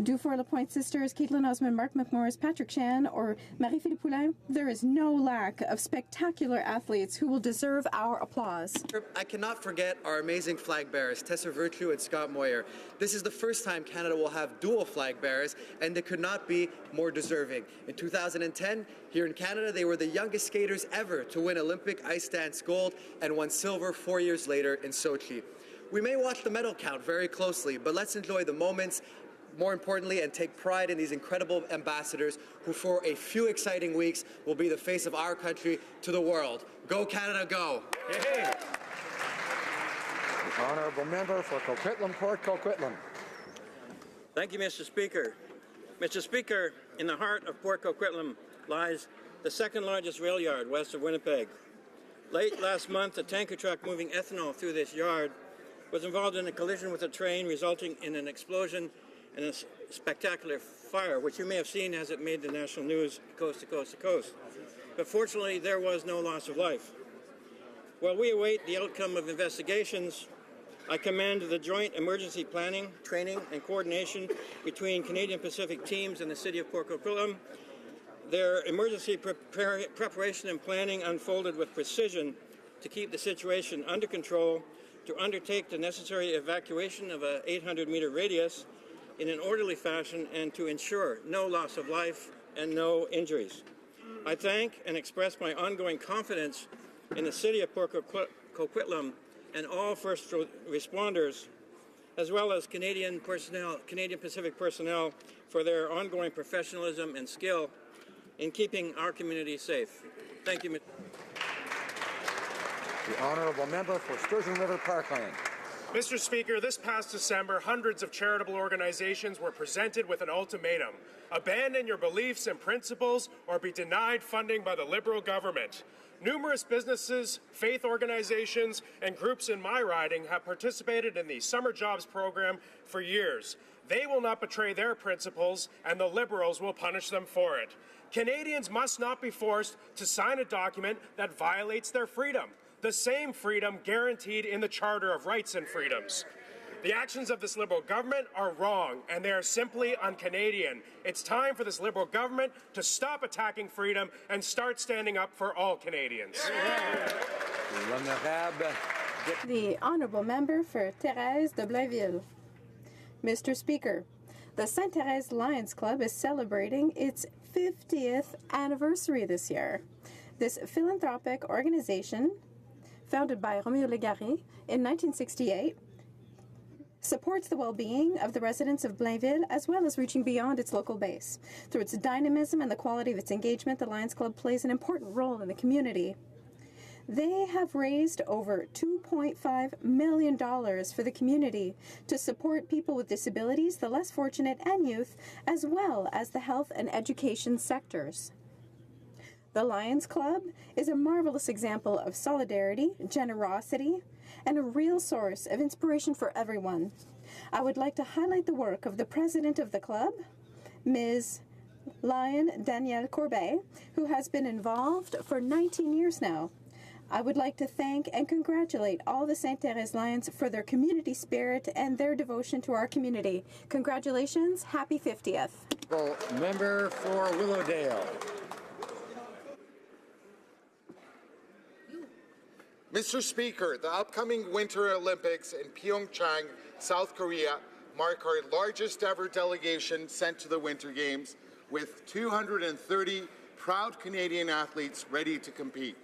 S2: Dufour Lapointe sisters, Caitlin Osmond, Mark McMorris, Patrick Chan, or Marie-Philippe Poulin, there is no lack of spectacular athletes who will deserve our applause.
S23: I cannot forget our amazing flag bearers, Tessa Virtue and Scott Moyer. This is the first time Canada will have dual flag bearers, and they could not be more deserving. In 2010, here in Canada, they were the youngest skaters ever to win Olympic ice dance gold and won silver 4 years later in Sochi. We may watch the medal count very closely, but let's enjoy the moments, more importantly, and take pride in these incredible ambassadors who for a few exciting weeks will be the face of our country to the world. Go Canada, go! Hey.
S11: The honourable member for Coquitlam Port Coquitlam.
S12: Thank you, Mr. Speaker. Mr. Speaker, in the heart of Port Coquitlam lies the second largest rail yard west of Winnipeg. Late last month, a tanker truck moving ethanol through this yard was involved in a collision with a train, resulting in an explosion and a spectacular fire, which you may have seen as it made the national news coast to coast to coast. But fortunately, there was no loss of life. While we await the outcome of investigations, I commend the joint emergency planning, training, and coordination between Canadian Pacific teams and the City of Port Coquitlam. Their emergency preparation and planning unfolded with precision to keep the situation under control, to undertake the necessary evacuation of an 800-meter radius in an orderly fashion, and to ensure no loss of life and no injuries. I thank and express my ongoing confidence in the City of Port Coquitlam and all first responders, as well as Canadian Pacific personnel, for their ongoing professionalism and skill in keeping our community safe. Thank you, Mr.
S11: The honourable member for Sturgeon River Parkland.
S15: Mr. Speaker, this past December, hundreds of charitable organizations were presented with an ultimatum: abandon your beliefs and principles or be denied funding by the Liberal government. Numerous businesses, faith organizations, and groups in my riding have participated in the Summer Jobs program for years. They will not betray their principles, and the Liberals will punish them for it. Canadians must not be forced to sign a document that violates their freedom, the same freedom guaranteed in the Charter of Rights and Freedoms. The actions of this Liberal government are wrong, and they are simply un-Canadian. It's time for this Liberal government to stop attacking freedom and start standing up for all Canadians.
S2: The honourable member for Thérèse de Blainville. Mr. Speaker, the St. Thérèse Lions Club is celebrating its 50th anniversary this year. This philanthropic organization, founded by Roméo Légaré in 1968, supports the well-being of the residents of Blainville as well as reaching beyond its local base. Through its dynamism and the quality of its engagement, the Lions Club plays an important role in the community. They have raised over $2.5 million for the community to support people with disabilities, the less fortunate, and youth, as well as the health and education sectors. The Lions Club is a marvelous example of solidarity, generosity, and a real source of inspiration for everyone. I would like to highlight the work of the president of the club, Ms. Lion Danielle Corbet, who has been involved for 19 years now. I would like to thank and congratulate all the St. Thérèse Lions for their community spirit and their devotion to our community. Congratulations. Happy 50th.
S11: Member for Willowdale.
S16: Mr. Speaker, the upcoming Winter Olympics in Pyeongchang, South Korea, mark our largest ever delegation sent to the Winter Games, with 230 proud Canadian athletes ready to compete.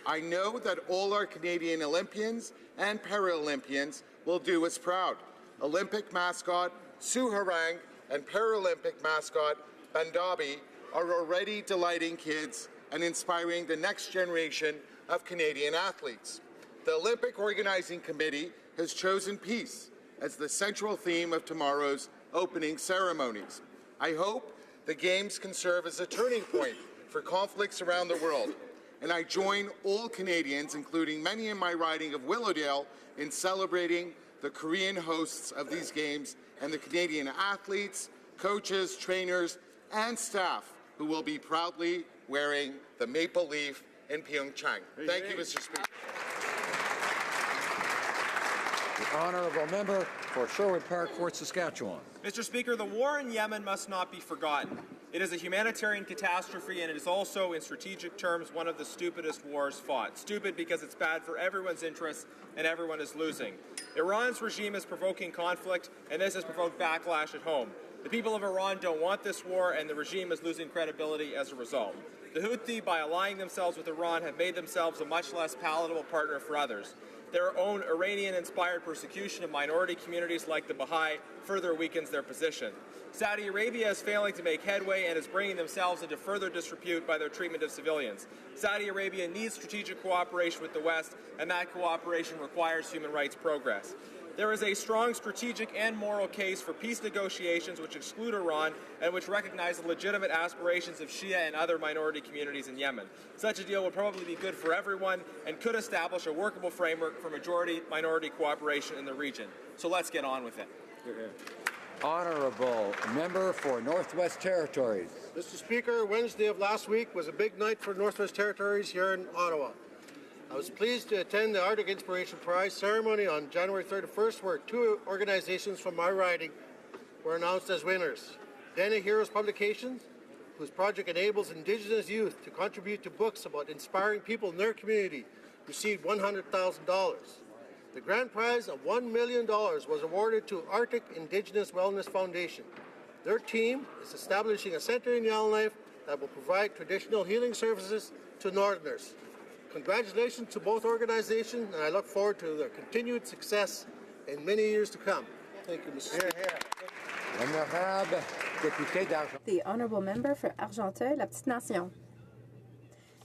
S16: I know that all our Canadian Olympians and Paralympians will do us proud. Olympic mascot Sue Harang and Paralympic mascot Bandabi are already delighting kids and inspiring the next generation of Canadian athletes. The Olympic Organizing Committee has chosen peace as the central theme of tomorrow's opening ceremonies. I hope the Games can serve as a turning point for conflicts around the world, and I join all Canadians, including many in my riding of Willowdale, in celebrating the Korean hosts of these Games and the Canadian athletes, coaches, trainers, and staff who will be proudly wearing the maple leaf in Pyeongchang. Thank you, Mr. Speaker.
S11: The honourable member for Sherwood Park, Fort Saskatchewan.
S14: Mr. Speaker, the war in Yemen must not be forgotten. It is a humanitarian catastrophe, and it is also, in strategic terms, one of the stupidest wars fought. Stupid because it's bad for everyone's interests and everyone is losing. Iran's regime is provoking conflict, and this has provoked backlash at home. The people of Iran don't want this war, and the regime is losing credibility as a result. The Houthi, by aligning themselves with Iran, have made themselves a much less palatable partner for others. their own Iranian-inspired persecution of minority communities like the Baha'i further weakens their position. Saudi Arabia is failing to make headway and is bringing themselves into further disrepute by their treatment of civilians. Saudi Arabia needs strategic cooperation with the West, and that cooperation requires human rights progress. There is a strong strategic and moral case for peace negotiations which exclude Iran and which recognize the legitimate aspirations of Shia and other minority communities in Yemen. Such a deal would probably be good for everyone and could establish a workable framework for majority-minority cooperation in the region. So let's get on with it.
S11: Honourable Member for Northwest Territories.
S9: Mr. Speaker, Wednesday of last week was a big night for Northwest Territories here in Ottawa. I was pleased to attend the Arctic Inspiration Prize ceremony on January 31st, where two organizations from my riding were announced as winners. Dene Heroes Publications, whose project enables Indigenous youth to contribute to books about inspiring people in their community, received $100,000. The grand prize of $1 million was awarded to Arctic Indigenous Wellness Foundation. Their team is establishing a center in Yellowknife that will provide traditional healing services to Northerners. Congratulations to both organizations, and I look forward to their continued success in many years to come. Thank you, Mr. Speaker.
S2: The Honourable Member for Argenteuil-La Petite Nation.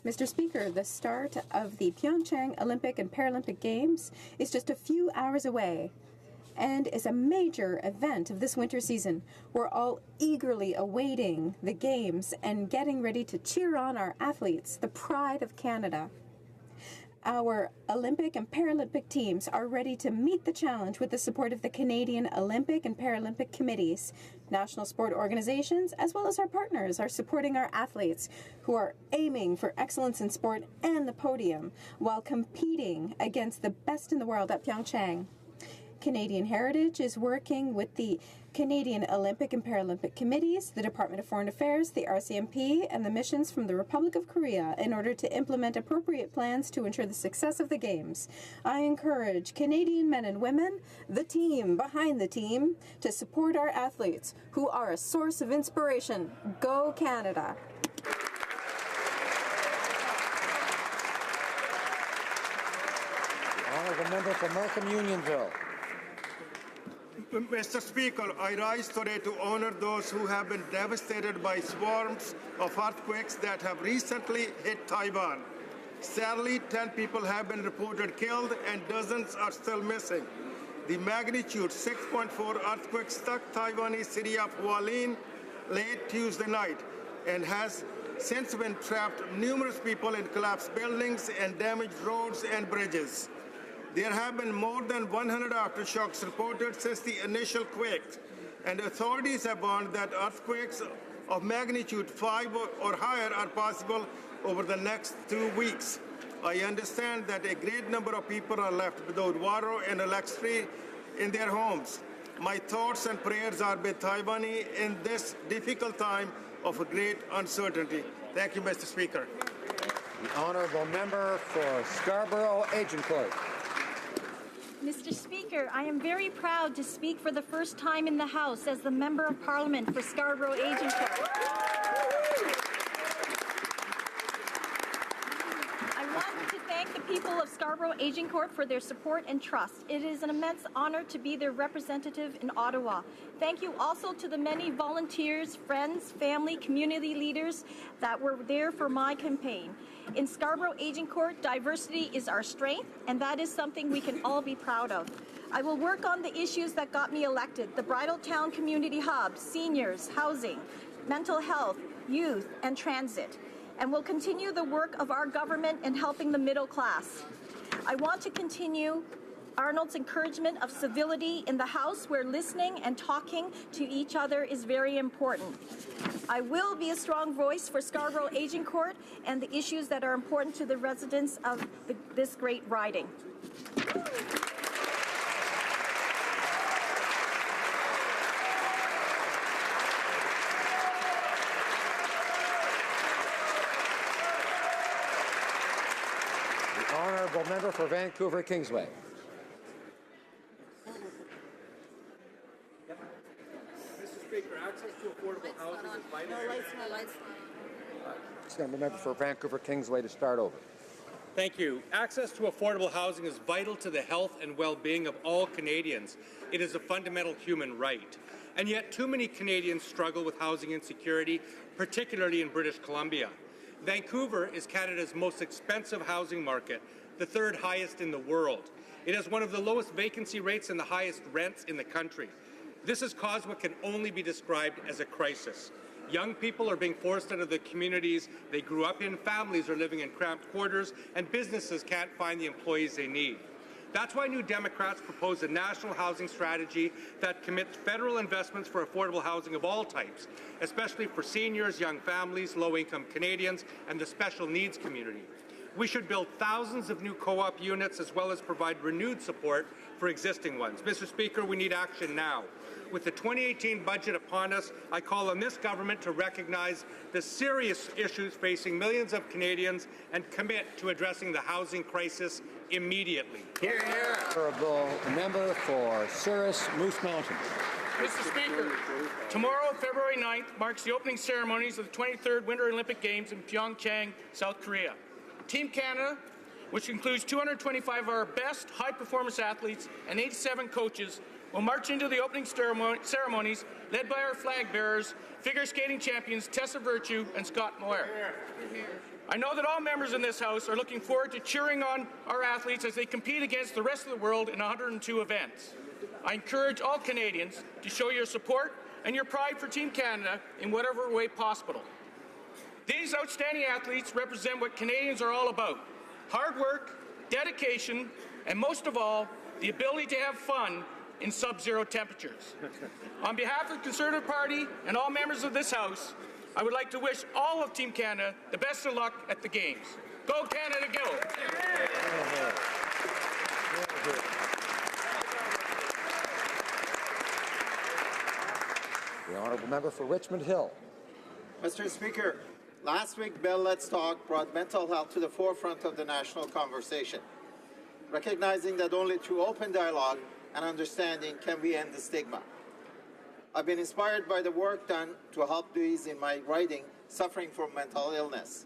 S2: Mr. Speaker, the start of the Pyeongchang Olympic and Paralympic Games is just a few hours away and is a major event of this winter season. We're all eagerly awaiting the Games and getting ready to cheer on our athletes, the pride of Canada. Our Olympic and Paralympic teams are ready to meet the challenge with the support of the Canadian Olympic and Paralympic Committees. National sport organizations, as well as our partners, are supporting our athletes who are aiming for excellence in sport and the podium while competing against the best in the world at Pyeongchang. Canadian Heritage is working with the Canadian Olympic and Paralympic Committees, the Department of Foreign Affairs, the RCMP, and the missions from the Republic of Korea in order to implement appropriate plans to ensure the success of the Games. I encourage Canadian men and women, the team behind the team, to support our athletes who are a source of inspiration. Go Canada!
S11: The Honourable Member for Markham Unionville.
S18: Mr. Speaker, I rise today to honor those who have been devastated by swarms of earthquakes that have recently hit Taiwan. Sadly, 10 people have been reported killed and dozens are still missing. The magnitude 6.4 earthquake struck Taiwanese city of Hualien late Tuesday night and has since been trapped numerous people in collapsed buildings and damaged roads and bridges. There have been more than 100 aftershocks reported since the initial quake, and authorities have warned that earthquakes of magnitude 5 or higher are possible over the next 2 weeks. I understand that a great number of people are left without water and electricity in their homes. My thoughts and prayers are with Taiwanese in this difficult time of great uncertainty. Thank you, Mr. Speaker.
S11: The Honourable Member for Scarborough Agincourt.
S19: Mr. Speaker, I am very proud to speak for the first time in the House as the Member of Parliament for Scarborough Agincourt. I want to thank the people of Scarborough Agincourt for their support and trust. It is an immense honor to be their representative in Ottawa. Thank you also to the many volunteers, friends, family, community leaders that were there for my campaign. In Scarborough Agincourt, diversity is our strength, and that is something we can all be proud of. I will work on the issues that got me elected: the Bridletown Community Hub, seniors, housing, mental health, youth, and transit. And will continue the work of our government in helping the middle class. I want to continue Arnold's encouragement of civility in the House, where listening and talking to each other is very important. I will be a strong voice for Scarborough Agincourt and the issues that are important to the residents of this great riding.
S11: The Honourable Member for Vancouver Kingsway.
S14: Speaker, access to affordable housing is vital.
S11: Member for Vancouver Kingsway to start over.
S20: Thank you. Access to affordable housing is vital to the health and well-being of all Canadians. It is a fundamental human right. And yet too many Canadians struggle with housing insecurity, particularly in British Columbia. Vancouver is Canada's most expensive housing market, the third highest in the world. It has one of the lowest vacancy rates and the highest rents in the country. This has caused what can only be described as a crisis. Young people are being forced out of the communities they grew up in, families are living in cramped quarters, and businesses can't find the employees they need. That's why New Democrats propose a national housing strategy that commits federal investments for affordable housing of all types, especially for seniors, young families, low-income Canadians, and the special needs community. We should build thousands of new co-op units as well as provide renewed support for existing ones. Mr. Speaker, we need action now. With the 2018 budget upon us, I call on this government to recognize the serious issues facing millions of Canadians and commit to addressing the housing crisis immediately.
S11: Hear, hear. Honourable member for Souris Moose Mountain.
S6: Mr. Speaker, tomorrow, February 9th, marks the opening ceremonies of the 23rd Winter Olympic Games in Pyeongchang, South Korea. Team Canada, which includes 225 of our best high-performance athletes and 87 coaches, will march into the opening ceremonies led by our flag bearers, figure skating champions Tessa Virtue and Scott Moir. I know that all members in this House are looking forward to cheering on our athletes as they compete against the rest of the world in 102 events. I encourage all Canadians to show your support and your pride for Team Canada in whatever way possible. These outstanding athletes represent what Canadians are all about: hard work, dedication, and most of all, the ability to have fun in sub-zero temperatures. On behalf of the Conservative Party and all members of this House, I would like to wish all of Team Canada the best of luck at the Games. Go Canada, go!
S11: The honourable member for Richmond Hill.
S17: Mr. Speaker, last week Bill Let's Talk brought mental health to the forefront of the national conversation, recognizing that only through open dialogue and understanding can we end the stigma. I've been inspired by the work done to help those in my riding suffering from mental illness.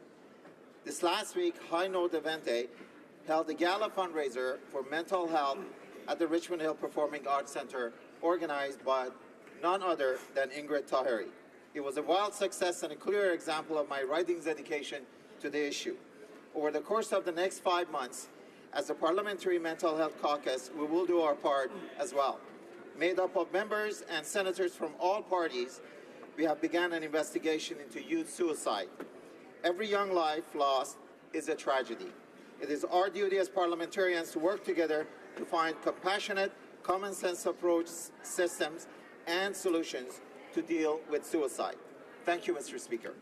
S17: This last week, High Note Evente held a gala fundraiser for mental health at the Richmond Hill Performing Arts Centre, organized by none other than Ingrid Tahiri. It was a wild success and a clear example of my riding's dedication to the issue. Over the course of the next 5 months, as a Parliamentary Mental Health Caucus, we will do our part as well. Made up of members and senators from all parties, we have begun an investigation into youth suicide. Every young life lost is a tragedy. It is our duty as parliamentarians to work together to find compassionate, common-sense approach systems and solutions to deal with suicide. Thank you, Mr. Speaker.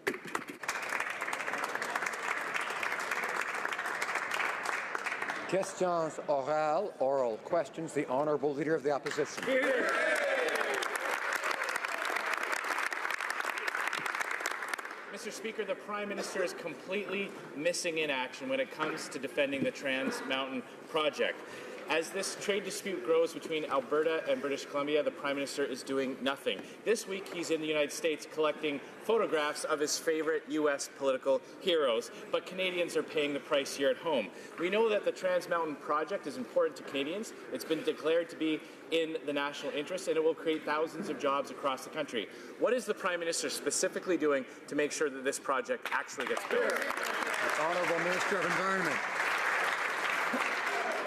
S11: Questions orales, oral questions. The Honourable Leader of the Opposition.
S21: Mr. Speaker, the Prime Minister is completely missing in action when it comes to defending the Trans Mountain project. As this trade dispute grows between Alberta and British Columbia, the Prime Minister is doing nothing. This week, he's in the United States collecting photographs of his favorite U.S. political heroes, but Canadians are paying the price here at home. We know that the Trans Mountain project is important to Canadians. It's been declared to be in the national interest, and it will create thousands of jobs across the country. What is the Prime Minister specifically doing to make sure that this project actually gets built?
S11: The Honourable Minister of Environment.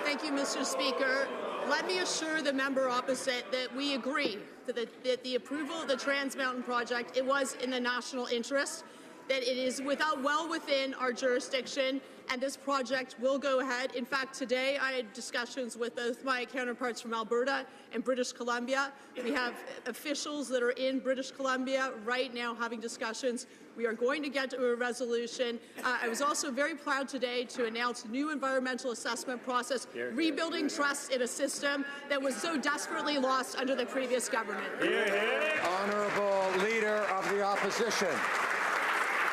S24: Thank you, Mr. Speaker. Let me assure the member opposite that we agree that the approval of the Trans Mountain project, it was in the national interest, that it is well within our jurisdiction, and this project will go ahead. In fact, today I had discussions with both my counterparts from Alberta and British Columbia. We have officials that are in British Columbia right now having discussions. We are going to get to a resolution. I was also very proud today to announce a new environmental assessment process, rebuilding trust in a system that was so desperately lost under the previous government.
S11: Honourable Leader of the Opposition.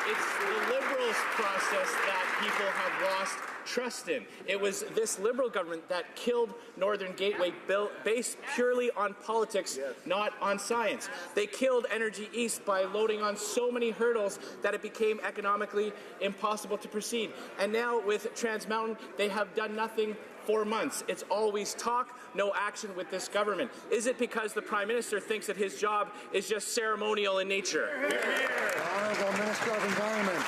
S21: It's the Liberals' process that people have lost trust in. It was this Liberal government that killed Northern Gateway, based purely on politics, not on science. They killed Energy East by loading on so many hurdles that it became economically impossible to proceed. And now with Trans Mountain, they have done nothing for months. It's always talk, no action with this government. Is it because the Prime Minister thinks that his job is just ceremonial in nature?
S11: Honourable Minister of Environment.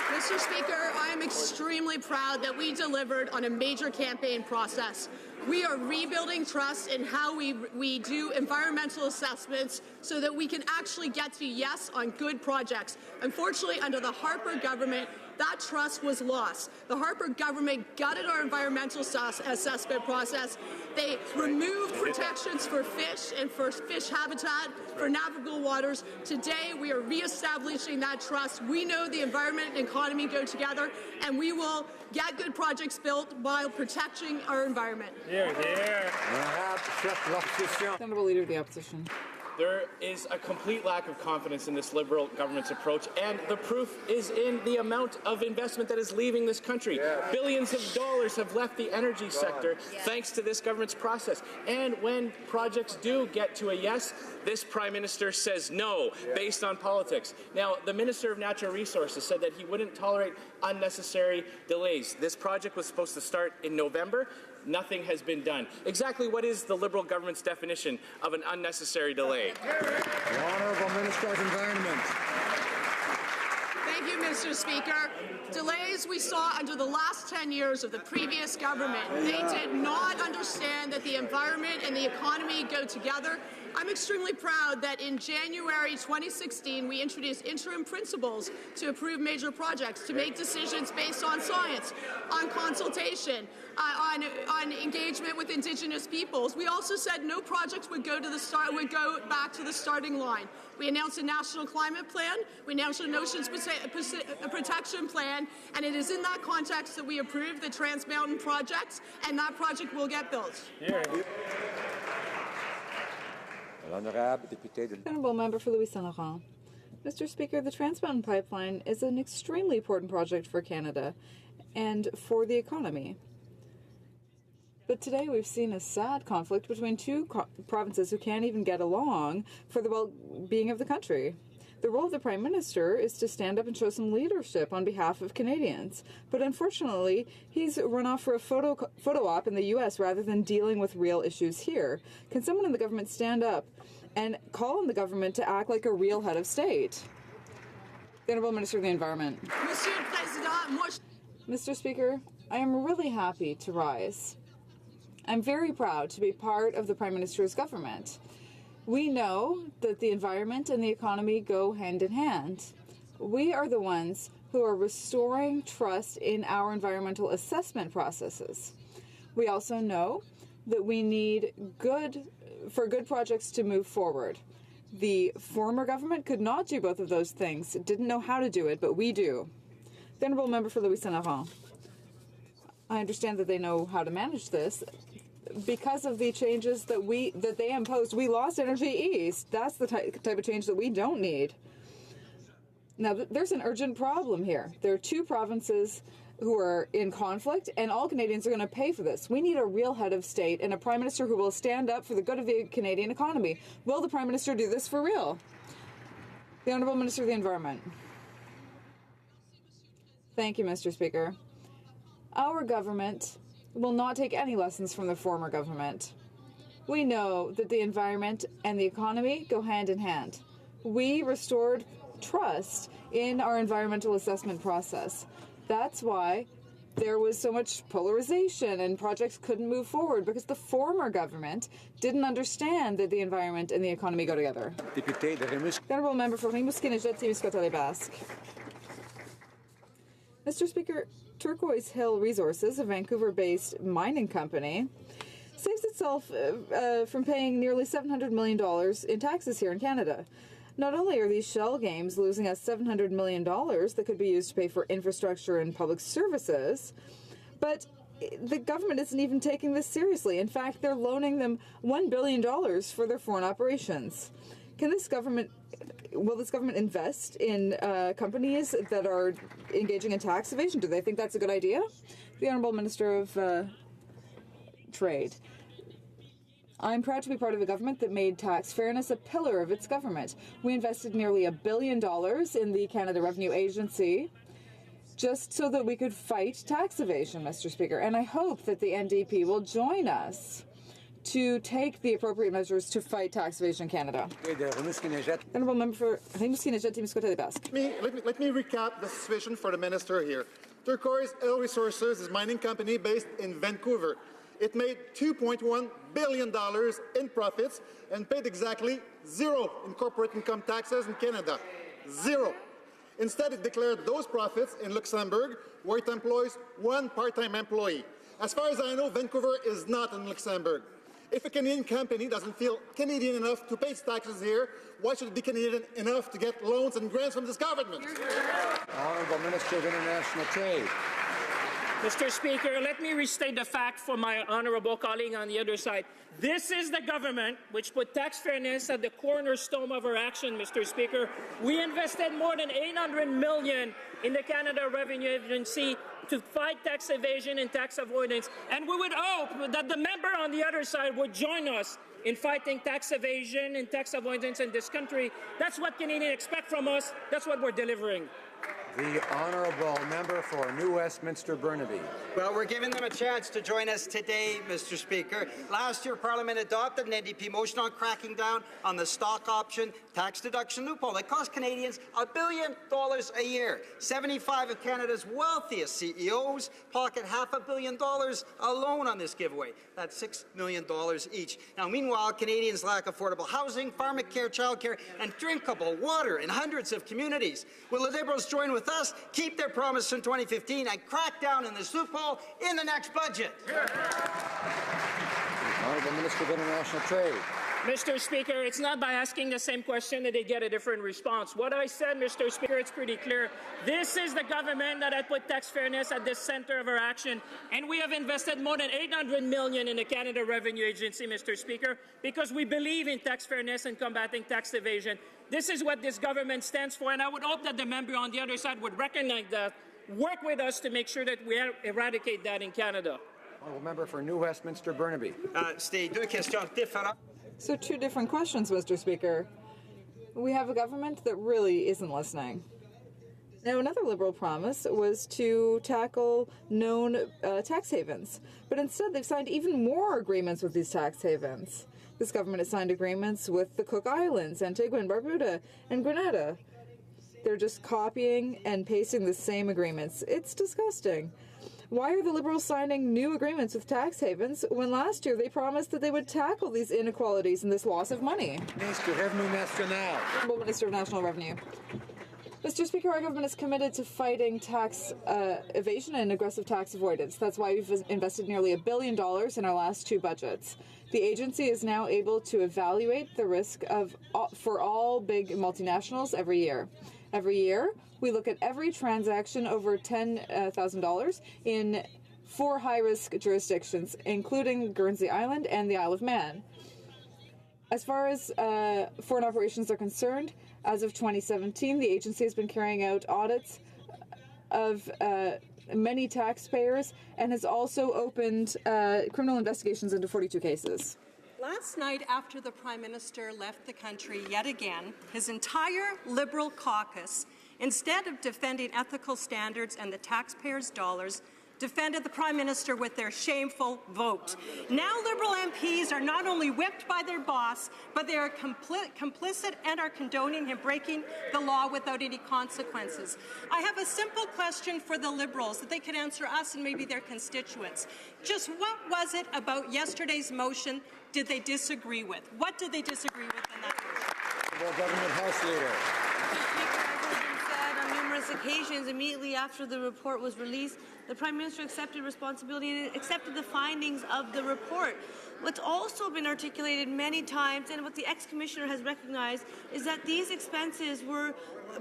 S24: Mr. Speaker, I am extremely proud that we delivered on a major campaign process. We are rebuilding trust in how we do environmental assessments so that we can actually get to yes on good projects. Unfortunately, under the Harper government, that trust was lost. The Harper government gutted our environmental assessment process. They removed protections for fish and for fish habitat, for navigable waters. Today, we are reestablishing that trust. We know the environment and economy go together, and we will get good projects built while protecting our environment.
S1: Honourable Leader of the Opposition.
S21: There is a complete lack of confidence in this Liberal government's approach, and the proof is in the amount of investment that is leaving this country. Billions of dollars have left the energy sector thanks to this government's process. And when projects do get to a yes, this Prime Minister says no, based on politics. Now, the Minister of Natural Resources said that he wouldn't tolerate unnecessary delays. This project was supposed to start in November. Nothing has been done. Exactly what is the Liberal government's definition of an unnecessary delay?
S11: The Honourable Minister of Environment.
S24: Thank you, Mr. Speaker. Delays we saw under the last 10 years of the previous government. They did not understand that the environment and the economy go together. I'm extremely proud that in January 2016, we introduced interim principles to approve major projects, to make decisions based on science, on consultation, on engagement with Indigenous peoples. We also said no projects would go back to the starting line. We announced a national climate plan. We announced an oceans protection plan, and it is in that context that we approved the Trans Mountain project, and that project will get built.
S1: Honourable Member for Louis Saint-Laurent. Mr. Speaker, the Trans Mountain Pipeline is an extremely important project for Canada and for the economy. But today we've seen a sad conflict between two provinces who can't even get along for the well-being of the country. The role of the Prime Minister is to stand up and show some leadership on behalf of Canadians. But unfortunately, he's run off for a photo op in the U.S. rather than dealing with real issues here. Can someone in the government stand up and call on the government to act like a real head of state? The Honourable Minister of the Environment. Mr. Speaker, I am really happy to rise. I'm very proud to be part of the Prime Minister's government. We know that the environment and the economy go hand in hand. We are the ones who are restoring trust in our environmental assessment processes. We also know that we need good projects to move forward. The former government could not do both of those things, didn't know how to do it, but we do. The Honourable Member for Louis Saint-Laurent. I understand that they know how to manage this. Because of the changes that they imposed, we lost Energy East. That's the type of change that we don't need. Now, there's an urgent problem here. There are two provinces who are in conflict, and all Canadians are going to pay for this. We need a real head of state and a Prime Minister who will stand up for the good of the Canadian economy. Will the Prime Minister do this for real? The Honourable Minister of the Environment. Thank you, Mr. Speaker. Our government will not take any lessons from the former government. We know that the environment and the economy go hand in hand. We restored trust in our environmental assessment process. That's why there was so much polarization and projects couldn't move forward, because the former government didn't understand that the environment and the economy go together. The Honourable Member for Rimouski-Nejet-Témiscouata-les-Basques. Mr. Speaker, Turquoise Hill Resources, a Vancouver-based mining company, saves itself from paying nearly $700 million in taxes here in Canada. Not only are these shell games losing us $700 million that could be used to pay for infrastructure and public services, but the government isn't even taking this seriously. In fact, they're loaning them $1 billion for their foreign operations. Will this government invest in companies that are engaging in tax evasion? Do they think that's a good idea? The Honourable Minister of Trade. I'm proud to be part of a government that made tax fairness a pillar of its government. We invested nearly $1 billion in the Canada Revenue Agency just so that we could fight tax evasion, Mr. Speaker. And I hope that the NDP will join us to take the appropriate measures to fight tax evasion in Canada. Honourable Member for Rimouski-Nejet-Témiscouata-Basque.
S16: Let me recap the situation for the minister here. Turquoise Oil Resources is a mining company based in Vancouver. It made $2.1 billion in profits and paid exactly zero in corporate income taxes in Canada. Zero. Instead, it declared those profits in Luxembourg, where it employs one part-time employee. As far as I know, Vancouver is not in Luxembourg. If a Canadian company doesn't feel Canadian enough to pay its taxes here, why should it be Canadian enough to get loans and grants from this government?
S11: Honourable Minister of International Trade.
S6: Mr. Speaker, let me restate the fact for my honourable colleague on the other side. This is the government which put tax fairness at the cornerstone of our action, Mr. Speaker. We invested more than $800 million in the Canada Revenue Agency to fight tax evasion and tax avoidance, and we would hope that the member on the other side would join us in fighting tax evasion and tax avoidance in this country. That's what Canadians expect from us. That's what we're delivering.
S11: The Honourable Member for New Westminster Burnaby.
S5: Well, we're giving them a chance to join us today, Mr. Speaker. Last year, Parliament adopted an NDP motion on cracking down on the stock option tax deduction loophole that cost Canadians $1 billion a year. 75 of Canada's wealthiest CEOs pocket $500 million alone on this giveaway. That's $6 million each. Now, meanwhile, Canadians lack affordable housing, pharmacare, childcare, and drinkable water in hundreds of communities. Will the Liberals join with us, keep their promise from 2015, and crack down in this loophole in the next budget?
S11: Honourable Minister of International Trade.
S6: Mr. Speaker, it's not by asking the same question that they get a different response. What I said, Mr. Speaker, it's pretty clear. This is the government that has put tax fairness at the center of our action, and we have invested more than $800 million in the Canada Revenue Agency, Mr. Speaker, because we believe in tax fairness and combating tax evasion. This is what this government stands for, and I would hope that the member on the other side would recognize that, work with us to make sure that we eradicate that in Canada.
S11: Honourable Member for New Westminster Burnaby.
S1: So two different questions, Mr. Speaker. We have a government that really isn't listening. Now, another Liberal promise was to tackle known tax havens, but instead they've signed even more agreements with these tax havens. This government has signed agreements with the Cook Islands, Antigua and Barbuda, and Grenada. They're just copying and pasting the same agreements. It's disgusting. Why are the Liberals signing new agreements with tax havens when last year they promised that they would tackle these inequalities and this loss of money?
S11: Minister of Revenue National.
S1: Honourable Minister of National Revenue. Mr. Speaker, our government is committed to fighting tax evasion and aggressive tax avoidance. That's why we've invested nearly $1 billion in our last two budgets. The agency is now able to evaluate the risk for all big multinationals every year. Every year, we look at every transaction over $10,000 in 4 high-risk jurisdictions, including Guernsey Island and the Isle of Man. As far as foreign operations are concerned, as of 2017, the agency has been carrying out audits of many taxpayers and has also opened criminal investigations into 42 cases.
S8: Last night, after the Prime Minister left the country yet again, his entire Liberal caucus, instead of defending ethical standards and the taxpayers' dollars, defended the Prime Minister with their shameful vote. Now Liberal MPs are not only whipped by their boss, but they are complicit and are condoning him breaking the law without any consequences. I have a simple question for the Liberals that they could answer us and maybe their constituents. Just what was it about yesterday's motion did they disagree with? What did they disagree with in that motion?
S11: The Government House Leader.
S10: On numerous occasions, immediately after the report was released, the Prime Minister accepted responsibility and accepted the findings of the report. What's also been articulated many times, and what the ex-commissioner has recognized, is that these expenses were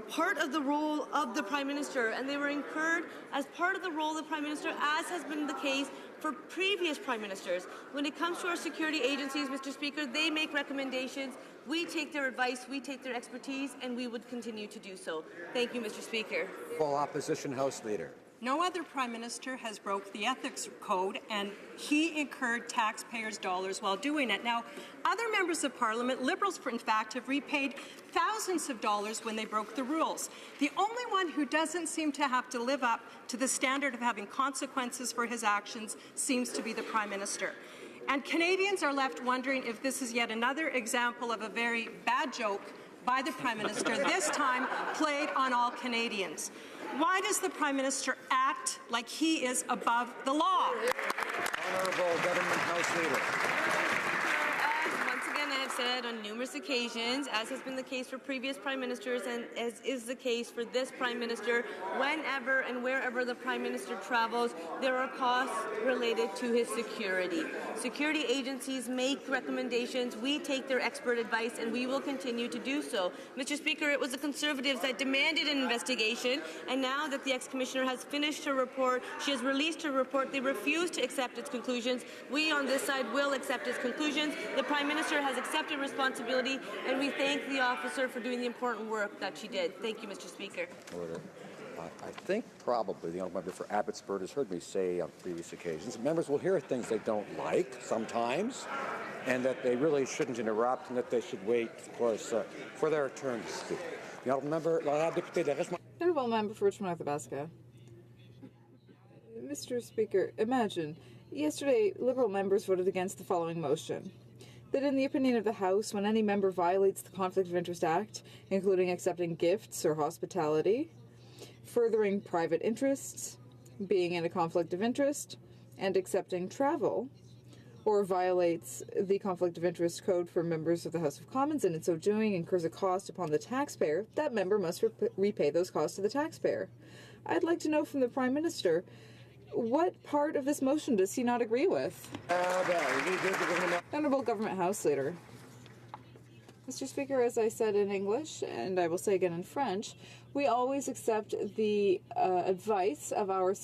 S10: part of the role of the Prime Minister, and they were incurred as part of the role of the Prime Minister, as has been the case for previous Prime Ministers. When it comes to our security agencies, Mr. Speaker, they make recommendations. We take their advice, we take their expertise, and we would continue to do so. Thank you, Mr. Speaker.
S11: Full Opposition House Leader.
S8: No other Prime Minister has broke the ethics code, and he incurred taxpayers' dollars while doing it. Now, other members of Parliament, Liberals, in fact, have repaid thousands of dollars when they broke the rules. The only one who doesn't seem to have to live up to the standard of having consequences for his actions seems to be the Prime Minister. And Canadians are left wondering if this is yet another example of a very bad joke by the Prime Minister, this time played on all Canadians. Why does the Prime Minister act like he is above the law?
S11: Honourable Government House Leader.
S10: Once again, I have said on numerous occasions, as has been the case for previous Prime Ministers and as is the case for this Prime Minister, whenever and wherever the Prime Minister travels, there are costs related to his security. Security agencies make recommendations, we take their expert advice, and we will continue to do so. Mr. Speaker, it was the Conservatives that demanded an investigation, and now that the ex-Commissioner has finished her report, she has released her report, they refuse to accept its conclusions. We on this side will accept its conclusions. The Prime Minister has accepted responsibility, and we thank the officer for doing the important work that she did. Thank you, Mr. Speaker.
S11: Order. I think probably the honourable member for Abbotsford has heard me say on previous occasions, members will hear things they don't like sometimes, and that they really shouldn't interrupt, and that they should wait, of course, for their turn to speak. The honourable member,
S1: Honourable member for Richmond North Athabasca. Mr. Speaker, imagine, yesterday Liberal members voted against the following motion. That in the opinion of the House, when any member violates the Conflict of Interest Act, including accepting gifts or hospitality, furthering private interests, being in a conflict of interest, and accepting travel, or violates the Conflict of Interest Code for members of the House of Commons and in so doing incurs a cost upon the taxpayer, that member must repay those costs to the taxpayer. I'd like to know from the Prime Minister, what part of this motion does he not agree with? Honourable Government House Leader. Mr. Speaker, as I said in English, and I will say again in French, we always accept the advice of our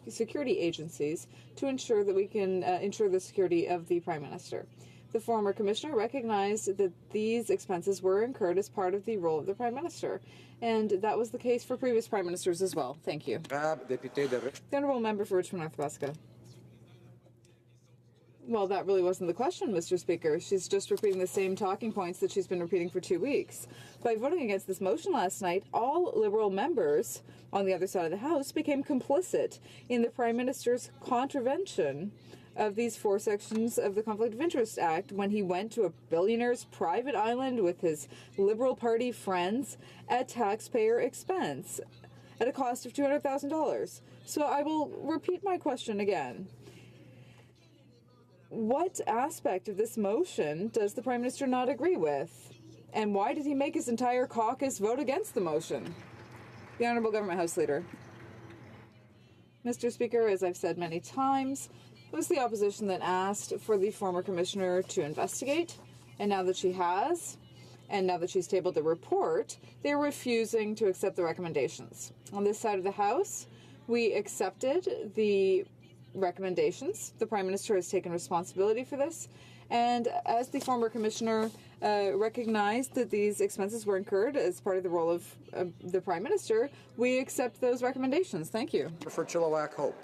S1: security agencies to ensure that we can ensure the security of the Prime Minister. The former Commissioner recognized that these expenses were incurred as part of the role of the Prime Minister, and that was the case for previous Prime Ministers as well. Thank you. The Honourable Member for Richmond North Athabasca. Well, that really wasn't the question, Mr. Speaker. She's just repeating the same talking points that she's been repeating for 2 weeks. By voting against this motion last night, all Liberal members on the other side of the House became complicit in the Prime Minister's contravention of these 4 sections of the Conflict of Interest Act when he went to a billionaire's private island with his Liberal Party friends at taxpayer expense at a cost of $200,000. So I will repeat my question again. What aspect of this motion does the Prime Minister not agree with? And why did he make his entire caucus vote against the motion? The Honourable Government House Leader. Mr. Speaker, as I've said many times, it was the opposition that asked for the former Commissioner to investigate, and now that she has, and now that she's tabled the report, they're refusing to accept the recommendations. On this side of the House, we accepted the recommendations. The Prime Minister has taken responsibility for this, and as the former Commissioner recognized that these expenses were incurred as part of the role of the Prime Minister, we accept those recommendations. Thank you.
S11: For Chilliwack Hope.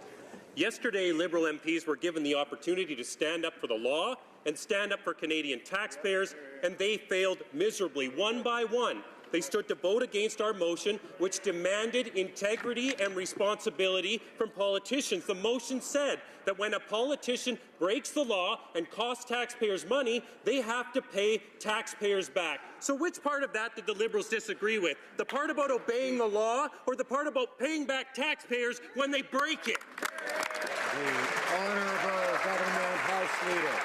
S3: Yesterday, Liberal MPs were given the opportunity to stand up for the law and stand up for Canadian taxpayers, and they failed miserably, one by one. They stood to vote against our motion, which demanded integrity and responsibility from politicians. The motion said that when a politician breaks the law and costs taxpayers money, they have to pay taxpayers back. So which part of that did the Liberals disagree with? The part about obeying the law or the part about paying back taxpayers when they break it?
S11: The Honourable Government House Leader.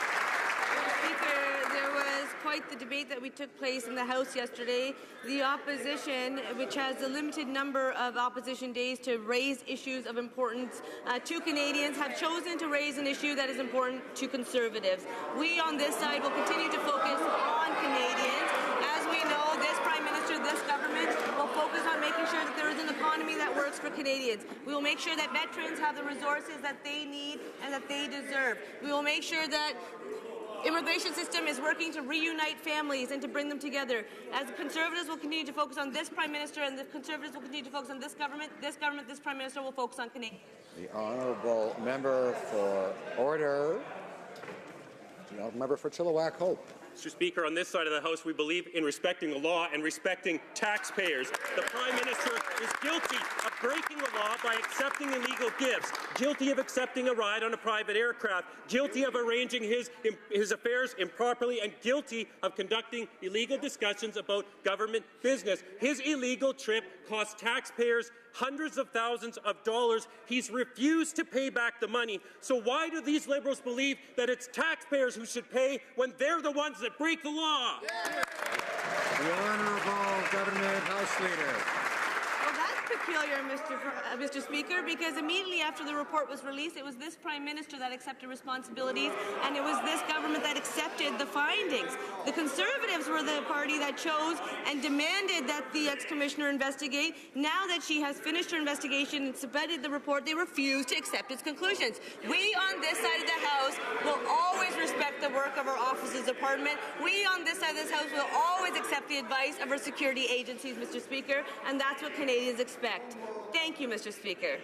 S10: Quite the debate that we took place in the House yesterday. The opposition, which has a limited number of opposition days to raise issues of importance to Canadians, have chosen to raise an issue that is important to Conservatives. We on this side will continue to focus on Canadians. As we know, this Prime Minister, this government will focus on making sure that there is an economy that works for Canadians. Canadians. We will make sure that veterans have the resources that they need and that they deserve. We will make sure that immigration system is working to reunite families and to bring them together. As Conservatives will continue to focus on this Prime Minister and the Conservatives will continue to focus on this government, this Prime Minister will focus on Canadians.
S11: The honourable member for order, the honourable member for Chilliwack Hope.
S3: Mr. Speaker, on this side of the House, we believe in respecting the law and respecting taxpayers. The Prime Minister is guilty of breaking the law by accepting illegal gifts, guilty of accepting a ride on a private aircraft, guilty of arranging his affairs improperly, and guilty of conducting illegal discussions about government business. His illegal trip cost taxpayers hundreds of thousands of dollars. He's refused to pay back the money. So why do these Liberals believe that it's taxpayers who should pay when they're the ones that break the law?
S11: The Honourable Government House Leader.
S10: Well, that's peculiar, Mr. Speaker, because immediately after the report was released, it was this Prime Minister that accepted responsibilities, and it was this government that accepted the findings. The Conservatives were the party that chose and demanded that the ex-commissioner investigate. Now that she has finished her investigation and submitted the report, they refuse to accept its conclusions. We on this side of the House will always respect the work of our office's department. We on this side of this House will always accept the advice of our security agencies, Mr. Speaker, and that's what Canadians expect. Thank you, Mr. Speaker.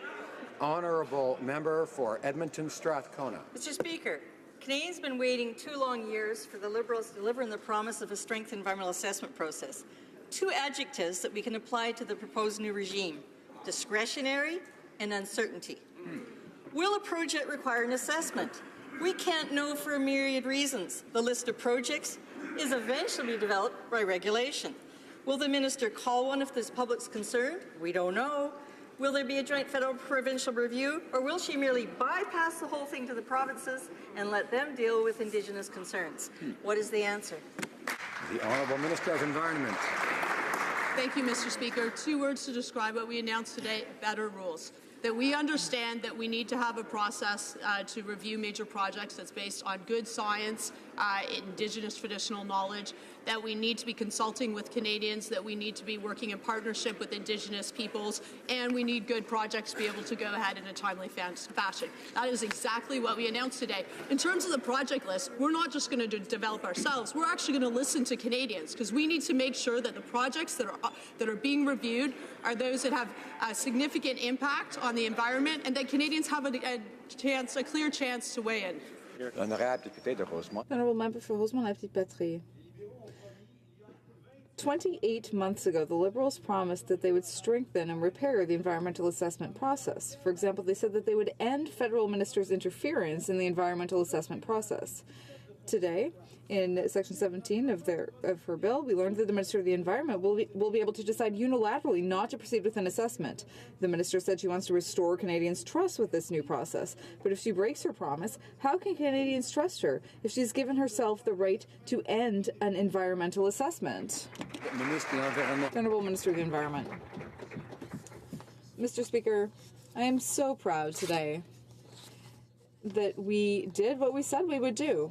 S11: Honourable member for Edmonton Strathcona.
S4: Mr. Speaker, Canadians have been waiting 2 long years for the Liberals to deliver on the promise of a strengthened environmental assessment process. 2 adjectives that we can apply to the proposed new regime: discretionary and uncertainty. Will a project require an assessment? We can't know for a myriad reasons. The list of projects is eventually developed by regulation. Will the minister call one if the public's concerned? We don't know. Will there be a joint federal-provincial review, or will she merely bypass the whole thing to the provinces and let them deal with Indigenous concerns? What is the answer?
S11: The Honourable Minister of Environment.
S24: Thank you, Mr. Speaker. 2 words to describe what we announced today: better rules. That we understand that we need to have a process to review major projects that's based on good science, Indigenous traditional knowledge, that we need to be consulting with Canadians, that we need to be working in partnership with Indigenous peoples, and we need good projects to be able to go ahead in a timely fashion. That is exactly what we announced today. In terms of the project list, we're not just going to develop ourselves. We're actually going to listen to Canadians, because we need to make sure that the projects that are being reviewed are those that have a significant impact on the environment, and that Canadians have a clear chance to weigh in.
S1: Honourable member for Rosemont, La Petite Patrie. 28 months ago, the Liberals promised that they would strengthen and repair the environmental assessment process. For example, they said that they would end federal ministers' interference in the environmental assessment process. Today, in Section 17 of her bill, we learned that the Minister of the Environment will be able to decide unilaterally not to proceed with an assessment. The Minister said she wants to restore Canadians' trust with this new process. But if she breaks her promise, how can Canadians trust her if she's given herself the right to end an environmental assessment? Honourable Minister of the Environment. Mr. Speaker, I am so proud today that we did what we said we would do.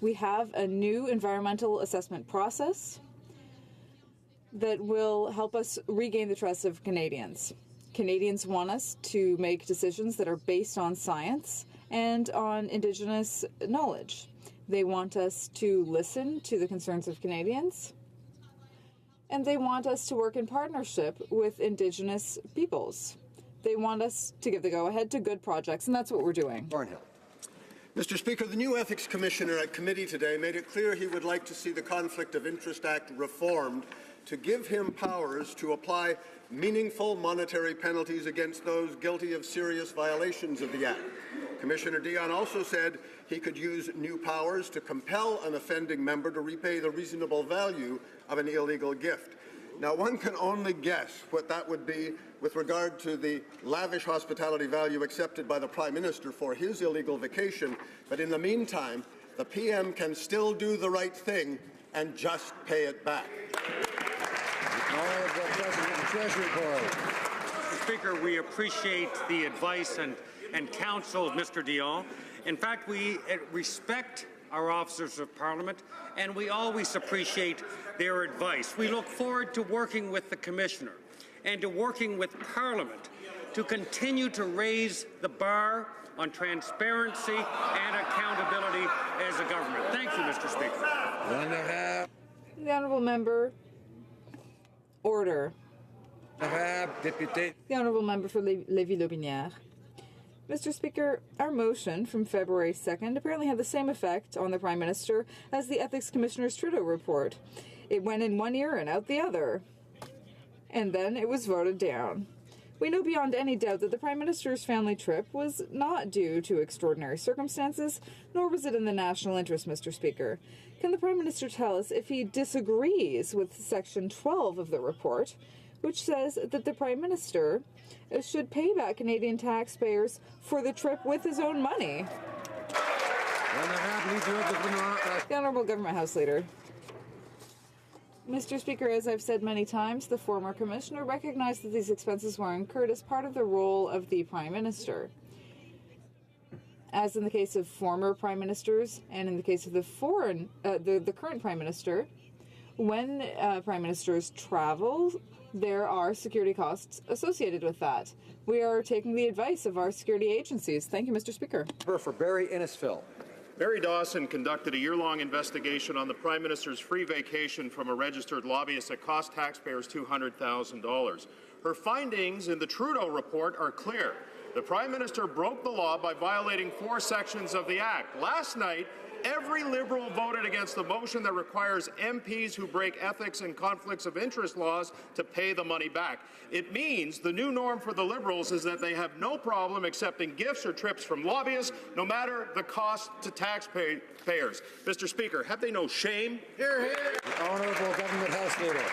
S1: We have a new environmental assessment process that will help us regain the trust of Canadians. Canadians want us to make decisions that are based on science and on Indigenous knowledge. They want us to listen to the concerns of Canadians, and they want us to work in partnership with Indigenous peoples. They want us to give the go-ahead to good projects, and that's what we're doing.
S11: Thornhill.
S7: Mr. Speaker, the new Ethics Commissioner at committee today made it clear he would like to see the Conflict of Interest Act reformed to give him powers to apply meaningful monetary penalties against those guilty of serious violations of the Act. Commissioner Dion also said he could use new powers to compel an offending member to repay the reasonable value of an illegal gift. Now, one can only guess what that would be with regard to the lavish hospitality value accepted by the Prime Minister for his illegal vacation, but in the meantime, the PM can still do the right thing and just pay it back.
S11: Honourable President of the Treasury Board.
S13: Mr. Speaker, we appreciate the advice and counsel of Mr. Dion. In fact, we respect our officers of Parliament, and we always appreciate their advice. We look forward to working with the Commissioner and to working with Parliament to continue to raise the bar on transparency and accountability as a government. Thank you, Mr. Speaker.
S1: The Honourable Member. Order. The Honourable Member for Lévis-Lotbinière. Mr. Speaker, our motion from February 2nd apparently had the same effect on the Prime Minister as the Ethics Commissioner's Trudeau report. It went in one ear and out the other. And then it was voted down. We know beyond any doubt that the Prime Minister's family trip was not due to extraordinary circumstances, nor was it in the national interest, Mr. Speaker. Can the Prime Minister tell us if he disagrees with Section 12 of the report, which says that the Prime Minister should pay back Canadian taxpayers for the trip with his own money? The Honourable Government House Leader. Mr. Speaker, as I've said many times, the former Commissioner recognized that these expenses were incurred as part of the role of the Prime Minister. As in the case of former Prime Ministers and in the case of the current Prime Minister, when Prime Ministers travel, there are security costs associated with that. We are taking the advice of our security agencies. Thank you, Mr. Speaker.
S11: For Barrie Innisfil.
S12: Mary Dawson conducted a year-long investigation on the Prime Minister's free vacation from a registered lobbyist that cost taxpayers $200,000. Her findings in the Trudeau report are clear. The Prime Minister broke the law by violating 4 sections of the Act. Last night, every Liberal voted against the motion that requires MPs who break ethics and conflicts of interest laws to pay the money back. It means the new norm for the Liberals is that they have no problem accepting gifts or trips from lobbyists, no matter the cost to taxpayers. Mr. Speaker, have they no shame?
S11: Hear, hear. The Honourable Government House Leader.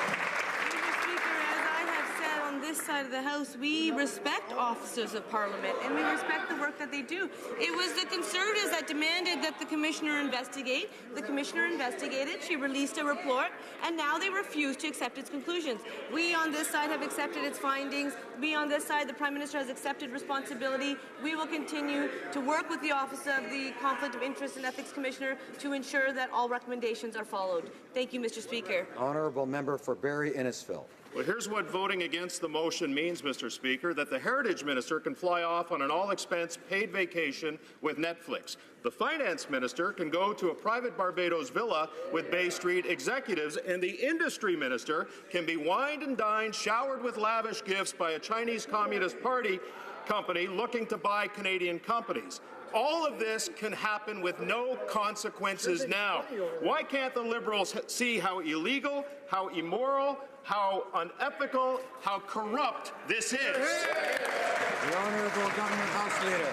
S10: This side of the House, we respect officers of Parliament and we respect the work that they do. It was the Conservatives that demanded that the Commissioner investigate. The Commissioner investigated, she released a report, and now they refuse to accept its conclusions. We on this side have accepted its findings. We on this side, the Prime Minister has accepted responsibility. We will continue to work with the Office of the Conflict of Interest and Ethics Commissioner to ensure that all recommendations are followed. Thank you, Mr. Speaker.
S11: Honourable Member for Barrie Innisfil.
S12: Well, here's what voting against the motion means, Mr. Speaker, that the Heritage Minister can fly off on an all-expense paid vacation with Netflix. The Finance Minister can go to a private Barbados villa with Bay Street executives, and the Industry Minister can be wined and dined, showered with lavish gifts by a Chinese Communist Party company looking to buy Canadian companies. All of this can happen with no consequences now. Why can't the Liberals see how illegal, how immoral, how unethical, how corrupt this is?
S11: The Honourable Government House Leader.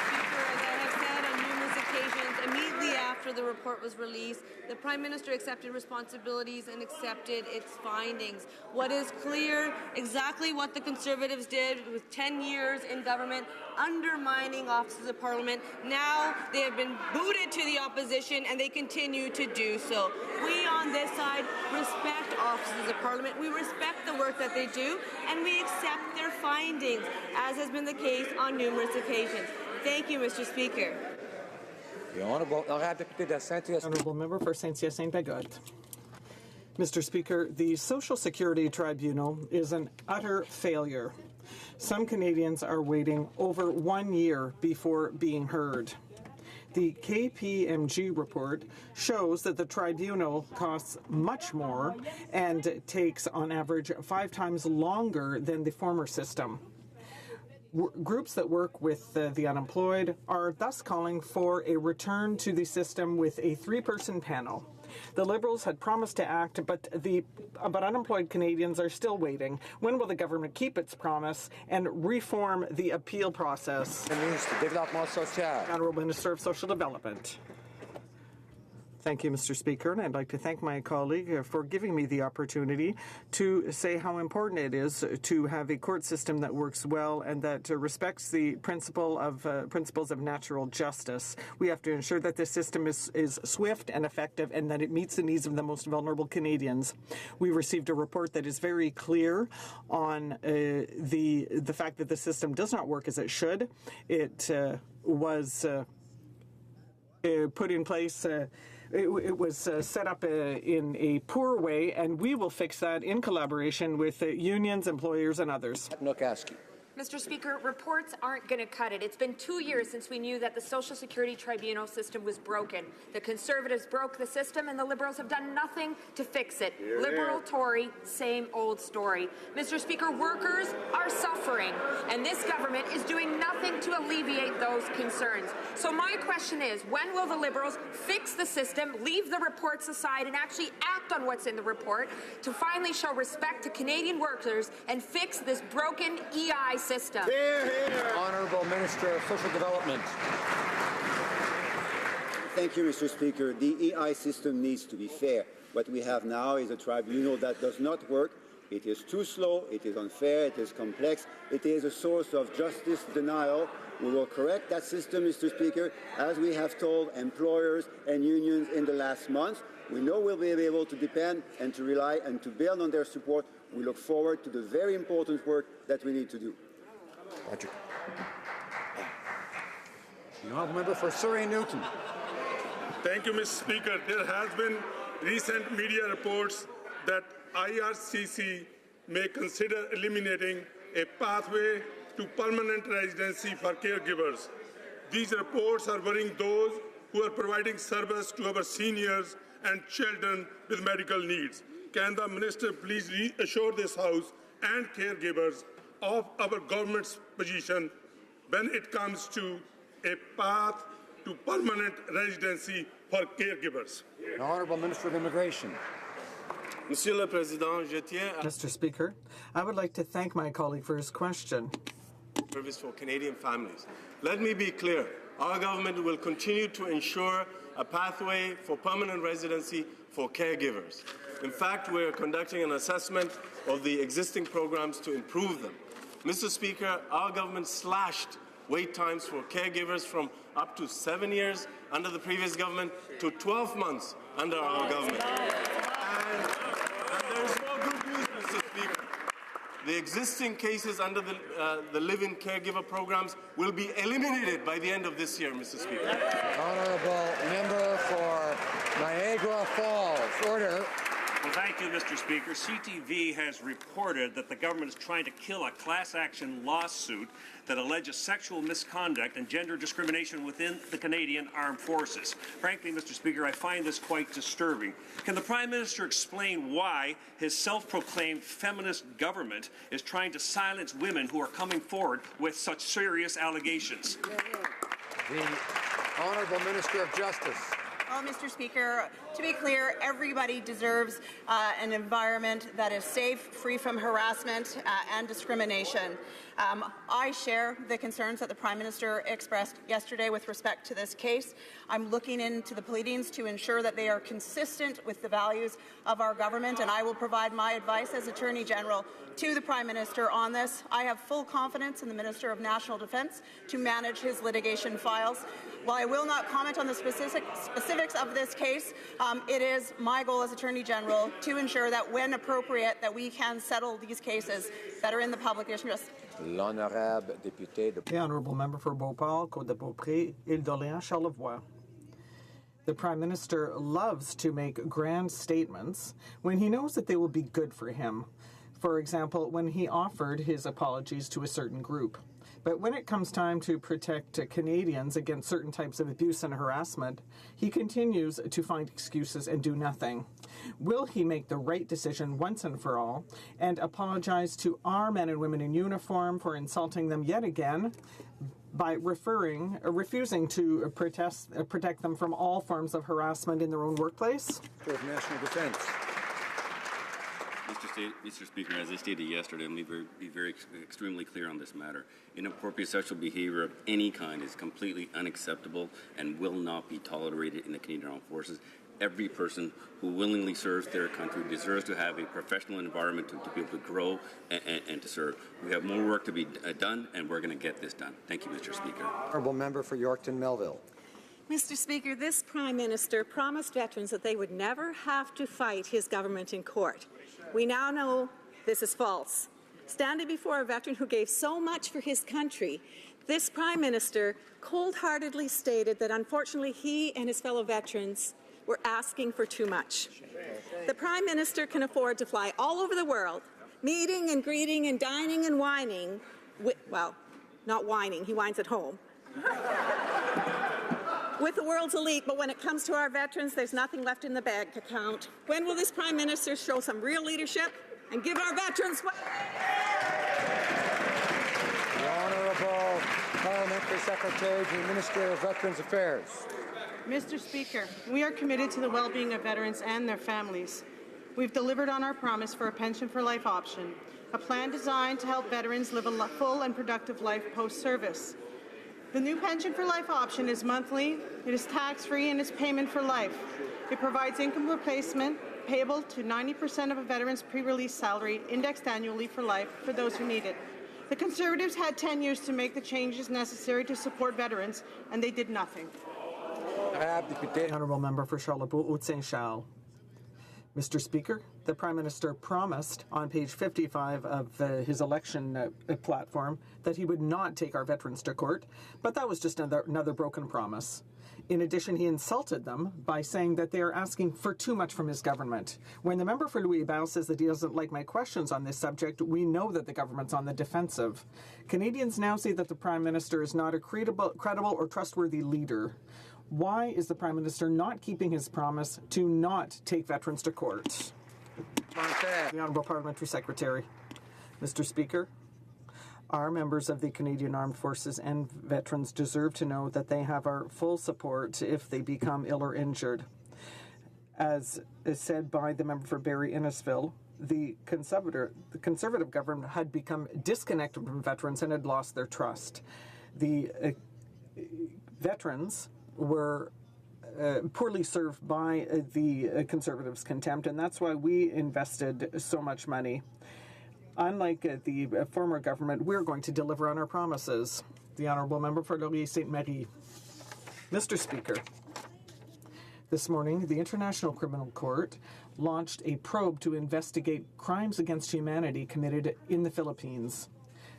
S10: Speaker, as I have said on numerous occasions, immediately after the report was released, the Prime Minister accepted responsibilities and accepted its findings. What is clear, exactly what the Conservatives did with 10 years in government, undermining offices of Parliament. Now they have been booted to the opposition and they continue to do so. We on this side respect offices of Parliament. We respect the work that they do and we accept their findings, as has been the case on numerous occasions. Thank you, Mr. Speaker.
S11: The Honourable
S15: Member for Saint-Hyacinthe-Bagotte. Mr. Speaker, the Social Security Tribunal is an utter failure. Some Canadians are waiting over 1 year before being heard. The KPMG report shows that the tribunal costs much more and takes, on average, 5 times longer than the former system. Groups that work with the unemployed are thus calling for a return to the system with a 3-person panel. The Liberals had promised to act, but unemployed Canadians are still waiting. When will the government keep its promise and reform the appeal process? Honourable Minister of Social Development. Thank you, Mr. Speaker, and I'd like to thank my colleague for giving me the opportunity to say how important it is to have a court system that works well and that respects the principles of natural justice. We have to ensure that this system is swift and effective and that it meets the needs of the most vulnerable Canadians. We received a report that is very clear on the fact that the system does not work as it should. It was put in place. It was set up in a poor way, and we will fix that in collaboration with unions, employers, and others.
S11: Nukaski.
S2: Mr. Speaker, reports aren't going to cut it. It's been 2 years since we knew that the Social Security Tribunal system was broken. The Conservatives broke the system and the Liberals have done nothing to fix it.
S9: Hear,
S2: Liberal,
S9: hear.
S2: Tory, same old story. Mr. Speaker, workers are suffering and this government is doing nothing to alleviate those concerns. So my question is, when will the Liberals fix the system, leave the reports aside and actually act on what's in the report to finally show respect to Canadian workers and fix this broken EI system?
S11: Honourable Minister of Social Development.
S9: Thank you, Mr. Speaker. The EI system needs to be fair. What we have now is a tribunal that does not work. It is too slow, it is unfair, it is complex, it is a source of justice denial. We will correct that system, Mr. Speaker, as we have told employers and unions in the last months. We know we'll be able to depend and to rely and to build on their support. We look forward to the very important work that we need to do.
S11: Patrick. The honourable member for Surrey Newton.
S22: Thank you, Mr. Speaker. There has been recent media reports that IRCC may consider eliminating a pathway to permanent residency for caregivers. These reports are worrying those who are providing service to our seniors and children with medical needs. Can the Minister please reassure this House and caregivers of our government's position when it comes to a path to permanent residency for caregivers?
S11: The Honourable Minister of Immigration.
S23: Monsieur le Président, je tiens à
S15: Mr. Speaker, I would like to thank my colleague for his question.
S23: service for Canadian families. Let me be clear. Our government will continue to ensure a pathway for permanent residency for caregivers. In fact, we are conducting an assessment of the existing programs to improve them. Mr. Speaker, our government slashed wait times for caregivers from up to 7 years under the previous government to 12 months under our government. And there is more good news, Mr. Speaker. The existing cases under the live-in caregiver programs will be eliminated by the end of this year, Mr. Speaker.
S11: Honourable member for Niagara Falls. Order.
S25: Well, thank you, Mr. Speaker. CTV has reported that the government is trying to kill a class action lawsuit that alleges sexual misconduct and gender discrimination within the Canadian Armed Forces. Frankly, Mr. Speaker, I find this quite disturbing. Can the Prime Minister explain why his self-proclaimed feminist government is trying to silence women who are coming forward with such serious allegations?
S11: The Honourable Minister of Justice.
S26: Well, Mr. Speaker, to be clear, everybody deserves an environment that is safe, free from harassment and discrimination. I share the concerns that the Prime Minister expressed yesterday with respect to this case. I'm looking into the pleadings to ensure that they are consistent with the values of our government, and I will provide my advice as Attorney General to the Prime Minister on this. I have full confidence in the Minister of National Defence to manage his litigation files. While I will not comment on the specifics of this case, it is my goal as Attorney General to ensure that when appropriate that we can settle these cases that are in the public interest.
S11: L'honorable député de...
S15: The Honourable Member for Beauport, Côte-de-Beaupré, Île-d'Orléans, Charlevoix. The Prime Minister loves to make grand statements when he knows that they will be good for him. For example, when he offered his apologies to a certain group. But when it comes time to protect Canadians against certain types of abuse and harassment, he continues to find excuses and do nothing. Will he make the right decision once and for all and apologize to our men and women in uniform for insulting them yet again by refusing to protect them from all forms of harassment in their own workplace?
S11: Of National Defence.
S27: Mr. Speaker, as I stated yesterday, let me be very extremely clear on this matter. Inappropriate sexual behavior of any kind is completely unacceptable and will not be tolerated in the Canadian Armed Forces. Every person who willingly serves their country deserves to have a professional environment to be able to grow and to serve. We have more work to be done, and we're going to get this done. Thank you, Mr. Speaker.
S11: Honourable Member for Yorkton Melville.
S28: Mr. Speaker, this Prime Minister promised veterans that they would never have to fight his government in court. We now know this is false. Standing before a veteran who gave so much for his country, this Prime Minister cold-heartedly stated that unfortunately he and his fellow veterans were asking for too much. The Prime Minister can afford to fly all over the world, meeting and greeting and dining and whining well, not whining, he whines at home, with the world's elite, but when it comes to our veterans, there's nothing left in the bank account. When will this Prime Minister show some real leadership and give our veterans what...
S11: The Honourable Parliamentary Secretary to the Minister of Veterans Affairs.
S5: Mr. Speaker, we are committed to the well-being of veterans and their families. We've delivered on our promise for a Pension for Life option, a plan designed to help veterans live a full and productive life post-service. The new Pension for Life option is monthly, it is tax-free, and is payment for life. It provides income replacement payable to 90% of a veteran's pre-release salary, indexed annually for life for those who need it. The Conservatives had 10 years to make the changes necessary to support veterans, and they did nothing.
S15: The Honourable Member for Charlebourg-Haute-Saint-Charles. Mr. Speaker, the Prime Minister promised on page 55 of his election platform that he would not take our veterans to court, but that was just another broken promise. In addition, he insulted them by saying that they are asking for too much from his government. When the member for Louis-Hébert says that he doesn't like my questions on this subject, we know that the government's on the defensive. Canadians now see that the Prime Minister is not a credible or trustworthy leader. Why is the Prime Minister not keeping his promise to not take veterans to court? The Honourable Parliamentary Secretary. Mr. Speaker, our members of the Canadian Armed Forces and veterans deserve to know that they have our full support if they become ill or injured. As is said by the member for Barrie-Innisfil, the Conservative government had become disconnected from veterans and had lost their trust. The veterans were poorly served by the Conservatives' contempt, and that's why we invested so much money. Unlike the former government, we're going to deliver on our promises. The Honourable Member for Laurier-Sainte-Marie. Mr. Speaker, this morning, the International Criminal Court launched a probe to investigate crimes against humanity committed in the Philippines.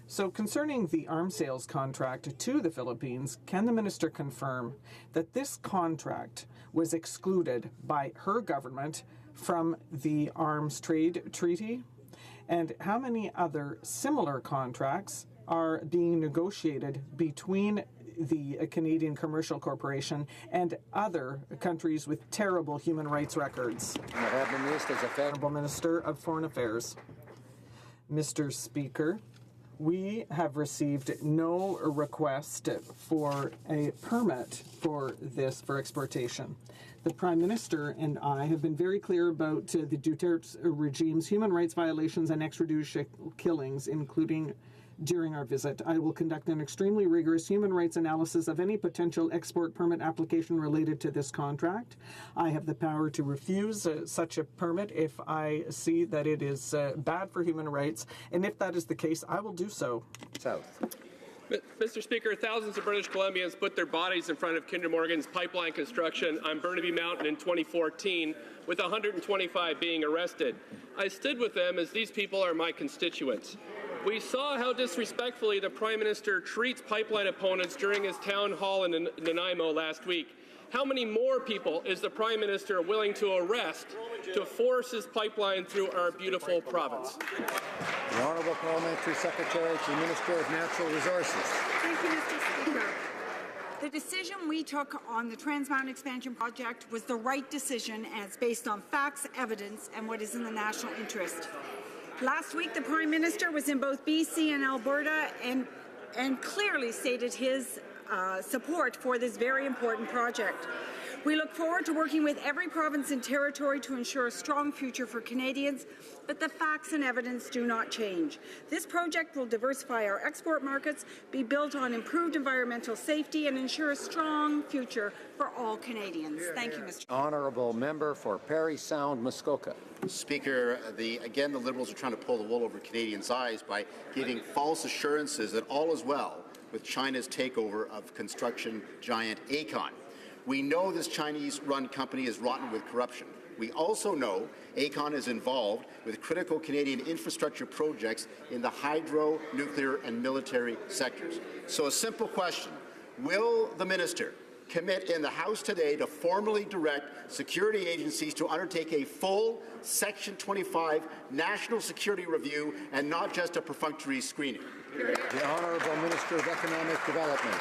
S15: So concerning the arms sales contract to the Philippines, can the minister confirm that this contract was excluded by her government from the arms trade treaty? And how many other similar contracts are being negotiated between the Canadian Commercial Corporation and other countries with terrible human rights records? Honourable Minister of Foreign Affairs. Mr. Speaker, we have received no request for a permit for exportation. The Prime Minister and I have been very clear about the Duterte regime's human rights violations and extrajudicial killings, including during our visit. I will conduct an extremely rigorous human rights analysis of any potential export permit application related to this contract. I have the power to refuse such a permit if I see that it is bad for human rights, and if that is the case, I will do so.
S14: Mr. Speaker, thousands of British Columbians put their bodies in front of Kinder Morgan's pipeline construction on Burnaby Mountain in 2014, with 125 being arrested. I stood with them as these people are my constituents. We saw how disrespectfully the Prime Minister treats pipeline opponents during his town hall in Nanaimo last week. How many more people is the Prime Minister willing to arrest to force his pipeline through our beautiful province?
S11: The Honourable Parliamentary Secretary to the Minister of Natural Resources.
S16: Thank you, Mr. Speaker. The decision we took on the Trans Mountain Expansion Project was the right decision, and it's based on facts, evidence, and what is in the national interest. Last week, the Prime Minister was in both BC and Alberta and clearly stated his support for this very important project. We look forward to working with every province and territory to ensure a strong future for Canadians, but the facts and evidence do not change. This project will diversify our export markets, be built on improved environmental safety, and ensure a strong future for all Canadians. Thank you, Mr.
S11: Honourable Member for Parry Sound, Muskoka.
S17: Speaker, again, the Liberals are trying to pull the wool over Canadians' eyes by giving false assurances that all is well with China's takeover of construction giant Aecon. We know this Chinese-run company is rotten with corruption. We also know Aecon is involved with critical Canadian infrastructure projects in the hydro, nuclear, and military sectors. So a simple question, will the minister commit in the House today to formally direct security agencies to undertake a full Section 25 national security review and not just a perfunctory screening?
S11: The Honourable Minister of Economic Development.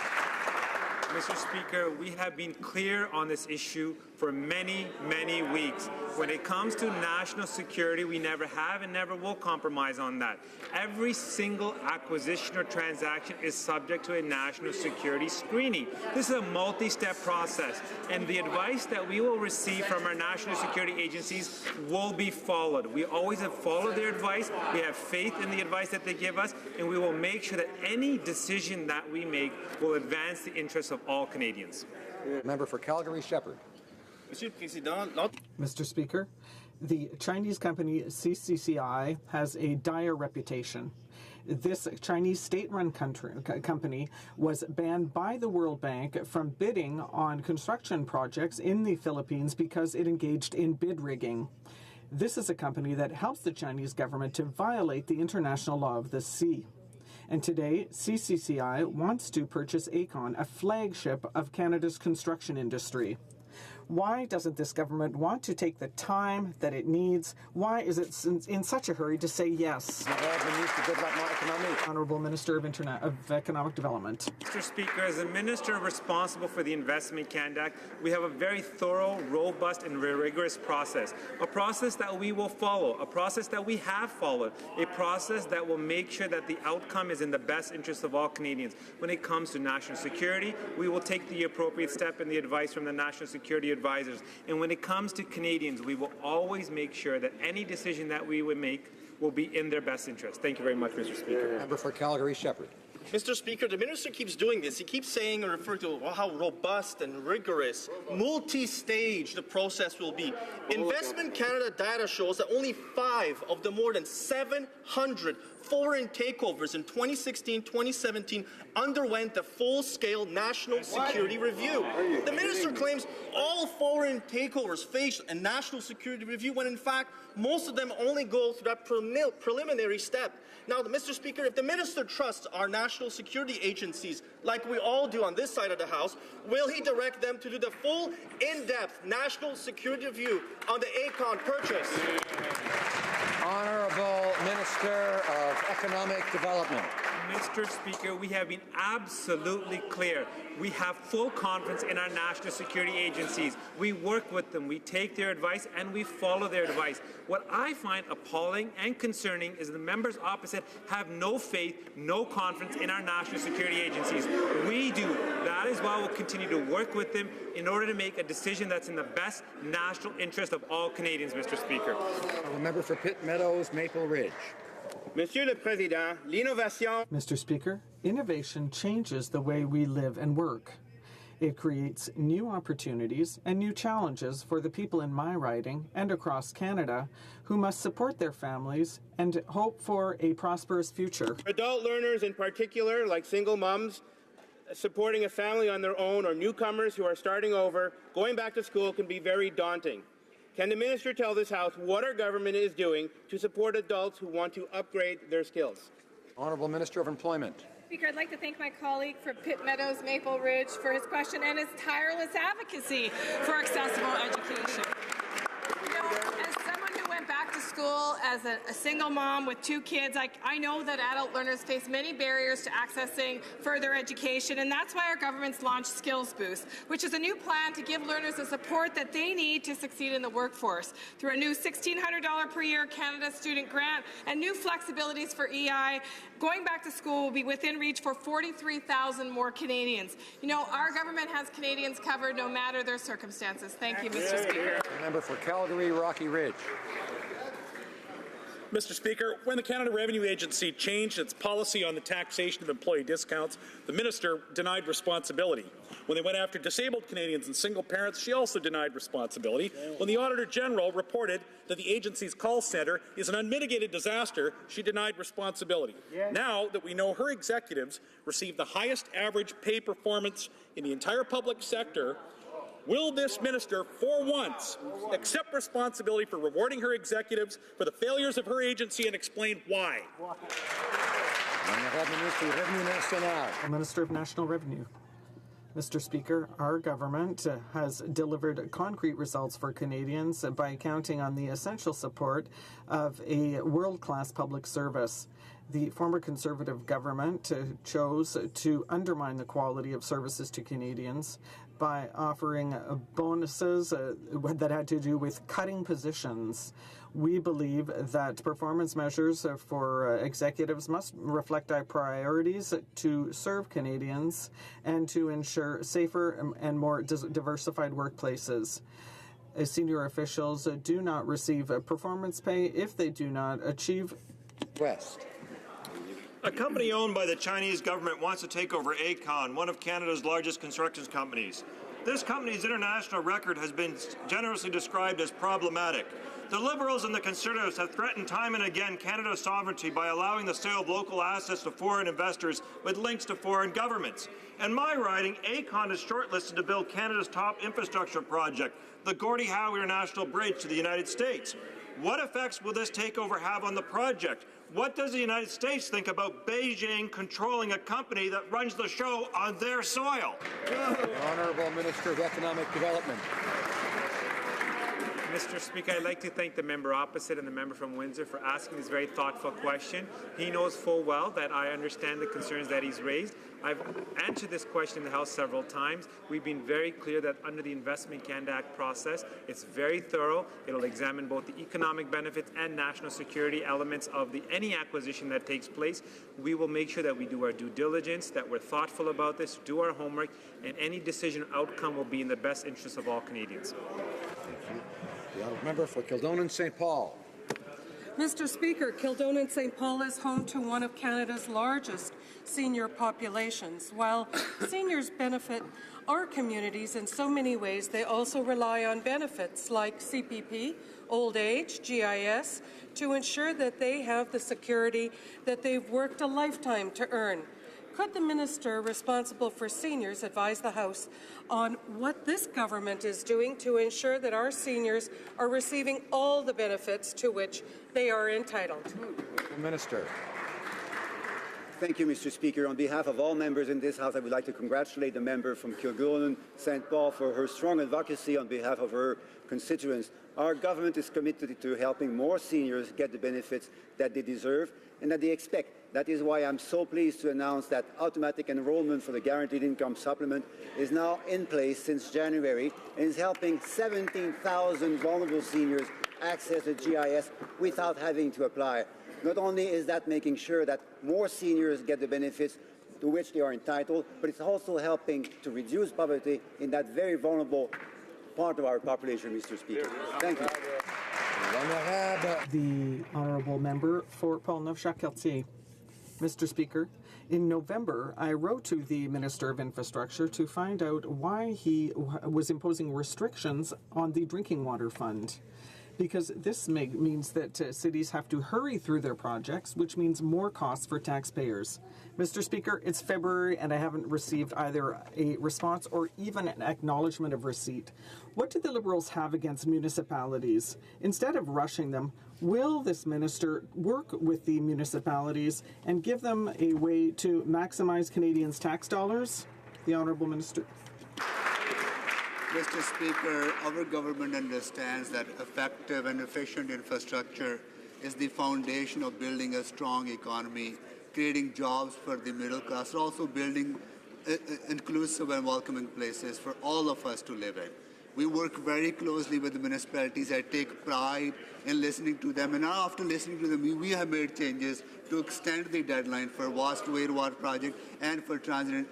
S3: Mr. Speaker, we have been clear on this issue for many, many weeks. When it comes to national security, we never have and never will compromise on that. Every single acquisition or transaction is subject to a national security screening. This is a multi-step process, and the advice that we will receive from our national security agencies will be followed. We always have followed their advice. We have faith in the advice that they give us, and we will make sure that any decision that we make will advance the interests of all Canadians.
S11: Member for Calgary-Shepherd.
S15: Mr. Speaker, the Chinese company CCCI has a dire reputation. This Chinese state-run company was banned by the World Bank from bidding on construction projects in the Philippines because it engaged in bid rigging. This is a company that helps the Chinese government to violate the international law of the sea. And today, CCCI wants to purchase Aecon, a flagship of Canada's construction industry. Why doesn't this government want to take the time that it needs? Why is it in such a hurry to say yes? Honourable Minister of Economic Development.
S3: Mr. Speaker, as a minister responsible for the Investment in Canada Act, we have a very thorough, robust and rigorous process. A process that we will follow, a process that we have followed, a process that will make sure that the outcome is in the best interest of all Canadians. When it comes to national security, we will take the appropriate step and the advice from the national security advisors. And when it comes to Canadians, we will always make sure that any decision that we would make will be in their best interest. Thank you very much, Mr. Speaker.
S11: Member for Calgary-Shepherd.
S4: Mr. Speaker, the minister keeps doing this. He keeps saying and referring to how robust and rigorous, multi-stage the process will be. Investment Canada data shows that only 5 of the more than 700 foreign takeovers in 2016-2017 underwent a full-scale national security review. The minister claims all foreign takeovers face a national security review when in fact most of them only go through that preliminary step. Now, Mr. Speaker, if the minister trusts our national security agencies like we all do on this side of the House, will he direct them to do the full, in-depth national security review on the Aecon purchase?
S11: Honourable Minister of Economic Development.
S3: Mr. Speaker, we have been absolutely clear. We have full confidence in our national security agencies. We work with them, we take their advice, and we follow their advice. What I find appalling and concerning is the members opposite have no faith, no confidence in our national security agencies. We do. That is why we'll continue to work with them in order to make a decision that's in the best national interest of all Canadians, Mr. Speaker.
S11: A member for Pitt Meadows, Maple Ridge.
S4: Monsieur le Président, l'innovation...
S15: Mr. Speaker, innovation changes the way we live and work. It creates new opportunities and new challenges for the people in my riding and across Canada who must support their families and hope for a prosperous future.
S4: Adult learners in particular, like single moms, supporting a family on their own or newcomers who are starting over, going back to school can be very daunting. Can the minister tell this House what our government is doing to support adults who want to upgrade their skills?
S11: Honourable Minister of Employment.
S6: Speaker, I'd like to thank my colleague from Pitt Meadows, Maple Ridge for his question and his tireless advocacy for accessible education. You know, as someone who went back to school as a single mom with 2 kids, I know that adult learners face many barriers to accessing further education, and that's why our government's launched Skills Boost, which is a new plan to give learners the support that they need to succeed in the workforce. Through a new $1,600 per year Canada Student Grant and new flexibilities for EI, going back to school will be within reach for 43,000 more Canadians. You know, our government has Canadians covered no matter their circumstances. Thank you, Mr. Speaker.
S11: Member for Calgary, Rocky Ridge.
S8: Mr. Speaker, when the Canada Revenue Agency changed its policy on the taxation of employee discounts, the minister denied responsibility. When they went after disabled Canadians and single parents, she also denied responsibility. When the Auditor General reported that the agency's call centre is an unmitigated disaster, she denied responsibility. Now that we know her executives receive the highest average pay performance in the entire public sector, will this minister, for once, accept responsibility for rewarding her executives for the failures of her agency and explain why?
S15: Minister of National Revenue. Mr. Speaker, our government has delivered concrete results for Canadians by counting on the essential support of a world-class public service. The former Conservative government chose to undermine the quality of services to Canadians by offering bonuses that had to do with cutting positions. We believe that performance measures for executives must reflect our priorities to serve Canadians and to ensure safer and more diversified workplaces. Senior officials do not receive performance pay if they do not achieve.
S11: West.
S1: A company owned by the Chinese government wants to take over HoC, one of Canada's largest construction companies. This company's international record has been generously described as problematic. The Liberals and the Conservatives have threatened time and again Canada's sovereignty by allowing the sale of local assets to foreign investors with links to foreign governments. In my riding, HoC is shortlisted to build Canada's top infrastructure project, the Gordie Howe International Bridge to the United States. What effects will this takeover have on the project? What does the United States think about Beijing controlling a company that runs the show on their soil?
S11: The Honourable Minister of Economic Development.
S3: Mr. Speaker, I'd like to thank the member opposite and the member from Windsor for asking this very thoughtful question. He knows full well that I understand the concerns that he's raised. I've answered this question in the House several times. We've been very clear that under the Investment Canada Act process, it's very thorough. It'll examine both the economic benefits and national security elements of any acquisition that takes place. We will make sure that we do our due diligence, that we're thoughtful about this, do our homework, and any decision outcome will be in the best interest of all Canadians.
S11: Thank you. The honourable member for Kildonan St. Paul.
S7: Mr. Speaker, Kildonan St. Paul is home to one of Canada's largest senior populations. While seniors benefit our communities in so many ways, they also rely on benefits like CPP, old age, GIS, to ensure that they have the security that they've worked a lifetime to earn. Could the minister responsible for seniors advise the House on what this government is doing to ensure that our seniors are receiving all the benefits to which they are entitled?
S11: Minister.
S9: Thank you, Mr. Speaker. On behalf of all members in this House, I would like to congratulate the member from Kildonan St. Paul for her strong advocacy on behalf of her constituents. Our government is committed to helping more seniors get the benefits that they deserve and that they expect. That is why I'm so pleased to announce that automatic enrollment for the Guaranteed Income Supplement is now in place since January and is helping 17,000 vulnerable seniors access the GIS without having to apply. Not only is that making sure that more seniors get the benefits to which they are entitled, but it's also helping to reduce poverty in that very vulnerable part of our population, Mr. Speaker. Thank you.
S15: The honourable member for Portneuf-Jacques-Cartier. Mr. Speaker, in November, I wrote to the Minister of Infrastructure to find out why he was imposing restrictions on the Drinking Water Fund. Because this means that cities have to hurry through their projects, which means more costs for taxpayers. Mr. Speaker, it's February and I haven't received either a response or even an acknowledgement of receipt. What do the Liberals have against municipalities? Instead of rushing them, will this minister work with the municipalities and give them a way to maximize Canadians' tax dollars? The Honourable Minister.
S13: Mr. Speaker, our government understands that effective and efficient infrastructure is the foundation of building a strong economy, creating jobs for the middle class, and also building inclusive and welcoming places for all of us to live in. We work very closely with the municipalities. I take pride in listening to them. And now after listening to them, we have made changes to extend the deadline for vast water project and for transit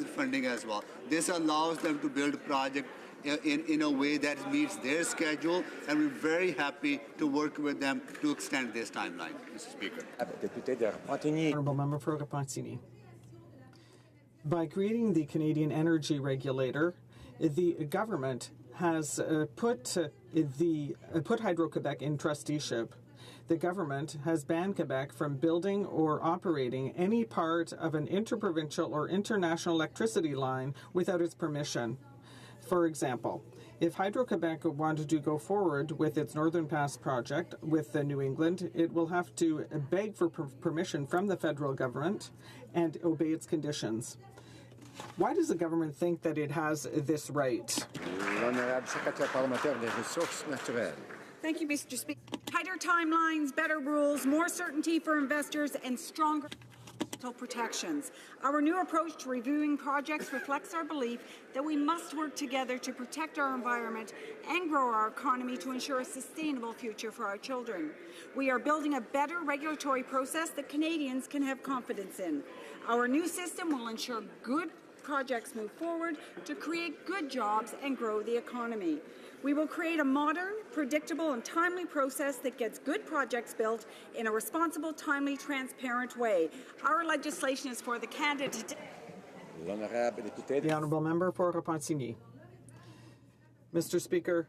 S13: funding as well. This allows them to build a project in a way that meets their schedule, and we're very happy to work with them to extend this timeline, Mr. Speaker.
S15: Honourable Member for Repentigny. By creating the Canadian Energy Regulator, the government has put Hydro-Quebec in trusteeship. The government has banned Quebec from building or operating any part of an interprovincial or international electricity line without its permission. For example, if Hydro-Quebec wanted to go forward with its Northern Pass project with New England, it will have to beg for permission from the federal government and obey its conditions. Why does the government think that it has this right?
S16: Thank you, Mr. Speaker. Tighter timelines, better rules, more certainty for investors, and stronger protections. Our new approach to reviewing projects reflects our belief that we must work together to protect our environment and grow our economy to ensure a sustainable future for our children. We are building a better regulatory process that Canadians can have confidence in. Our new system will ensure good projects move forward to create good jobs and grow the economy. We will create a modern, predictable, and timely process that gets good projects built in a responsible, timely, transparent way. Our legislation is for the candidate.
S15: The honourable member for Repentigny. Mr. Speaker,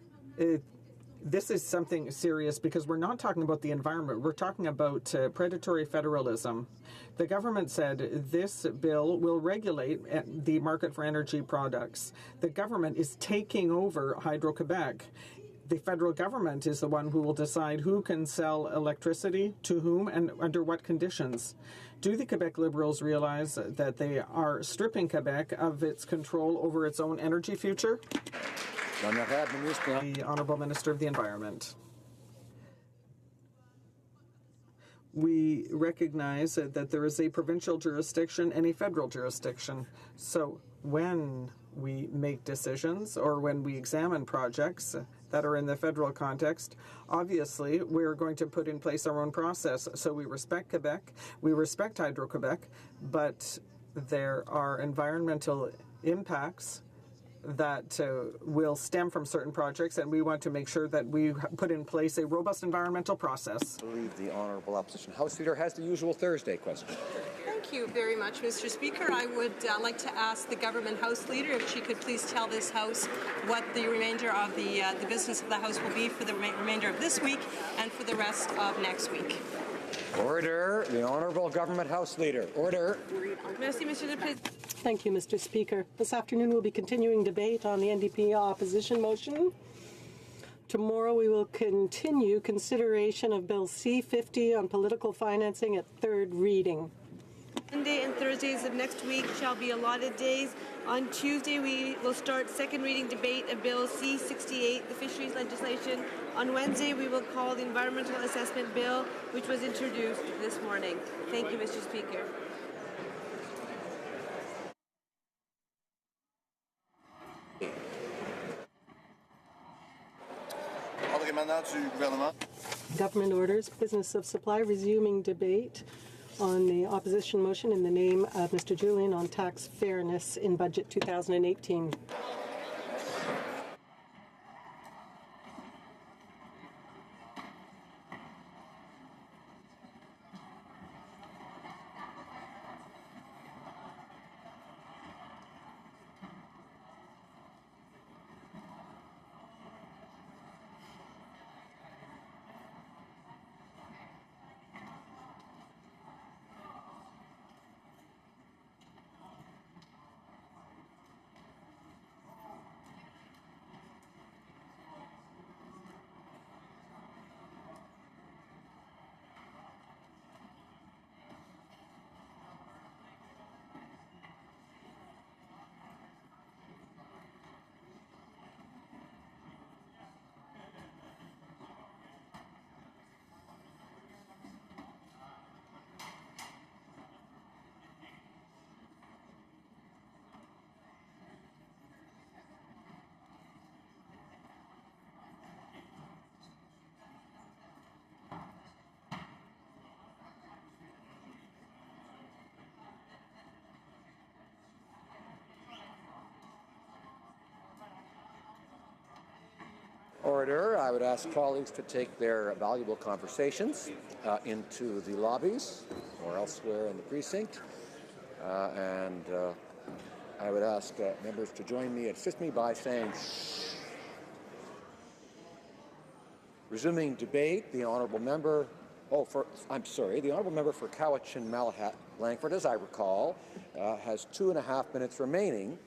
S15: this is something serious because we're not talking about the environment. We're talking about predatory federalism. The government said this bill will regulate the market for energy products. The government is taking over Hydro-Quebec. The federal government is the one who will decide who can sell electricity to whom and under what conditions. Do the Quebec Liberals realize that they are stripping Quebec of its control over its own energy future? The Honourable Minister of the Environment. We recognize that there is a provincial jurisdiction and a federal jurisdiction. So when we make decisions or when we examine projects that are in the federal context, obviously we're going to put in place our own process. So we respect Quebec, we respect Hydro-Quebec, but there are environmental impacts that will stem from certain projects, and we want to make sure that we put in place a robust environmental process.
S11: I believe the Honourable Opposition House Leader has the usual Thursday question.
S7: Thank you very much, Mr. Speaker. I would like to ask the Government House Leader if she could please tell this House what the remainder of the business of the House will be for the remainder of this week and for the rest of next week.
S11: Order. The Honourable Government House Leader. Order.
S7: Merci, Monsieur le Président.
S2: Thank you, Mr. Speaker. This afternoon we'll be continuing debate on the NDP opposition motion. Tomorrow we will continue consideration of Bill C-50 on political financing at third reading.
S10: Monday and Thursdays of next week shall be allotted days. On Tuesday, we will start second reading debate of Bill C-68, the fisheries legislation. On Wednesday, we will call the Environmental Assessment Bill, which was introduced this morning. Thank you, Mr. Speaker.
S2: Government orders, business of supply, resuming debate on the opposition motion in the name of Mr. Julian on tax fairness in Budget 2018.
S11: Order. I would ask colleagues to take their valuable conversations into the lobbies or elsewhere in the precinct. And I would ask members to join me and assist me by saying shh. Resuming debate, the Honourable Member, the Honourable Member for Cowichan Malahat Langford, as I recall, has 2.5 minutes remaining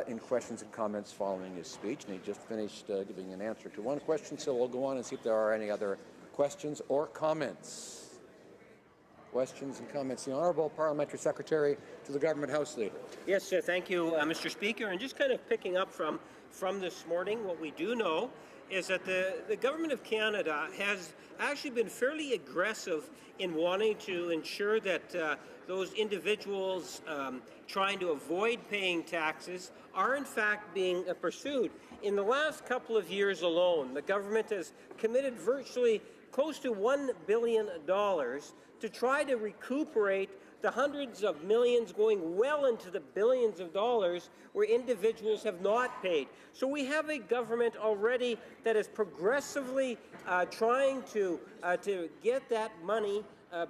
S11: in questions and comments following his speech, and he just finished giving an answer to one question, so we'll go on and see if there are any other questions or comments. Questions and comments. The Honourable Parliamentary Secretary to the Government House Leader.
S12: Yes, thank you, Mr. Speaker. And just kind of picking up from this morning, what we do know is that the Government of Canada has actually been fairly aggressive in wanting to ensure that those individuals trying to avoid paying taxes are in fact being pursued. In the last couple of years alone, the government has committed virtually close to $1 billion to try to recuperate the hundreds of millions going well into the billions of dollars where individuals have not paid. So we have a government already that is progressively trying to get that money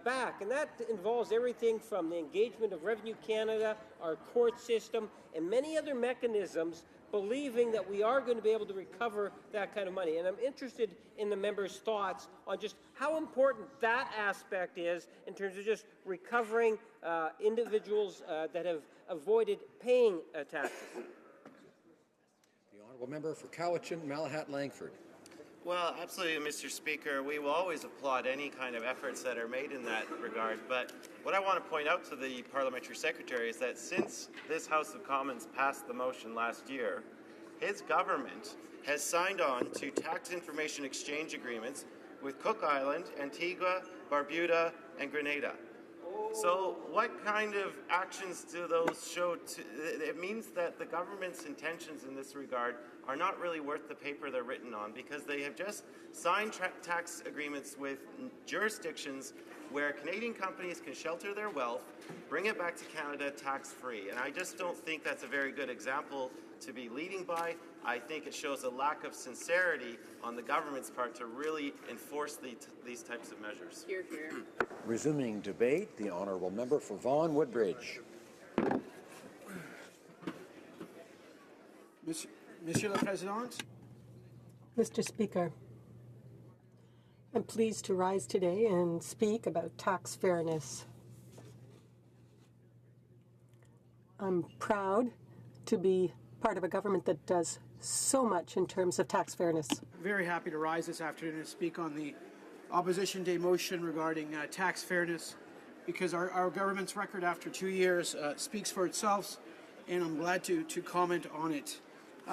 S12: back. And that involves everything from the engagement of Revenue Canada, our court system, and many other mechanisms, believing that we are going to be able to recover that kind of money. And I'm interested in the members' thoughts on just how important that aspect is in terms of just recovering individuals that have avoided paying taxes.
S11: The Honourable Member for Cowichan, Malahat, Langford.
S18: Well, absolutely, Mr. Speaker. We will always applaud any kind of efforts that are made in that regard. But what I want to point out to the Parliamentary Secretary is that since this House of Commons passed the motion last year, his government has signed on to tax information exchange agreements with Cook Island, Antigua, Barbuda, and Grenada. So what kind of actions do those show? It means that the government's intentions in this regard are not really worth the paper they're written on, because they have just signed tax agreements with jurisdictions where Canadian companies can shelter their wealth, bring it back to Canada tax-free. And I just don't think that's a very good example to be leading by. I think it shows a lack of sincerity on the government's part to really enforce these types of measures.
S6: Hear, hear.
S11: Resuming debate, the Honourable Member for Vaughan Woodbridge.
S19: Monsieur le Président.
S2: Mr. Speaker, I'm pleased to rise today and speak about tax fairness. I'm proud to be part of a government that does so much in terms of tax fairness.
S19: Very happy to rise this afternoon and speak on the Opposition Day motion regarding tax fairness, because our government's record after 2 years speaks for itself, and I'm glad to comment on it.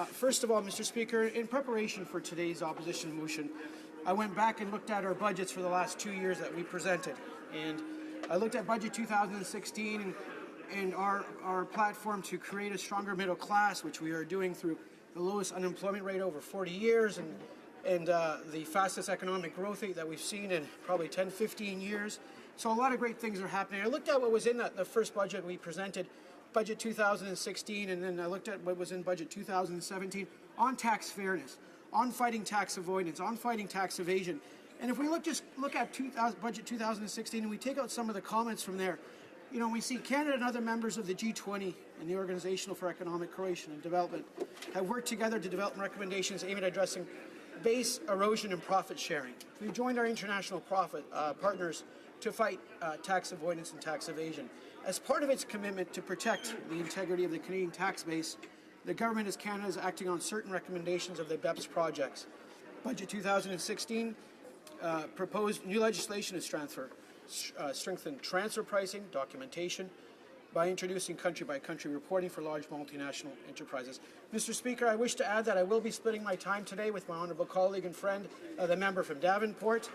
S19: First of all, Mr. Speaker, in preparation for today's opposition motion, I went back and looked at our budgets for the last 2 years that we presented. And I looked at budget 2016 and our platform to create a stronger middle class, which we are doing through the lowest unemployment rate over 40 years and the fastest economic growth rate that we've seen in probably 10, 15 years. So a lot of great things are happening. I looked at what was in the first budget we presented, budget 2016, and then I looked at what was in budget 2017 on tax fairness, on fighting tax avoidance, on fighting tax evasion. And if we just look at budget 2016 and we take out some of the comments from there, you know, we see Canada and other members of the G20 and the Organization for Economic Cooperation and Development have worked together to develop recommendations aimed at addressing base erosion and profit sharing. We've joined our international partners to fight tax avoidance and tax evasion. As part of its commitment to protect the integrity of the Canadian tax base, the Government of Canada is acting on certain recommendations of the BEPS projects. Budget 2016 proposed new legislation to strengthen transfer pricing, documentation, by introducing country-by-country reporting for large multinational enterprises. Mr. Speaker, I wish to add that I will be splitting my time today with my honourable colleague and friend, the member from Davenport.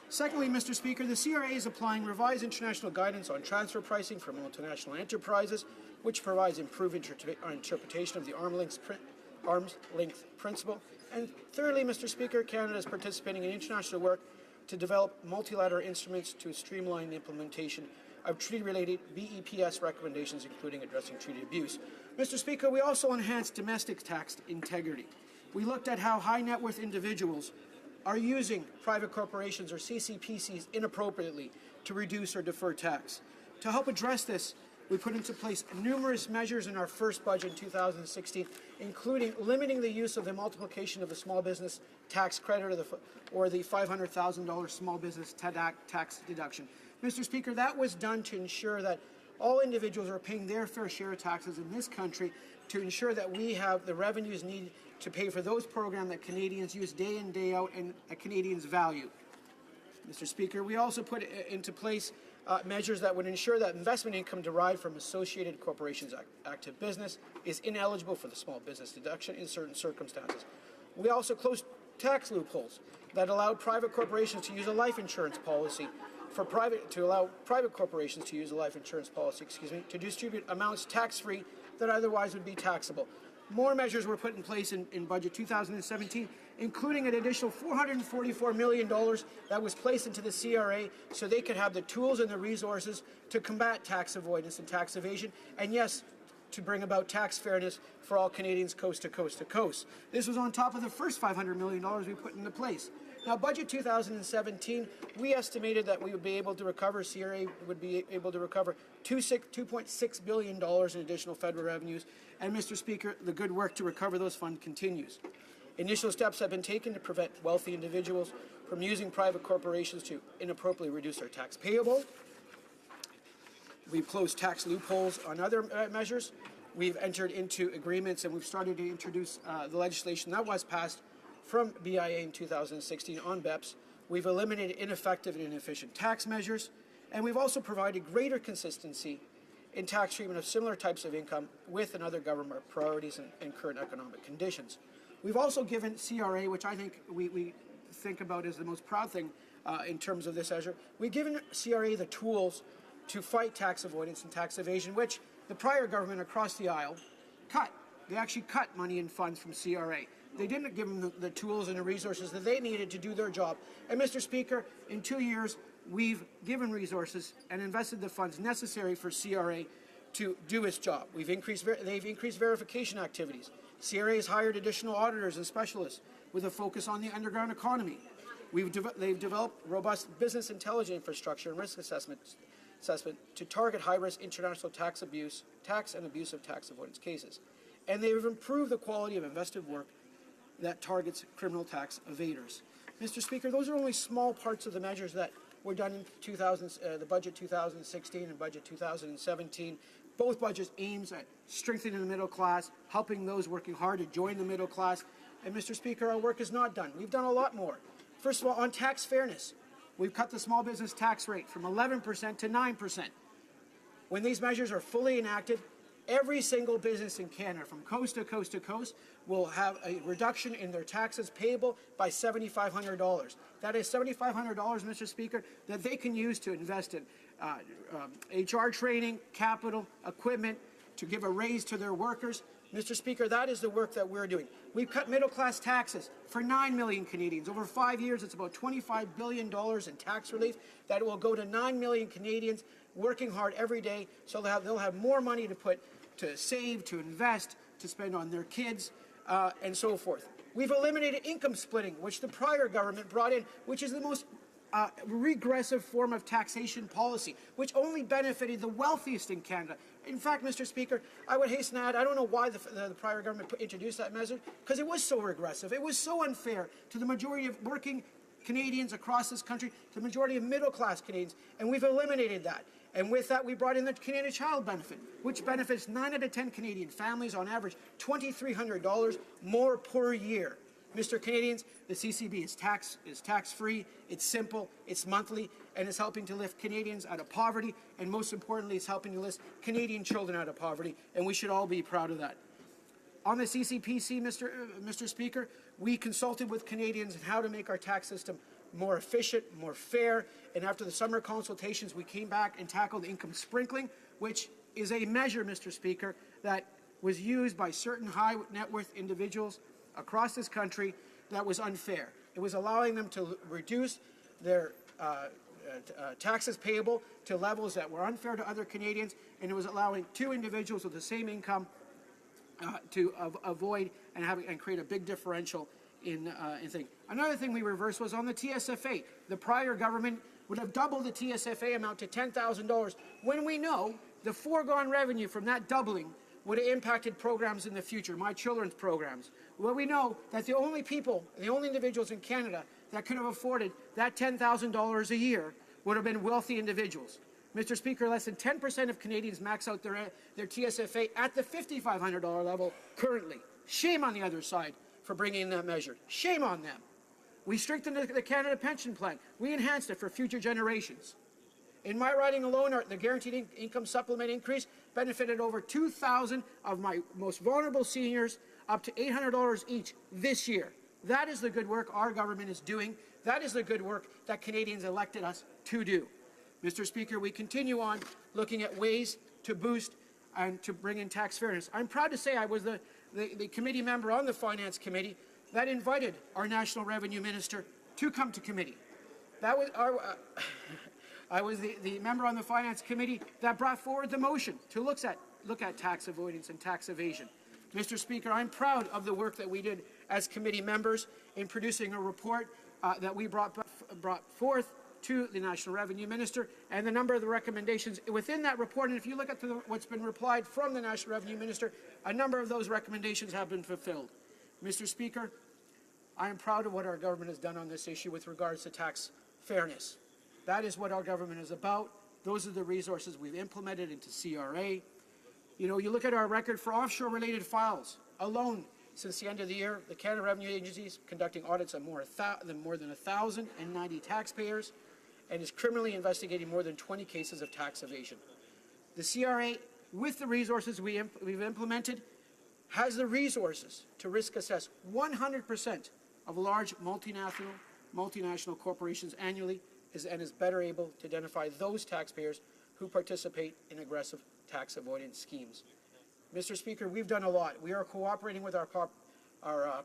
S19: Secondly, Mr. Speaker, the CRA is applying revised international guidance on transfer pricing for multinational enterprises, which provides improved interpretation of the arm's length principle. And thirdly, Mr. Speaker, Canada is participating in international work to develop multilateral instruments to streamline the implementation of treaty-related BEPS recommendations, including addressing treaty abuse. Mr. Speaker, we also enhanced domestic tax integrity. We looked at how high net worth individuals are using private corporations or CCPCs inappropriately to reduce or defer tax. To help address this, we put into place numerous measures in our first budget in 2016, including limiting the use of the multiplication of the small business tax credit or the $500,000 small business tax deduction. Mr. Speaker, that was done to ensure that all individuals are paying their fair share of taxes in this country, to ensure that we have the revenues needed to pay for those programs that Canadians use day in, day out, and Canadians value. Mr. Speaker, we also put into place measures that would ensure that investment income derived from associated corporations' active business is ineligible for the small business deduction in certain circumstances. We also closed tax loopholes that allowed private corporations to use a life insurance policy to distribute amounts tax-free that otherwise would be taxable. More measures were put in place in Budget 2017, including an additional $444 million that was placed into the CRA so they could have the tools and the resources to combat tax avoidance and tax evasion, and yes, to bring about tax fairness for all Canadians coast to coast to coast. This was on top of the first $500 million we put into place. Now, Budget 2017, we estimated that we would be able to recover, CRA would be able to recover $2.6 billion in additional federal revenues. And, Mr. Speaker, the good work to recover those funds continues. Initial steps have been taken to prevent wealthy individuals from using private corporations to inappropriately reduce their tax payable. We've closed tax loopholes on other measures. We've entered into agreements and we've started to introduce the legislation that was passed from BIA in 2016 on BEPS. We've eliminated ineffective and inefficient tax measures, and we've also provided greater consistency in tax treatment of similar types of income with and other government priorities and current economic conditions. We've also given CRA, which I think we think about as the most proud thing in terms of this measure, we've given CRA the tools to fight tax avoidance and tax evasion, which the prior government across the aisle cut. They actually cut money and funds from CRA. They didn't give them the tools and the resources that they needed to do their job. And, Mr. Speaker, in 2 years, we've given resources and invested the funds necessary for CRA to do its job. They've increased verification activities. CRA has hired additional auditors and specialists with a focus on the underground economy. They've developed robust business intelligence infrastructure and risk assessment to target high-risk international tax and abusive tax avoidance cases. And they've improved the quality of invested work that targets criminal tax evaders. Mr. Speaker, those are only small parts of the measures that were done in the Budget 2016 and Budget 2017. Both budgets aims at strengthening the middle class, helping those working hard to join the middle class. And, Mr. Speaker, our work is not done. We've done a lot more. First of all, on tax fairness, we've cut the small business tax rate from 11% to 9%. When these measures are fully enacted, every single business in Canada, from coast to coast to coast, will have a reduction in their taxes payable by $7,500. That is $7,500, Mr. Speaker, that they can use to invest in HR training, capital, equipment, to give a raise to their workers. Mr. Speaker, that is the work that we're doing. We've cut middle-class taxes for 9 million Canadians. Over 5 years, it's about $25 billion in tax relief that will go to 9 million Canadians working hard every day, so they'll have more money to save, to invest, to spend on their kids, and so forth. We've eliminated income splitting, which the prior government brought in, which is the most regressive form of taxation policy, which only benefited the wealthiest in Canada. In fact, Mr. Speaker, I would hasten to add, I don't know why the prior government introduced that measure, because it was so regressive. It was so unfair to the majority of working Canadians across this country, to the majority of middle-class Canadians, and we've eliminated that. And with that, we brought in the Canadian Child Benefit, which benefits 9 out of 10 Canadian families, on average $2,300 more per year. Mr. Canadians, the CCB is tax-free, it's simple, it's monthly, and it's helping to lift Canadians out of poverty, and most importantly, it's helping to lift Canadian children out of poverty, and we should all be proud of that. On the CCPC, Mr. Speaker, we consulted with Canadians on how to make our tax system more efficient, more fair, and after the summer consultations, we came back and tackled income sprinkling, which is a measure, Mr. Speaker, that was used by certain high net worth individuals across this country that was unfair. It was allowing them to reduce their taxes payable to levels that were unfair to other Canadians, and it was allowing two individuals with the same income to avoid and create a big differential in things. Another thing we reversed was on the TSFA. The prior government would have doubled the TSFA amount to $10,000 when we know the foregone revenue from that doubling would have impacted programs in the future, my children's programs. Well, we know that the only individuals in Canada that could have afforded that $10,000 a year would have been wealthy individuals. Mr. Speaker, less than 10% of Canadians max out their TSFA at the $5,500 level currently. Shame on the other side for bringing in that measure. Shame on them. We strengthened the Canada Pension Plan. We enhanced it for future generations. In my riding alone, the guaranteed income supplement increase benefited over 2,000 of my most vulnerable seniors, up to $800 each this year. That is the good work our government is doing. That is the good work that Canadians elected us to do. Mr. Speaker, we continue on looking at ways to boost and to bring in tax fairness. I'm proud to say I was the committee member on the Finance Committee that invited our National Revenue Minister to come to committee. That was I was the member on the Finance Committee that brought forward the motion to look at tax avoidance and tax evasion. Mr. Speaker, I'm proud of the work that we did as committee members in producing a report that we brought forth to the National Revenue Minister, and the number of the recommendations within that report. And if you look at what's been replied from the National Revenue Minister, a number of those recommendations have been fulfilled. Mr. Speaker, I am proud of what our government has done on this issue with regards to tax fairness. That is what our government is about. Those are the resources we've implemented into CRA. You know, you look at our record for offshore-related files alone. Since the end of the year, the Canada Revenue Agency is conducting audits on more than 1,090 taxpayers and is criminally investigating more than 20 cases of tax evasion. The CRA, with the resources we've implemented, has the resources to risk assess 100% of large multinational corporations annually and is better able to identify those taxpayers who participate in aggressive tax avoidance schemes. Mr. Speaker, we've done a lot. We are cooperating with our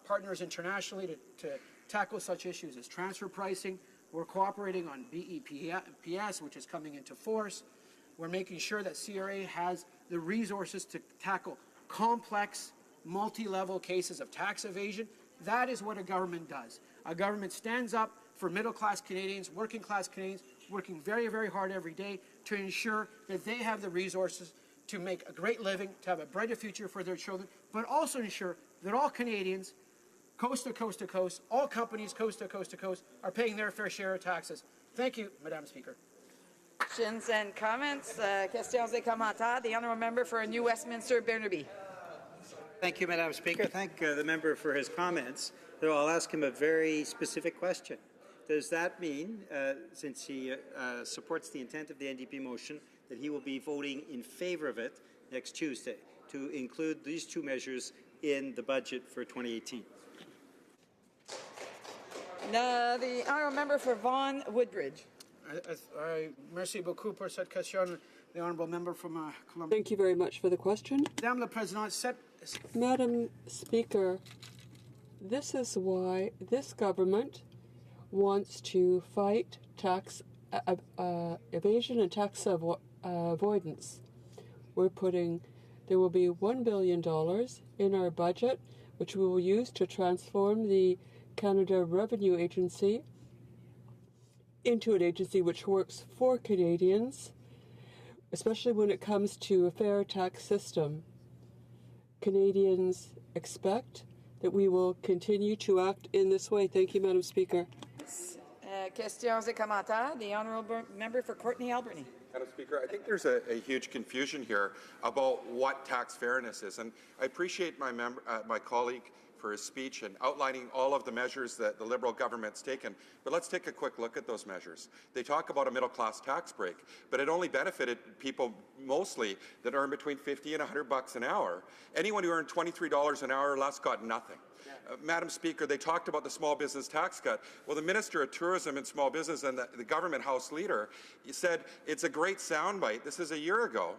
S19: partners internationally to tackle such issues as transfer pricing. We're cooperating on BEPS, which is coming into force. We're making sure that CRA has the resources to tackle complex, multi-level cases of tax evasion. That is what a government does. A government stands up for middle-class Canadians, working-class Canadians, working very, very hard every day to ensure that they have the resources to make a great living, to have a brighter future for their children, but also ensure that all Canadians, coast to coast to coast, all companies coast to coast, are paying their fair share of taxes. Thank you, Madam Speaker.
S20: Questions and comments. Questions et commentaires. The honourable member for New Westminster, Burnaby.
S21: Thank you, Madam Speaker. Thank the member for his comments. Though I'll ask him a very specific question. Does that mean, since he supports the intent of the NDP motion, that he will be voting in favour of it next Tuesday to include these two measures in the budget for 2018?
S20: The honourable member for Vaughan Woodbridge.
S19: Merci beaucoup pour cette question. The honourable member from Columbia.
S22: Thank you very much for the question.
S19: Madame la Présidente,
S22: Madam Speaker, this is why this government wants to fight tax evasion and tax avoidance. There will be $1 billion in our budget, which we will use to transform the Canada Revenue Agency into an agency which works for Canadians, especially when it comes to a fair tax system. Canadians expect that we will continue to act in this way. Thank you, Madam Speaker.
S20: Questions et commentaires. The honourable member for Courtenay Alberni.
S23: Madam Speaker, I think there's a huge confusion here about what tax fairness is, and I appreciate my colleague for his speech and outlining all of the measures that the Liberal government's taken. But let's take a quick look at those measures. They talk about a middle-class tax break, but it only benefited people mostly that earn between $50 and $100 an hour. Anyone who earned $23 an hour or less got nothing. Madam Speaker, they talked about the small business tax cut. Well, the Minister of Tourism and Small Business and the government House Leader said it's a great soundbite. This is a year ago.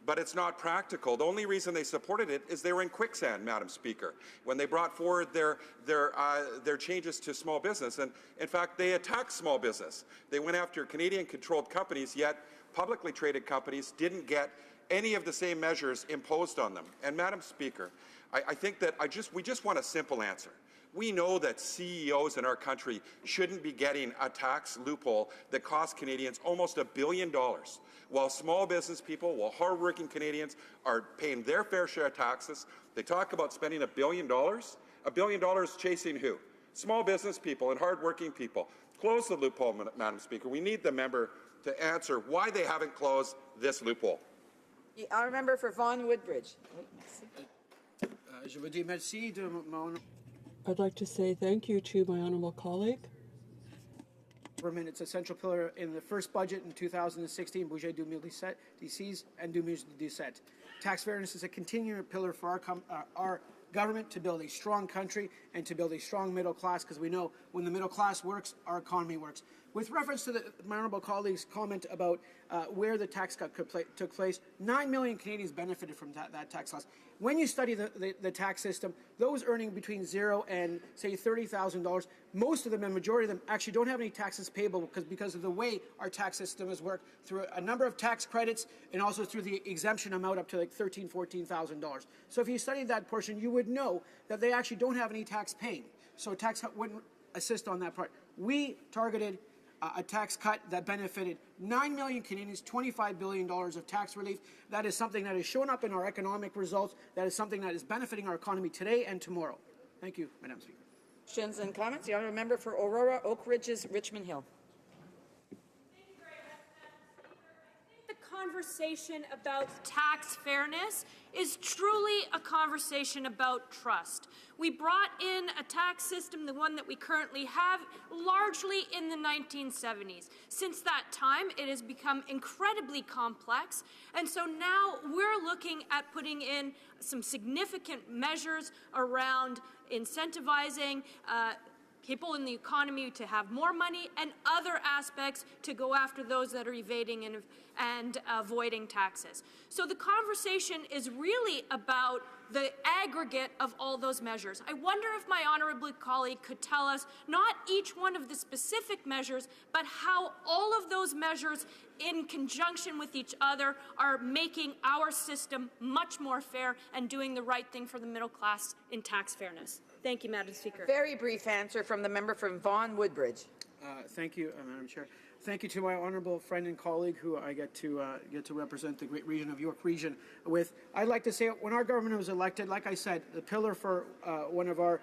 S23: But it's not practical. The only reason they supported it is they were in quicksand, Madam Speaker, when they brought forward their changes to small business. And in fact, they attacked small business. They went after Canadian-controlled companies, yet publicly traded companies didn't get any of the same measures imposed on them. And Madam Speaker, I think that we just want a simple answer. We know that CEOs in our country shouldn't be getting a tax loophole that costs Canadians almost $1 billion, while small business people, while hardworking Canadians are paying their fair share of taxes. They talk about spending $1 billion. $1 billion chasing who? Small business people and hardworking people. Close the loophole, Madam Speaker. We need the member to answer why they haven't closed this loophole.
S20: Our member for Vaughan Woodbridge.
S19: Je vous dis merci de mon...
S22: I'd like to say thank you to my honourable colleague.
S19: government. It's a central pillar in the first budget in 2016, budget 2016 and 2017. Tax fairness is a continuing pillar for our government to build a strong country and to build a strong middle class, because we know when the middle class works, our economy works. With reference to my honourable colleague's comment about where the tax cut took place, 9 million Canadians benefited from that tax loss. When you study the tax system, those earning between $0 and, say, $30,000, most of them, and majority of them, actually don't have any taxes payable because of the way our tax system has worked through a number of tax credits and also through the exemption amount up to like $13,000, $14,000. So if you studied that portion, you would know that they actually don't have any tax paying. So a tax cut wouldn't assist on that part. We targeted a tax cut that benefited 9 million Canadians, $25 billion of tax relief. That is something that has shown up in our economic results. That is something that is benefiting our economy today and tomorrow. Thank you, Madam Speaker.
S20: Questions and comments? The honourable member for Aurora, Oak Ridges, Richmond Hill.
S5: The conversation about tax fairness is truly a conversation about trust. We brought in a tax system, the one that we currently have, largely in the 1970s. Since that time, it has become incredibly complex, and so now we're looking at putting in some significant measures around incentivizing people in the economy to have more money and other aspects to go after those that are evading and avoiding taxes. So the conversation is really about the aggregate of all those measures. I wonder if my honourable colleague could tell us not each one of the specific measures, but how all of those measures in conjunction with each other are making our system much more fair and doing the right thing for the middle class in tax fairness. Thank you, Madam Speaker.
S20: Very brief answer from the member from Vaughan Woodbridge.
S19: Thank you, Madam Chair. Thank you to my honourable friend and colleague who I get to represent the great region of York Region with. I'd like to say when our government was elected, like I said, the pillar for one of our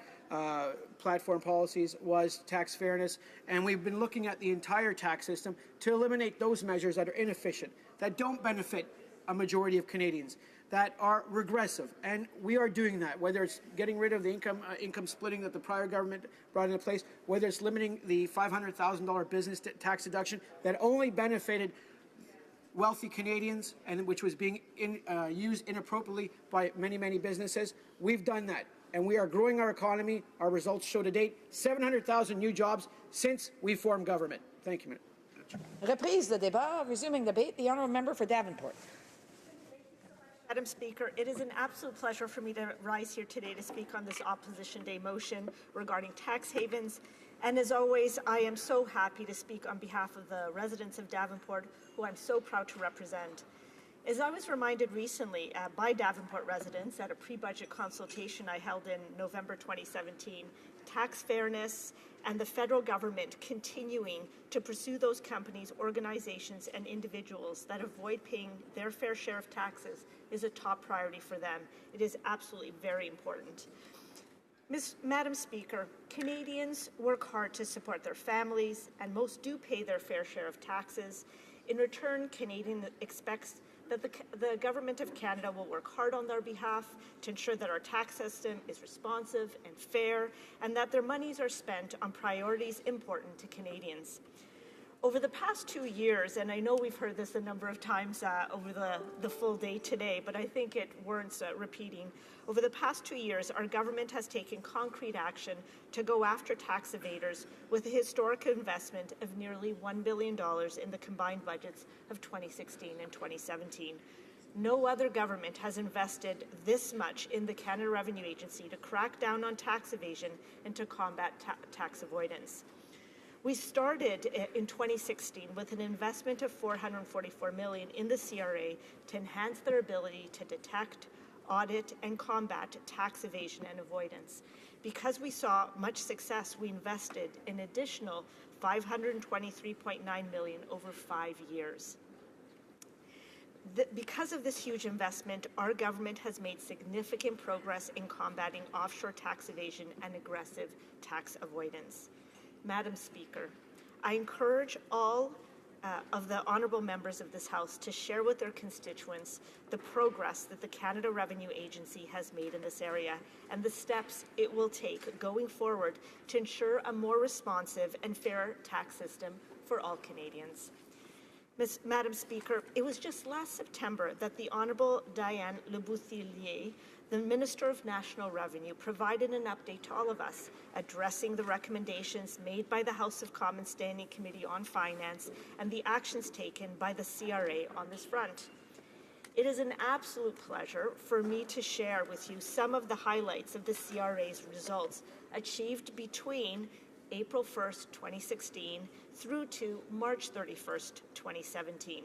S19: platform policies was tax fairness, and we've been looking at the entire tax system to eliminate those measures that are inefficient, that don't benefit a majority of Canadians, that are regressive, and we are doing that, whether it's getting rid of the income splitting that the prior government brought into place, whether it's limiting the $500,000 business tax deduction that only benefited wealthy Canadians and which was being used inappropriately by many, many businesses. We've done that, and we are growing our economy. Our results show to date 700,000 new jobs since we formed government. Thank you, Madam.
S20: Reprise de débat, resuming debate. The honourable member for Davenport.
S14: Madam Speaker, it is an absolute pleasure for me to rise here today to speak on this Opposition Day motion regarding tax havens. And as always, I am so happy to speak on behalf of the residents of Davenport, who I'm so proud to represent. As I was reminded recently by Davenport residents at a pre-budget consultation I held in November 2017, tax fairness and the federal government continuing to pursue those companies, organizations, and individuals that avoid paying their fair share of taxes is a top priority for them. It is absolutely very important. Madam Speaker, Canadians work hard to support their families, and most do pay their fair share of taxes. In return, Canadians expect that the Government of Canada will work hard on their behalf to ensure that our tax system is responsive and fair, and that their monies are spent on priorities important to Canadians. Over the past 2 years, and I know we've heard this a number of times over the full day today, but I think it warrants repeating. Over the past 2 years, our government has taken concrete action to go after tax evaders with a historic investment of nearly $1 billion in the combined budgets of 2016 and 2017. No other government has invested this much in the Canada Revenue Agency to crack down on tax evasion and to combat tax avoidance. We started in 2016 with an investment of $444 million in the CRA to enhance their ability to detect, audit, and combat tax evasion and avoidance. Because we saw much success, we invested an additional $523.9 million over 5 years. Because of this huge investment, our government has made significant progress in combating offshore tax evasion and aggressive tax avoidance. Madam Speaker, I encourage all of the honourable members of this House to share with their constituents the progress that the Canada Revenue Agency has made in this area and the steps it will take going forward to ensure a more responsive and fair tax system for all Canadians. Madam Speaker, it was just last September that the Honourable Diane Lebouthillier, the Minister of National Revenue, provided an update to all of us, addressing the recommendations made by the House of Commons Standing Committee on Finance and the actions taken by the CRA on this front. It is an absolute pleasure for me to share with you some of the highlights of the CRA's results achieved between April 1st, 2016 through to March 31st, 2017.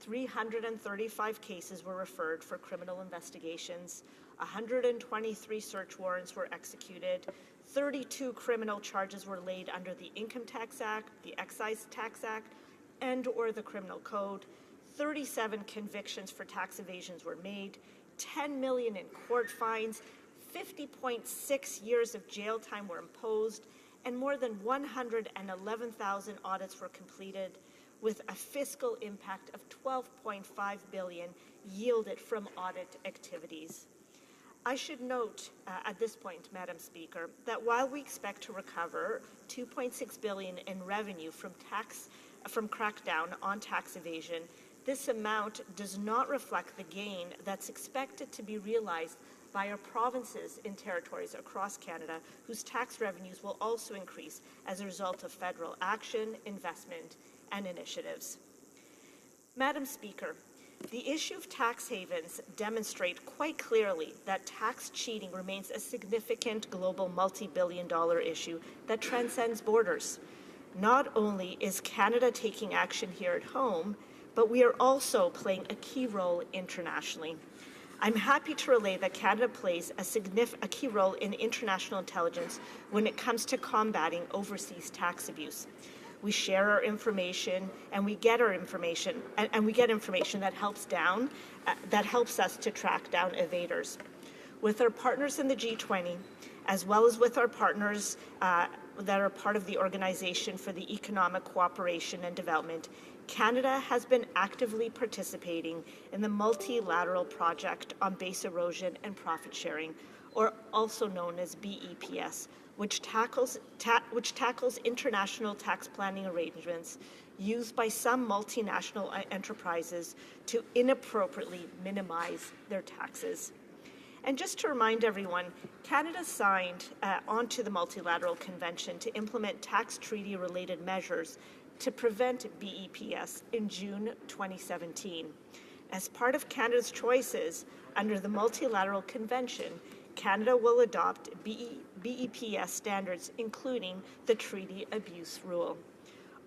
S14: 335 cases were referred for criminal investigations, 123 search warrants were executed, 32 criminal charges were laid under the Income Tax Act, the Excise Tax Act, and/or the Criminal Code, 37 convictions for tax evasions were made, 10 million in court fines, 50.6 years of jail time were imposed, and more than 111,000 audits were completed, with a fiscal impact of $12.5 billion yielded from audit activities. I should note at this point, Madam Speaker, that while we expect to recover $2.6 billion in revenue from crackdown on tax evasion, this amount does not reflect the gain that's expected to be realized by our provinces and territories across Canada, whose tax revenues will also increase as a result of federal action, investment, and initiatives. Madam Speaker, the issue of tax havens demonstrate quite clearly that tax cheating remains a significant global multi-billion-dollar issue that transcends borders. Not only is Canada taking action here at home, but we are also playing a key role internationally. I'm happy to relay that Canada plays a key role in international intelligence when it comes to combating overseas tax abuse. We share our information, and we get our information, and we get information that helps us to track down evaders. With our partners in the G20, as well as with our partners that are part of the Organization for the Economic Cooperation and Development, Canada has been actively participating in the Multilateral Project on Base Erosion and Profit Sharing, or also known as BEPS, which tackles international tax planning arrangements used by some multinational enterprises to inappropriately minimize their taxes. And just to remind everyone, Canada signed onto the Multilateral Convention to implement tax treaty-related measures to prevent BEPS in June 2017. As part of Canada's choices under the Multilateral Convention, Canada will adopt BEPS standards, including the Treaty Abuse Rule.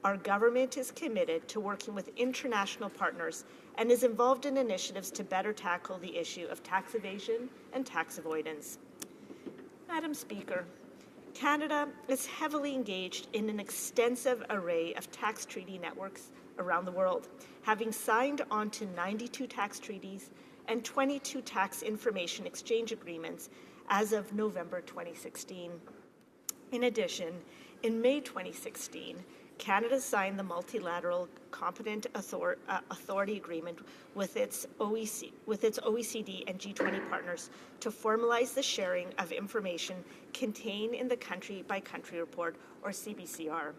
S14: Our government is committed to working with international partners and is involved in initiatives to better tackle the issue of tax evasion and tax avoidance. Madam Speaker, Canada is heavily engaged in an extensive array of tax treaty networks around the world, having signed on to 92 tax treaties and 22 tax information exchange agreements as of November 2016. In addition, in May 2016, Canada signed the Multilateral Competent Authority Agreement with its OECD and G20 partners to formalize the sharing of information contained in the country-by-country report, or CBCR.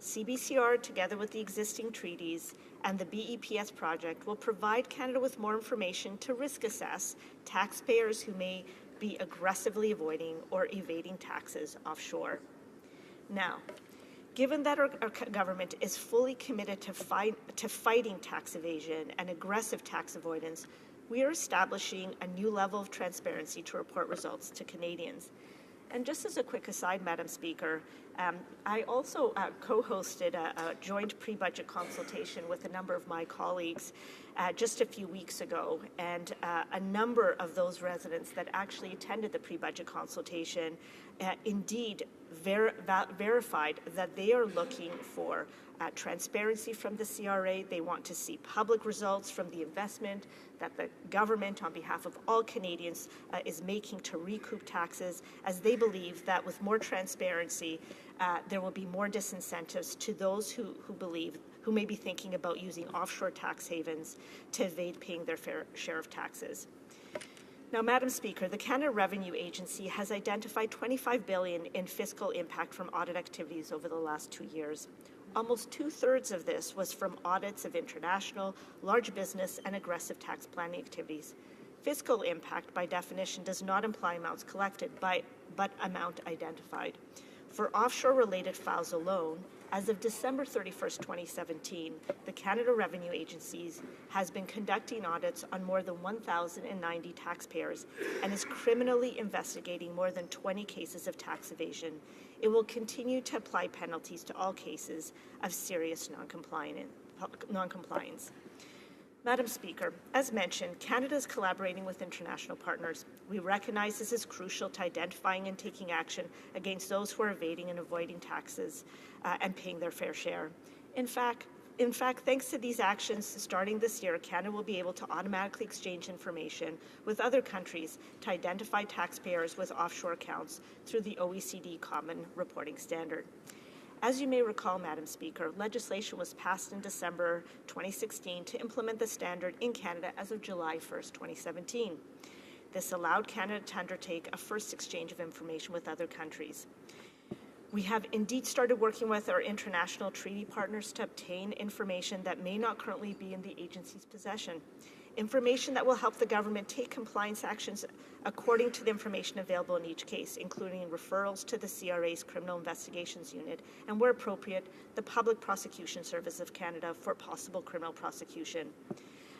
S14: CBCR, together with the existing treaties and the BEPS project, will provide Canada with more information to risk assess taxpayers who may be aggressively avoiding or evading taxes offshore. Now, given that our government is fully committed to fighting tax evasion and aggressive tax avoidance, we are establishing a new level of transparency to report results to Canadians. And just as a quick aside, Madam Speaker, I also co-hosted a joint pre-budget consultation with a number of my colleagues just a few weeks ago, and a number of those residents that actually attended the pre-budget consultation indeed verified that they are looking for transparency from the CRA. They want to see public results from the investment that the government, on behalf of all Canadians, is making to recoup taxes, as they believe that with more transparency, there will be more disincentives to those who believe who may be thinking about using offshore tax havens to evade paying their fair share of taxes. Now, Madam Speaker, the Canada Revenue Agency has identified $25 billion in fiscal impact from audit activities over the last 2 years. Almost 2/3 of this was from audits of international, large business, and aggressive tax planning activities. Fiscal impact, by definition, does not imply amounts collected, but amount identified. For offshore-related files alone, as of December 31st, 2017, the Canada Revenue Agency has been conducting audits on more than 1,090 taxpayers and is criminally investigating more than 20 cases of tax evasion. It will continue to apply penalties to all cases of serious non-compliance. Madam Speaker, as mentioned, Canada is collaborating with international partners. We recognize this is crucial to identifying and taking action against those who are evading and avoiding taxes and paying their fair share. In fact, thanks to these actions starting this year, Canada will be able to automatically exchange information with other countries to identify taxpayers with offshore accounts through the OECD Common Reporting Standard. As you may recall, Madam Speaker, legislation was passed in December 2016 to implement the standard in Canada as of July 1st, 2017. This allowed Canada to undertake a first exchange of information with other countries. We have indeed started working with our international treaty partners to obtain information that may not currently be in the agency's possession. Information that will help the government take compliance actions according to the information available in each case, including referrals to the CRA's Criminal Investigations Unit and, where appropriate, the Public Prosecution Service of Canada for possible criminal prosecution.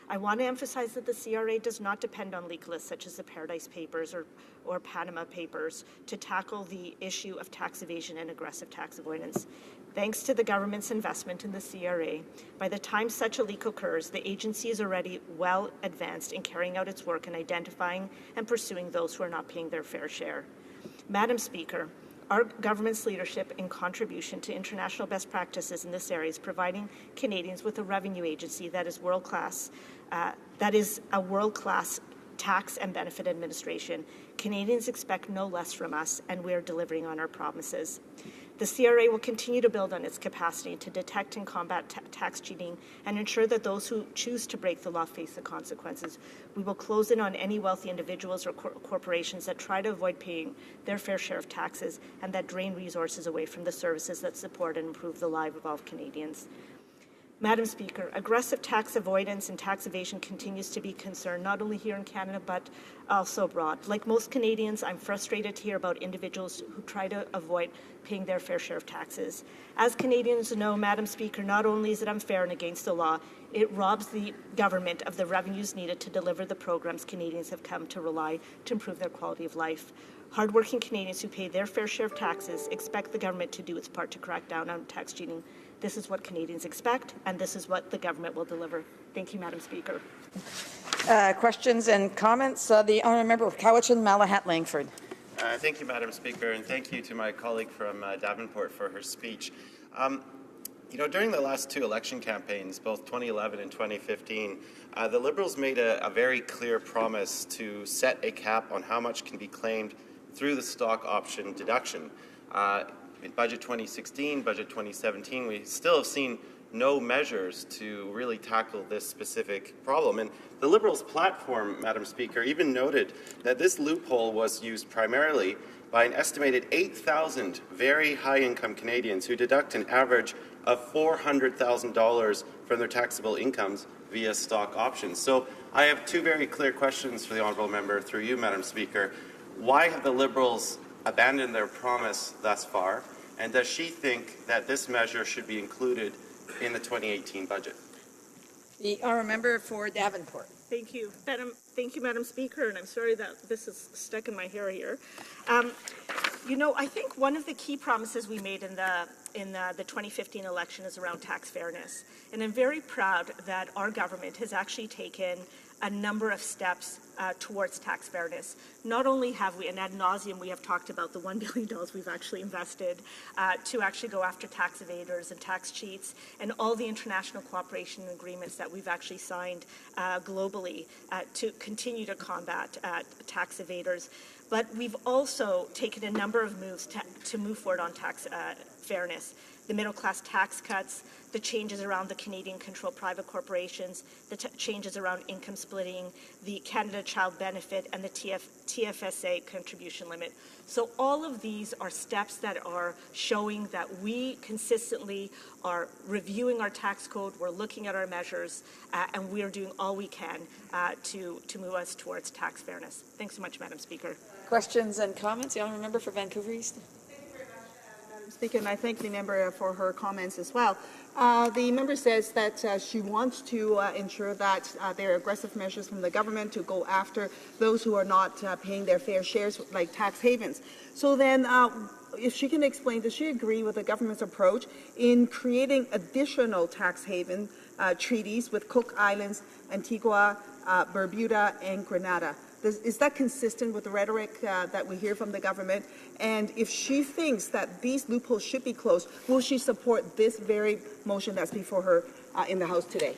S14: I want to emphasize that the CRA does not depend on legalists such as the Paradise Papers or Panama Papers to tackle the issue of tax evasion and aggressive tax avoidance. Thanks to the government's investment in the CRA, by the time such a leak occurs, the agency is already well advanced in carrying out its work in identifying and pursuing those who are not paying their fair share. Madam Speaker, our government's leadership and contribution to international best practices in this area is providing Canadians with a revenue agency that is world-class, a world-class tax and benefit administration. Canadians expect no less from us, and we are delivering on our promises. The CRA will continue to build on its capacity to detect and combat tax cheating and ensure that those who choose to break the law face the consequences. We will close in on any wealthy individuals or corporations that try to avoid paying their fair share of taxes and that drain resources away from the services that support and improve the lives of all Canadians. Madam Speaker, aggressive tax avoidance and tax evasion continues to be a concern, not only here in Canada, but also abroad. Like most Canadians, I'm frustrated to hear about individuals who try to avoid paying their fair share of taxes. As Canadians know, Madam Speaker, not only is it unfair and against the law, it robs the government of the revenues needed to deliver the programs Canadians have come to rely to improve their quality of life. Hardworking Canadians who pay their fair share of taxes expect the government to do its part to crack down on tax cheating. This is what Canadians expect, and this is what the government will deliver. Thank you, Madam Speaker.
S20: Questions and comments? The honourable member of Cowichan, Malahat, Langford.
S18: Thank you, Madam Speaker, and thank you to my colleague from Davenport for her speech. During the last two election campaigns, both 2011 and 2015, the Liberals made a very clear promise to set a cap on how much can be claimed through the stock option deduction. In Budget 2016, Budget 2017, we still have seen no measures to really tackle this specific problem. And the Liberals' platform, Madam Speaker, even noted that this loophole was used primarily by an estimated 8,000 very high-income Canadians who deduct an average of $400,000 from their taxable incomes via stock options. So I have two very clear questions for the honourable member through you, Madam Speaker. Why have the Liberals abandoned their promise thus far? And does she think that this measure should be included in the 2018 budget?
S20: The honourable member for Davenport.
S14: Thank you, Madam Speaker, and I'm sorry that this is stuck in my hair here. I think one of the key promises we made in the 2015 election is around tax fairness, and I'm very proud that our government has actually taken a number of steps towards tax fairness. Not only have we, and ad nauseum, we have talked about the $1 billion we've actually invested to actually go after tax evaders and tax cheats, and all the international cooperation agreements that we've actually signed globally to continue to combat tax evaders. But we've also taken a number of moves to move forward on tax fairness. the middle class tax cuts, the changes around the Canadian-controlled private corporations, the changes around income splitting, the Canada Child Benefit, and the TFSA contribution limit. So all of these are steps that are showing that we consistently are reviewing our tax code, we're looking at our measures, and we are doing all we can to move us towards tax fairness. Thanks so much, Madam Speaker.
S20: Questions and comments? The honourable member for Vancouver East.
S4: Speaker, and I thank the member for her comments as well. The member says that she wants to ensure that there are aggressive measures from the government to go after those who are not paying their fair shares, like tax havens. So then, if she can explain, does she agree with the government's approach in creating additional tax haven treaties with Cook Islands, Antigua, Bermuda, and Grenada? Is that consistent with the rhetoric that we hear from the government? And if she thinks that these loopholes should be closed, will she support this very motion that's before her in the House today?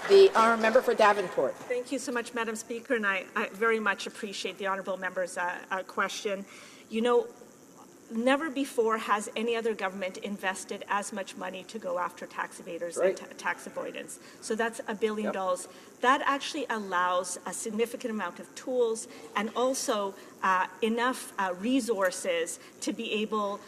S20: The honourable member for Davenport.
S14: Thank you so much, Madam Speaker, and I very much appreciate the honourable member's question. You know, never before has any other government invested as much money to go after tax evaders and tax avoidance. So that's $1 billion. That actually allows a significant amount of tools and also enough resources to be able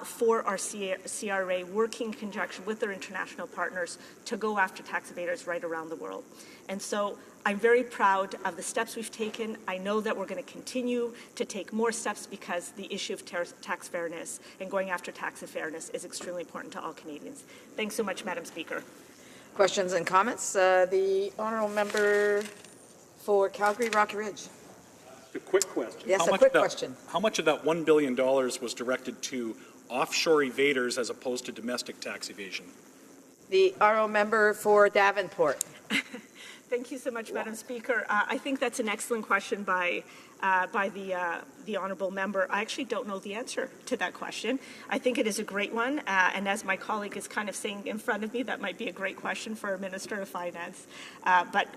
S14: for our CRA working in conjunction with their international partners to go after tax evaders right around the world. And so I'm very proud of the steps we've taken. I know that we're going to continue to take more steps because the issue of tax fairness and going after tax fairness is extremely important to all Canadians. Thanks so much, Madam Speaker.
S20: Questions and comments? The honourable member for Calgary Rocky Ridge.
S8: A quick question.
S20: Yes, a quick question.
S8: How much of that $1 billion was directed to offshore evaders as opposed to domestic tax evasion?
S20: The honourable member for Davenport.
S14: Thank you so much, Madam Speaker. I think that's an excellent question by the honourable member. I actually don't know the answer to that question. I think it is a great one, and as my colleague is kind of saying in front of me, that might be a great question for a Minister of Finance. But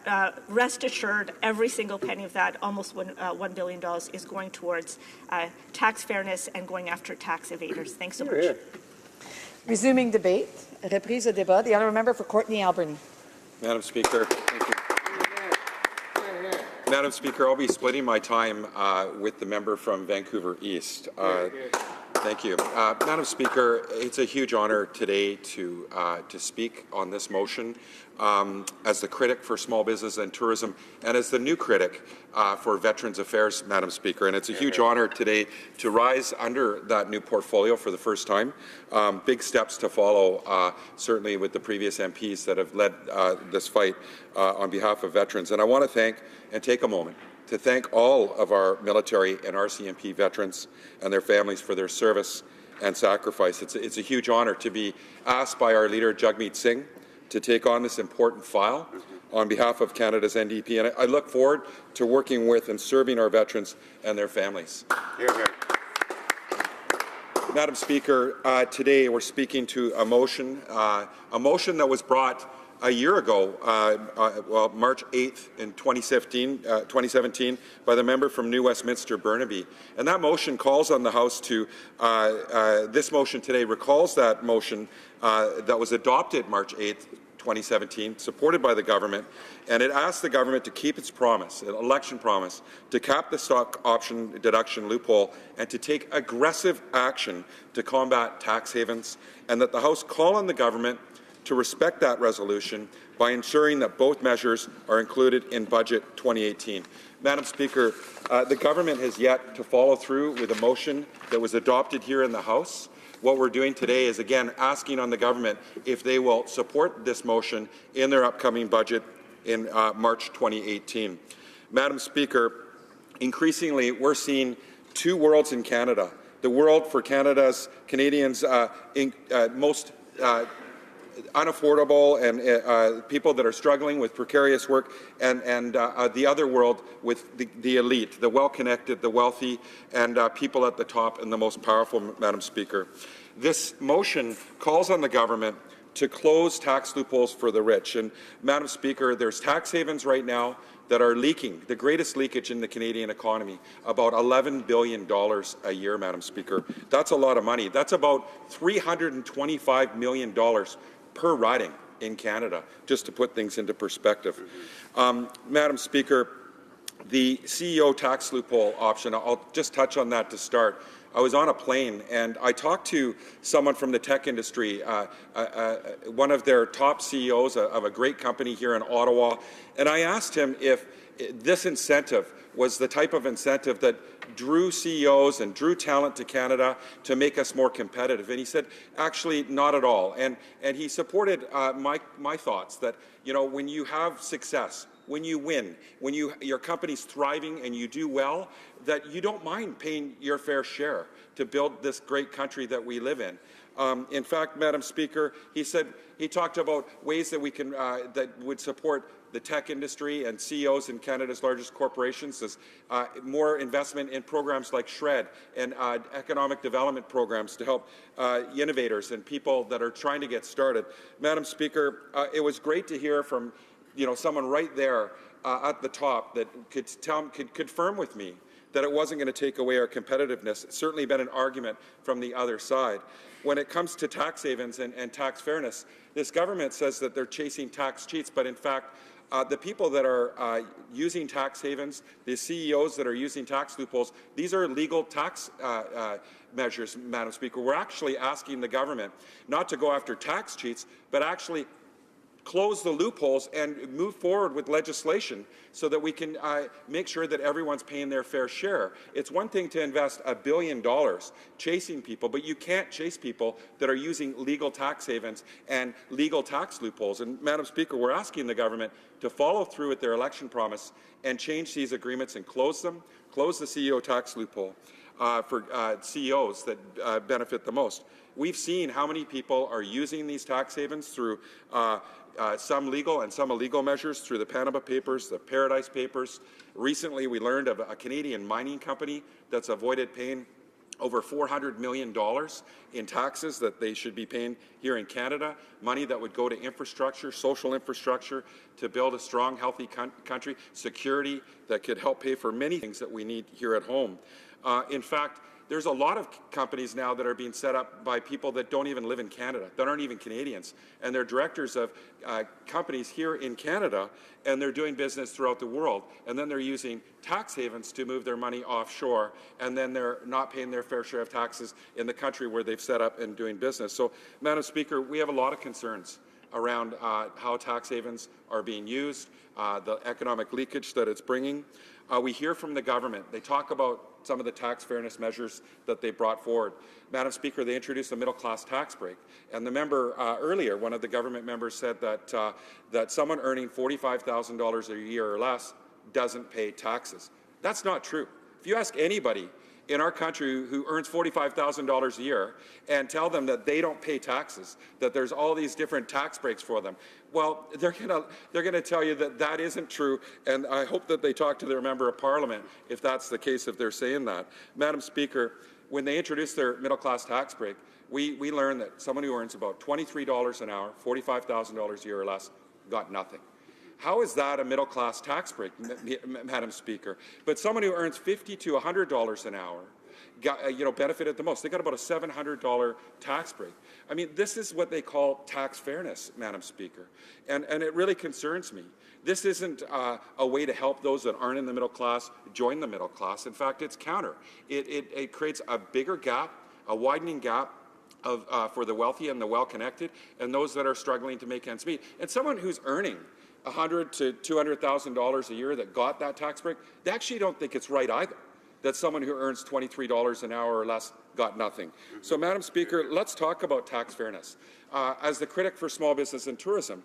S14: rest assured, every single penny of that, almost $1 billion, is going towards tax fairness and going after tax evaders. Thanks so much.
S20: Resuming debate. Reprise au débat. The honourable member for Courtenay Alberni.
S23: Madam Speaker, thank you. Madam Speaker, I'll be splitting my time with the member from Vancouver East. Thank you. Madam Speaker, it's a huge honour today to speak on this motion as the critic for small business and tourism and as the new critic for Veterans Affairs, Madam Speaker. And it's a huge honour today to rise under that new portfolio for the first time. Big steps to follow, certainly with the previous MPs that have led this fight on behalf of veterans. And I want to thank and take a moment to thank all of our military and RCMP veterans and their families for their service and sacrifice. It's a huge honour to be asked by our leader, Jagmeet Singh, to take on this important file on behalf of Canada's NDP. And I look forward to working with and serving our veterans and their families. Madam Speaker, today we're speaking to a motion that was brought a year ago, March 8th in 2017, by the member from New Westminster, Burnaby. And that motion calls on the House to, this motion today recalls that motion that was adopted March 8th, 2017, supported by the government, and it asks the government to keep its promise, an election promise, to cap the stock option deduction loophole and to take aggressive action to combat tax havens, and that the House call on the government to respect that resolution by ensuring that both measures are included in Budget 2018. Madam Speaker, the government has yet to follow through with a motion that was adopted here in the House. What we're doing today is, again, asking on the government if they will support this motion in their upcoming budget in March 2018. Madam Speaker, increasingly we're seeing two worlds in Canada. The world for Canadians' most unaffordable and people that are struggling with precarious work, and the other world with the elite, the well-connected, the wealthy, and people at the top and the most powerful, Madam Speaker. This motion calls on the government to close tax loopholes for the rich. And, Madam Speaker, there's tax havens right now that are leaking, the greatest leakage in the Canadian economy, about $11 billion a year, Madam Speaker. That's a lot of money. That's about $325 million per riding in Canada, just to put things into perspective. Madam Speaker, the CEO tax loophole option, I'll just touch on that to start. I was on a plane and I talked to someone from the tech industry, one of their top CEOs of a great company here in Ottawa, and I asked him if this incentive was the type of incentive that drew CEOs and drew talent to Canada to make us more competitive. And he said, actually, not at all. And he supported my thoughts that, you know, when you have success, when you win, when your company's thriving and you do well, that you don't mind paying your fair share to build this great country that we live in. In fact, Madam Speaker, he talked about ways that we can that would support the tech industry and CEOs in Canada's largest corporations, is more investment in programs like SHRED and economic development programs to help innovators and people that are trying to get started. Madam Speaker, it was great to hear from someone right there at the top that could confirm with me that it wasn't going to take away our competitiveness. It's certainly been an argument from the other side. When it comes to tax havens and tax fairness, this government says that they're chasing tax cheats, but in fact, the people that are using tax havens, the CEOs that are using tax loopholes, these are legal tax measures, Madam Speaker. We're actually asking the government not to go after tax cheats, but actually close the loopholes and move forward with legislation so that we can make sure that everyone's paying their fair share. It's one thing to invest $1 billion chasing people, but you can't chase people that are using legal tax havens and legal tax loopholes. And, Madam Speaker, we're asking the government to follow through with their election promise and change these agreements and close them, close the CEO tax loophole for CEOs that benefit the most. We've seen how many people are using these tax havens through some legal and some illegal measures through the Panama Papers, the Paradise Papers. Recently, we learned of a Canadian mining company that's avoided paying over $400 million in taxes that they should be paying here in Canada, money that would go to infrastructure, social infrastructure, to build a strong, healthy country, security that could help pay for many things that we need here at home. In fact, there's a lot of companies now that are being set up by people that don't even live in Canada, that aren't even Canadians, and they're directors of companies here in Canada, and they're doing business throughout the world, and then they're using tax havens to move their money offshore, and then they're not paying their fair share of taxes in the country where they've set up and doing business. So, Madam Speaker, we have a lot of concerns around how tax havens are being used, the economic leakage that it's bringing. We hear from the government. They talk about some of the tax fairness measures that they brought forward. Madam Speaker, they introduced a middle-class tax break. And the member earlier, one of the government members, said that, that someone earning $45,000 a year or less doesn't pay taxes. That's not true. If you ask anybody in our country who earns $45,000 a year and tell them that they don't pay taxes, that there's all these different tax breaks for them, well, they're gonna tell you that that isn't true, and I hope that they talk to their member of parliament if that's the case, if they're saying that. Madam Speaker, when they introduced their middle-class tax break, we learned that someone who earns about $23 an hour, $45,000 a year or less, got nothing. How is that a middle-class tax break, Madam Speaker? But someone who earns $50 to $100 an hour benefited the most. They got about a $700 tax break. I mean, this is what they call tax fairness, Madam Speaker, and it really concerns me. This isn't a way to help those that aren't in the middle class join the middle class. In fact, it's counter. It creates a bigger gap, a widening gap for the wealthy and the well-connected, and those that are struggling to make ends meet. And someone who's earning $100,000 to $200,000 a year that got that tax break, they actually don't think it's right either that someone who earns $23 an hour or less got nothing. So, Madam Speaker, let's talk about tax fairness. As the critic for small business and tourism,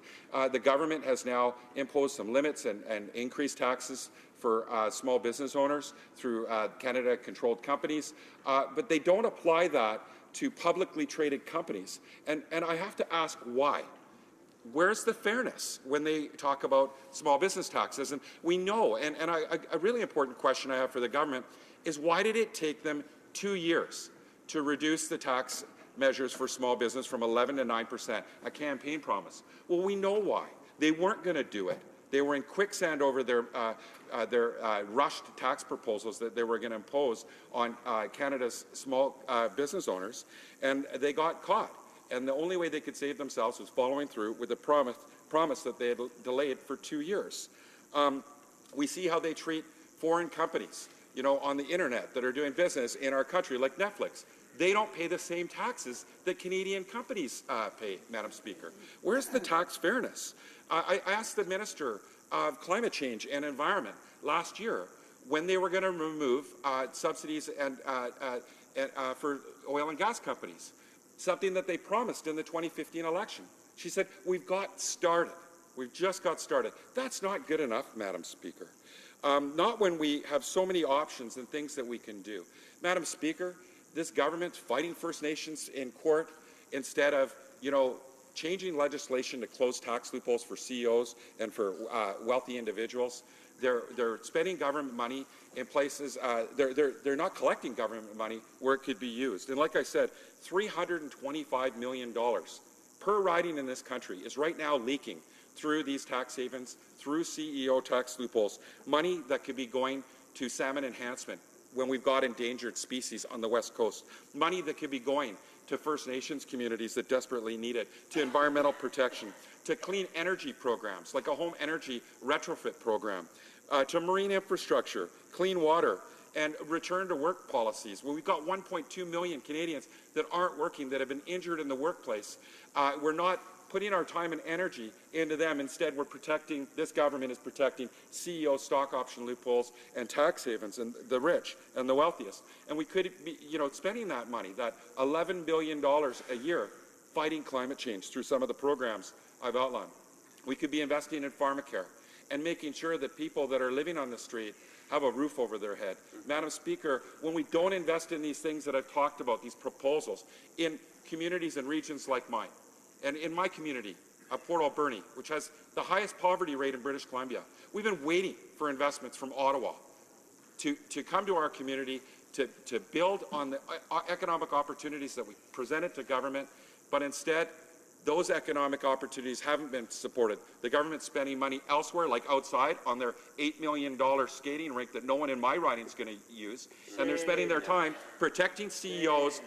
S23: the government has now imposed some limits and increased taxes for small business owners through Canada-controlled companies, but they don't apply that to publicly traded companies. And I have to ask why. Where's the fairness when they talk about small business taxes? And we know, and a really important question I have for the government is, why did it take them 2 years to reduce the tax measures for small business from 11 to 9%, a campaign promise. Well, we know why. They weren't going to do it. They were in quicksand over their rushed tax proposals that they were going to impose on Canada's small business owners, and they got caught. And the only way they could save themselves was following through with the promise that they had delayed for 2 years. We see how they treat foreign companies, you know, on the internet that are doing business in our country, like Netflix. They don't pay the same taxes that Canadian companies pay, Madam Speaker. Where's the tax fairness? I asked the Minister of Climate Change and Environment last year when they were going to remove subsidies and for oil and gas companies, something that they promised in the 2015 election. She said, we've got started. We've just got started. That's not good enough, Madam Speaker. Not when we have so many options and things that we can do. Madam Speaker, this government's fighting First Nations in court instead of, you know, changing legislation to close tax loopholes for CEOs and for wealthy individuals. They're spending government money in places, they're not collecting government money where it could be used. And like I said, $325 million per riding in this country is right now leaking through these tax havens, through CEO tax loopholes, money that could be going to salmon enhancement when we've got endangered species on the West Coast, money that could be going to First Nations communities that desperately need it, to environmental protection, to clean energy programs like a home energy retrofit program, to marine infrastructure, clean water, and return to work policies. Well, we've got 1.2 million Canadians that aren't working, that have been injured in the workplace. We're not putting our time and energy into them. Instead, we're protecting, this government is protecting CEO stock option loopholes and tax havens and the rich and the wealthiest. And we could be, you know, spending that money, that $11 billion a year, fighting climate change through some of the programs I've outlined. We could be investing in pharmacare and making sure that people that are living on the street have a roof over their head. Madam Speaker, when we don't invest in these things that I've talked about, these proposals, in communities and regions like mine, and in my community, Port Alberni, which has the highest poverty rate in British Columbia, we've been waiting for investments from Ottawa to come to our community, to build on the economic opportunities that we presented to government, but instead, those economic opportunities haven't been supported. The government's spending money elsewhere, like outside, on their $8 million skating rink that no one in my riding is going to use, and they're spending their time protecting CEOs,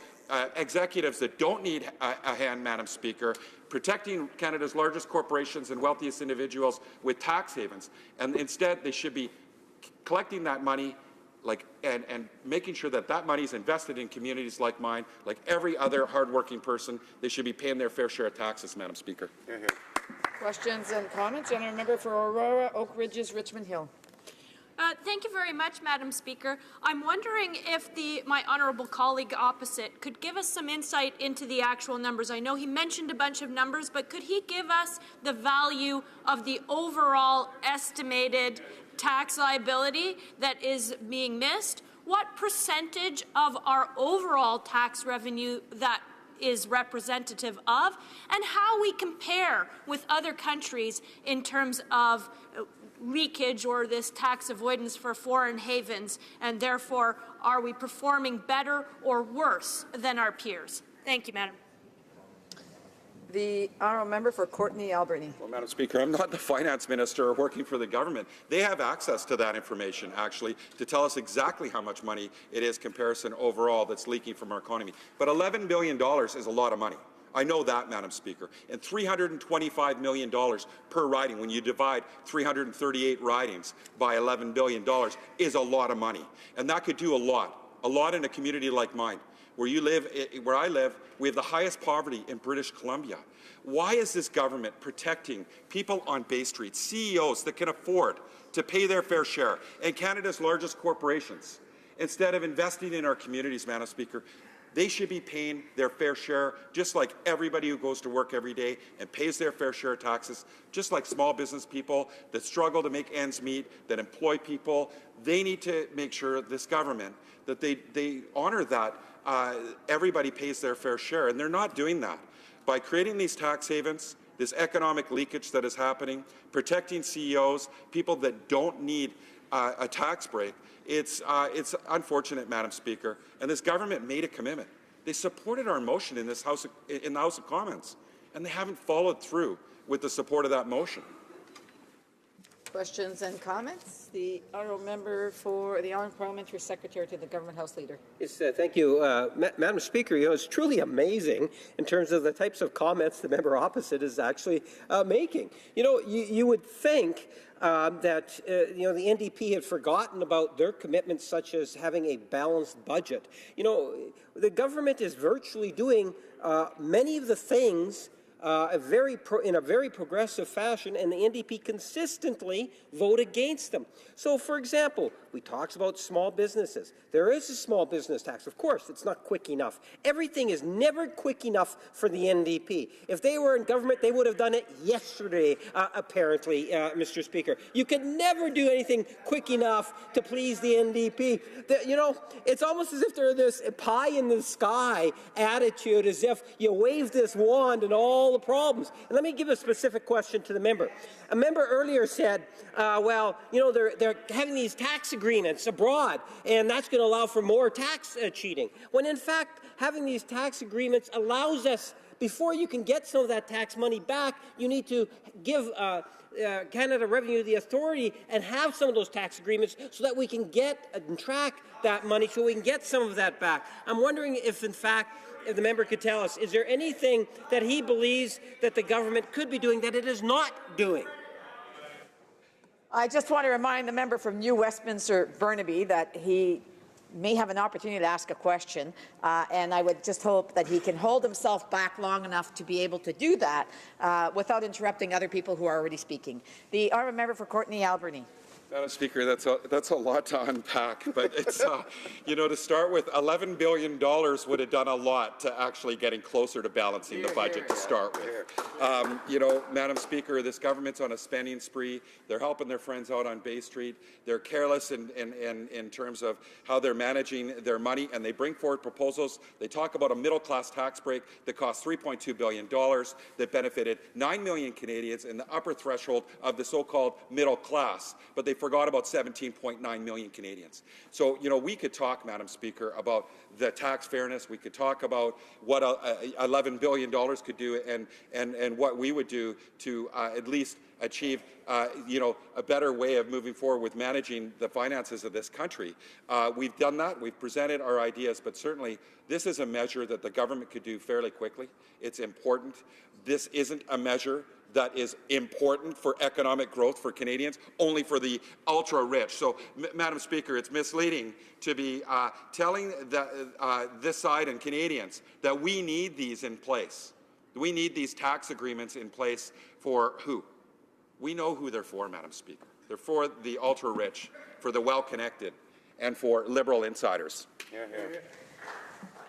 S23: executives that don't need a hand, Madam Speaker, protecting Canada's largest corporations and wealthiest individuals with tax havens. And instead, they should be collecting that money and making sure that that money is invested in communities like mine, like every other hardworking person. They should be paying their fair share of taxes, Madam Speaker.
S20: Questions and comments? And remember for Aurora, Oak Ridges, Richmond Hill.
S5: Thank you very much, Madam Speaker. I'm wondering if my honourable colleague opposite could give us some insight into the actual numbers. I know he mentioned a bunch of numbers, but could he give us the value of the overall estimated tax liability that is being missed? What percentage of our overall tax revenue that is representative of, and how we compare with other countries in terms of leakage or this tax avoidance for foreign havens, and therefore are we performing better or worse than our peers? Thank you, Madam.
S20: The honourable member for Courtenay Alberni.
S23: Well, Madam Speaker, I'm not the finance minister or working for the government. They have access to that information, actually, to tell us exactly how much money it is comparison overall that's leaking from our economy. But $11 billion is a lot of money. I know that, Madam Speaker. And $325 million per riding, when you divide 338 ridings by $11 billion, is a lot of money. And that could do a lot in a community like mine. Where I live, we have the highest poverty in British Columbia. Why is this government protecting people on Bay Street, CEOs that can afford to pay their fair share, and Canada's largest corporations, instead of investing in our communities, Madam Speaker? They should be paying their fair share, just like everybody who goes to work every day and pays their fair share of taxes, just like small business people that struggle to make ends meet, that employ people. They need to make sure, this government, that they honour that everybody pays their fair share, and they're not doing that. By creating these tax havens, this economic leakage that is happening, protecting CEOs, people that don't need a tax break, it's unfortunate, Madam Speaker, and this government made a commitment They supported our motion in this House, in the House of Commons, and they haven't followed through with the support of that motion.
S20: Questions and comments? The honourable member for the Honourable Parliamentary Secretary to the Government House Leader.
S1: Yes, thank you, Madam Speaker. You know, it's truly amazing in terms of the types of comments the member opposite is actually making. You know, you would think that you know, the NDP had forgotten about their commitments, such as having a balanced budget. You know, the government is virtually doing many of the things in a very progressive fashion, and the NDP consistently vote against them. So, for example, we talked about small businesses. There is a small business tax. Of course, it's not quick enough. Everything is never quick enough for the NDP. If they were in government, they would have done it yesterday, apparently, Mr. Speaker. You could never do anything quick enough to please the NDP. You know, it's almost as if they're this pie-in-the-sky attitude, as if you wave this wand and all the problems. And let me give a specific question to the member. A member earlier said, well, you know, they're having these tax agreements abroad, and that's going to allow for more tax cheating. When in fact, having these tax agreements allows us, before you can get some of that tax money back, you need to give Canada Revenue the authority and have some of those tax agreements so that we can get and track that money so we can get some of that back. I'm wondering if, in fact, if the member could tell us, is there anything that he believes that the government could be doing that it is not doing?
S20: I just want to remind the member from New Westminster Burnaby that he may have an opportunity to ask a question, and I would just hope that he can hold himself back long enough to be able to do that without interrupting other people who are already speaking. The honourable member for Courtenay Alberni.
S23: Madam Speaker, that's a lot to unpack, but it's, you know, to start with, $11 billion would have done a lot to actually getting closer to balancing the budget to start with. You know, Madam Speaker, this government's on a spending spree. They're helping their friends out on Bay Street. They're careless in terms of how they're managing their money, and they bring forward proposals. They talk about a middle-class tax break that cost $3.2 billion that benefited 9 million Canadians in the upper threshold of the so-called middle class, but they forgot about 17.9 million Canadians. So, you know, we could talk, Madam Speaker, about the tax fairness. We could talk about what $11 billion could do and what we would do to at least achieve, you know, a better way of moving forward with managing the finances of this country. We've done that. We've presented our ideas, but certainly this is a measure that the government could do fairly quickly. It's important. This isn't a measure that is important for economic growth for Canadians, only for the ultra-rich. So, Madam Speaker, it's misleading to be telling this side and Canadians that we need these in place. We need these tax agreements in place for who? We know who they're for, Madam Speaker. They're for the ultra-rich, for the well-connected, and for Liberal insiders.
S20: Hear, hear.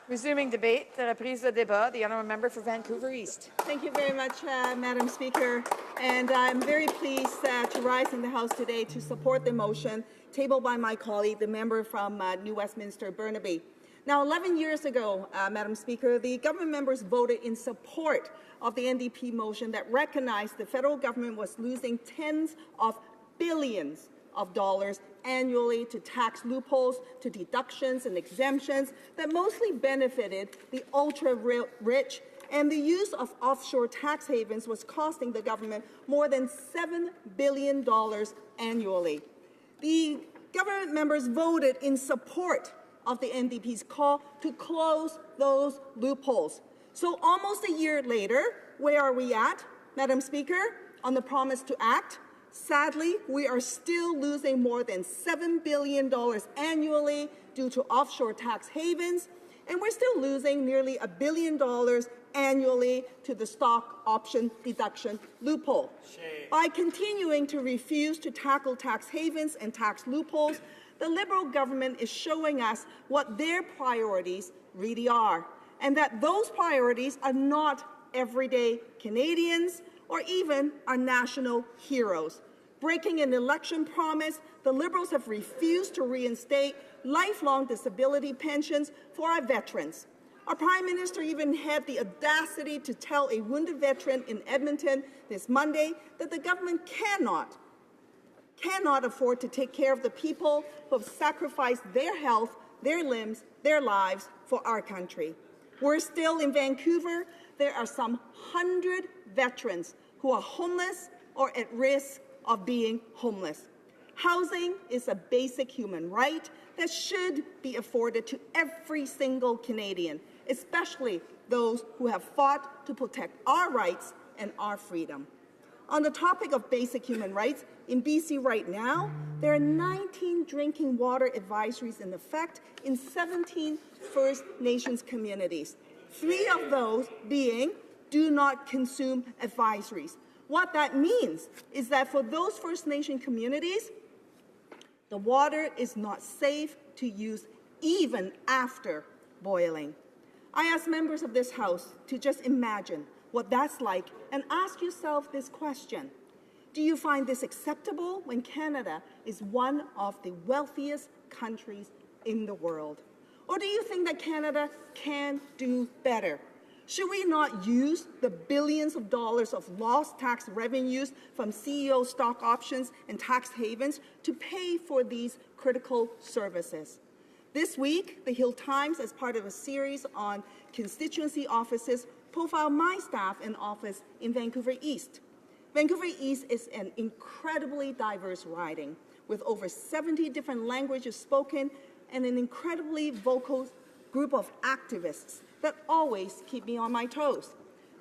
S20: Resuming debate, reprise de débat, the honourable member for Vancouver East.
S4: Thank you very much, Madam Speaker. And I'm very pleased to rise in the House today to support the motion tabled by my colleague, the member from New Westminster Burnaby. Now, 11 years ago, Madam Speaker, the government members voted in support of the NDP motion that recognized the federal government was losing tens of billions of dollars annually to tax loopholes, to deductions and exemptions that mostly benefited the ultra-rich, and the use of offshore tax havens was costing the government more than $7 billion annually. The government members voted in support of the NDP's call to close those loopholes. So almost a year later, where are we at, Madam Speaker, on the promise to act? Sadly, we are still losing more than $7 billion annually due to offshore tax havens, and we're still losing nearly $1 billion annually to the stock option deduction loophole. By continuing to refuse to tackle tax havens and tax loopholes, the Liberal government is showing us what their priorities really are, and that those priorities are not everyday Canadians or even our national heroes. Breaking an election promise, the Liberals have refused to reinstate lifelong disability pensions for our veterans. Our Prime Minister even had the audacity to tell a wounded veteran in Edmonton this Monday that the government cannot afford to take care of the people who have sacrificed their health, their limbs, their lives for our country. Worse still, in Vancouver, there are some 100 veterans who are homeless or at risk of being homeless. Housing is a basic human right that should be afforded to every single Canadian, especially those who have fought to protect our rights and our freedom. On the topic of basic human rights, in BC right now, there are 19 drinking water advisories in effect in 17 First Nations communities. 3 of those being do not consume advisories. What that means is that for those First Nation communities, the water is not safe to use even after boiling. I ask members of this House to just imagine what that's like and ask yourself this question. Do you find this acceptable when Canada is one of the wealthiest countries in the world? Or do you think that Canada can do better? Should we not use the billions of dollars of lost tax revenues from CEO stock options and tax havens to pay for these critical services? This week, the Hill Times, as part of a series on constituency offices, profiled my staff in office in Vancouver East. Vancouver East is an incredibly diverse riding with over 70 different languages spoken and an incredibly vocal group of activists that always keep me on my toes.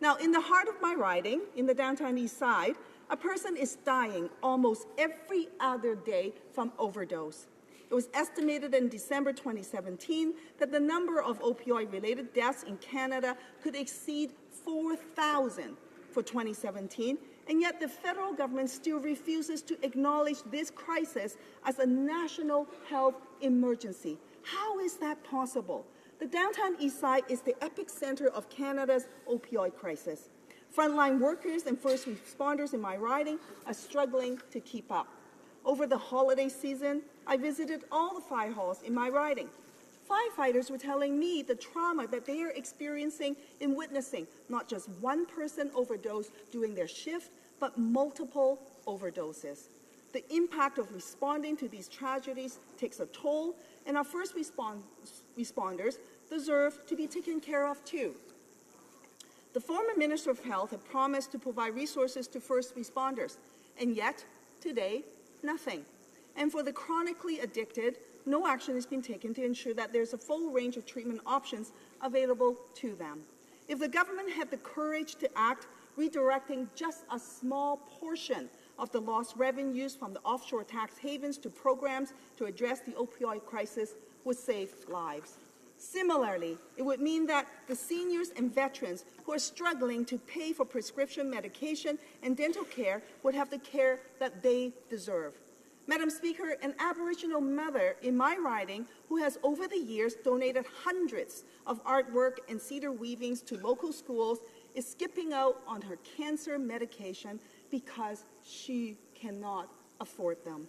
S4: Now, in the heart of my riding, in the downtown east side, a person is dying almost every other day from overdose. It was estimated in December 2017 that the number of opioid-related deaths in Canada could exceed 4,000 for 2017, and yet the federal government still refuses to acknowledge this crisis as a national health emergency. How is that possible? The downtown east side is the epicenter of Canada's opioid crisis. Frontline workers and first responders in my riding are struggling to keep up. Over the holiday season, I visited all the fire halls in my riding. Firefighters were telling me the trauma that they are experiencing in witnessing not just one person overdose during their shift, but multiple overdoses. The impact of responding to these tragedies takes a toll, and our first responders deserve to be taken care of too. The former Minister of Health had promised to provide resources to first responders, and yet, today, nothing. And for the chronically addicted, no action has been taken to ensure that there's a full range of treatment options available to them. If the government had the courage to act, redirecting just a small portion of the lost revenues from the offshore tax havens to programs to address the opioid crisis would save lives. Similarly, it would mean that the seniors and veterans who are struggling to pay for prescription medication and dental care would have the care that they deserve. Madam Speaker, an Aboriginal mother in my riding who has over the years donated hundreds of artwork and cedar weavings to local schools is skipping out on her cancer medication because she cannot afford them.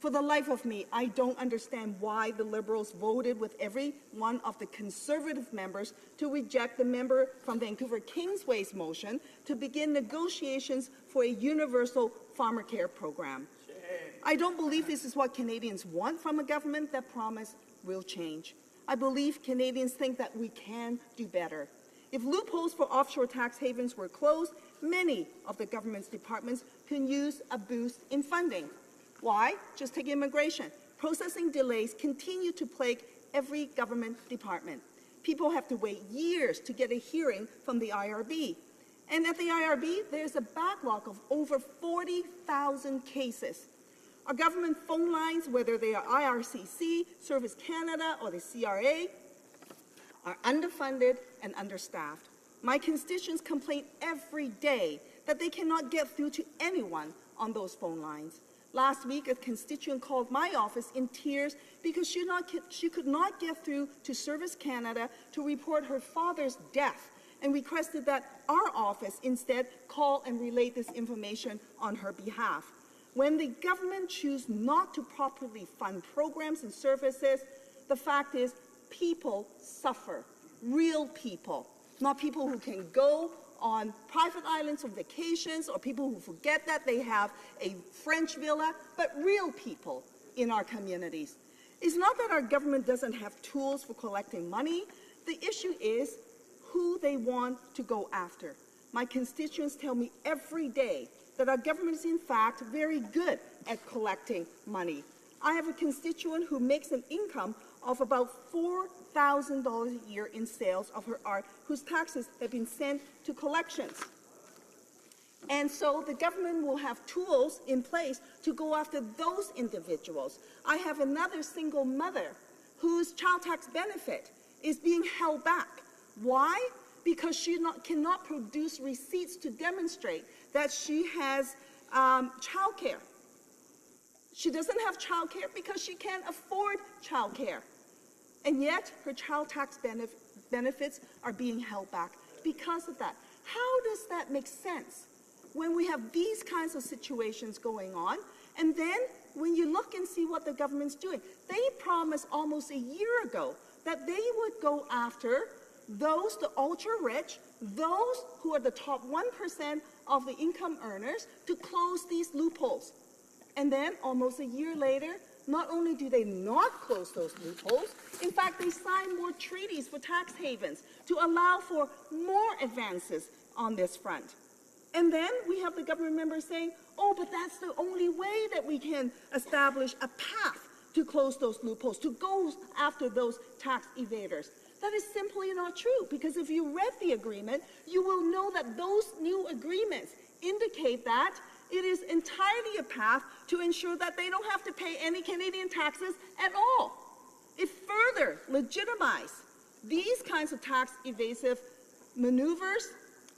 S4: For the life of me, I don't understand why the Liberals voted with every one of the Conservative members to reject the member from Vancouver Kingsway's motion to begin negotiations for a universal farmer care program. I don't believe this is what Canadians want from a government that promised real change. I believe Canadians think that we can do better. If loopholes for offshore tax havens were closed, many of the government's departments can use a boost in funding. Why? Just take immigration. Processing delays continue to plague every government department. People have to wait years to get a hearing from the IRB. And at the IRB, there's a backlog of over 40,000 cases. Our government phone lines, whether they are IRCC, Service Canada, or the CRA, are underfunded and understaffed. My constituents complain every day that they cannot get through to anyone on those phone lines. Last week, a constituent called my office in tears because she could not get through to Service Canada to report her father's death and requested that our office instead call and relay this information on her behalf. When the government chooses not to properly fund programs and services, the fact is people suffer, real people, not people who can go on private islands on vacations or people who forget that they have a French villa, but real people in our communities. It's not that our government doesn't have tools for collecting money. The issue is who they want to go after. My constituents tell me every day that our government is in fact very good at collecting money. I have a constituent who makes an income of about $4,000 a year in sales of her art, whose taxes have been sent to collections. And so the government will have tools in place to go after those individuals. I have another single mother whose child tax benefit is being held back. Why? Because she cannot produce receipts to demonstrate that she has child care. She doesn't have child care because she can't afford child care. And yet her child tax benefits are being held back because of that. How does that make sense when we have these kinds of situations going on? And then when you look and see what the government's doing, they promised almost a year ago that they would go after those, the ultra-rich, those who are the top 1% of the income earners, to close these loopholes. And then almost a year later, not only do they not close those loopholes, in fact, they sign more treaties for tax havens to allow for more advances on this front. And then we have the government members saying, oh, but that's the only way that we can establish a path to close those loopholes, to go after those tax evaders. That is simply not true, because if you read the agreement, you will know that those new agreements indicate that it is entirely a path to ensure that they don't have to pay any Canadian taxes at all. It further legitimizes these kinds of tax evasive maneuvers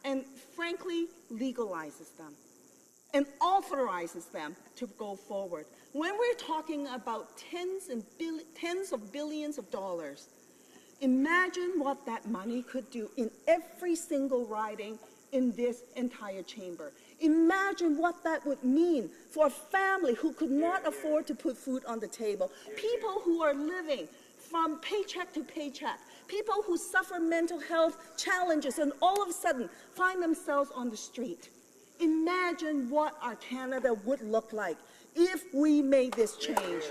S4: and, frankly, legalizes them and authorizes them to go forward. When we're talking about tens of billions of dollars, imagine what that money could do in every single riding in this entire chamber. Imagine what that would mean for a family who could not afford to put food on the table, people who are living from paycheck to paycheck, people who suffer mental health challenges and all of a sudden find themselves on the street. Imagine what our Canada would look like if we made this change.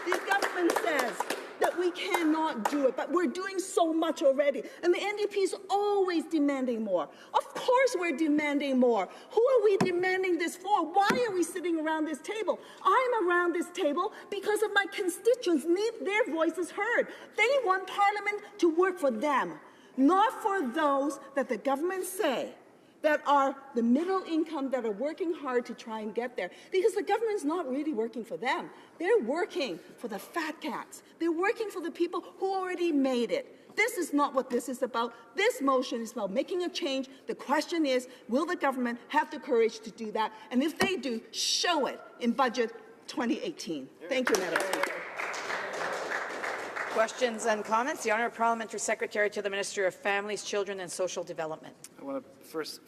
S4: The government says that we cannot do it, but we're doing so much already. And the NDP is always demanding more. Of course we're demanding more. Who are we demanding this for? Why are we sitting around this table? I'm around this table because of my constituents need their voices heard. They want Parliament to work for them, not for those that the government say that are the middle income that are working hard to try and get there. Because the government's not really working for them. They're working for the fat cats. They're working for the people who already made it. This is not what this is about. This motion is about making a change. The question is, will the government have the courage to do that? And if they do, show it in Budget 2018. Thank you, Madam Speaker.
S20: Questions and comments. The Honourable Parliamentary Secretary to the Minister of Families, Children and Social Development.
S3: I want to first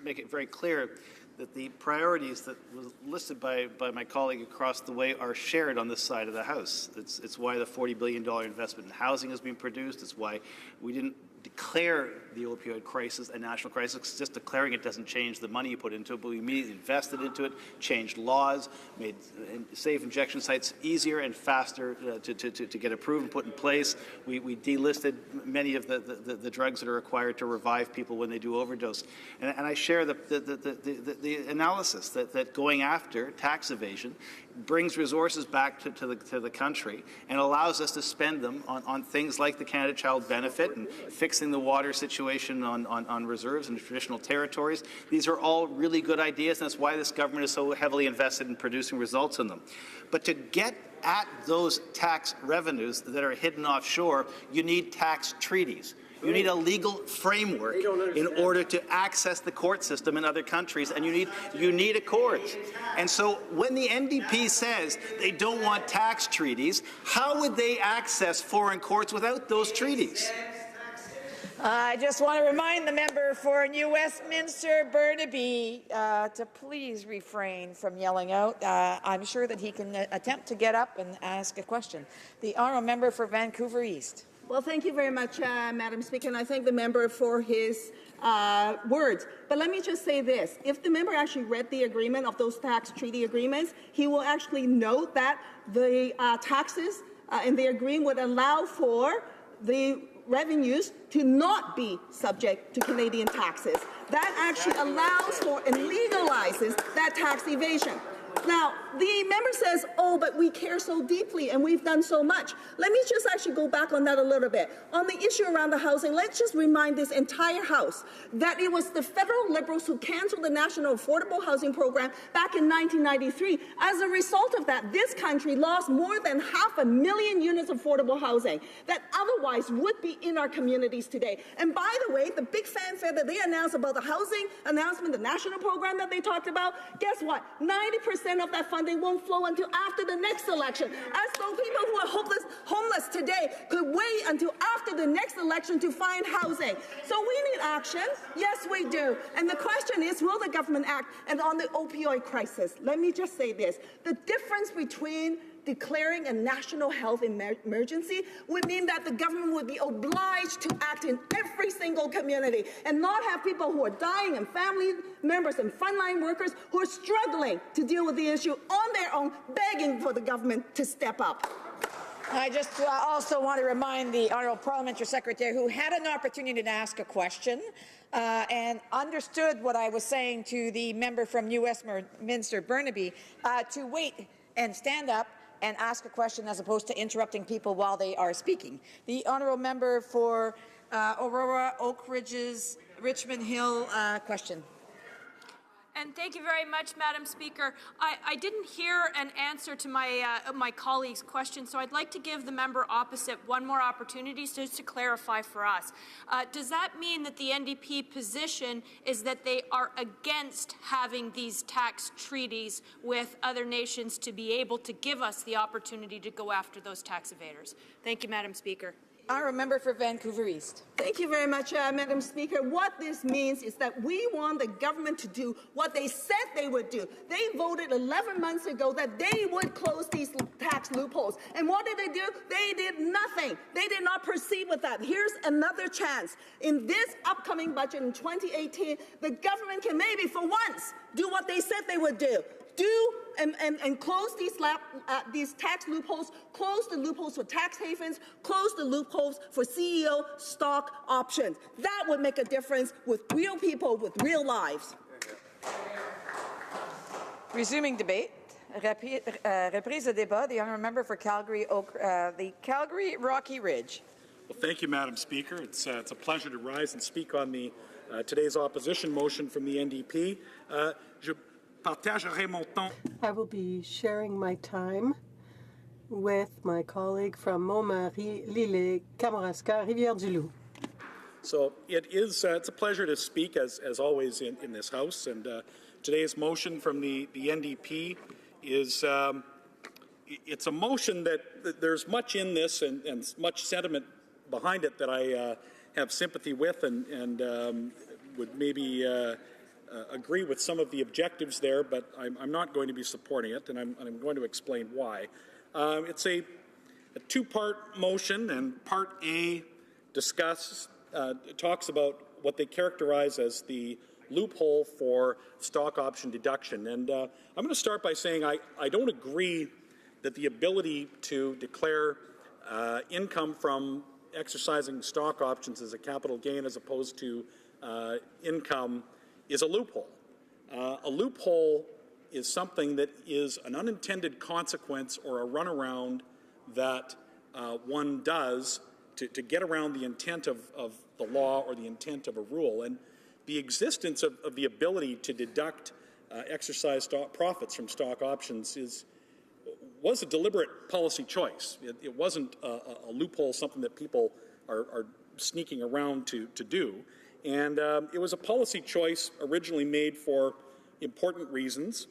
S3: make it very clear that the priorities that were listed by my colleague across the way are shared on this side of the House. It's why the $40 billion investment in housing has been produced. It's why we didn't declare the opioid crisis a national crisis. Just declaring it doesn't change the money you put into it, but we immediately invested into it, changed laws, made safe injection sites easier and faster to get approved and put in place. We delisted many of the drugs that are required to revive people when they do overdose. And I share the analysis that going after tax evasion brings resources back to the country and allows us to spend them on things like the Canada Child Benefit and fixing the water situation on reserves and traditional territories. These are all really good ideas, and that's why this government is so heavily invested in producing results in them. But to get at those tax revenues that are hidden offshore, you need tax treaties. You need a legal framework in order to access the court system in other countries, and you need accords. And so when the NDP says they don't want tax treaties, how would they access foreign courts without those treaties?
S20: I just want to remind the member for New Westminster Burnaby to please refrain from yelling out. I'm sure that he can attempt to get up and ask a question. The honourable member for Vancouver East.
S4: Well, thank you very much, Madam Speaker, and I thank the member for his words. But let me just say this. If the member actually read the agreement of those tax treaty agreements, he will actually note that the taxes in the agreement would allow for the revenues to not be subject to Canadian taxes. That actually allows for and legalizes that tax evasion. Now, the member says, oh, but we care so deeply and we've done so much. Let me just actually go back on that a little bit. On the issue around the housing, let's just remind this entire House that it was the federal Liberals who canceled the National Affordable Housing Program back in 1993. As a result of that, this country lost more than 500,000 units of affordable housing that otherwise would be in our communities today. And by the way, the big fanfare that they announced about the housing announcement, the national program that they talked about, guess what? 90% of that funding won't flow until after the next election, as though people who are homeless today could wait until after the next election to find housing. So we need action. Yes, we do. And the question is, will the government act? And on the opioid crisis, let me just say this. The difference between declaring a national health emergency would mean that the government would be obliged to act in every single community and not have people who are dying and family members and frontline workers who are struggling to deal with the issue on their own, begging for the government to step up.
S20: I just also want to remind the Honourable Parliamentary Secretary, who had an opportunity to ask a question and understood what I was saying to the member from New Westminster Burnaby, to wait and stand up and ask a question as opposed to interrupting people while they are speaking. The honourable member for Aurora, Oak Ridges, Richmond Hill, question.
S5: And thank you very much, Madam Speaker. I didn't hear an answer to my colleague's question, so I'd like to give the member opposite one more opportunity just to clarify for us. Does that mean that the NDP position is that they are against having these tax treaties with other nations to be able to give us the opportunity to go after those tax evaders? Thank you, Madam Speaker.
S20: Honourable member for Vancouver East.
S4: Thank you very much, Madam Speaker. What this means is that we want the government to do what they said they would do. They voted 11 months ago that they would close these tax loopholes. And what did they do? They did nothing. They did not proceed with that. Here's another chance. In this upcoming budget in 2018, the government can maybe for once do what they said they would do. And close these tax loopholes, close the loopholes for tax havens, close the loopholes for CEO stock options. That would make a difference with real people, with real lives.
S20: Resuming debate. Reprise de débat. The honourable member for Calgary, the Calgary Rocky Ridge.
S8: Well, thank you, Madam Speaker. It's a pleasure to rise and speak on the today's opposition motion from the NDP.
S2: I will be sharing my time with my colleague from Montmarie, Lille, Kamouraska, Rivière-du-Loup.
S8: So it's a pleasure to speak, as always, in this House. And today's motion from the NDP is it's a motion that there's much in this and much sentiment behind it that I have sympathy with and would maybe agree with some of the objectives there, but I'm not going to be supporting it, and I'm going to explain why. It's a two-part motion, and Part A talks about what they characterize as the loophole for stock option deduction. And I'm going to start by saying I don't agree that the ability to declare income from exercising stock options as a capital gain as opposed to income is a loophole. A loophole is something that is an unintended consequence or a runaround that one does to get around the intent of the law or the intent of a rule. And the existence of the ability to deduct exercise stock profits from stock options was a deliberate policy choice. It wasn't a loophole, something that people are sneaking around to do. And it was a policy choice originally made for important reasons.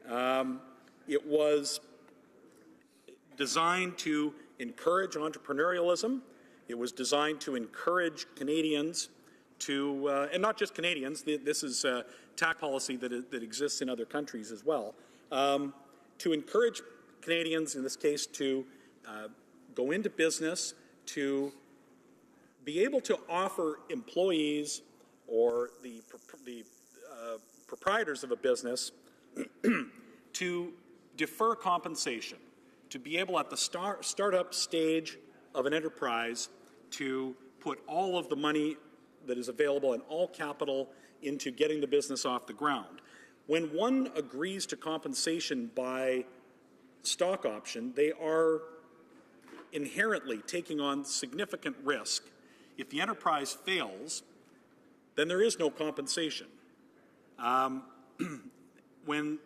S8: It was designed to encourage entrepreneurialism. It was designed to encourage Canadians to, and not just Canadians, this is tax policy that exists in other countries as well, to encourage Canadians, in this case, to go into business, to be able to offer employees or the proprietors of a business to defer compensation, to be able at the startup stage of an enterprise to put all of the money that is available and all capital into getting the business off the ground. When one agrees to compensation by stock option, they are inherently taking on significant risk. If the enterprise fails, then there is no compensation. When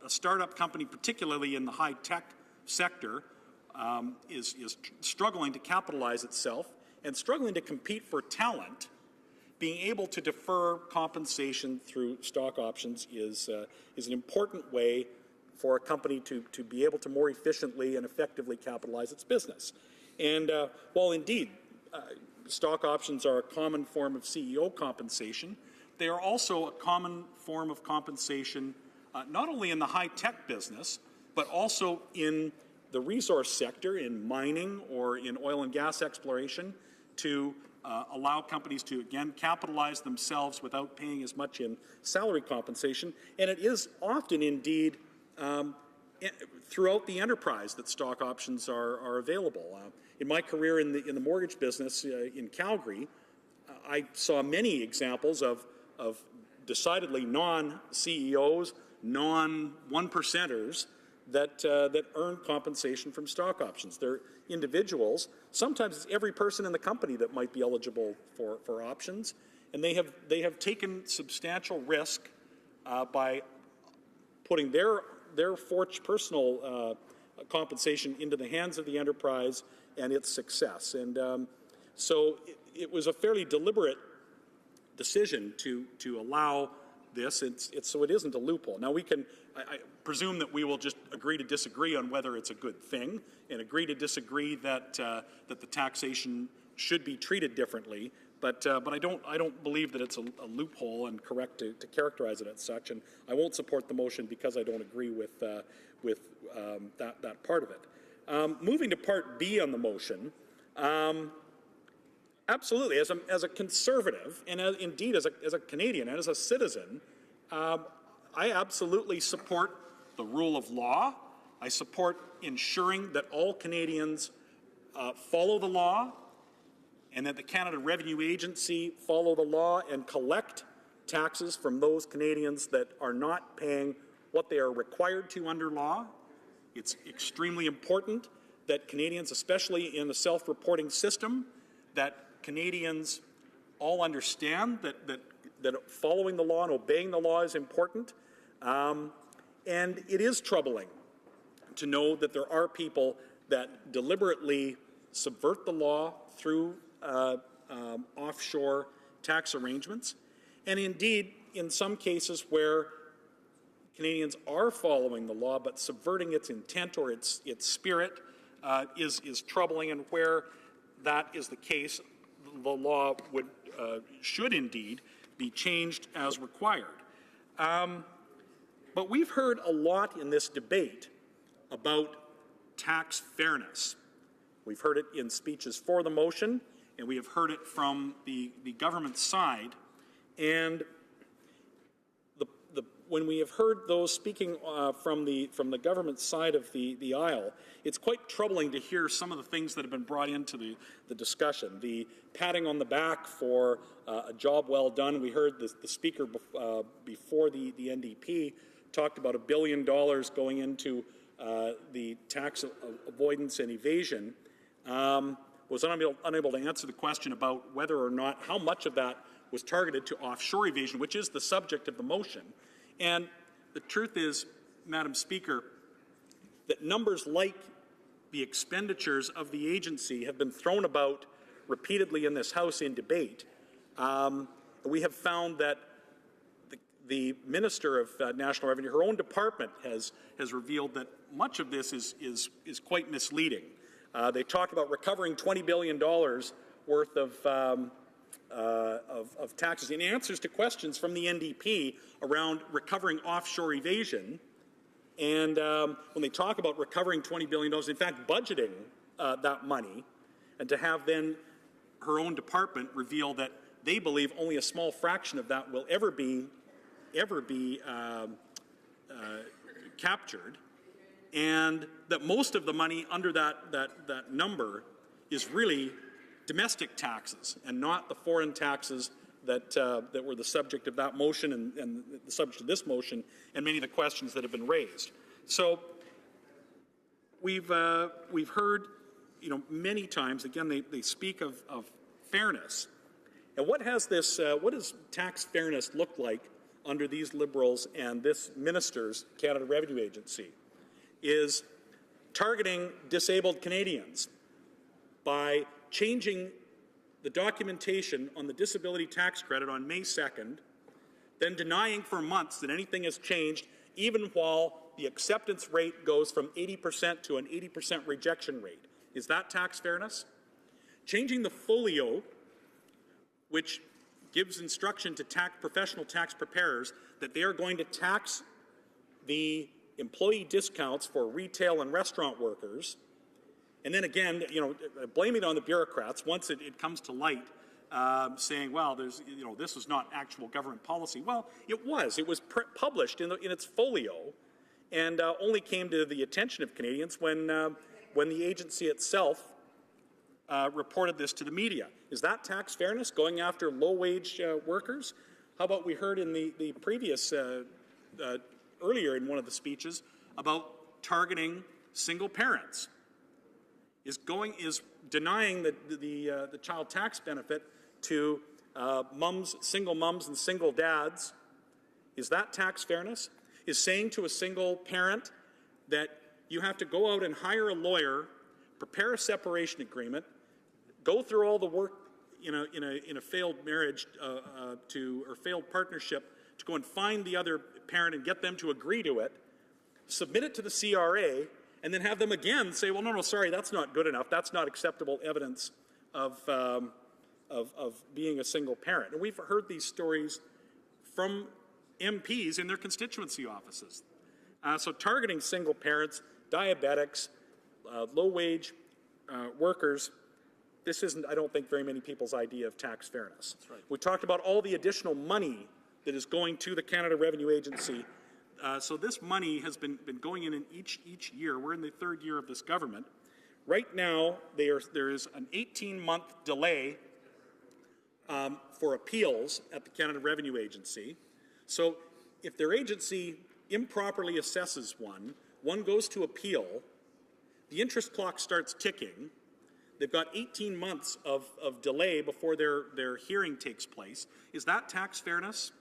S8: a startup company, particularly in the high-tech sector, is struggling to capitalize itself and struggling to compete for talent, being able to defer compensation through stock options is an important way for a company to be able to more efficiently and effectively capitalize its business. And while indeed stock options are a common form of CEO compensation, they are also a common form of compensation not only in the high-tech business, but also in the resource sector, in mining or in oil and gas exploration, to allow companies to, again, capitalize themselves without paying as much in salary compensation. And it is often, indeed, throughout the enterprise that stock options are available. In my career in the mortgage business in Calgary, I saw many examples of decidedly non-CEOs, non-one-percenters that earn compensation from stock options. They're individuals. Sometimes it's every person in the company that might be eligible for options, and they have taken substantial risk by putting their personal compensation into the hands of the enterprise and its success. And so it was a fairly deliberate decision to allow this. So it isn't a loophole. Now I presume that we will just agree to disagree on whether it's a good thing, and agree to disagree that the taxation should be treated differently. But I don't believe that it's a loophole and correct to characterize it as such. And I won't support the motion because I don't agree with that part of it. Moving to Part B on the motion. Absolutely, as a conservative, and indeed as a Canadian and as a citizen, I absolutely support the rule of law. I support ensuring that all Canadians follow the law, and that the Canada Revenue Agency follow the law and collect taxes from those Canadians that are not paying what they are required to under law. It's extremely important that Canadians, especially in the self-reporting system, that Canadians all understand that following the law and obeying the law is important. And it is troubling to know that there are people that deliberately subvert the law through offshore tax arrangements. And indeed, in some cases where Canadians are following the law but subverting its intent or its spirit is troubling, and where that is the case, the law should indeed be changed as required. But we've heard a lot in this debate about tax fairness. We've heard it in speeches for the motion, and we have heard it from the government side. And when we have heard those speaking from the government side of the aisle, it's quite troubling to hear some of the things that have been brought into the discussion. The patting on the back for a job well done. We heard the speaker before the NDP talked about $1 billion going into the tax avoidance and evasion. Was unable to answer the question about whether or not how much of that was targeted to offshore evasion, which is the subject of the motion. And the truth is, Madam Speaker, that numbers like the expenditures of the agency have been thrown about repeatedly in this House in debate. We have found that the Minister of National Revenue, her own department, has revealed that much of this is quite misleading. They talk about recovering $20 billion worth of taxes in answers to questions from the NDP around recovering offshore evasion. And when they talk about recovering $20 billion, in fact, budgeting that money, and to have then her own department reveal that they believe only a small fraction of that will ever be captured, and that most of the money under that number is really domestic taxes and not the foreign taxes that were the subject of that motion and the subject of this motion and many of the questions that have been raised. So we've heard, many times, again, they speak of fairness. And what does tax fairness look like under these Liberals and this minister's Canada Revenue Agency? Is targeting disabled Canadians by changing the documentation on the disability tax credit on May 2nd, then denying for months that anything has changed, even while the acceptance rate goes from 80% to an 80% rejection rate. Is that tax fairness? Changing the folio, which gives instruction to professional tax preparers that they are going to tax the employee discounts for retail and restaurant workers, and then again, blaming it on the bureaucrats once it comes to light, saying, well, this is not actual government policy. Well, it was. It was published in its folio, and only came to the attention of Canadians when the agency itself reported this to the media. Is that tax fairness, going after low-wage workers? How about we heard in the previous, earlier in one of the speeches, about targeting single parents? Is denying the child tax benefit to single mums and single dads? Is that tax fairness? Is saying to a single parent that you have to go out and hire a lawyer, prepare a separation agreement, go through all the work in a failed marriage or failed partnership to go and find the other parent and get them to agree to it, submit it to the CRA, and then have them again say, well, no, sorry, that's not good enough. That's not acceptable evidence of being a single parent. And we've heard these stories from MPs in their constituency offices. So targeting single parents, diabetics, low-wage workers, this isn't, I don't think, very many people's idea of tax fairness. That's right. We talked about all the additional money that is going to the Canada Revenue Agency. So this money has been going in each year. We're in the third year of this government. Right now, there is an 18-month delay for appeals at the Canada Revenue Agency. So if their agency improperly assesses one goes to appeal, the interest clock starts ticking. They've got 18 months of delay before their hearing takes place. Is that tax fairness?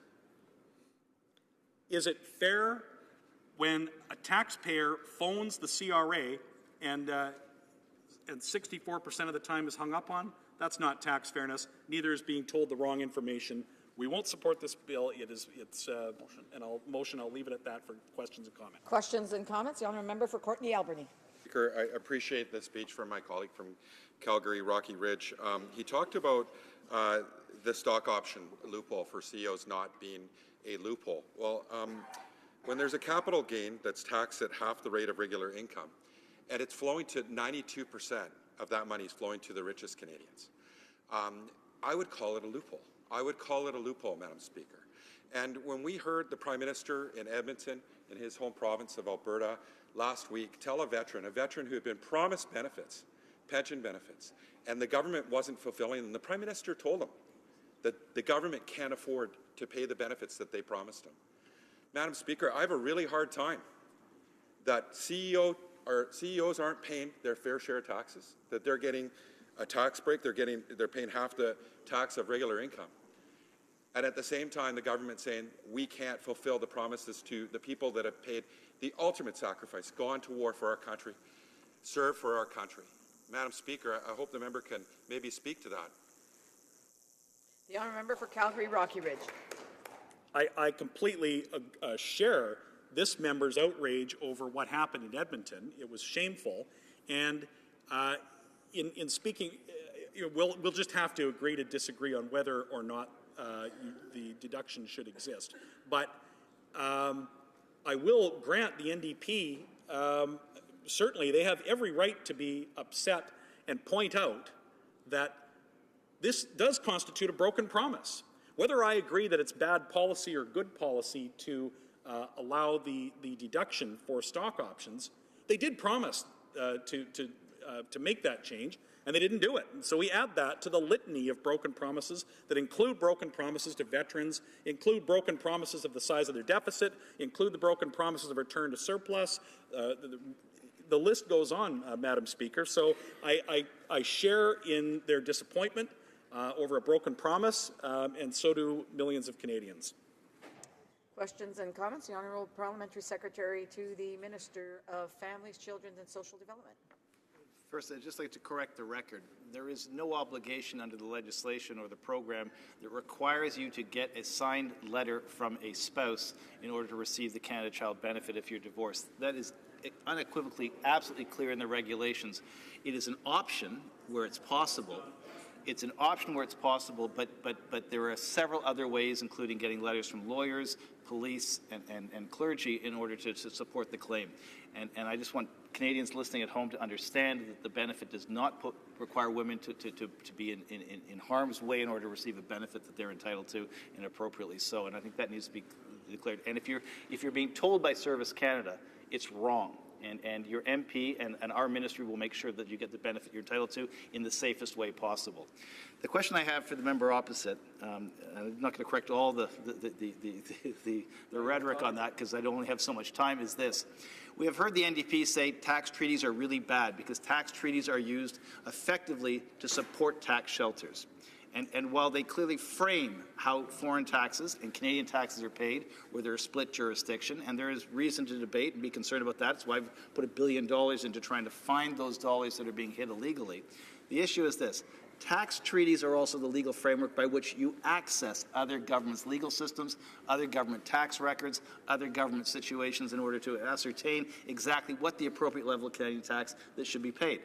S8: Is it fair when a taxpayer phones the CRA and 64% of the time is hung up on? That's not tax fairness. Neither is being told the wrong information. We won't support this bill. I'll leave it at that for questions and comments.
S20: Questions and comments? The honourable member for Courtenay Alberni.
S23: Speaker, I appreciate the speech from my colleague from Calgary, Rocky Ridge. He talked about the stock option loophole for CEOs not being a loophole. Well, when there's a capital gain that's taxed at half the rate of regular income, and it's flowing to 92% of that money is flowing to the richest Canadians, I would call it a loophole. I would call it a loophole, Madam Speaker. And when we heard the Prime Minister in Edmonton, in his home province of Alberta, last week tell a veteran who had been promised benefits, pension benefits, and the government wasn't fulfilling them, the Prime Minister told him that the government can't afford to pay the benefits that they promised him. Madam Speaker, I have a really hard time that CEOs aren't paying their fair share of taxes, that they're getting a tax break, they're paying half the tax of regular income. And at the same time, the government saying we can't fulfill the promises to the people that have paid the ultimate sacrifice, gone to war for our country, served for our country. Madam Speaker, I hope the member can maybe speak to that.
S20: The honourable member for Calgary, Rocky Ridge.
S8: I completely share this member's outrage over what happened in Edmonton. It was shameful. And in speaking, we'll just have to agree to disagree on whether or not the deduction should exist. But I will grant the NDP, certainly they have every right to be upset and point out that this does constitute a broken promise. Whether I agree that it's bad policy or good policy to allow the deduction for stock options, they did promise to make that change. and they didn't do it. So we add that to the litany of broken promises that include broken promises to veterans, include broken promises of the size of their deficit, include the broken promises of return to surplus. The list goes on, Madam Speaker. So I share in their disappointment over a broken promise, and so do millions of Canadians.
S20: Questions and comments? The Honourable Parliamentary Secretary to the Minister of Families, Children and Social Development.
S3: First, I'd just like to correct the record. There is no obligation under the legislation or the program that requires you to get a signed letter from a spouse in order to receive the Canada Child Benefit if you're divorced. That is unequivocally, absolutely clear in the regulations. It is an option where it's possible. It's an option where it's possible, but there are several other ways, including getting letters from lawyers, police, and clergy in order to support the claim. And I just want Canadians listening at home to understand that the benefit does not require women to be in harm's way in order to receive a benefit that they're entitled to, and appropriately so. And I think that needs to be declared. And if you're being told by Service Canada, it's wrong. And your MP and our ministry will make sure that you get the benefit you're entitled to in the safest way possible. The question I have for the member opposite, I'm not going to correct all the rhetoric on that because I only have so much time, is this. We have heard the NDP say tax treaties are really bad because tax treaties are used effectively to support tax shelters. And while they clearly frame how foreign taxes and Canadian taxes are paid, where they're a split jurisdiction, and there is reason to debate and be concerned about that. That's why I've put $1 billion into trying to find those dollars that are being hid illegally. The issue is this. Tax treaties are also the legal framework by which you access other governments' legal systems, other government tax records, other government situations in order to ascertain exactly what the appropriate level of Canadian tax that should be paid.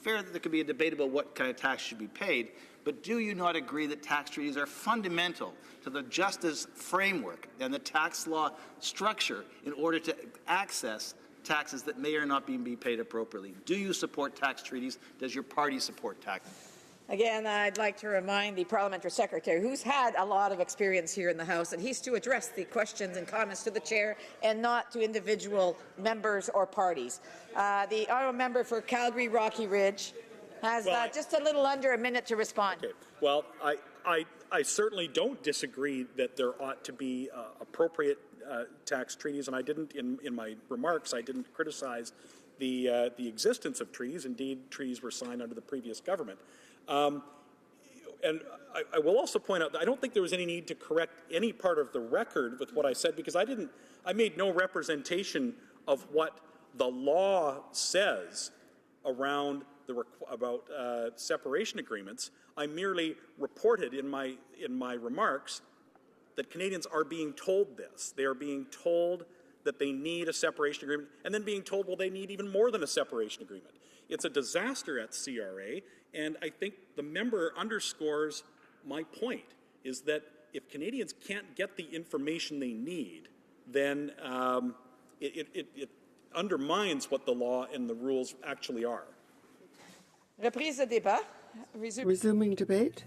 S3: Fair that there could be a debate about what kind of tax should be paid, but do you not agree that tax treaties are fundamental to the justice framework and the tax law structure in order to access taxes that may or not be paid appropriately? Do you support tax treaties? Does your party support tax?
S20: Again, I'd like to remind the Parliamentary Secretary, who's had a lot of experience here in the House, that he's to address the questions and comments to the Chair and not to individual members or parties. The Honourable Member for Calgary Rocky Ridge has just a little under a minute to respond.
S8: Okay. Well, I certainly don't disagree that there ought to be appropriate tax treaties, and I didn't, in my remarks, I didn't criticize the existence of treaties. Indeed, treaties were signed under the previous government. And I will also point out that I don't think there was any need to correct any part of the record with what I said, because I made no representation of what the law says around about separation agreements. I merely reported in my remarks that Canadians are being told this. They are being told that they need a separation agreement, and then being told, well, they need even more than a separation agreement. It's a disaster at CRA, and I think the member underscores my point, is that if Canadians can't get the information they need, then it undermines what the law and the rules actually are.
S20: Reprise de débat.
S22: Resuming debate.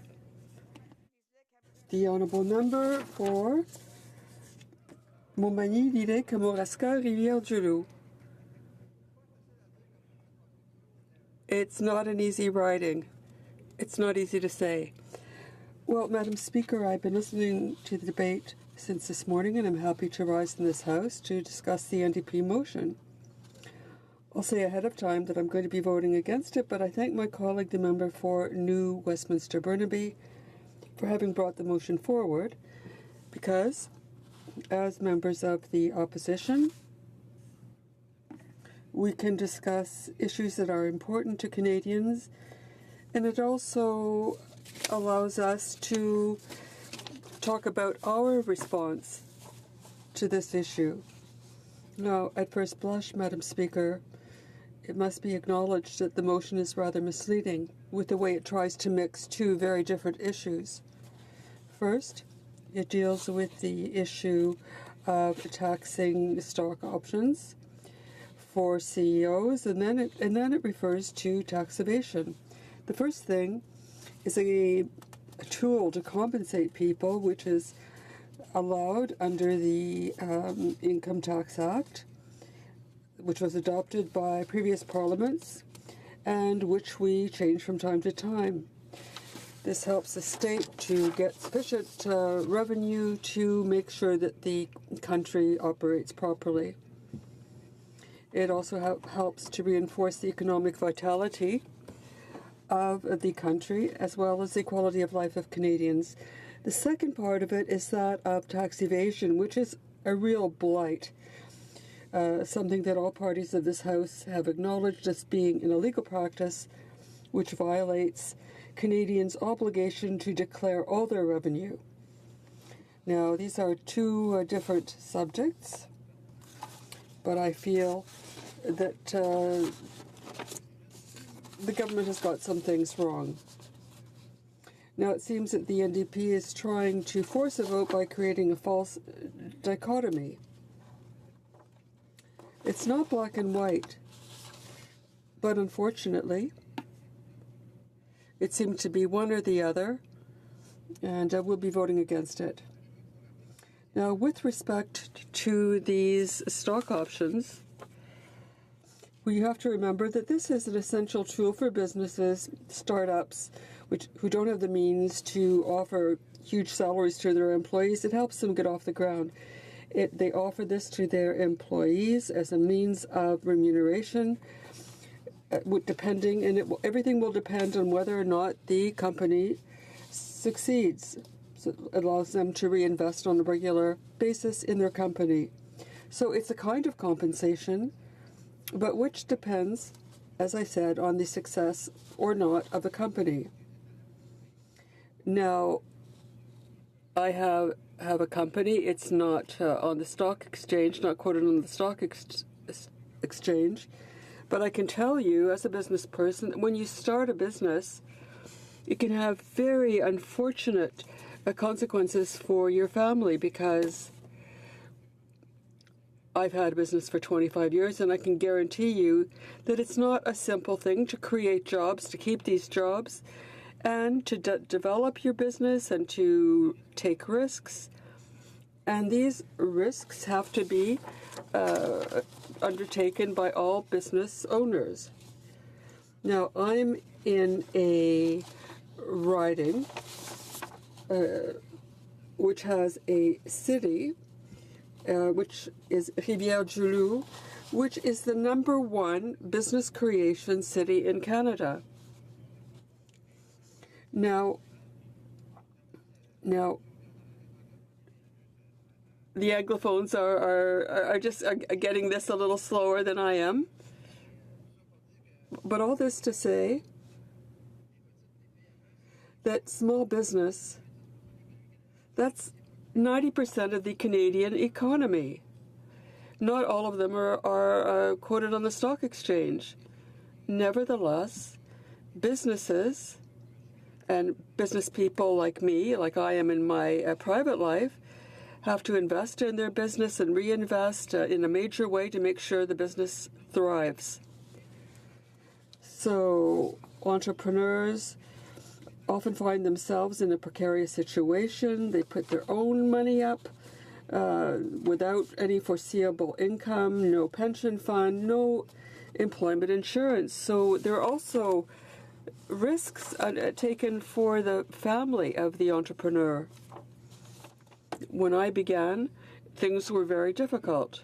S22: The Honourable Member for Montmagny, Lilley, Kamouraska, Rivière-du-Loup. It's not an easy riding. It's not easy to say. Well, Madam Speaker, I've been listening to the debate since this morning, and I'm happy to rise in this House to discuss the NDP motion. I'll say ahead of time that I'm going to be voting against it, but I thank my colleague, the member for New Westminster Burnaby, for having brought the motion forward, because as members of the opposition, we can discuss issues that are important to Canadians, and it also allows us to talk about our response to this issue. Now, at first blush, Madam Speaker, it must be acknowledged that the motion is rather misleading with the way it tries to mix two very different issues. First, it deals with the issue of taxing stock options for CEOs, and then it refers to tax evasion. The first thing is a tool to compensate people, which is allowed under the Income Tax Act, which was adopted by previous parliaments, and which we change from time to time. This helps the state to get sufficient revenue to make sure that the country operates properly. It also helps to reinforce the economic vitality of the country, as well as the quality of life of Canadians. The second part of it is that of tax evasion, which is a real blight, something that all parties of this House have acknowledged as being an illegal practice, which violates Canadians' obligation to declare all their revenue. Now, these are two different subjects, but I feel that the government has got some things wrong. Now, it seems that the NDP is trying to force a vote by creating a false dichotomy. It's not black and white, but unfortunately, it seemed to be one or the other, and we'll be voting against it. Now, with respect to these stock options, we have to remember that this is an essential tool for businesses, startups, who don't have the means to offer huge salaries to their employees. It helps them get off the ground. They offer this to their employees as a means of remuneration, everything will depend on whether or not the company succeeds. So it allows them to reinvest on a regular basis in their company. So it's a kind of compensation, but which depends, as I said, on the success or not of the company. Now, I have a company. It's not on the stock exchange, not quoted on the stock exchange, but I can tell you as a business person that when you start a business, it can have very unfortunate consequences for your family, because I've had a business for 25 years, and I can guarantee you that it's not a simple thing to create jobs, to keep these jobs, and to develop your business and to take risks. And these risks have to be undertaken by all business owners. Now, I'm in a riding which has a city, which is Rivière-du-Loup, which is the #1 business creation city in Canada. Now, the Anglophones are just getting this a little slower than I am. But all this to say that small business, that's 90% of the Canadian economy. Not all of them are quoted on the stock exchange. Nevertheless, businesses and business people like me, like I am in my private life, have to invest in their business and reinvest in a major way to make sure the business thrives. So entrepreneurs often find themselves in a precarious situation. They put their own money up without any foreseeable income, no pension fund, no employment insurance. So there are also risks taken for the family of the entrepreneur. When I began, things were very difficult,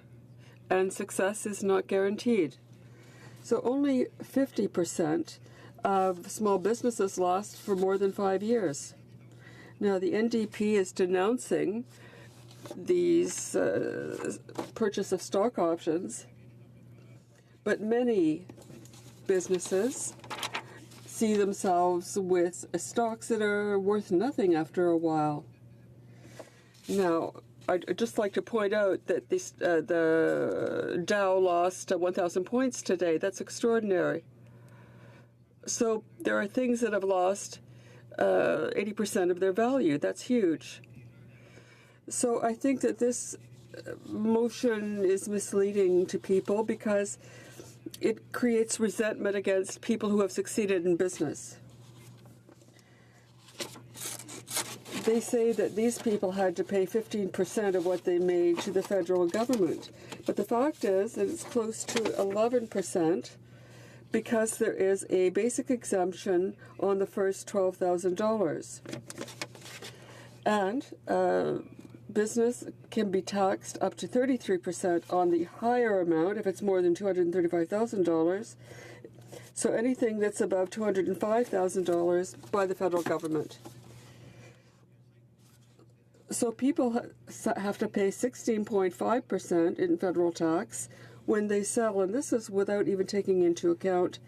S22: and success is not guaranteed. So only 50% of small businesses last for more than 5 years. Now, the NDP is denouncing these purchase of stock options, but many businesses see themselves with stocks that are worth nothing after a while. Now, I'd just like to point out that the Dow lost 1,000 points today. That's extraordinary. So there are things that have lost 80% of their value. That's huge. So I think that this motion is misleading to people because it creates resentment against people who have succeeded in business. They say that these people had to pay 15% of what they made to the federal government. But the fact is that it's close to 11% because there is a basic exemption on the first $12,000. And business can be taxed up to 33% on the higher amount if it's more than $235,000. So anything that's above $205,000 by the federal government. So people have to pay 16.5% in federal tax when they sell, and this is without even taking into account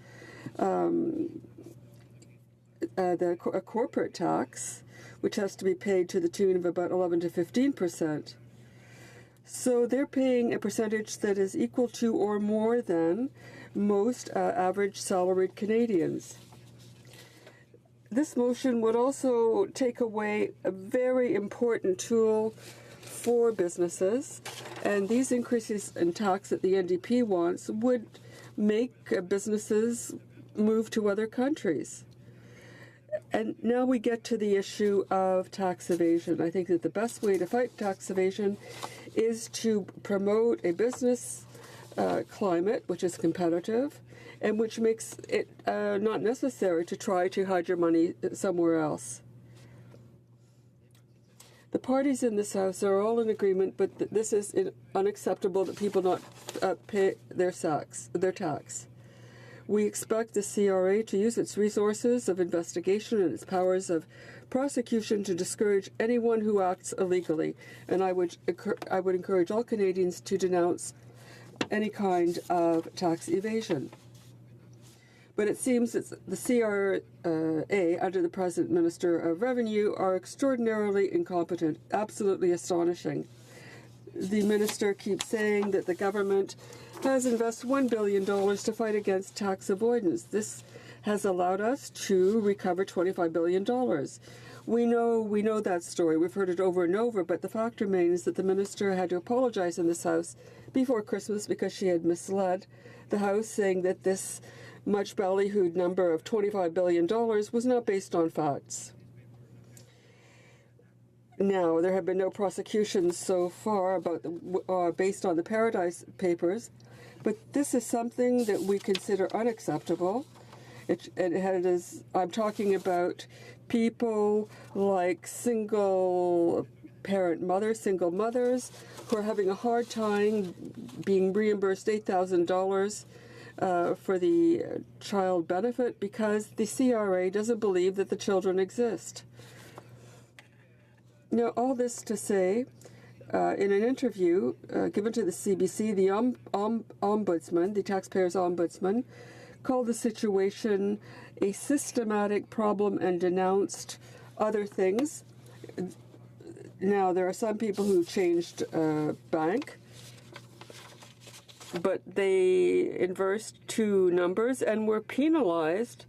S22: a corporate tax, which has to be paid to the tune of about 11 to 15%. So they're paying a percentage that is equal to or more than most average salaried Canadians. This motion would also take away a very important tool for businesses, and these increases in tax that the NDP wants would make businesses move to other countries. And now we get to the issue of tax evasion. I think that the best way to fight tax evasion is to promote a business climate which is competitive and which makes it not necessary to try to hide your money somewhere else. The parties in this House are all in agreement, but this is unacceptable that people not pay their tax. We expect the CRA to use its resources of investigation and its powers of prosecution to discourage anyone who acts illegally, and I would encourage all Canadians to denounce any kind of tax evasion. But it seems that the CRA, under the present Minister of Revenue, are extraordinarily incompetent, absolutely astonishing. The minister keeps saying that the government has invested $1 billion to fight against tax avoidance. This has allowed us to recover $25 billion. We know that story. We've heard it over and over, but the fact remains that the minister had to apologize in this House before Christmas because she had misled the House, saying that this much ballyhooed number of $25 billion was not based on facts. Now, there have been no prosecutions so far about based on the Paradise Papers, but this is something that we consider unacceptable. I'm talking about people like single mothers, who are having a hard time being reimbursed $8,000 for the child benefit because the CRA doesn't believe that the children exist. Now, all this to say, in an interview given to the CBC, the ombudsman, the taxpayer's ombudsman, called the situation a systematic problem and denounced other things. Now, there are some people who changed bank, but they inversed two numbers and were penalized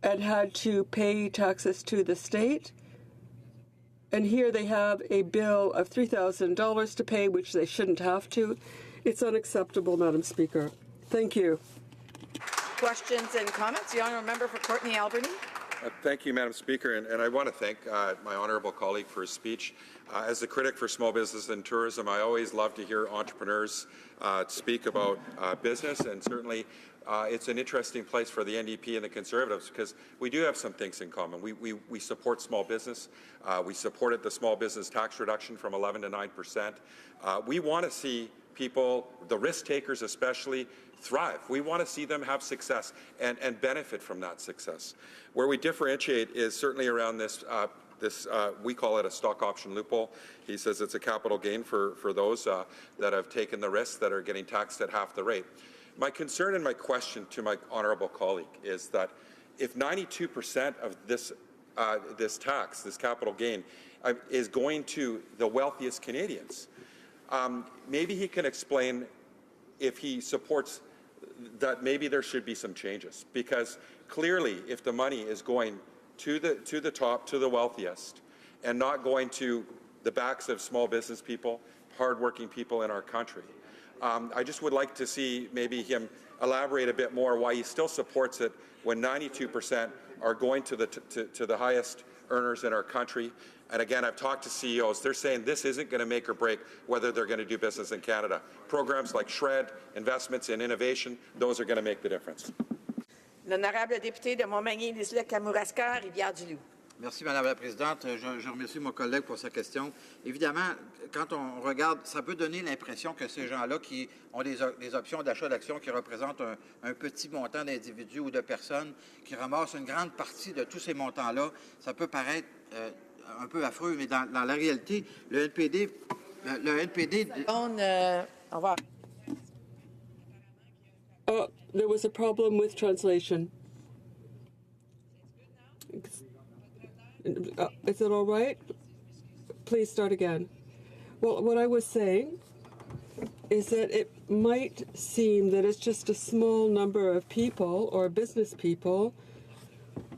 S22: and had to pay taxes to the state. And here they have a bill of $3,000 to pay, which they shouldn't have to. It's unacceptable, Madam Speaker. Thank you.
S20: Questions and comments? The honourable member for Courtenay Alberni.
S23: Thank you, Madam Speaker, and I want to thank my honourable colleague for his speech. As a critic for small business and tourism, I always love to hear entrepreneurs speak about business, and certainly it's an interesting place for the NDP and the Conservatives because we do have some things in common. We support small business. We supported the small business tax reduction from 11 to 9%. We want to see people, the risk takers especially, thrive. We want to see them have success and benefit from that success. Where we differentiate is certainly around this, we call it a stock option loophole. He says it's a capital gain for those that have taken the risk that are getting taxed at half the rate. My concern and my question to my honourable colleague is that if 92% of this tax, this capital gain, is going to the wealthiest Canadians, maybe he can explain if he supports that maybe there should be some changes, because clearly if the money is going to the top, to the wealthiest, and not going to the backs of small business people, hardworking people in our country, I just would like to see maybe him elaborate a bit more why he still supports it when 92% are going to the highest earners in our country. And again, I've talked to CEOs. They're saying this isn't going to make or break whether they're going to do business in Canada. Programs like SHRED, investments in innovation, those are going to make the difference.
S20: L'honorable député de Montmagny-Lisle-Kamouraska, Rivière-du-Loup.
S9: Merci, Madame la Présidente. Je remercie mon collègue pour sa question. Évidemment, quand on regarde, ça peut donner l'impression que ces gens-là qui ont des options d'achat d'actions qui représentent un petit montant d'individus ou de personnes qui ramassent une grande partie de tous ces montants-là, ça peut paraître un peu affreux, mais dans la réalité, le NPD...
S20: Au revoir.
S22: There was a problem with translation. Is it all right? Please start again. Well, what I was saying is that it might seem that it's just a small number of people or business people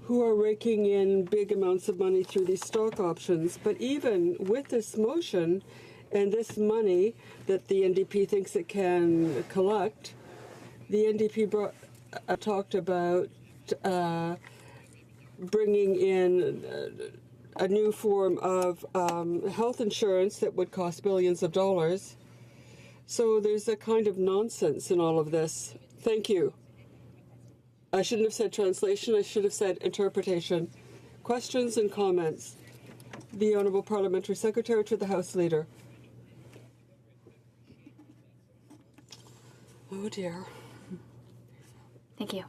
S22: who are raking in big amounts of money through these stock options. But even with this motion and this money that the NDP thinks it can collect, the NDP talked about bringing in a new form of health insurance that would cost billions of dollars. So there's a kind of nonsense in all of this. Thank you. I shouldn't have said translation, I should have said interpretation. Questions and comments? The Honourable Parliamentary Secretary to the House Leader. Oh dear.
S13: Thank you.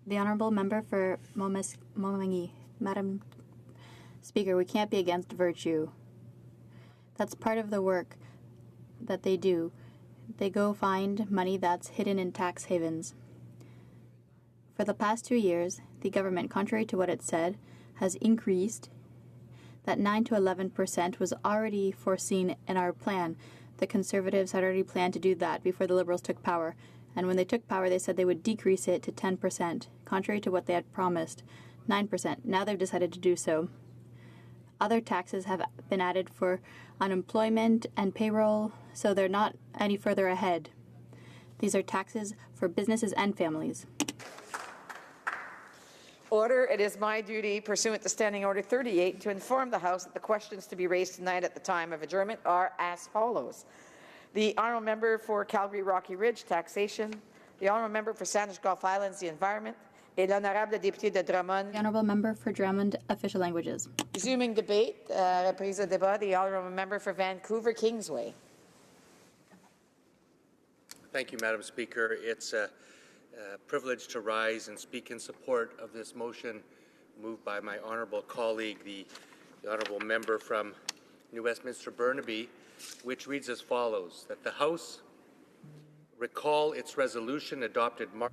S13: The Honourable Member for Montmagny. Madam Speaker, we can't be against virtue. That's part of the work that they do. They go find money that's hidden in tax havens. For the past 2 years, the government, contrary to what it said, has increased. That 9 to 11% was already foreseen in our plan. The Conservatives had already planned to do that before the Liberals took power. And when they took power, they said they would decrease it to 10%, contrary to what they had promised, 9%. Now they've decided to do so. Other taxes have been added for unemployment and payroll, so they're not any further ahead. These are taxes for businesses and families.
S20: Order. It is my duty, pursuant to Standing Order 38, to inform the House that the questions to be raised tonight at the time of adjournment are as follows. The Honourable Member for Calgary Rocky Ridge, Taxation. The Honourable Member for Sandwich Gulf Islands, the Environment. Et l'Honorable député de Drummond.
S13: The Honourable Member for Drummond, Official Languages.
S20: Resuming debate, reprise de débat, the Honourable Member for Vancouver Kingsway.
S17: Thank you, Madam Speaker. It's a privilege to rise and speak in support of this motion moved by my honourable colleague, the Honourable Member from New Westminster Burnaby, which reads as follows, that the House recall its resolution adopted March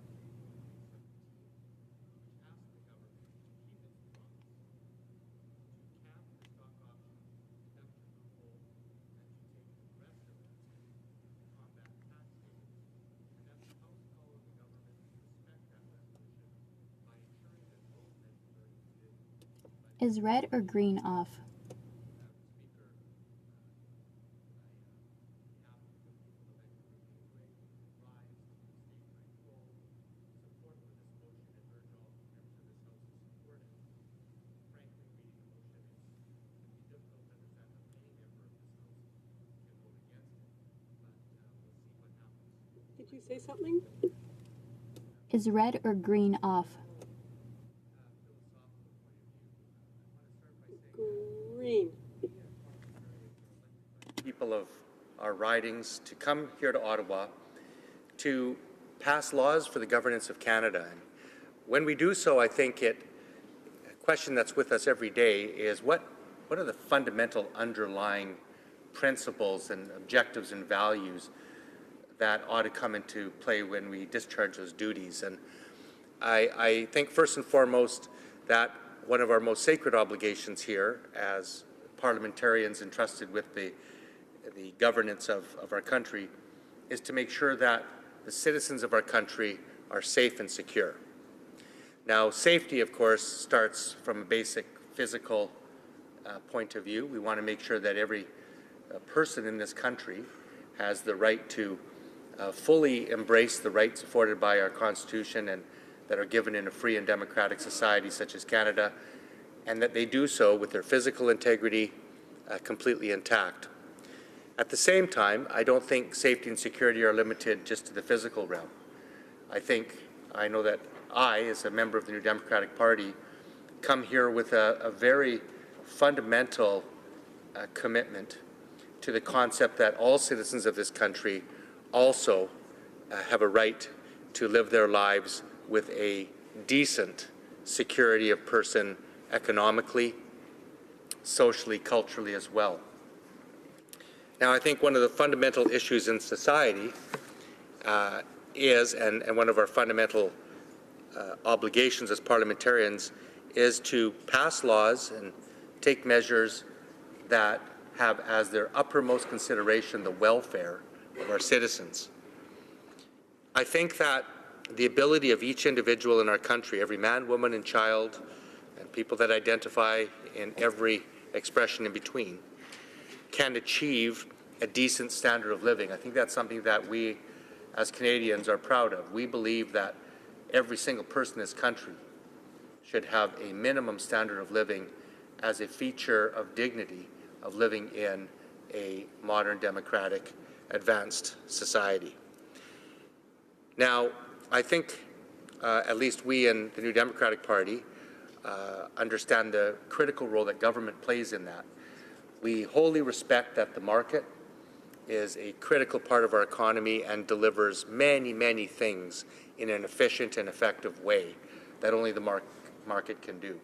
S13: Is red or green off?
S2: Did you say something?
S13: Is red or green off?
S2: Green.
S17: people of our ridings to come here to Ottawa to pass laws for the governance of Canada. And when we do so, I think a question that's with us every day is what fundamental underlying principles and objectives and values that ought to come into play when we discharge those duties. And I think first and foremost that one of our most sacred obligations here as parliamentarians entrusted with the governance of our country is to make sure that the citizens of our country are safe and secure. Now, safety, of course, starts from a basic physical point of view. We want to make sure that every person in this country has the right to fully embrace the rights afforded by our Constitution and that are given in a free and democratic society such as Canada, and that they do so with their physical integrity completely intact. At the same time, I don't think safety and security are limited just to the physical realm. I know that I, as a member of the New Democratic Party, come here with a very fundamental commitment to the concept that all citizens of this country also have a right to live their lives with a decent security of person economically, socially, culturally as well. Now, I think one of the fundamental issues in society is, and one of our fundamental obligations as parliamentarians, is to pass laws and take measures that have as their uppermost consideration the welfare of our citizens. I think that the ability of each individual in our country, every man, woman, and child, and people that identify in every expression in between, can achieve a decent standard of living. I think that's something that we as Canadians are proud of. We believe that every single person in this country should have a minimum standard of living as a feature of dignity of living in a modern, democratic, advanced society. Now, I think at least we in the New Democratic Party understand the critical role that government plays in that. We wholly respect that the market is a critical part of our economy and delivers many, many things in an efficient and effective way that only the market can do.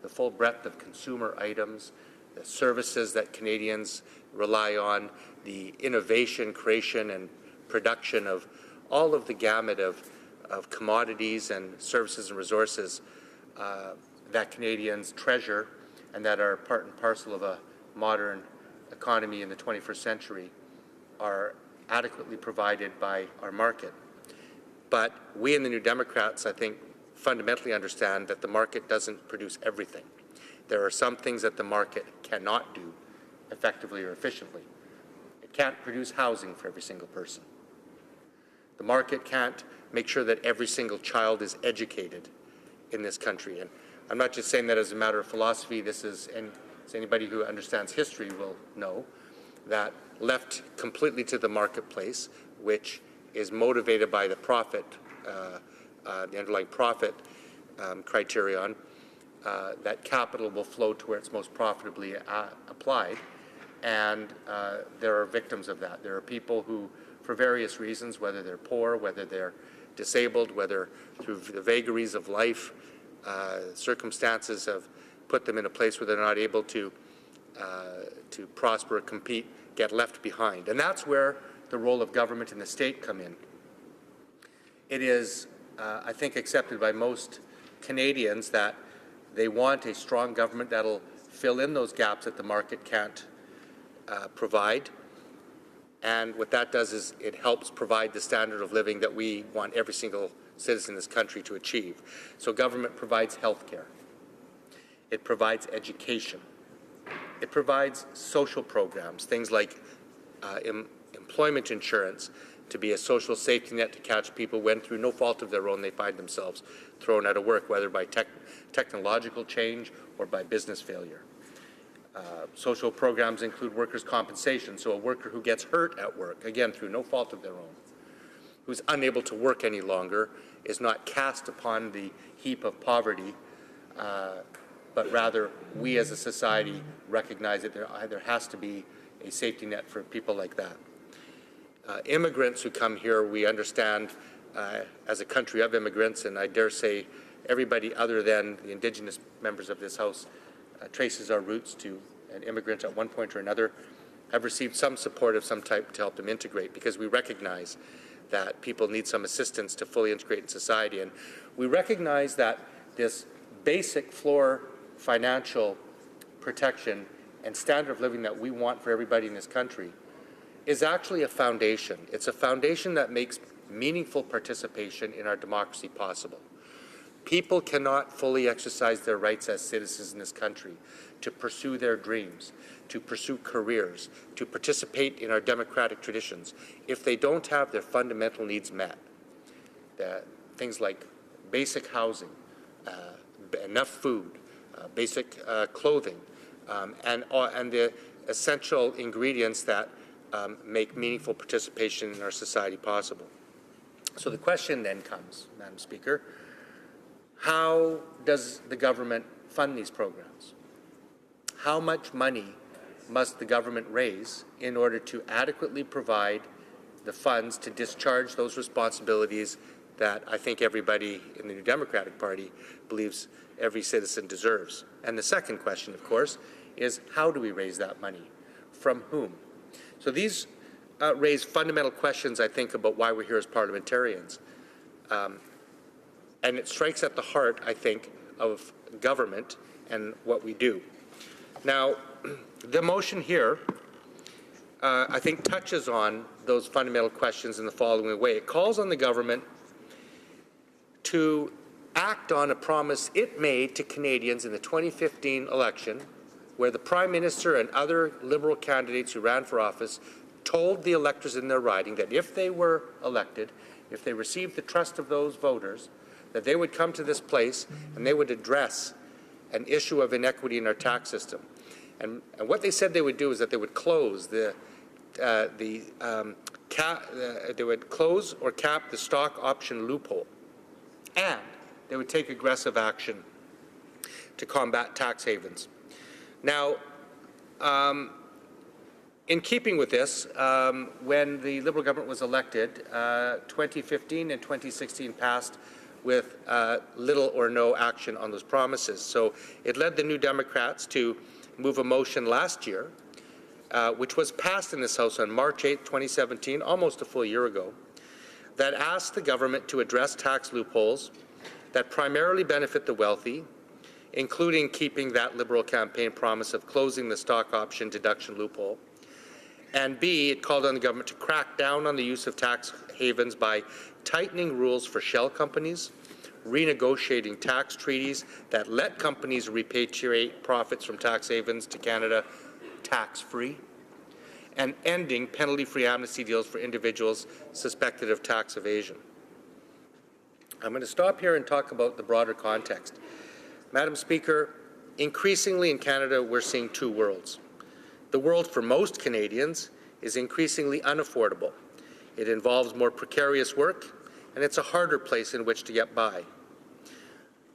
S17: The full breadth of consumer items, the services that Canadians rely on, the innovation, creation, and production of all of the gamut of commodities and services and resources that Canadians treasure and that are part and parcel of a modern economy in the 21st century are adequately provided by our market. But we in the New Democrats, I think, fundamentally understand that the market doesn't produce everything. There are some things that the market cannot do effectively or efficiently. It can't produce housing for every single person. The market can't make sure that every single child is educated in this country. And I'm not just saying that as a matter of philosophy. This is, and anybody who understands history will know, that left completely to the marketplace, which is motivated by the profit, the underlying profit criterion, that capital will flow to where it's most profitably applied. And there are victims of that. There are people who, for various reasons, whether they're poor, whether they're disabled, whether through the vagaries of life, circumstances have put them in a place where they're not able to prosper, compete, get left behind. And that's where the role of government and the state come in. It is, I think, accepted by most Canadians that they want a strong government that'll fill in those gaps that the market can't provide. And what that does is it helps provide the standard of living that we want every single citizen in this country to achieve. So government provides health care. It provides education. It provides social programs, things like employment insurance to be a social safety net to catch people when, through no fault of their own, they find themselves thrown out of work, whether by technological change or by business failure. Social programs include workers' compensation, so a worker who gets hurt at work, again, through no fault of their own, who's unable to work any longer, is not cast upon the heap of poverty, but rather we as a society recognize that there has to be a safety net for people like that. Immigrants who come here, we understand as a country of immigrants, and I dare say everybody other than the Indigenous members of this House traces our roots to an immigrant at one point or another have received some support of some type to help them integrate, because we recognize that people need some assistance to fully integrate in society. And we recognize that this basic floor financial protection and standard of living that we want for everybody in this country is actually a foundation. It's a foundation that makes meaningful participation in our democracy possible. People cannot fully exercise their rights as citizens in this country to pursue their dreams, to pursue careers, to participate in our democratic traditions if they don't have their fundamental needs met. Things like basic housing, enough food, basic clothing, and the essential ingredients that make meaningful participation in our society possible. So the question then comes, Madam Speaker, how does the government fund these programs? How much money must the government raise in order to adequately provide the funds to discharge those responsibilities that I think everybody in the New Democratic Party believes every citizen deserves? And the second question, of course, is how do we raise that money? From whom? So these raise fundamental questions, I think, about why we're here as parliamentarians. And it strikes at the heart, I think, of government and what we do. Now, the motion here, I think, touches on those fundamental questions in the following way. It calls on the government to act on a promise it made to Canadians in the 2015 election, where the Prime Minister and other Liberal candidates who ran for office told the electors in their riding that if they were elected, if they received the trust of those voters, that they would come to this place and they would address an issue of inequity in our tax system. And what they said they would do is that they would close they would close or cap the stock option loophole, and they would take aggressive action to combat tax havens. Now, in keeping with this, when the Liberal government was elected, 2015 and 2016 passed with little or no action on those promises. So it led the New Democrats to move a motion last year, which was passed in this House on March 8, 2017, almost a full year ago, that asked the government to address tax loopholes that primarily benefit the wealthy, including keeping that Liberal campaign promise of closing the stock option deduction loophole. And B, it called on the government to crack down on the use of tax havens by tightening rules for shell companies, renegotiating tax treaties that let companies repatriate profits from tax havens to Canada tax-free, and ending penalty-free amnesty deals for individuals suspected of tax evasion. I'm going to stop here and talk about the broader context. Madam Speaker, increasingly in Canada, we're seeing two worlds. The world for most Canadians is increasingly unaffordable. It involves more precarious work, and it's a harder place in which to get by.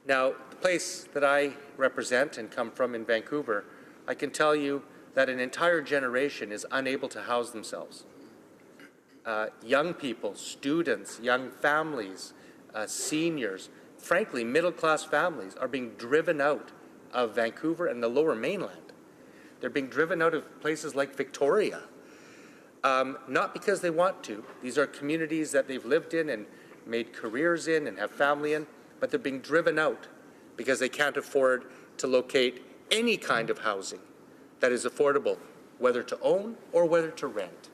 S17: Now, the place that I represent and come from in Vancouver, I can tell you that an entire generation is unable to house themselves. Young people, students, young families, seniors, frankly, middle-class families are being driven out of Vancouver and the Lower Mainland. They're being driven out of places like Victoria, not because they want to. These are communities that they've lived in and made careers in and have family in, but they're being driven out because they can't afford to locate any kind of housing that is affordable, whether to own or whether to rent.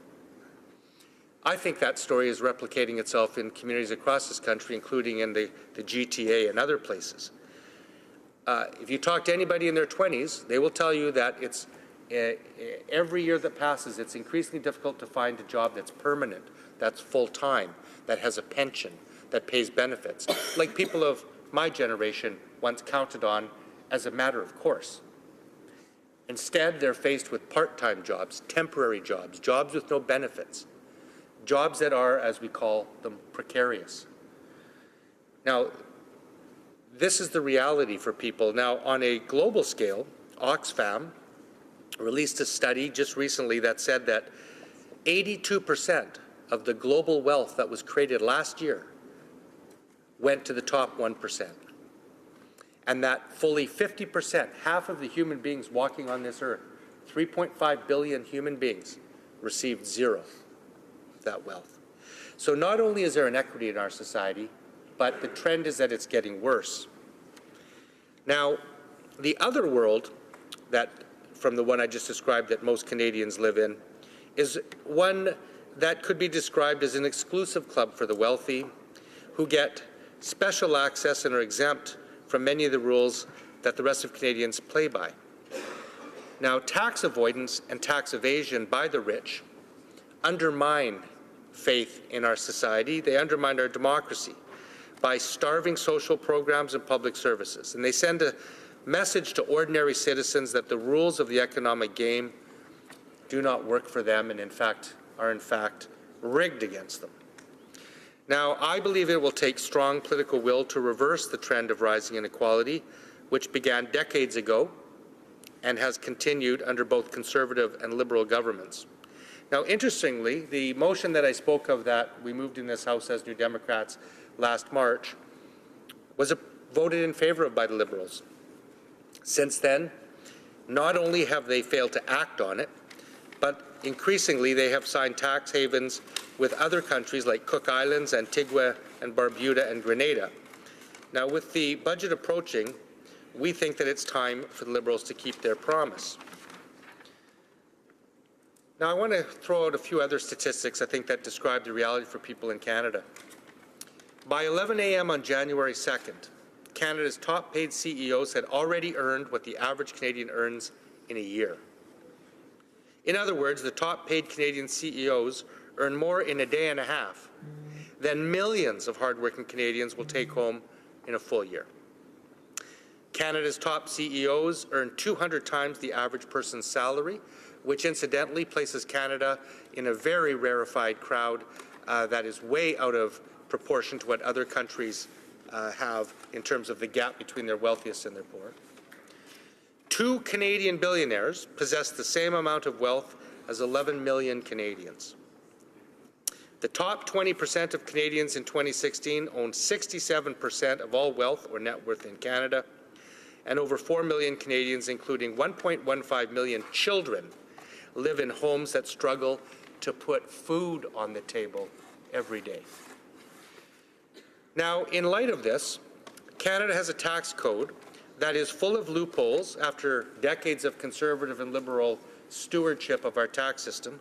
S17: I think that story is replicating itself in communities across this country, including in the GTA and other places. If you talk to anybody in their 20s, they will tell you that it's every year that passes, it's increasingly difficult to find a job that's permanent, that's full-time, that has a pension, that pays benefits, like people of my generation once counted on as a matter of course. Instead, they're faced with part-time jobs, temporary jobs, jobs with no benefits, jobs that are, as we call them, precarious. Now, this is the reality for people. Now, on a global scale, Oxfam released a study just recently that said that 82% of the global wealth that was created last year went to the top 1%. And that fully 50%, half of the human beings walking on this earth, 3.5 billion human beings received zero of that wealth. So not only is there inequity in our society, but the trend is that it's getting worse. Now, the other world that, from the one I just described, that most Canadians live in, is one that could be described as an exclusive club for the wealthy, who get special access and are exempt from many of the rules that the rest of Canadians play by. Now, tax avoidance and tax evasion by the rich undermine faith in our society. They undermine our democracy by starving social programs and public services. And they send a message to ordinary citizens that the rules of the economic game do not work for them and are in fact rigged against them. Now, I believe it will take strong political will to reverse the trend of rising inequality, which began decades ago and has continued under both Conservative and Liberal governments. Now, interestingly, the motion that I spoke of that we moved in this House as New Democrats last March was voted in favour of by the Liberals. Since then, not only have they failed to act on it, but increasingly they have signed tax havens with other countries like Cook Islands, Antigua and Barbuda and Grenada. Now, with the budget approaching, we think that it's time for the Liberals to keep their promise. Now, I want to throw out a few other statistics I think that describe the reality for people in Canada. By 11 a.m. on January 2nd, Canada's top paid CEOs had already earned what the average Canadian earns in a year. In other words, the top paid Canadian CEOs earn more in a day and a half than millions of hardworking Canadians will take home in a full year. Canada's top CEOs earn 200 times the average person's salary, which incidentally places Canada in a very rarefied crowd that is way out of proportion to what other countries have in terms of the gap between their wealthiest and their poor. 2 Canadian billionaires possess the same amount of wealth as 11 million Canadians. The top 20% of Canadians in 2016 owned 67% of all wealth or net worth in Canada, and over 4 million Canadians, including 1.15 million children, live in homes that struggle to put food on the table every day. Now, in light of this, Canada has a tax code that is full of loopholes after decades of Conservative and Liberal stewardship of our tax system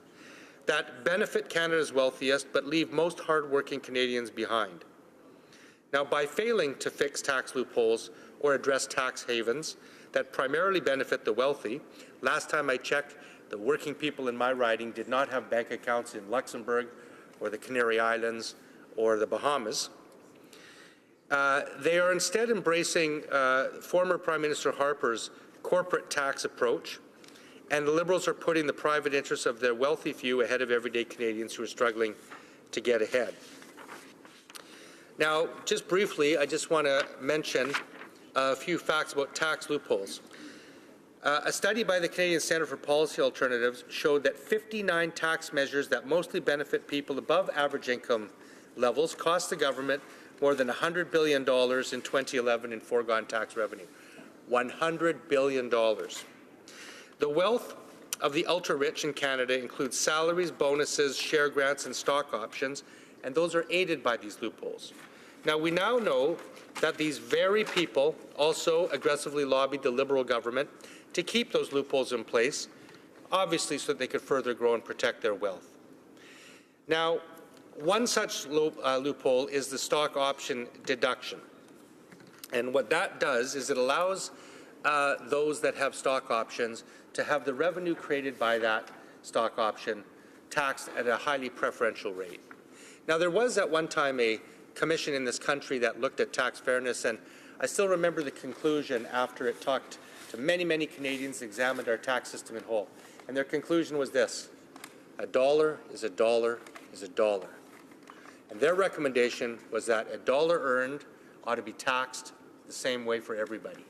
S17: that benefit Canada's wealthiest but leave most hardworking Canadians behind. Now, by failing to fix tax loopholes or address tax havens that primarily benefit the wealthy, last time I checked, the working people in my riding did not have bank accounts in Luxembourg or the Canary Islands or the Bahamas. They are instead embracing former Prime Minister Harper's corporate tax approach, and the Liberals are putting the private interests of their wealthy few ahead of everyday Canadians who are struggling to get ahead. Now, just briefly, I just want to mention a few facts about tax loopholes. A study by the Canadian Centre for Policy Alternatives showed that 59 tax measures that mostly benefit people above average income levels cost the government more than $100 billion in 2011 in foregone tax revenue. $100 billion. The wealth of the ultra-rich in Canada includes salaries, bonuses, share grants, and stock options, and those are aided by these loopholes. Now, we now know that these very people also aggressively lobbied the Liberal government to keep those loopholes in place, obviously so that they could further grow and protect their wealth. Now, one such loophole is the stock option deduction. And what that does is it allows those that have stock options to have the revenue created by that stock option taxed at a highly preferential rate. Now, there was at one time a commission in this country that looked at tax fairness, and I still remember the conclusion after it talked to many, many Canadians, examined our tax system in whole. And their conclusion was this: a dollar is a dollar is a dollar. And their recommendation was that a dollar earned ought to be taxed the same way for everybody.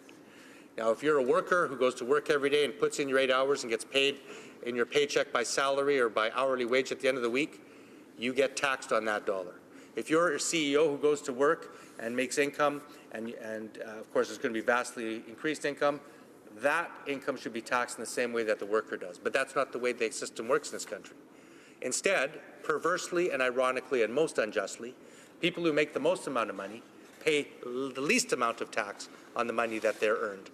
S17: Now, if you're a worker who goes to work every day and puts in your 8 hours and gets paid in your paycheck by salary or by hourly wage at the end of the week, you get taxed on that dollar. If you're a CEO who goes to work and makes income, and of course there's going to be vastly increased income, that income should be taxed in the same way that the worker does. But that's not the way the system works in this country. Instead, perversely and ironically and most unjustly, people who make the most amount of money pay the least amount of tax on the money that they're earned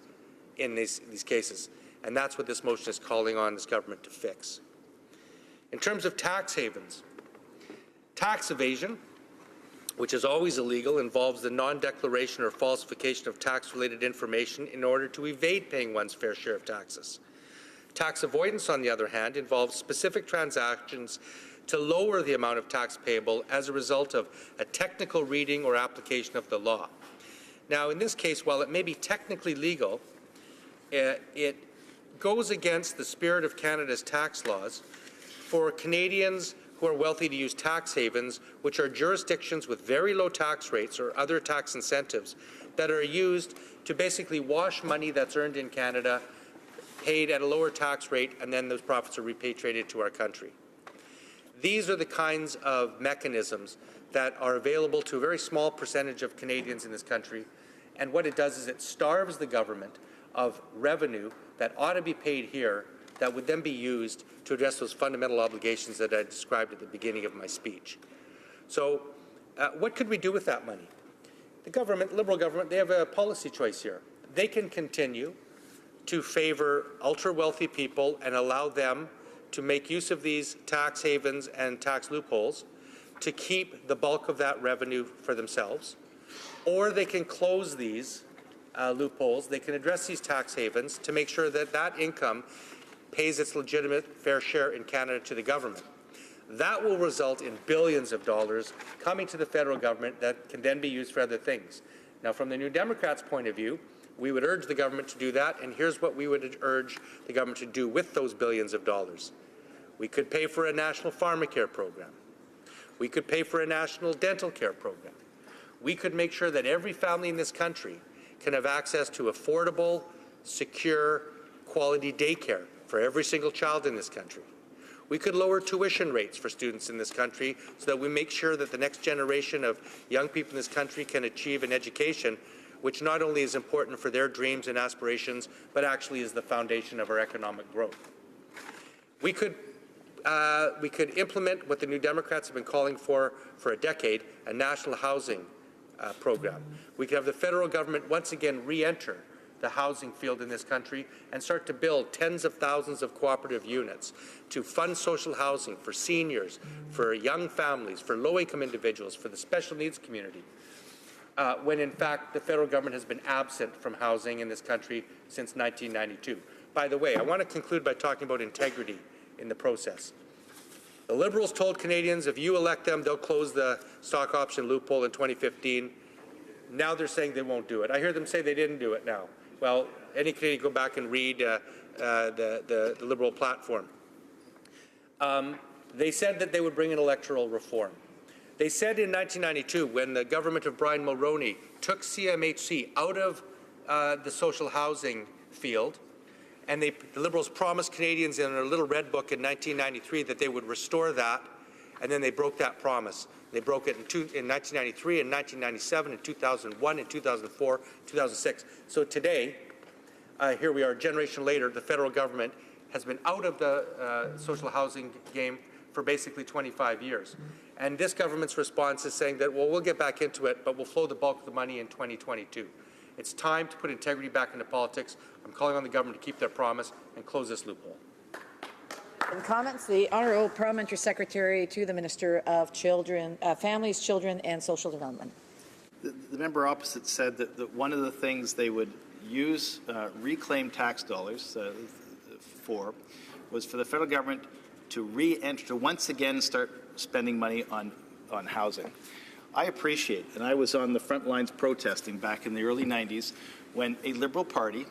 S17: in these cases. And that's what this motion is calling on this government to fix. In terms of tax havens, tax evasion, which is always illegal, involves the non-declaration or falsification of tax-related information in order to evade paying one's fair share of taxes. Tax avoidance, on the other hand, involves specific transactions to lower the amount of tax payable as a result of a technical reading or application of the law. Now, in this case, while it may be technically legal, it goes against the spirit of Canada's tax laws for Canadians who are wealthy to use tax havens, which are jurisdictions with very low tax rates or other tax incentives that are used to basically wash money that's earned in Canada, paid at a lower tax rate, and then those profits are repatriated to our country. These are the kinds of mechanisms that are available to a very small percentage of Canadians in this country, and what it does is it starves the government of revenue that ought to be paid here that would then be used to address those fundamental obligations that I described at the beginning of my speech. So what could we do with that money? The government, Liberal government, they have a policy choice here. They can continue to favor ultra-wealthy people and allow them to make use of these tax havens and tax loopholes to keep the bulk of that revenue for themselves, or they can close these loopholes. They can address these tax havens to make sure that that income pays its legitimate fair share in Canada to the government. That will result in billions of dollars coming to the federal government that can then be used for other things. Now, from the New Democrats' point of view, we would urge the government to do that, and here's what we would urge the government to do with those billions of dollars. We could pay for a national pharmacare program. We could pay for a national dental care program. We could make sure that every family in this country can have access to affordable, secure, quality daycare for every single child in this country. We could lower tuition rates for students in this country so that we make sure that the next generation of young people in this country can achieve an education which not only is important for their dreams and aspirations, but actually is the foundation of our economic growth. We could implement what the New Democrats have been calling for a decade, a national housing program. We could have the federal government once again re-enter the housing field in this country and start to build tens of thousands of cooperative units to fund social housing for seniors, for young families, for low-income individuals, for the special needs community, when in fact the federal government has been absent from housing in this country since 1992. By the way, I want to conclude by talking about integrity in the process. The Liberals told Canadians if you elect them, they'll close the stock option loophole in 2015. Now they're saying they won't do it. I hear them say they didn't do it now. Well, any Canadian go back and read the Liberal platform. They said that they would bring in electoral reform. They said in 1992, when the government of Brian Mulroney took CMHC out of the social housing field, and the Liberals promised Canadians in their little red book in 1993 that they would restore that, and then they broke that promise. They broke it in 1993, in 1997, in 2001, in 2004, 2006. So today, here we are, a generation later, the federal government has been out of the social housing game for basically 25 years. And this government's response is saying that, well, we'll get back into it, but we'll flow the bulk of the money in 2022. It's time to put integrity back into politics. I'm calling on the government to keep their promise and close this loophole.
S20: In comments, the Honourable Parliamentary Secretary to the Minister of Children, Families, Children and Social Development.
S3: The member opposite said that one of the things they would use reclaimed tax dollars for was for the federal government to re-enter, to once again start spending money on housing. I appreciate, and I was on the front lines protesting back in the early 90s when a Liberal Party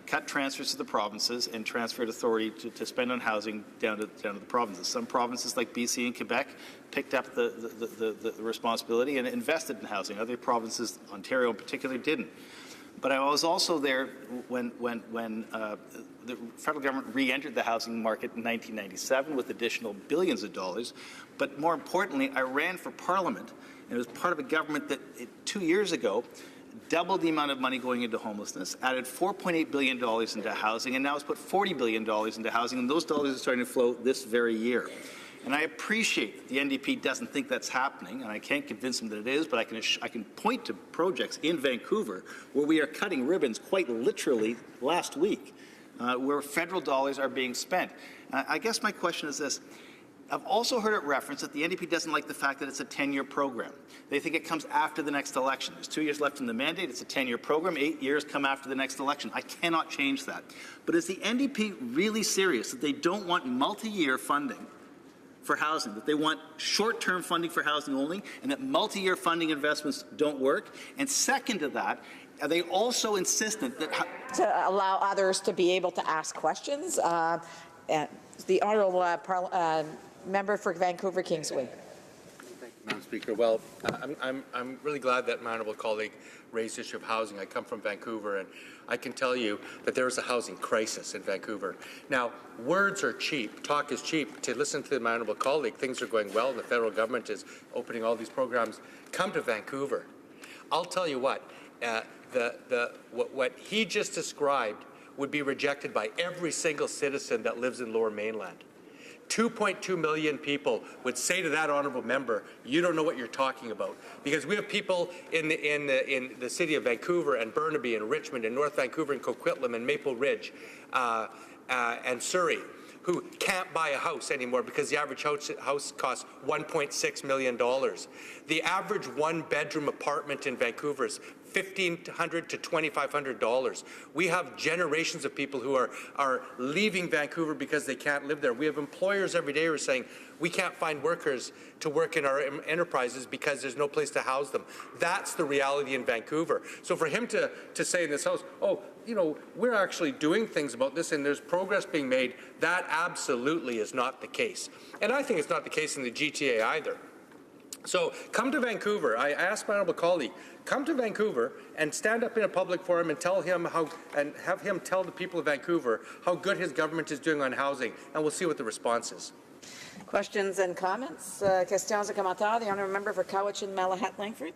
S3: cut transfers to the provinces and transferred authority to spend on housing down to the provinces. Some provinces like BC and Quebec picked up the responsibility and invested in housing. Other provinces, Ontario in particular, didn't. But I was also there when the federal government re-entered the housing market in 1997 with additional billions of dollars. But more importantly, I ran for Parliament, and it was part of a government that 2 years ago doubled the amount of money going into homelessness, added $4.8 billion into housing, and now has put $40 billion into housing, and those dollars are starting to flow this very year. And I appreciate that the NDP doesn't think that's happening, and I can't convince them that it is, but I can point to projects in Vancouver where we are cutting ribbons quite literally last week, where federal dollars are being spent. I guess my question is this. I've also heard it referenced that the NDP doesn't like the fact that it's a 10-year program. They think it comes after the next election. There's 2 years left in the mandate. It's a 10-year program. 8 years come after the next election. I cannot change that. But is the NDP really serious that they don't want multi-year funding for housing, that they want short-term funding for housing only, and that multi-year funding investments don't work? And second to that, are they also insistent that
S20: to allow others to be able to ask questions? The honourable member for Vancouver Kingsway.
S17: Thank you, Madam Speaker. Well, I'm really glad that my honourable colleague raised the issue of housing. I come from Vancouver, and I can tell you that there is a housing crisis in Vancouver. Now, words are cheap. Talk is cheap. To listen to my honourable colleague, things are going well, and the federal government is opening all these programs. Come to Vancouver. I'll tell you what. What he just described would be rejected by every single citizen that lives in Lower Mainland. 2.2 million people would say to that honourable member, you don't know what you're talking about. Because we have people in the city of Vancouver and Burnaby and Richmond and North Vancouver and Coquitlam and Maple Ridge and Surrey who can't buy a house anymore because the average house costs $1.6 million. The average one-bedroom apartment in Vancouver is $1,500 to $2,500. We have generations of people who are leaving Vancouver because they can't live there. We have employers every day who are saying, we can't find workers to work in our enterprises because there's no place to house them. That's the reality in Vancouver. So for him to say in this House, oh, you know, we're actually doing things about this and there's progress being made, that absolutely is not the case. And I think it's not the case in the GTA either. So come to Vancouver. I asked my honourable colleague, come to Vancouver and stand up in a public forum and tell him and have him tell the people of Vancouver how good his government is doing on housing, and we'll see what the response is.
S20: Questions and comments? Questions et commentaires. The honourable member for Cowichan, Malahat, Langford.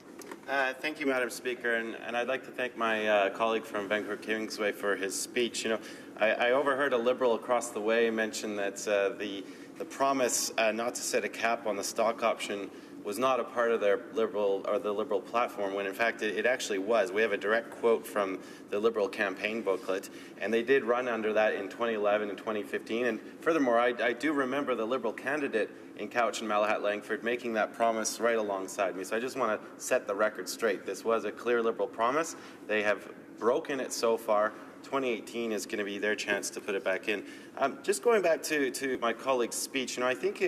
S18: Thank you, Madam Speaker, and I'd like to thank my colleague from Vancouver Kingsway for his speech. You know, I overheard a Liberal across the way mention that the promise not to set a cap on the stock option was not a part of their Liberal platform, when in fact it actually was. We have a direct quote from the Liberal campaign booklet, and they did run under that in 2011 and 2015. And furthermore, I do remember the Liberal candidate in Cowichan, Malahat, Langford making that promise right alongside me. So I just want to set the record straight. This was a clear Liberal promise. They have broken it so far. 2018 is going to be their chance to put it back in. Just going back to my colleague's speech, you know, I think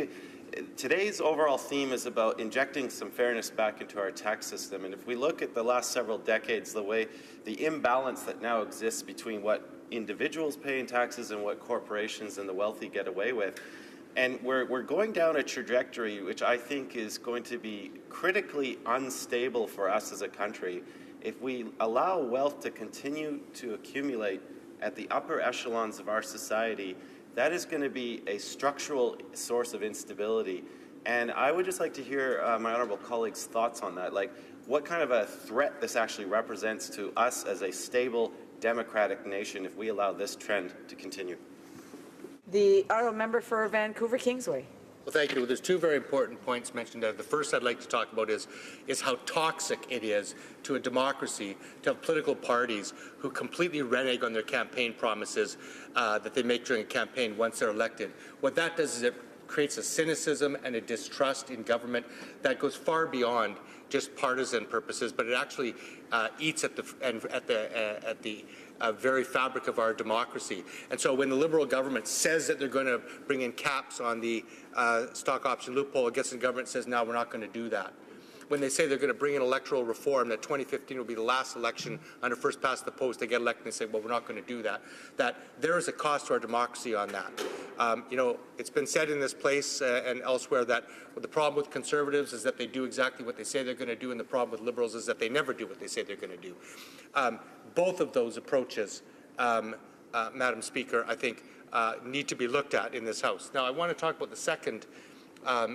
S18: today's overall theme is about injecting some fairness back into our tax system. And if we look at the last several decades, the imbalance that now exists between what individuals pay in taxes and what corporations and the wealthy get away with, and we're going down a trajectory which I think is going to be critically unstable for us as a country if we allow wealth to continue to accumulate at the upper echelons of our society. That is going to be a structural source of instability. And I would just like to hear my honourable colleague's thoughts on that. Like, what kind of a threat this actually represents to us as a stable, democratic nation if we allow this trend to continue.
S20: The honourable member for Vancouver Kingsway.
S17: Well, thank you. There's two very important points mentioned there. The first I'd like to talk about is how toxic it is to a democracy to have political parties who completely renege on their campaign promises that they make during a campaign once they're elected. What that does is it creates a cynicism and a distrust in government that goes far beyond just partisan purposes, but it actually eats at the very fabric of our democracy. And so when the Liberal government says that they're going to bring in caps on the stock option loophole, it gets the government says, no, we're not going to do that. When they say they're going to bring in electoral reform, that 2015 will be the last election under first past the post, they get elected and say, well, we're not going to do that. That there is a cost to our democracy on that. You know, it's been said in this place and elsewhere that the problem with Conservatives is that they do exactly what they say they're going to do, and the problem with Liberals is that they never do what they say they're going to do. Both of those approaches, Madam Speaker, I think need to be looked at in this House. Now, I want to talk about the second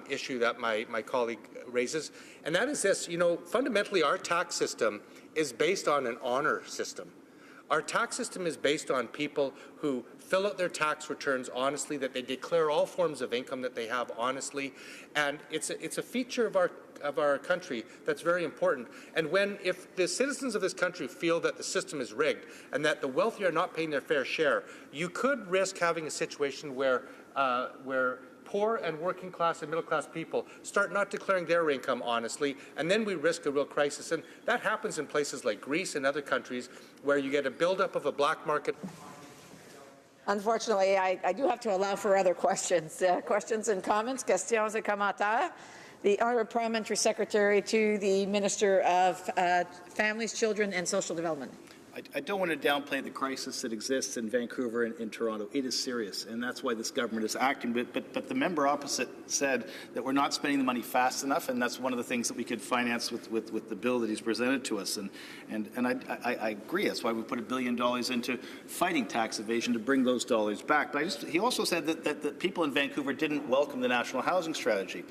S17: issue that my colleague raises, and that is this. Fundamentally, our tax system is based on an honor system. Our tax system is based on people who fill out their tax returns honestly, that they declare all forms of income that they have honestly, and it's a feature of our country that's very important. And if the citizens of this country feel that the system is rigged and that the wealthy are not paying their fair share, you could risk having a situation where poor and working class and middle class people start not declaring their income honestly, and then we risk a real crisis. And that happens in places like Greece and other countries where you get a buildup of a black market.
S20: Unfortunately, I do have to allow for other questions. Questions and comments? Questions et commentaires? The Honourable Parliamentary Secretary to the Minister of Families, Children and Social Development.
S3: I don't want to downplay the crisis that exists in Vancouver and in Toronto. It is serious, and that's why this government is acting. But the member opposite said that we're not spending the money fast enough, and that's one of the things that we could finance with the bill that he's presented to us. And I agree. That's why we put $1 billion into fighting tax evasion to bring those dollars back. But he also said that people in Vancouver didn't welcome the National Housing Strategy.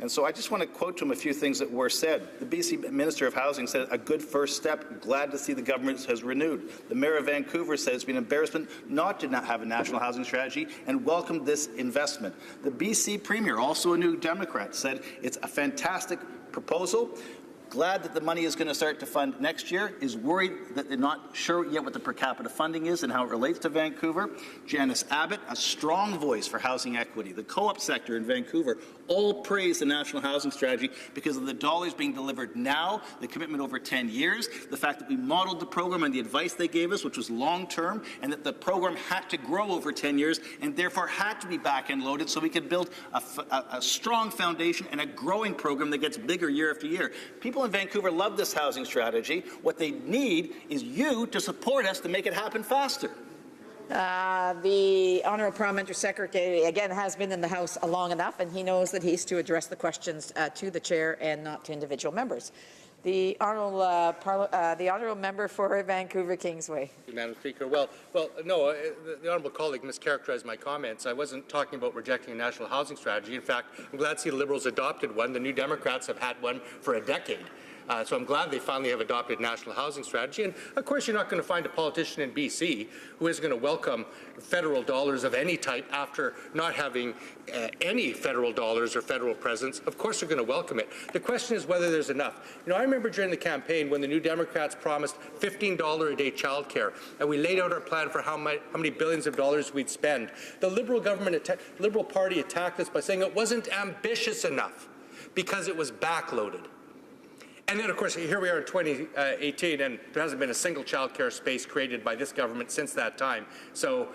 S3: And so I just want to quote to him a few things that were said. The BC Minister of Housing said, a good first step, glad to see the government has renewed. The Mayor of Vancouver said it's been an embarrassment not to have a national housing strategy and welcomed this investment. The BC Premier, also a New Democrat, said it's a fantastic proposal. Glad that the money is going to start to fund next year, is worried that they're not sure yet what the per capita funding is and how it relates to Vancouver. Janice Abbott, a strong voice for housing equity. The co-op sector in Vancouver all praise the National Housing Strategy because of the dollars being delivered now, the commitment over 10 years, the fact that we modeled the program and the advice they gave us, which was long-term, and that the program had to grow over 10 years and therefore had to be back-end loaded so we could build a strong foundation and a growing program that gets bigger year after year. People in Vancouver love this housing strategy. What they need is you to support us to make it happen faster.
S20: The Honourable Parliamentary Secretary, again, has been in the House long enough, and he knows that he's to address the questions to the Chair and not to individual members. The Honourable Member for Vancouver Kingsway.
S17: Madam Speaker. Well, no, the Honourable colleague mischaracterized my comments. I wasn't talking about rejecting a national housing strategy. In fact, I'm glad to see the Liberals adopted one. The New Democrats have had one for a decade. So I'm glad they finally have adopted national housing strategy. And of course, you're not going to find a politician in BC who is going to welcome federal dollars of any type after not having any federal dollars or federal presence. Of course, they're going to welcome it. The question is whether there's enough. I remember during the campaign when the New Democrats promised $15 a day childcare, and we laid out our plan for how many billions of dollars we'd spend. The Liberal Party attacked us by saying it wasn't ambitious enough because it was backloaded. And then, of course, here we are in 2018, and there hasn't been a single child care space created by this government since that time. So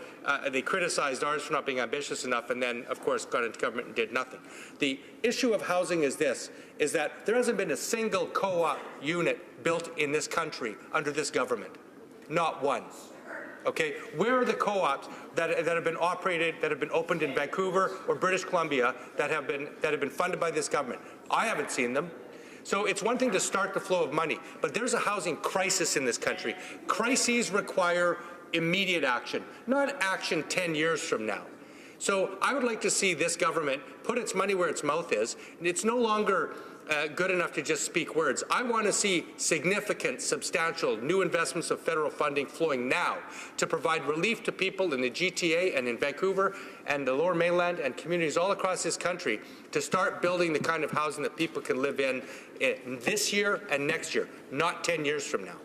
S17: they criticized ours for not being ambitious enough, and then, of course, got into government and did nothing. The issue of housing is this, is that there hasn't been a single co-op unit built in this country under this government. Not one. Okay, where are the co-ops that have been operated, that have been opened in Vancouver or British Columbia that have been funded by this government? I haven't seen them. So it's one thing to start the flow of money, but there's a housing crisis in this country. Crises require immediate action, not action 10 years from now. So I would like to see this government put its money where its mouth is. It's no longer good enough to just speak words. I want to see significant, substantial new investments of federal funding flowing now to provide relief to people in the GTA and in Vancouver and the Lower Mainland and communities all across this country to start building the kind of housing that people can live in this year and next year, not 10 years from now.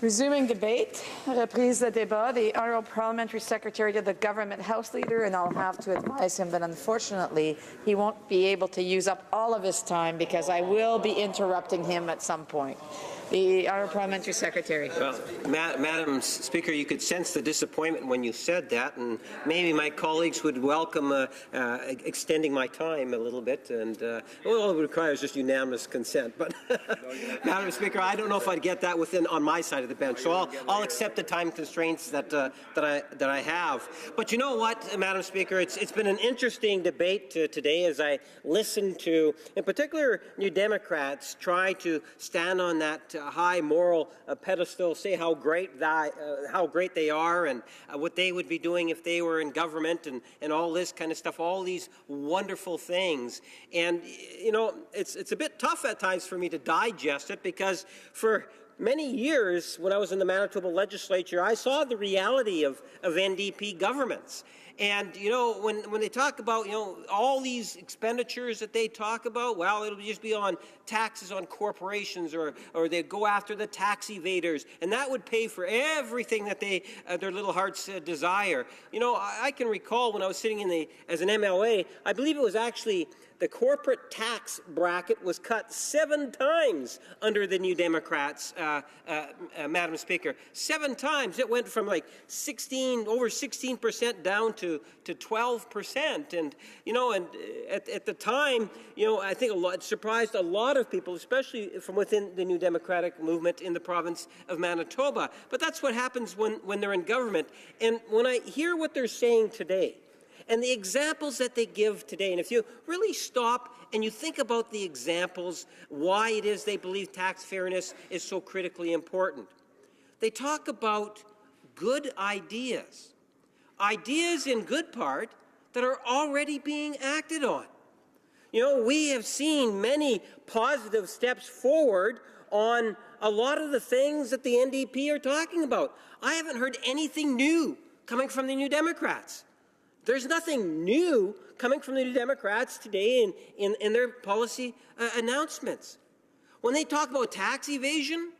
S20: Resuming debate, reprise de débat, the Honourable Parliamentary Secretary to the Government House Leader, and I'll have to advise him that unfortunately he won't be able to use up all of his time because I will be interrupting him at some point. The Honourable Parliamentary Secretary.
S1: Well, Madam Speaker, you could sense the disappointment when you said that, and maybe my colleagues would welcome extending my time a little bit, and all it requires just unanimous consent. But, Madam Speaker, I don't know if I'd get that on my side of the bench. So I'll accept the time constraints that I have. But you know what, Madam Speaker, it's been an interesting debate today as I listened to, in particular, New Democrats try to stand on that high moral pedestal, say how great they are and what they would be doing if they were in government and all this kind of stuff, all these wonderful things. And, you know, it's a bit tough at times for me to digest it because for many years when I was in the Manitoba legislature, I saw the reality of NDP governments. And, you know, when they talk about, you know, all these expenditures that they talk about, well, it'll just be on taxes on corporations or they go after the tax evaders, and that would pay for everything that their little hearts desire. You know, I can recall when I was sitting as an MLA, I believe it was actually the corporate tax bracket was cut 7 times under the New Democrats, Madam Speaker. 7 times. It went from like over 16% down to 12%. And, you know, and at the time, you know, I think it surprised a lot of people, especially from within the New Democratic movement in the province of Manitoba. But that's what happens when they're in government. And when I hear what they're saying today, and the examples that they give today, and if you really stop and you think about the examples, why it is they believe tax fairness is so critically important, they talk about good ideas. Ideas in good part that are already being acted on. You know, we have seen many positive steps forward on a lot of the things that the NDP are talking about. I haven't heard anything new coming from the New Democrats. There's nothing new coming from the New Democrats today in their policy announcements. When they talk about tax evasion,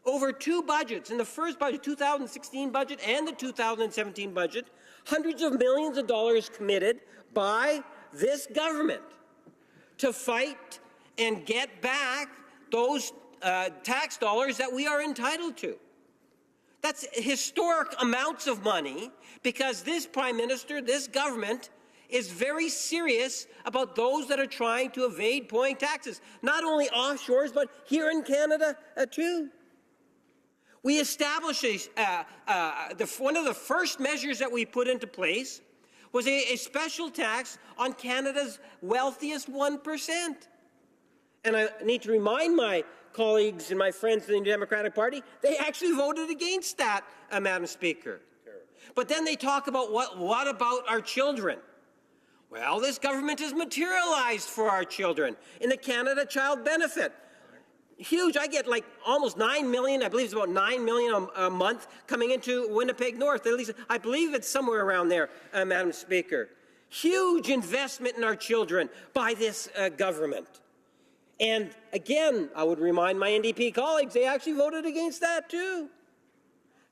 S1: over 2 budgets, in the first budget, 2016 budget and the 2017 budget, hundreds of millions of dollars committed by this government to fight and get back those tax dollars that we are entitled to. That's historic amounts of money because this Prime Minister, this government, is very serious about those that are trying to evade paying taxes, not only offshores, but here in Canada too. We established one of the first measures that we put into place was a special tax on Canada's wealthiest 1%. And I need to remind my colleagues and my friends in the Democratic Party, they actually voted against that, Madam Speaker. But then they talk about what about our children? Well, this government has materialized for our children in the Canada Child Benefit. Huge. I get like almost 9 million, I believe it's about 9 million a month coming into Winnipeg North. At least I believe it's somewhere around there, Madam Speaker. Huge investment in our children by this government. And again, I would remind my NDP colleagues, they actually voted against that too.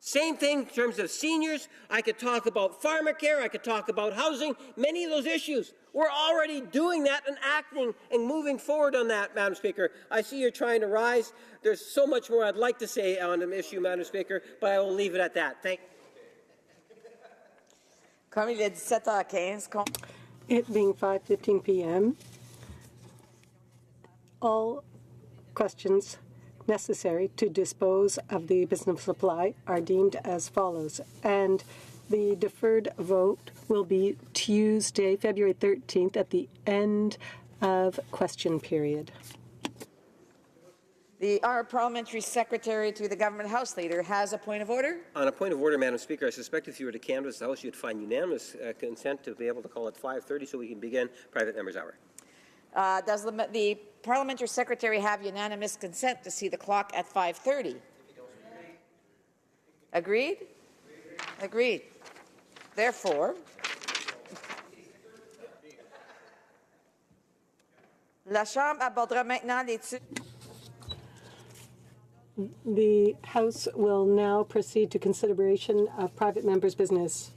S1: Same thing in terms of seniors. I could talk about pharmacare. I could talk about housing. Many of those issues. We're already doing that and acting and moving forward on that, Madam Speaker. I see you're trying to rise. There's so much more I'd like to say on the issue, Madam Speaker, but I will leave it at that. Thank you.
S20: Comme il est 17h15.
S2: It being 5:15 p.m., all questions necessary to dispose of the business supply are deemed as follows. And the deferred vote will be Tuesday, February 13th, at the end of question period.
S20: Our parliamentary secretary to the government House Leader has a point of order.
S1: On a point of order, Madam Speaker, I suspect if you were to canvass the House, you'd find unanimous consent to be able to call it 5:30 so we can begin private members' hour.
S20: Does the parliamentary secretary have unanimous consent to see the clock at 5:30? Agreed? Agreed. Therefore, la Chambre abordera maintenant l'étude.
S2: The House will now proceed to consideration of private members' business.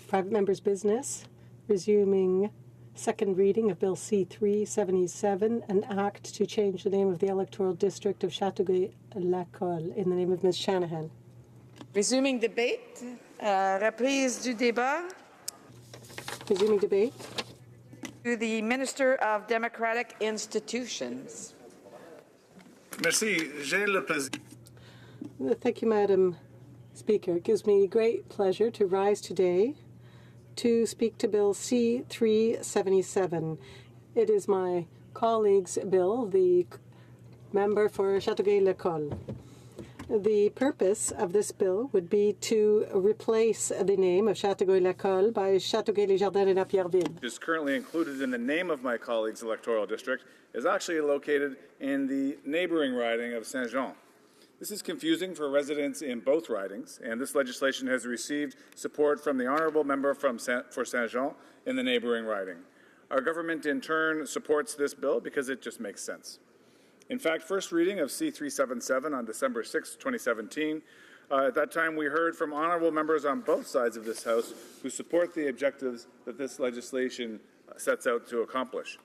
S2: Private members' business, resuming second reading of Bill C-377, an act to change the name of the electoral district of Châteauguay-Lacolle, in the name of Ms. Shanahan.
S20: Resuming debate. Reprise du débat.
S2: Resuming debate.
S20: To the Minister of Democratic Institutions.
S7: Merci. J'ai le plaisir.
S2: Thank you, Madam Speaker. It gives me great pleasure to rise today to speak to Bill C-377. It is my colleague's bill, the member for Châteauguay-L'École. The purpose of this bill would be to replace the name of Châteauguay-L'École by Châteauguay-les-Jardins-de-Napierville.
S15: Is currently included in the name of my colleague's electoral district is actually located in the neighboring riding of Saint-Jean. This is confusing for residents in both ridings, and this legislation has received support from the honourable member for Saint-Jean in the neighboring riding. Our government, in turn, supports this bill because it just makes sense. In fact, first reading of C-377 on December 6, 2017, at that time we heard from honourable members on both sides of this House who support the objectives that this legislation sets out to accomplish.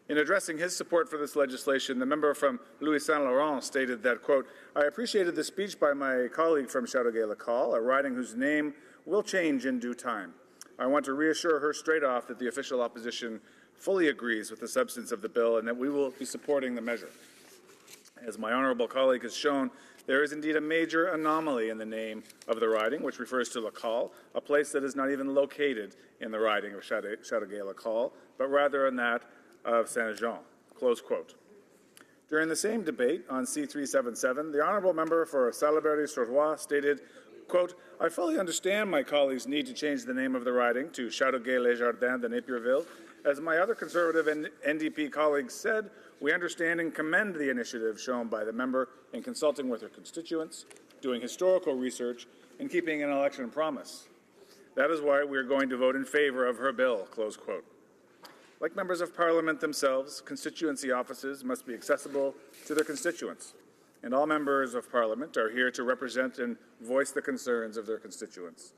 S15: In addressing his support for this legislation, the member from Louis Saint Laurent stated that, quote, I appreciated the speech by my colleague from Châteauguay-L'École, a riding whose name will change in due time. I want to reassure her straight off that the official opposition fully agrees with the substance of the bill and that we will be supporting the measure. As my honourable colleague has shown, there is indeed a major anomaly in the name of the riding, which refers to L'École, a place that is not even located in the riding of Châteauguay-L'École, but rather in that of Saint-Jean, close quote. During the same debate on C-377, the honourable member for Salaberry-sur-Loire stated, quote, I fully understand my colleagues' need to change the name of the riding to Châteauguay-les-Jardins-de-Napierville. As my other Conservative and NDP colleagues said, we understand and commend the initiative shown by the member in consulting with her constituents, doing historical research, and keeping an election promise. That is why we are going to vote in favour of her bill, close quote. Like members of Parliament themselves, constituency offices must be accessible to their constituents, and all members of Parliament are here to represent and voice the concerns of their constituents.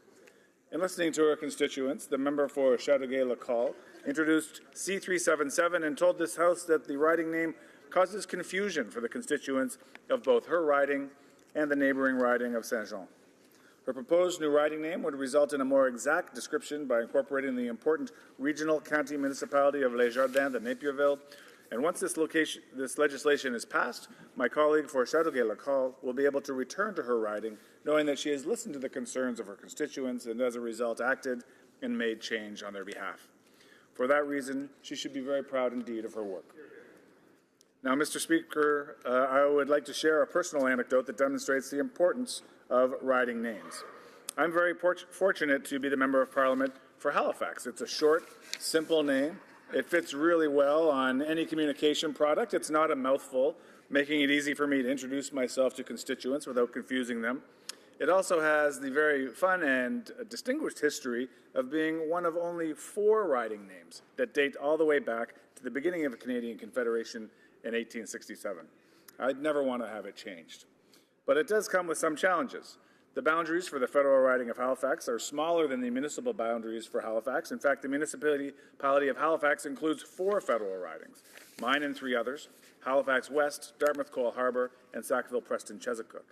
S15: In listening to her constituents, the member for Châteauguay-L'École introduced C-377 and told this House that the riding name causes confusion for the constituents of both her riding and the neighbouring riding of Saint-Jean. Her proposed new riding name would result in a more exact description by incorporating the important regional county municipality of Les Jardins de Napierville. And once this legislation is passed, my colleague for Châteauguay-L'École will be able to return to her riding, knowing that she has listened to the concerns of her constituents and, as a result, acted and made change on their behalf. For that reason, she should be very proud indeed of her work. Now, Mr. Speaker, I would like to share a personal anecdote that demonstrates the importance of riding names. I'm very fortunate to be the Member of Parliament for Halifax. It's a short, simple name. It fits really well on any communication product. It's not a mouthful, making it easy for me to introduce myself to constituents without confusing them. It also has the very fun and distinguished history of being one of only 4 riding names that date all the way back to the beginning of the Canadian Confederation in 1867. I'd never want to have it changed. But it does come with some challenges. The boundaries for the federal riding of Halifax are smaller than the municipal boundaries for Halifax. In fact, the municipality of Halifax includes 4 federal ridings, mine and 3 others, Halifax West, Dartmouth Cole Harbour, and Sackville Preston Chesapeake.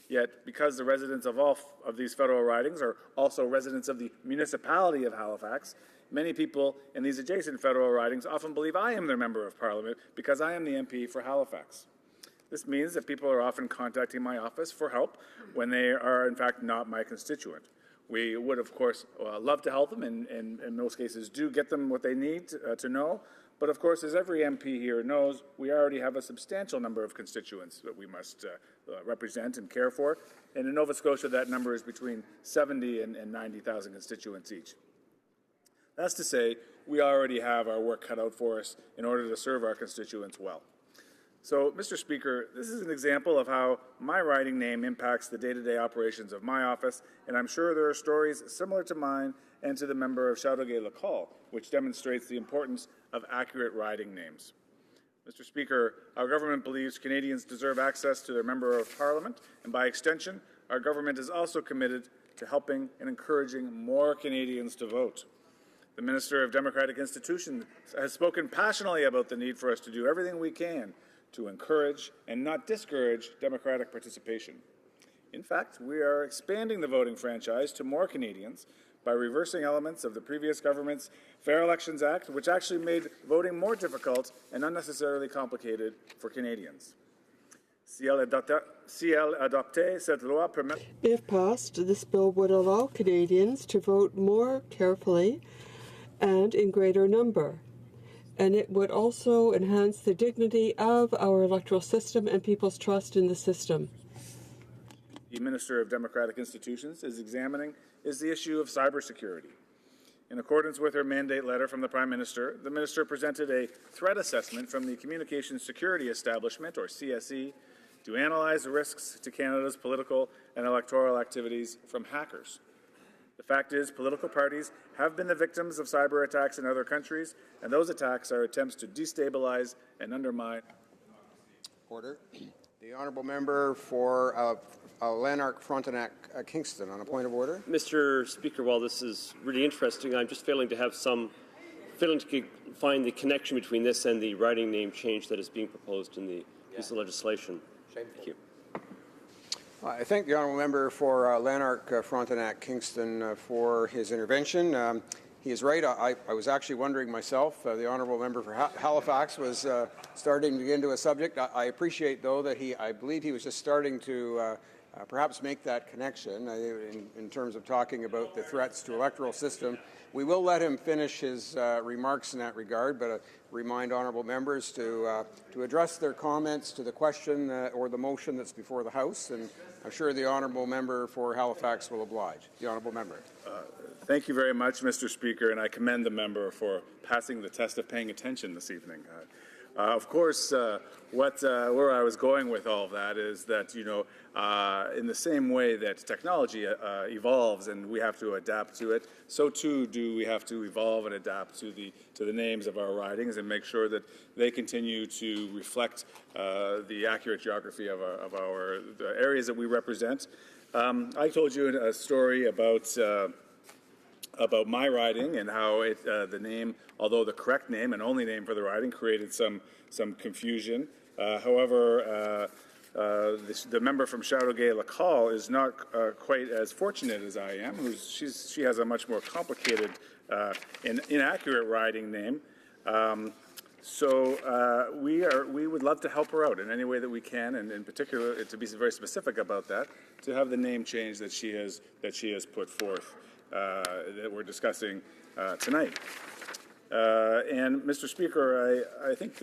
S15: Yet, because the residents of all of these federal ridings are also residents of the municipality of Halifax, many people in these adjacent federal ridings often believe I am their Member of Parliament because I am the MP for Halifax. This means that people are often contacting my office for help when they are, in fact, not my constituent. We would, of course, love to help them, and in most cases do get them what they need to know. But, of course, as every MP here knows, we already have a substantial number of constituents that we must represent and care for. And in Nova Scotia, that number is between 70 and 90,000 constituents each. That's to say, we already have our work cut out for us in order to serve our constituents well. So, Mr. Speaker, this is an example of how my riding name impacts the day-to-day operations of my office, and I'm sure there are stories similar to mine and to the member of Châteauguay-L'École, which demonstrates the importance of accurate riding names. Mr. Speaker, our government believes Canadians deserve access to their Member of Parliament, and by extension, our government is also committed to helping and encouraging more Canadians to vote. The Minister of Democratic Institutions has spoken passionately about the need for us to do everything we can to encourage and not discourage democratic participation. In fact, we are expanding the voting franchise to more Canadians by reversing elements of the previous government's Fair Elections Act, which actually made voting more difficult and unnecessarily complicated for Canadians. Si elle adoptait, cette loi permet...
S22: If passed, this bill would allow Canadians to vote more carefully and in greater number. And it would also enhance the dignity of our electoral system and people's trust in the system.
S15: The Minister of Democratic Institutions is examining is the issue of cybersecurity. In accordance with her mandate letter from the Prime Minister, the Minister presented a threat assessment from the Communications Security Establishment, or CSE, to analyze the risks to Canada's political and electoral activities from hackers. The fact is, political parties have been the victims of cyber attacks in other countries, and those attacks are attempts to destabilize and undermine.
S7: Order. The honourable member for Lanark, Frontenac, Kingston, on a point of order.
S10: Mr. Speaker, while this is really interesting, I'm just failing to find the connection between this and the writing name change that is being proposed in the piece of legislation. Thank you.
S7: I thank the honourable member for Lanark, Frontenac, Kingston for his intervention. He is right. I was actually wondering myself. The honourable member for Halifax was starting to get into a subject. I appreciate, though, that I believe he was just starting to perhaps make that connection in terms of talking about the threats to electoral system. We will let him finish his remarks in that regard, but remind honourable members to address their comments to the question or the motion that's before the House, and I'm sure the honourable member for Halifax will oblige. The honourable member.
S15: Thank you very much, Mr. Speaker, and I commend the member for passing the test of paying attention this evening. Of course, where I was going with all of that is that, in the same way that technology evolves and we have to adapt to it, so too do we have to evolve and adapt to the names of our ridings and make sure that they continue to reflect the accurate geography of the areas that we represent. I told you a story about my riding and how the name, although the correct name and only name for the riding, created some confusion. However, the member from Châteauguay-Lacal is not quite as fortunate as I am. She has a much more complicated, inaccurate riding name. So we would love to help her out in any way that we can, and in particular, to be very specific about that, to have the name change that she has put forth. That we're discussing tonight. And Mr. Speaker, I think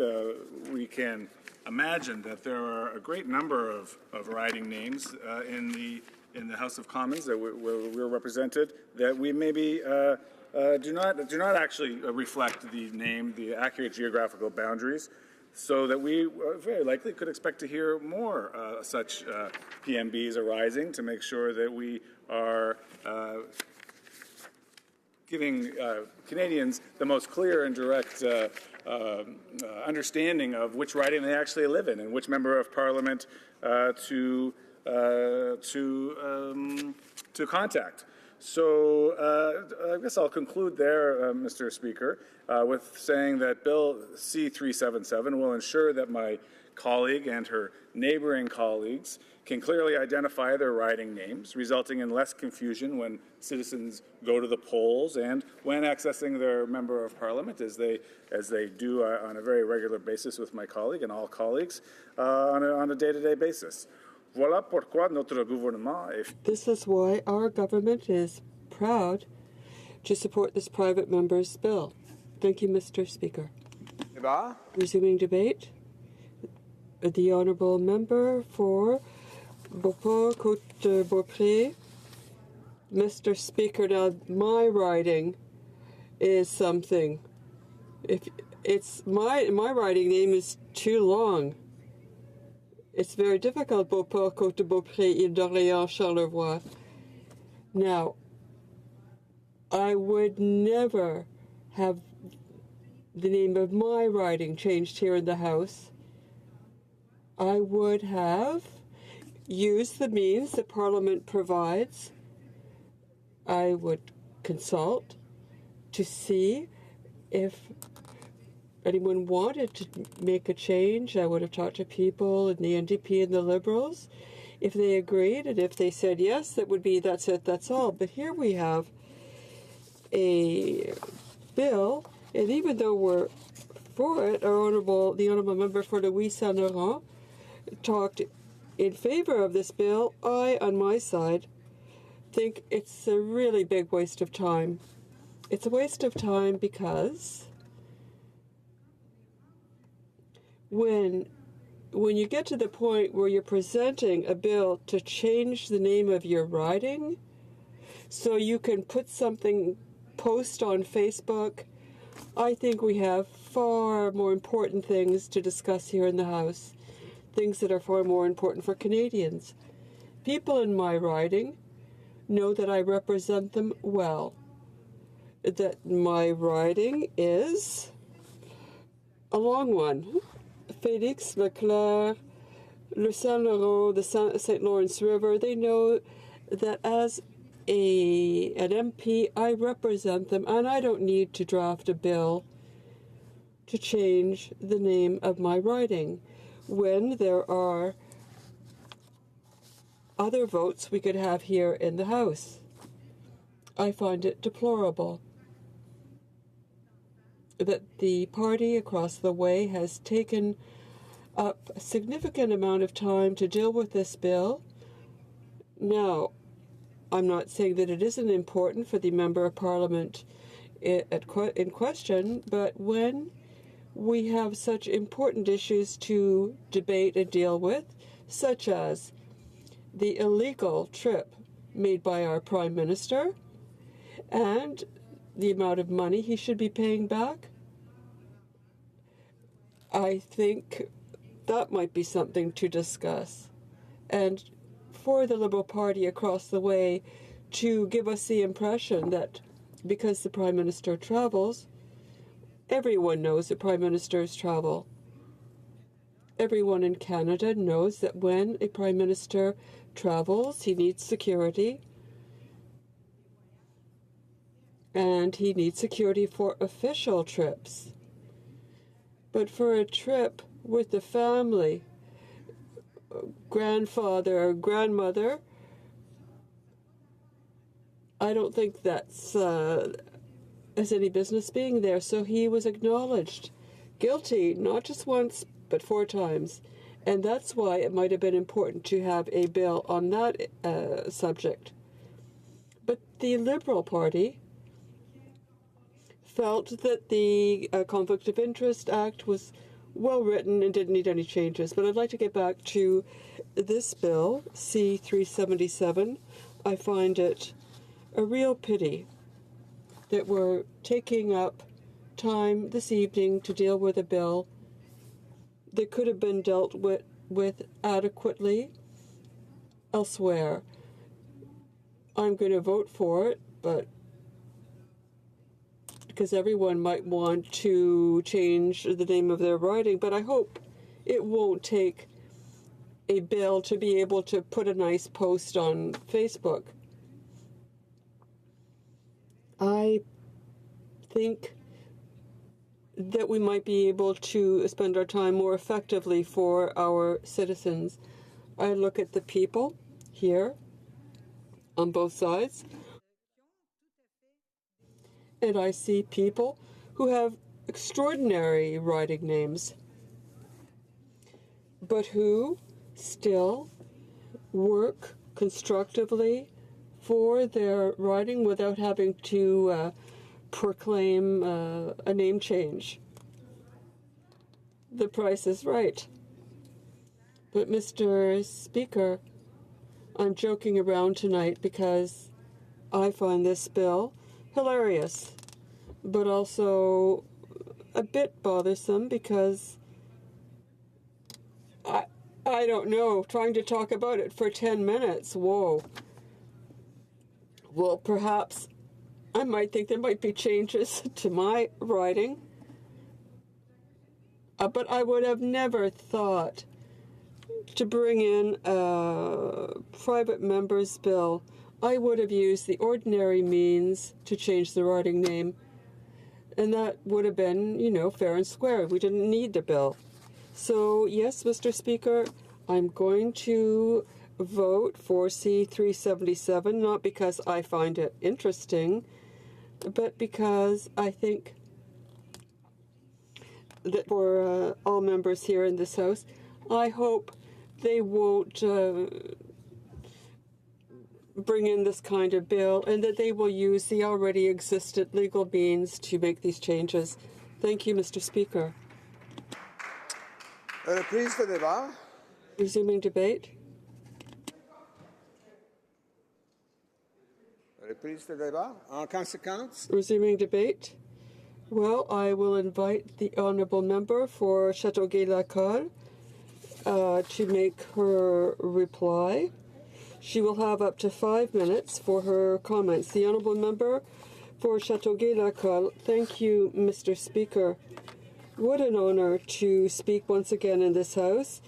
S15: we can imagine that there are a great number of riding names in the House of Commons that we're represented that we maybe do not actually reflect the accurate geographical boundaries, so that we very likely could expect to hear more such PMBs arising to make sure that we are giving Canadians the most clear and direct understanding of which riding they actually live in and which member of Parliament to contact. So I guess I'll conclude there, Mr. Speaker, with saying that Bill C-377 will ensure that my colleague and her neighbouring colleagues can clearly identify their riding names, resulting in less confusion when citizens go to the polls and when accessing their member of Parliament, as they do on a very regular basis with my colleague and all colleagues on a day-to-day basis. Voilà pourquoi notre gouvernement est...
S22: This is why our government is proud to support this private member's bill. Thank you, Mr. Speaker.
S7: Débat.
S22: Resuming debate. The honourable member for Beauport-Côte-Beaupré. Mr. Speaker, now my riding is something. If it's my riding name is too long. It's very difficult. Beauport-Côte-Beaupré, Ile d'Orléans, Charlevoix. Now, I would never have the name of my riding changed here in the House. I would have used the means that Parliament provides. I would consult to see if anyone wanted to make a change. I would have talked to people in the NDP and the Liberals. If they agreed and if they said yes, that would be that's it, that's all. But here we have a bill, and even though we're for it, the honourable member for Louis Saint Laurent talked in favor of this bill, I, on my side, think it's a really big waste of time. It's a waste of time because when you get to the point where you're presenting a bill to change the name of your riding so you can put something, post on Facebook, I think we have far more important things to discuss here in the House, things that are far more important for Canadians. People in my riding know that I represent them well, that my riding is a long one. Félix, Leclerc, Le Saint-Laurent, the St. Lawrence River, they know that as an MP, I represent them, and I don't need to draft a bill to change the name of my riding when there are other votes we could have here in the House. I find it deplorable that the party across the way has taken up a significant amount of time to deal with this bill. Now, I'm not saying that it isn't important for the Member of Parliament in question, but when we have such important issues to debate and deal with, such as the illegal trip made by our Prime Minister and the amount of money he should be paying back, I think that might be something to discuss. And for the Liberal Party across the way to give us the impression that because the Prime Minister travels, everyone knows that Prime Ministers travel. Everyone in Canada knows that when a Prime Minister travels, he needs security. And he needs security for official trips. But for a trip with the family, grandfather or grandmother, I don't think that's has any business being there. So he was acknowledged guilty, not just once, but 4 times. And that's why it might have been important to have a bill on that subject. But the Liberal Party felt that the Conflict of Interest Act was well written and didn't need any changes. But I'd like to get back to this bill, C-377. I find it a real pity that we're taking up time this evening to deal with a bill that could have been dealt with adequately elsewhere. I'm going to vote for it, but because everyone might want to change the name of their riding, but I hope it won't take a bill to be able to put a nice post on Facebook. I think that we might be able to spend our time more effectively for our citizens. I look at the people here on both sides, and I see people who have extraordinary riding names, but who still work constructively for their riding without having to proclaim a name change. The Price is Right. But, Mr. Speaker, I'm joking around tonight because I find this bill hilarious, but also a bit bothersome because I don't know, trying to talk about it for 10 minutes, whoa. Well, perhaps I might think there might be changes to my writing, but I would have never thought to bring in a private member's bill. I would have used the ordinary means to change the writing name, and that would have been, fair and square. We didn't need the bill. So, yes, Mr. Speaker, I'm going to vote for C-377, not because I find it interesting, but because I think that for all members here in this House, I hope they won't bring in this kind of bill, and that they will use the already existent legal means to make these changes. Thank you, Mr. Speaker.
S7: Reprise de débat.
S22: Resuming debate.
S7: Reprise de débat. En conséquence.
S22: Resuming debate. Well, I will invite the honourable member for Châteauguay-Lacolle to make her reply. She will have up to 5 minutes for her comments. The honourable member for Châteauguay-Lacolle. Thank you, Mr. Speaker. What an honour to speak once again in this House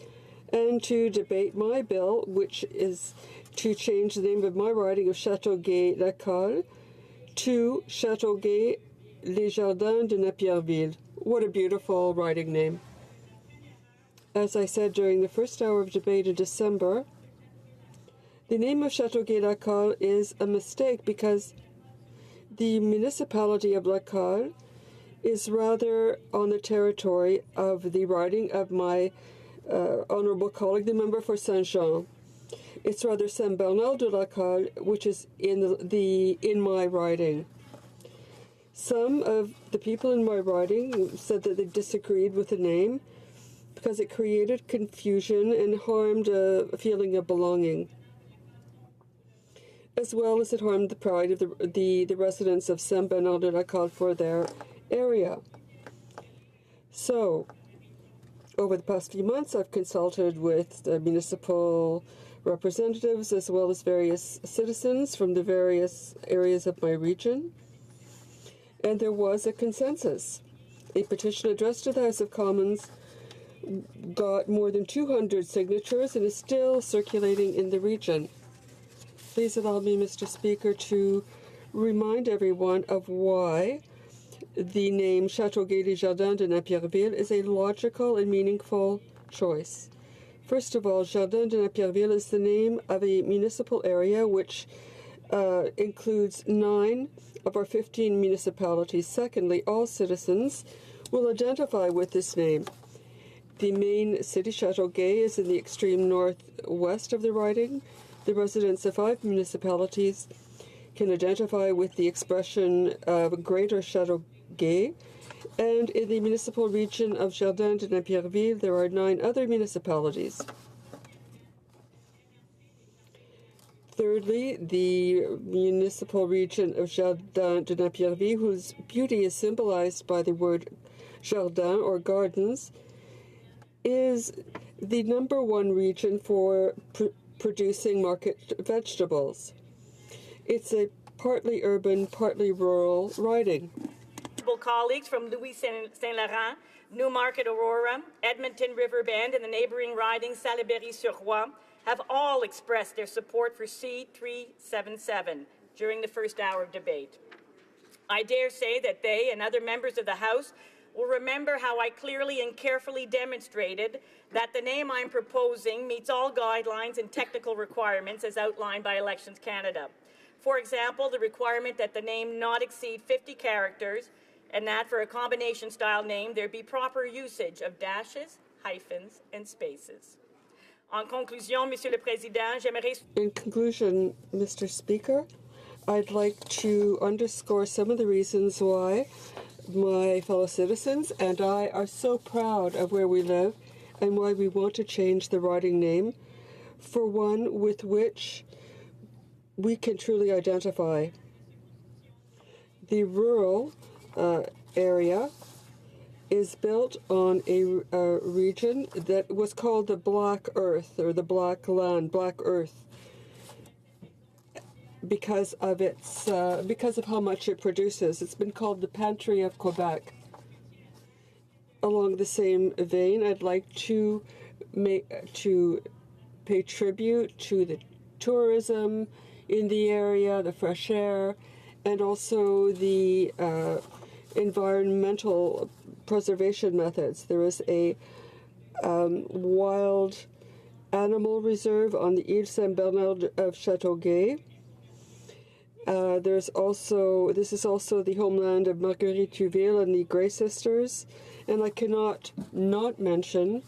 S22: and to debate my bill, which is to change the name of my riding of Châteauguay-Lacolle to Châteauguay-les-Jardins de Napierville. What a beautiful riding name. As I said during the first hour of debate in December, the name of Châteauguay-Lacolle is a mistake because the municipality of Lacolle is rather on the territory of the riding of my honourable colleague, the member for Saint-Jean. It's rather Saint-Bernard-de-Lacolle, which is in my riding. Some of the people in my riding said that they disagreed with the name because it created confusion and harmed a feeling of belonging, as well as it harmed the pride of the residents of Saint-Bernard-de-Lacolle for their area. So, over the past few months, I've consulted with the municipal representatives as well as various citizens from the various areas of my region, and there was a consensus. A petition addressed to the House of Commons got more than 200 signatures and is still circulating in the region. Please allow me, Mr. Speaker, to remind everyone of why the name Châteauguay-les-Jardins de Napierville is a logical and meaningful choice. First of all, Jardins de Napierville is the name of a municipal area which includes 9 of our 15 municipalities. Secondly, all citizens will identify with this name. The main city, Châteauguay, is in the extreme northwest of the riding. The residents of 5 municipalities can identify with the expression of Greater Châteauguay, and in the municipal region of Jardins de Napierville, there are 9 other municipalities. Thirdly, the municipal region of Jardins de Napierville, whose beauty is symbolized by the word jardin or gardens, is the #1 region for producing market vegetables. It's a partly urban, partly rural riding.
S6: Colleagues from Louis Saint Laurent, Newmarket Aurora, Edmonton Riverbend, and the neighboring riding Salaberry-sur-Roi have all expressed their support for C-377 during the first hour of debate. I dare say that they and other members of the House will remember how I clearly and carefully demonstrated that the name I'm proposing meets all guidelines and technical requirements as outlined by Elections Canada. For example, the requirement that the name not exceed 50 characters, and that for a combination-style name there be proper usage of dashes, hyphens, and spaces. En conclusion, Monsieur le Président, j'aimerais...
S22: In conclusion, Mr. Speaker, I'd like to underscore some of the reasons why my fellow citizens and I are so proud of where we live and why we want to change the riding name for one with which we can truly identify. The rural area is built on a region that was called the Black Earth, or the Black Land, Black Earth, because of how much it produces. It's been called the Pantry of Quebec. Along the same vein, I'd like to pay tribute to the tourism in the area, the fresh air, and also the environmental preservation methods. There is a wild animal reserve on the Ile Saint-Bernard of Châteauguay. This is also the homeland of Marguerite Touville and the Grey Sisters, and I cannot not mention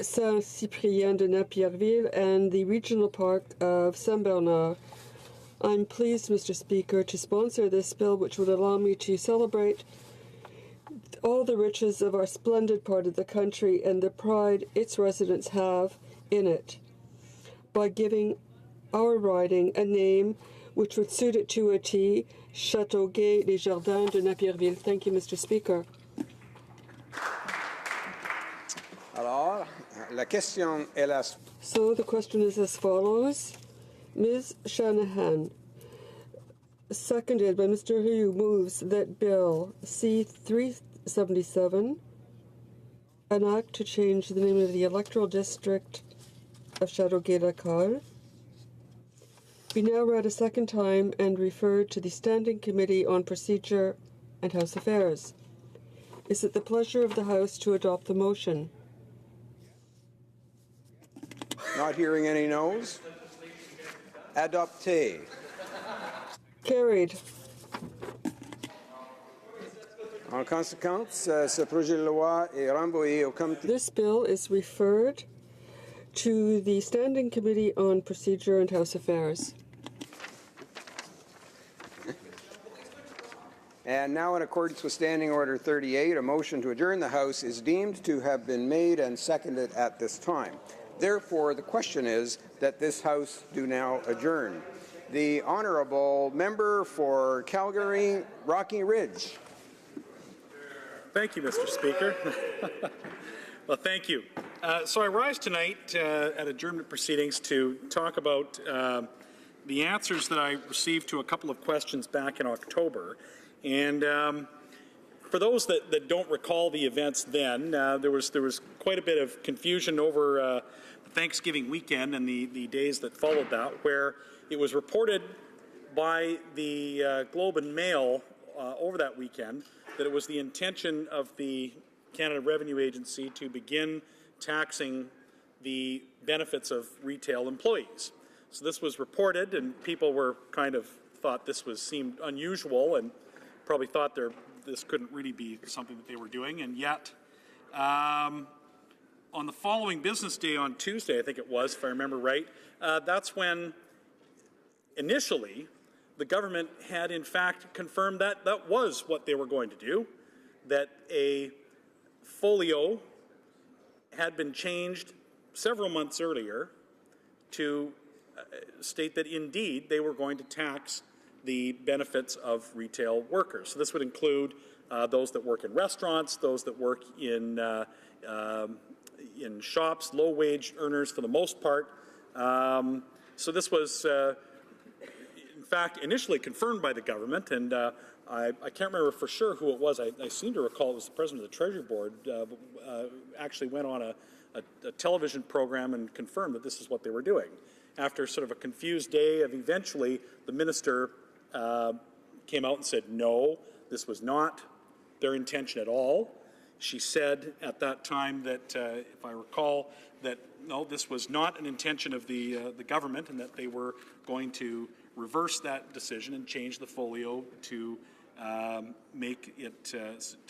S22: Saint-Cyprien de Napierville and the Regional Park of Saint-Bernard. I'm pleased, Mr. Speaker, to sponsor this bill which would allow me to celebrate all the riches of our splendid part of the country and the pride its residents have in it by giving our riding a name which would suit it to a T, Châteauguay des Jardins de Napierville. Thank you, Mr. Speaker.
S7: Alors, la question est la...
S22: So the question is as follows. Ms. Shanahan, seconded by Mr. Rioux, moves that Bill C-377, an act to change the name of the electoral district of Châteauguay-Lacolle, be now read a second time and referred to the Standing Committee on Procedure and House Affairs. Is it the pleasure of the House to adopt the motion?
S7: Not hearing any noes. Adopté.
S22: Carried.
S7: En conséquence, ce projet de loi est renvoyé au comité.
S22: This bill is referred to the Standing Committee on Procedure and House Affairs.
S7: And now, in accordance with Standing Order 38, a motion to adjourn the House is deemed to have been made and seconded at this time. Therefore, the question is that this House do now adjourn. The Honourable Member for Calgary, Rocky Ridge.
S8: Thank you, Mr. Speaker. Well, thank you. So I rise tonight at adjournment proceedings to talk about the answers that I received to a couple of questions back in October. And for those that don't recall the events then, there was quite a bit of confusion over Thanksgiving weekend and the days that followed that, where it was reported by the Globe and Mail over that weekend that it was the intention of the Canada Revenue Agency to begin taxing the benefits of retail employees. So this was reported, and people were thought this seemed unusual, and probably thought this couldn't really be something that they were doing, and yet on the following business day on Tuesday, I think it was, if I remember right, that's when initially the government had in fact confirmed that that was what they were going to do, that a folio had been changed several months earlier to state that indeed they were going to tax the benefits of retail workers. So this would include those that work in restaurants, those that work in shops, low-wage earners for the most part. So this was, in fact, initially confirmed by the government, and I can't remember for sure who it was. I seem to recall it was the president of the Treasury Board actually went on a television program and confirmed that this is what they were doing. After sort of a confused day of eventually the minister came out and said, no, this was not their intention at all. She said at that time that, if I recall, that no, this was not an intention of the government, and that they were going to reverse that decision and change the folio to make it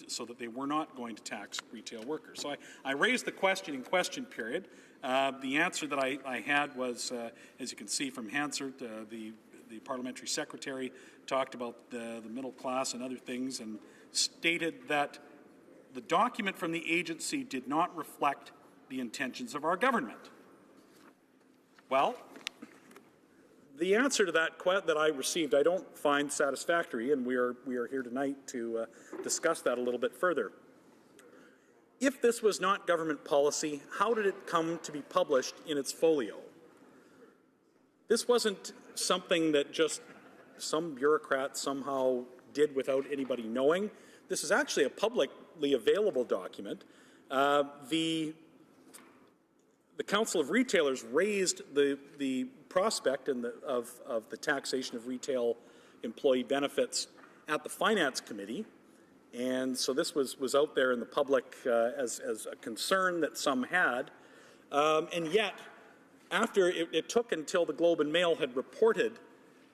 S8: so that they were not going to tax retail workers. So I raised the question in question period. The answer that I had was, as you can see from Hansard, the parliamentary secretary talked about the middle class and other things, and stated that the document from the agency did not reflect the intentions of our government. Well, the answer to that that I received I don't find satisfactory, and we are here tonight to discuss that a little bit further. If this was not government policy, how did it come to be published in its folio? This wasn't something that just some bureaucrat somehow did without anybody knowing. This is actually a publicly available document. The Council of Retailers raised the prospect of the taxation of retail employee benefits at the Finance Committee, and so this was out there in the public as a concern that some had, and yet after it took until the Globe and Mail had reported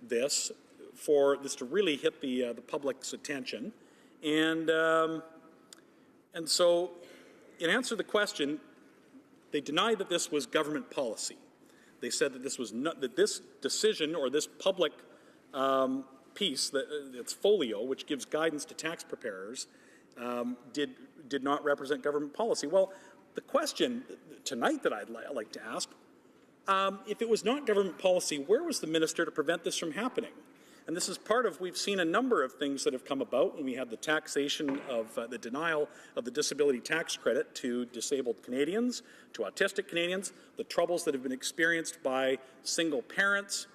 S8: this for this to really hit the public's attention, and so in answer to the question, They denied that this was government policy. They said that this was not, that this decision or this public piece, its folio, which gives guidance to tax preparers, did not represent government policy. Well, the question tonight that I'd like to ask, if it was not government policy, where was the minister to prevent this from happening? And this is part of, we've seen a number of things that have come about when we had the taxation of the denial of the disability tax credit to disabled Canadians, to autistic Canadians, the troubles that have been experienced by single parents,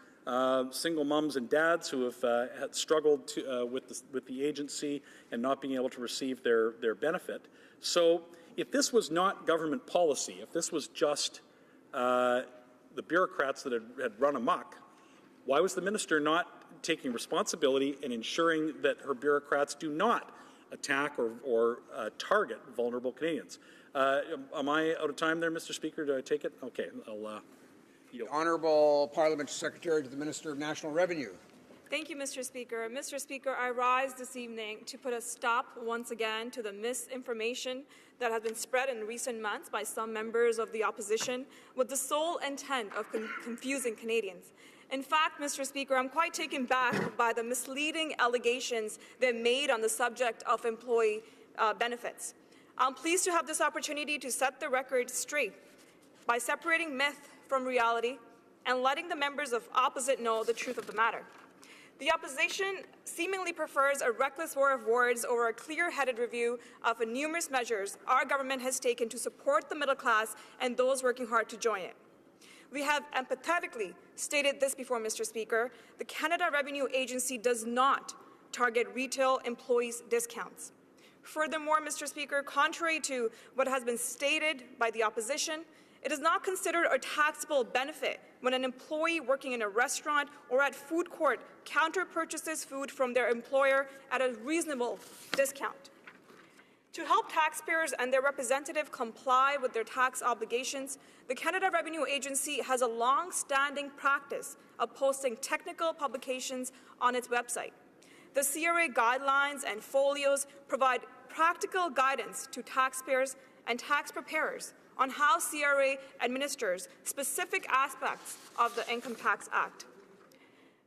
S8: single mums and dads who have had struggled with the agency and not being able to receive their benefit. So if this was not government policy, if this was just the bureaucrats that had run amok, why was the minister not taking responsibility and ensuring that her bureaucrats do not attack or target vulnerable Canadians? Am I out of time there, Mr. Speaker? Do I take it? Okay, I'll yield.
S7: Honourable Parliamentary Secretary to the Minister of National Revenue.
S11: Thank you, Mr. Speaker. Mr. Speaker, I rise this evening to put a stop once again to the misinformation that has been spread in recent months by some members of the opposition with the sole intent of confusing Canadians. In fact, Mr. Speaker, I'm quite taken back by the misleading allegations they made on the subject of employee benefits. I'm pleased to have this opportunity to set the record straight by separating myth from reality and letting the members of opposite know the truth of the matter. The opposition seemingly prefers a reckless war of words over a clear-headed review of the numerous measures our government has taken to support the middle class and those working hard to join it. We have empathetically stated this before, Mr. Speaker. The Canada Revenue Agency does not target retail employees' discounts. Furthermore, Mr. Speaker, contrary to what has been stated by the opposition, it is not considered a taxable benefit when an employee working in a restaurant or at food court counter-purchases food from their employer at a reasonable discount. To help taxpayers and their representative comply with their tax obligations, the Canada Revenue Agency has a long-standing practice of posting technical publications on its website. The CRA guidelines and folios provide practical guidance to taxpayers and tax preparers on how CRA administers specific aspects of the Income Tax Act.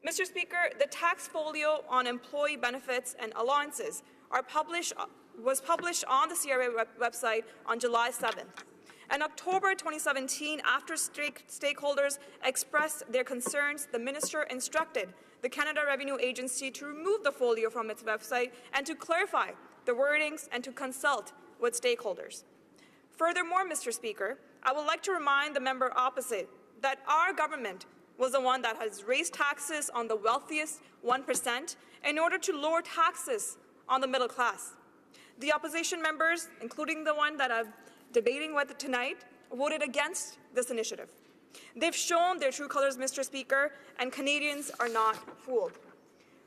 S11: Mr. Speaker, the tax folio on employee benefits and allowances was published on the CRA website on July 7th. In October 2017, after stakeholders expressed their concerns, the minister instructed the Canada Revenue Agency to remove the folio from its website and to clarify the wordings and to consult with stakeholders. Furthermore, Mr. Speaker, I would like to remind the member opposite that our government was the one that has raised taxes on the wealthiest 1% in order to lower taxes on the middle class. The opposition members, including the one that I'm debating with tonight, voted against this initiative. They've shown their true colors, Mr. Speaker, and Canadians are not fooled.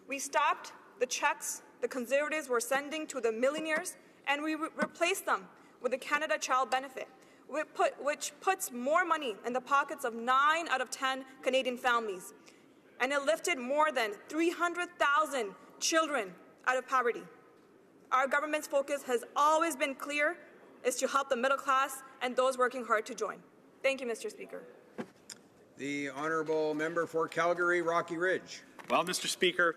S11: We stopped the checks the Conservatives were sending to the millionaires, and we replaced them with the Canada Child Benefit, which puts more money in the pockets of 9 out of 10 Canadian families, and it lifted more than 300,000 children out of poverty. Our government's focus has always been clear, is to help the middle class and those working hard to join. Thank you, Mr. Speaker.
S7: The honourable member for Calgary, Rocky Ridge.
S8: Well, Mr. Speaker,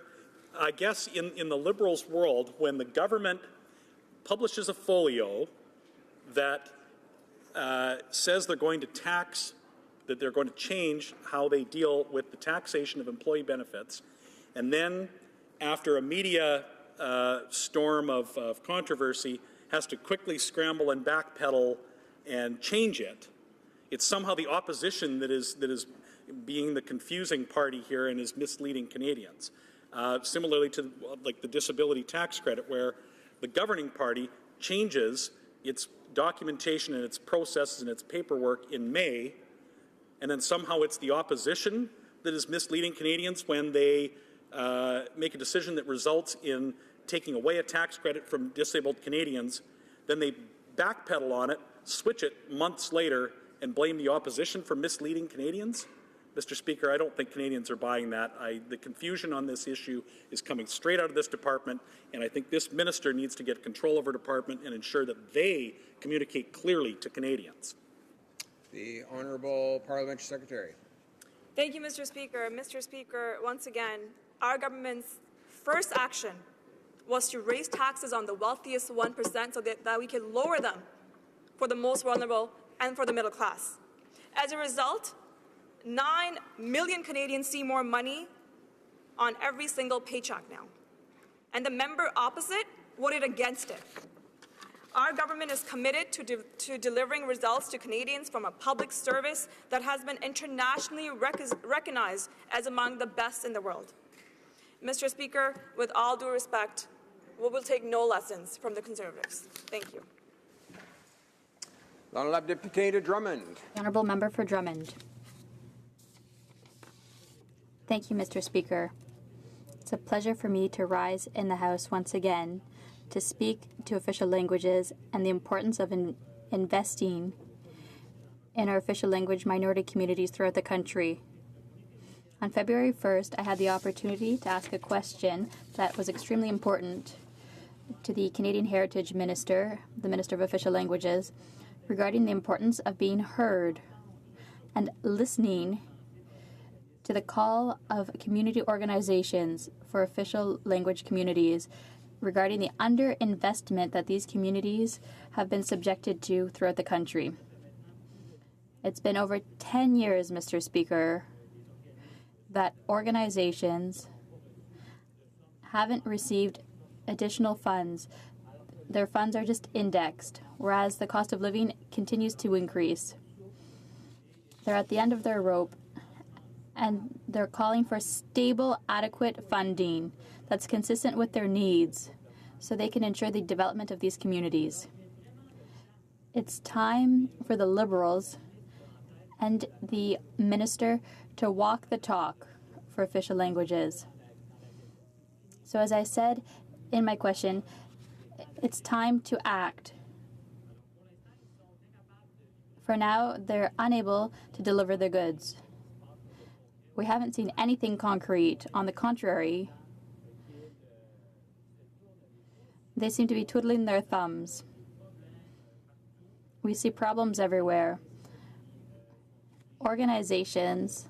S8: I guess in the Liberals' world, when the government publishes a folio that says they're going to tax, that they're going to change how they deal with the taxation of employee benefits, and then after a media storm of controversy has to quickly scramble and backpedal and change it, it's somehow the opposition that is being the confusing party here and is misleading Canadians. Similarly to like the disability tax credit, where the governing party changes its documentation and its processes and its paperwork in May, and then somehow it's the opposition that is misleading Canadians when they make a decision that results in taking away a tax credit from disabled Canadians. Then they backpedal on it, switch it months later, and blame the opposition for misleading Canadians. Mr. Speaker, I don't think Canadians are buying that. The confusion on this issue is coming straight out of this department, and I think this minister needs to get control of her department and ensure that they communicate clearly to Canadians.
S7: The Honourable Parliamentary Secretary.
S11: Thank you, Mr. Speaker. Mr. Speaker, once again, our government's first action was to raise taxes on the wealthiest 1% so that we can lower them for the most vulnerable and for the middle class. As a result, 9 million Canadians see more money on every single paycheck now. And the member opposite voted against it. Our government is committed to delivering results to Canadians from a public service that has been internationally recognized as among the best in the world. Mr. Speaker, with all due respect, we will take no lessons from the Conservatives. Thank you.
S7: L'Honourable Député de Drummond.
S13: The Honourable Member for Drummond. Thank you, Mr. Speaker. It's a pleasure for me to rise in the House once again to speak to official languages and the importance of investing in our official language minority communities throughout the country. On February 1st, I had the opportunity to ask a question that was extremely important to the Canadian Heritage Minister, the Minister of Official Languages, regarding the importance of being heard and listening to the call of community organizations for official language communities regarding the underinvestment that these communities have been subjected to throughout the country. It's been over 10 years, Mr. Speaker, that organizations haven't received additional funds. Their funds are just indexed, whereas the cost of living continues to increase. They're at the end of their rope, and they're calling for stable, adequate funding that's consistent with their needs so they can ensure the development of these communities. It's time for the Liberals and the Minister to walk the talk for official languages. So as I said in my question, it's time to act. For now, they're unable to deliver the goods. We haven't seen anything concrete. On the contrary, they seem to be twiddling their thumbs. We see problems everywhere. Organizations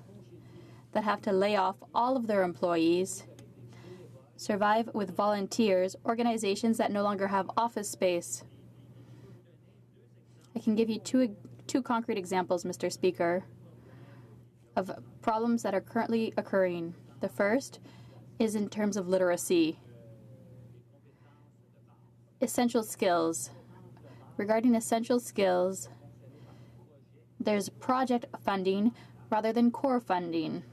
S13: that have to lay off all of their employees, survive with volunteers, organizations that no longer have office space. I can give you two concrete examples, Mr. Speaker, of problems that are currently occurring. The first is in terms of literacy. Essential skills. Regarding essential skills, there's project funding rather than core funding.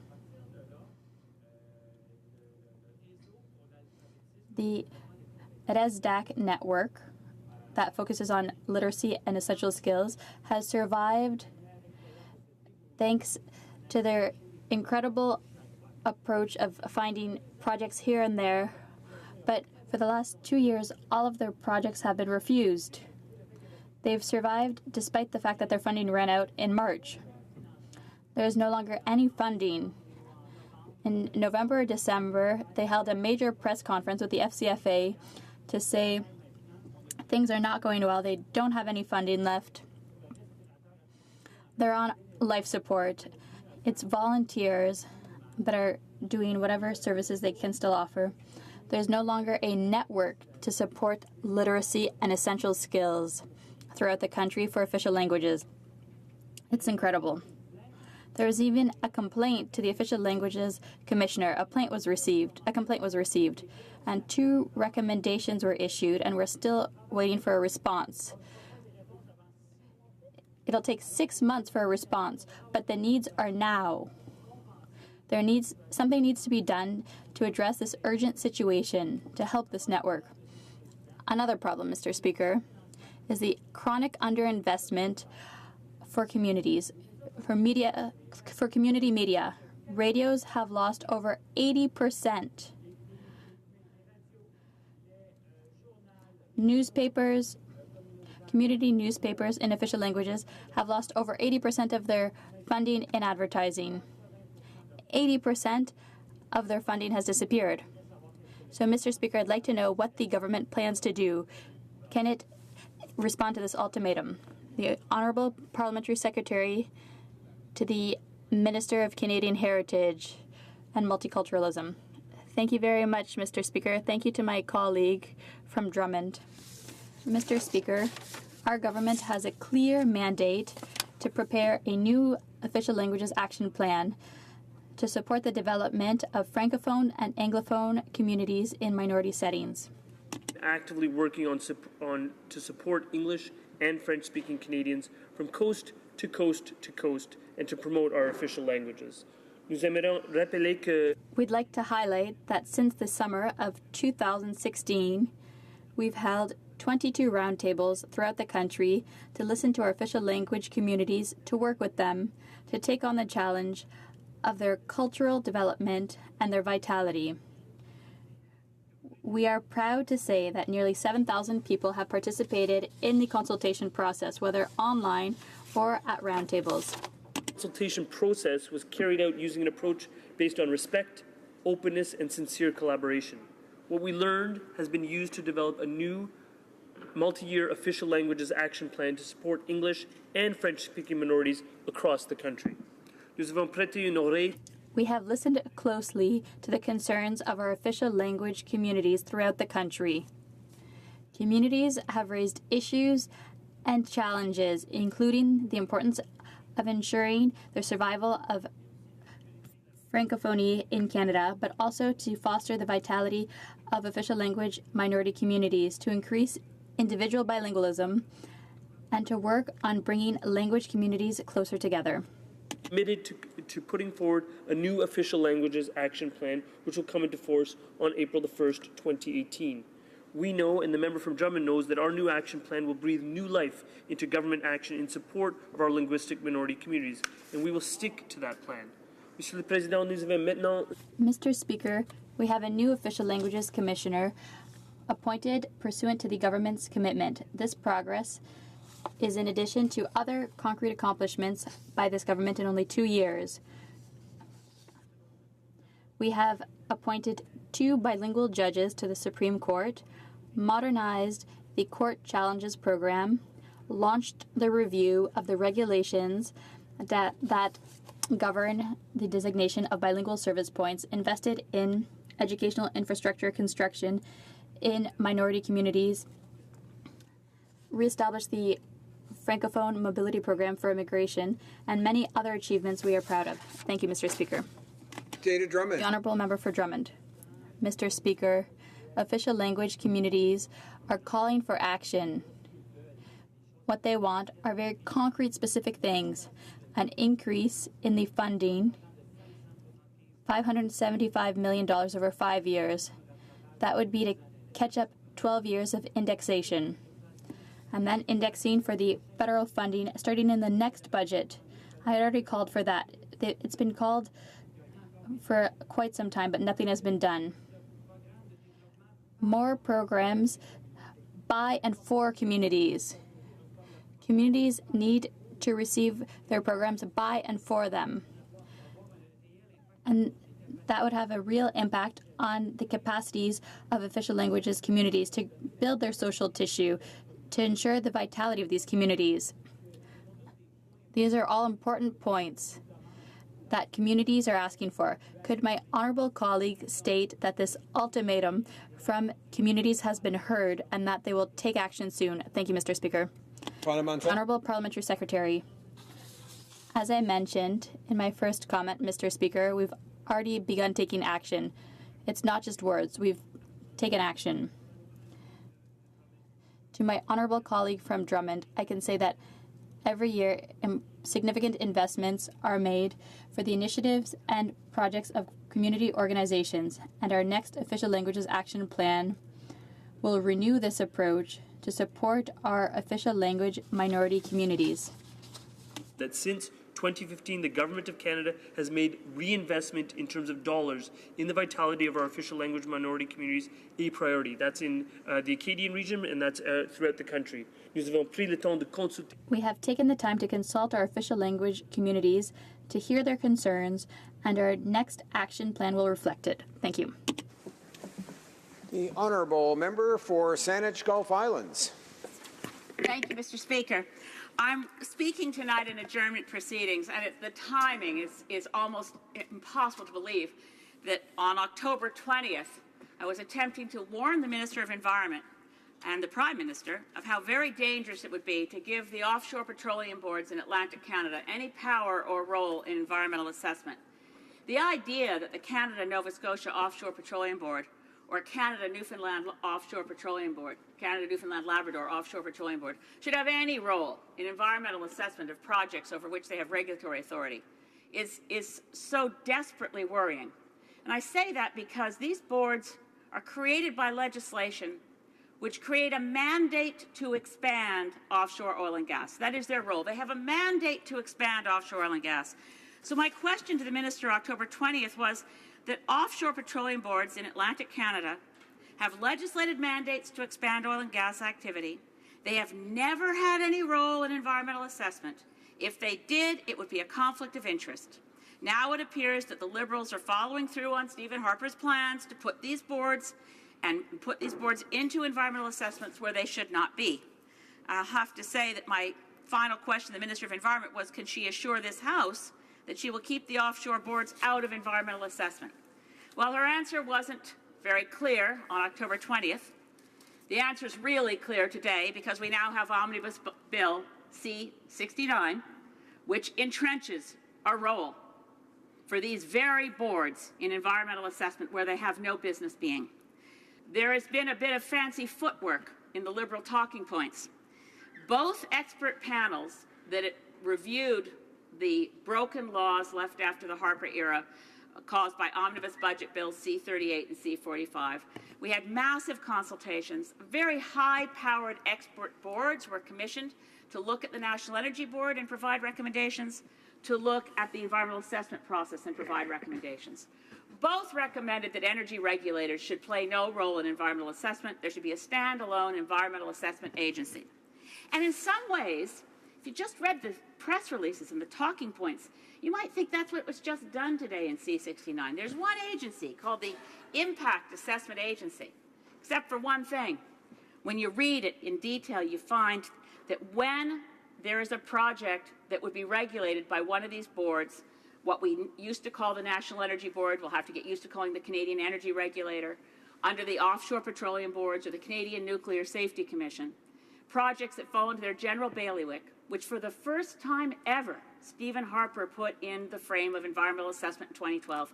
S13: The RESDAC network that focuses on literacy and essential skills has survived thanks to their incredible approach of finding projects here and there, but for the last 2 years, all of their projects have been refused. They've survived despite the fact that their funding ran out in March. There is no longer any funding. In November or December, they held a major press conference with the FCFA to say things are not going well. They don't have any funding left. They're on life support. It's volunteers that are doing whatever services they can still offer. There's no longer a network to support literacy and essential skills throughout the country for official languages. It's incredible. There was even a complaint to the Official Languages Commissioner. A complaint was received, and 2 recommendations were issued, and we're still waiting for a response. It'll take 6 months for a response, but the needs are now. Something needs to be done to address this urgent situation to help this network. Another problem, Mr. Speaker, is the chronic underinvestment for communities, for community media. Radios have lost over 80%. Newspapers, community newspapers in official languages have lost over 80% of their funding in advertising. 80% of their funding has disappeared. So, Mr. Speaker, I'd like to know what the government plans to do. Can it respond to this ultimatum? The Honourable Parliamentary Secretary to the Minister of Canadian Heritage and Multiculturalism. Thank you very much, Mr. Speaker. Thank you to my colleague from Drummond. Mr. Speaker, our government has a clear mandate to prepare a new official languages action plan to support the development of Francophone and Anglophone communities in minority settings.
S12: Actively working to support English and French-speaking Canadians from coast to coast to coast and to promote our official languages.
S13: We'd like to highlight that since the summer of 2016, we've held 22 roundtables throughout the country to listen to our official language communities, to work with them, to take on the challenge of their cultural development and their vitality. We are proud to say that nearly 7,000 people have participated in the consultation process, whether online or at roundtables.
S12: The consultation process was carried out using an approach based on respect, openness, and sincere collaboration. What we learned has been used to develop a new multi-year official languages action plan to support English and French-speaking minorities across the country. Nous avons prêté une oreille.
S13: We have listened closely to the concerns of our official language communities throughout the country. Communities have raised issues and challenges, including the importance of ensuring the survival of Francophonie in Canada, but also to foster the vitality of official language minority communities, to increase individual bilingualism, and to work on bringing language communities closer together.
S12: Committed to putting forward a new official languages action plan, which will come into force on April the 1st, 2018. We know, and the member from Drummond knows, that our new action plan will breathe new life into government action in support of our linguistic minority communities, and we will stick to that plan. Monsieur le Président, nous avons maintenant...
S13: Mr. Speaker, we have a new official languages commissioner appointed pursuant to the government's commitment. This progress is in addition to other concrete accomplishments by this government in only 2 years. We have appointed 2 bilingual judges to the Supreme Court, modernized the Court Challenges Program, launched the review of the regulations that govern the designation of bilingual service points, invested in educational infrastructure construction in minority communities, reestablished the Francophone Mobility Program for Immigration, and many other achievements we are proud of. Thank you, Mr. Speaker.
S7: Dana Drummond.
S13: The Honourable Member for Drummond. Mr. Speaker, official language communities are calling for action. What they want are very concrete, specific things. An increase in the funding, $575 million over 5 years. That would be to catch up 12 years of indexation. And then indexing for the federal funding starting in the next budget. I had already called for that. It's been called for quite some time, but nothing has been done. More programs by and for communities. Communities need to receive their programs by and for them. And that would have a real impact on the capacities of official languages communities to build their social tissue, to ensure the vitality of these communities. These are all important points that communities are asking for. Could my honourable colleague state that this ultimatum from communities has been heard and that they will take action soon? Thank you, Mr. Speaker. Honourable Parliamentary Secretary, as I mentioned in my first comment, Mr. Speaker, we've already begun taking action. It's not just words. We've taken action. To my honourable colleague from Drummond, I can say that every year significant investments are made for the initiatives and projects of community organizations, and our next official languages action plan will renew this approach to support our official language minority communities.
S12: That since 2015, the Government of Canada has made reinvestment in terms of dollars in the vitality of our official language minority communities a priority. That's in the Acadian region, and that's throughout the country. Nous avons pris le temps de consulter.
S13: We have taken the time to consult our official language communities to hear their concerns, and our next action plan will reflect it. Thank you.
S7: The Honourable Member for Saanich Gulf Islands.
S16: Thank you, Mr. Speaker. I'm speaking tonight in adjournment proceedings, and the timing is almost impossible to believe that on October 20th, I was attempting to warn the Minister of Environment and the Prime Minister of how very dangerous it would be to give the offshore petroleum boards in Atlantic Canada any power or role in environmental assessment. The idea that the Canada-Nova Scotia Offshore Petroleum Board or Canada-Newfoundland Offshore Petroleum Board, Canada-Newfoundland-Labrador Offshore Petroleum Board, should have any role in environmental assessment of projects over which they have regulatory authority is so desperately worrying. And I say that because these boards are created by legislation which create a mandate to expand offshore oil and gas. That is their role. They have a mandate to expand offshore oil and gas. So my question to the Minister October 20th was that offshore petroleum boards in Atlantic Canada have legislated mandates to expand oil and gas activity. They have never had any role in environmental assessment. If they did, it would be a conflict of interest. Now it appears that the Liberals are following through on Stephen Harper's plans to put these boards into environmental assessments where they should not be. I'll have to say that my final question to the Minister of Environment was, can she assure this House that she will keep the offshore boards out of environmental assessment? Well, her answer wasn't very clear on October 20th. The answer is really clear today because we now have Omnibus Bill C-69, which entrenches a role for these very boards in environmental assessment where they have no business being. There has been a bit of fancy footwork in the Liberal talking points. Both expert panels that reviewed the broken laws left after the Harper era caused by Omnibus Budget Bills C-38 and C-45. We had massive consultations. Very high-powered expert boards were commissioned to look at the National Energy Board and provide recommendations, to look at the environmental assessment process and provide recommendations. Both recommended that energy regulators should play no role in environmental assessment. There should be a standalone environmental assessment agency. And in some ways, if you just read the press releases and the talking points, you might think that's what was just done today in C-69. There's one agency called the Impact Assessment Agency, except for one thing. When you read it in detail, you find that when there is a project that would be regulated by one of these boards, what we used to call the National Energy Board, we'll have to get used to calling the Canadian Energy Regulator, under the offshore petroleum boards or the Canadian Nuclear Safety Commission, projects that fall into their general bailiwick, which for the first time ever, Stephen Harper put in the frame of environmental assessment in 2012.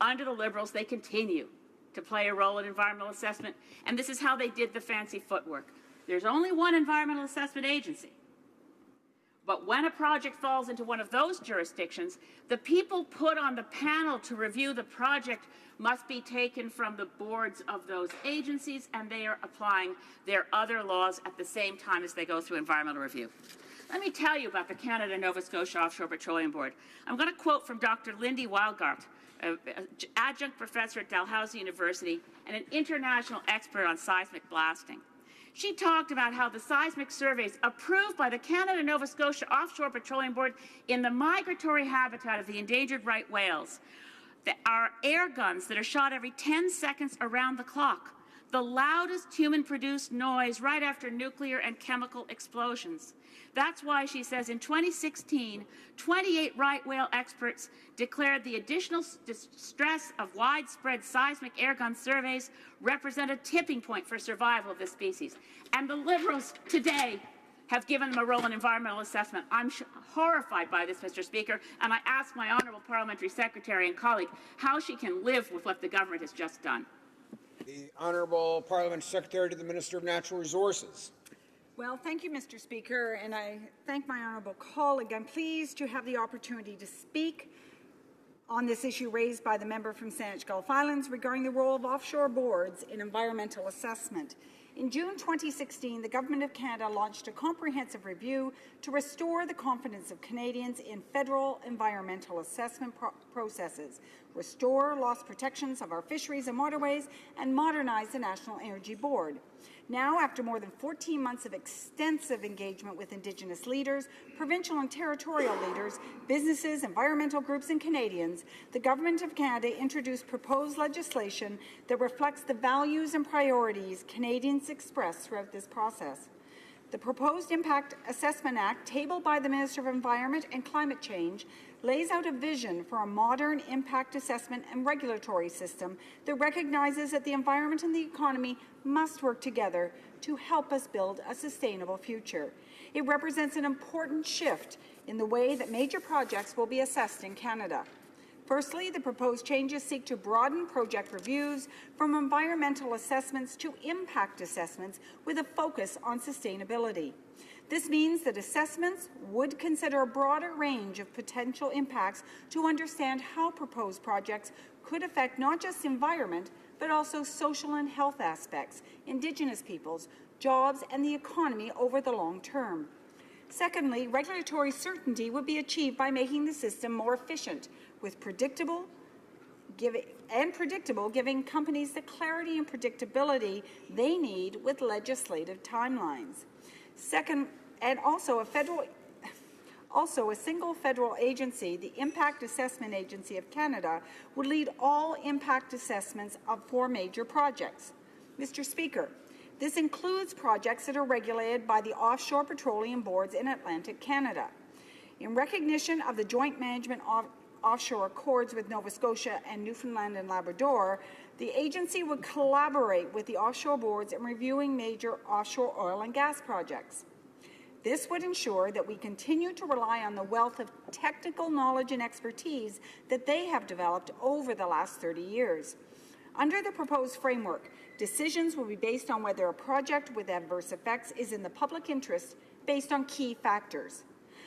S16: Under the Liberals, they continue to play a role in environmental assessment, and this is how they did the fancy footwork. There's only one environmental assessment agency. But when a project falls into one of those jurisdictions, the people put on the panel to review the project must be taken from the boards of those agencies, and they are applying their other laws at the same time as they go through environmental review. Let me tell you about the Canada-Nova Scotia Offshore Petroleum Board. I'm going to quote from Dr. Lindy Wildgart, an adjunct professor at Dalhousie University and an international expert on seismic blasting. She talked about how the seismic surveys approved by the Canada-Nova Scotia Offshore Petroleum Board in the migratory habitat of the endangered right whales are air guns that are shot every 10 seconds around the clock, the loudest human-produced noise right after nuclear and chemical explosions. That's why, she says, in 2016, 28 right whale experts declared the additional stress of widespread seismic airgun surveys represent a tipping point for survival of this species. And the Liberals today have given them a role in environmental assessment. I'm horrified by this, Mr. Speaker, and I ask my honourable parliamentary secretary and colleague how she can live with what the government has just done.
S7: The Honourable Parliamentary Secretary to the Minister of Natural Resources.
S19: Well, thank you, Mr. Speaker, and I thank my honourable colleague. I'm pleased to have the opportunity to speak on this issue raised by the member from Saanich Gulf Islands regarding the role of offshore boards in environmental assessment. In June 2016, the Government of Canada launched a comprehensive review to restore the confidence of Canadians in federal environmental assessment processes, restore lost protections of our fisheries and waterways, and modernize the National Energy Board. Now, after more than 14 months of extensive engagement with Indigenous leaders, provincial and territorial leaders, businesses, environmental groups and Canadians, the Government of Canada introduced proposed legislation that reflects the values and priorities Canadians express throughout this process. The proposed Impact Assessment Act, tabled by the Minister of Environment and Climate Change, lays out a vision for a modern impact assessment and regulatory system that recognizes that the environment and the economy must work together to help us build a sustainable future. It represents an important shift in the way that major projects will be assessed in Canada. Firstly, the proposed changes seek to broaden project reviews from environmental assessments to impact assessments with a focus on sustainability. This means that assessments would consider a broader range of potential impacts to understand how proposed projects could affect not just environment, but also social and health aspects, Indigenous peoples, jobs, and the economy over the long term. Secondly, regulatory certainty would be achieved by making the system more efficient, with predictable, giving companies the clarity and predictability they need with legislative timelines. Second, and also a single federal agency, the Impact Assessment Agency of Canada, would lead all impact assessments of 4 major projects. Mr. Speaker, this includes projects that are regulated by the offshore petroleum boards in Atlantic Canada. In recognition of the joint management of offshore accords with Nova Scotia and Newfoundland and Labrador, the agency would collaborate with the offshore boards in reviewing major offshore oil and gas projects. This would ensure that we continue to rely on the wealth of technical knowledge and expertise that they have developed over the last 30 years. Under the proposed framework, decisions will be based on whether a project with adverse effects is in the public interest based on key factors.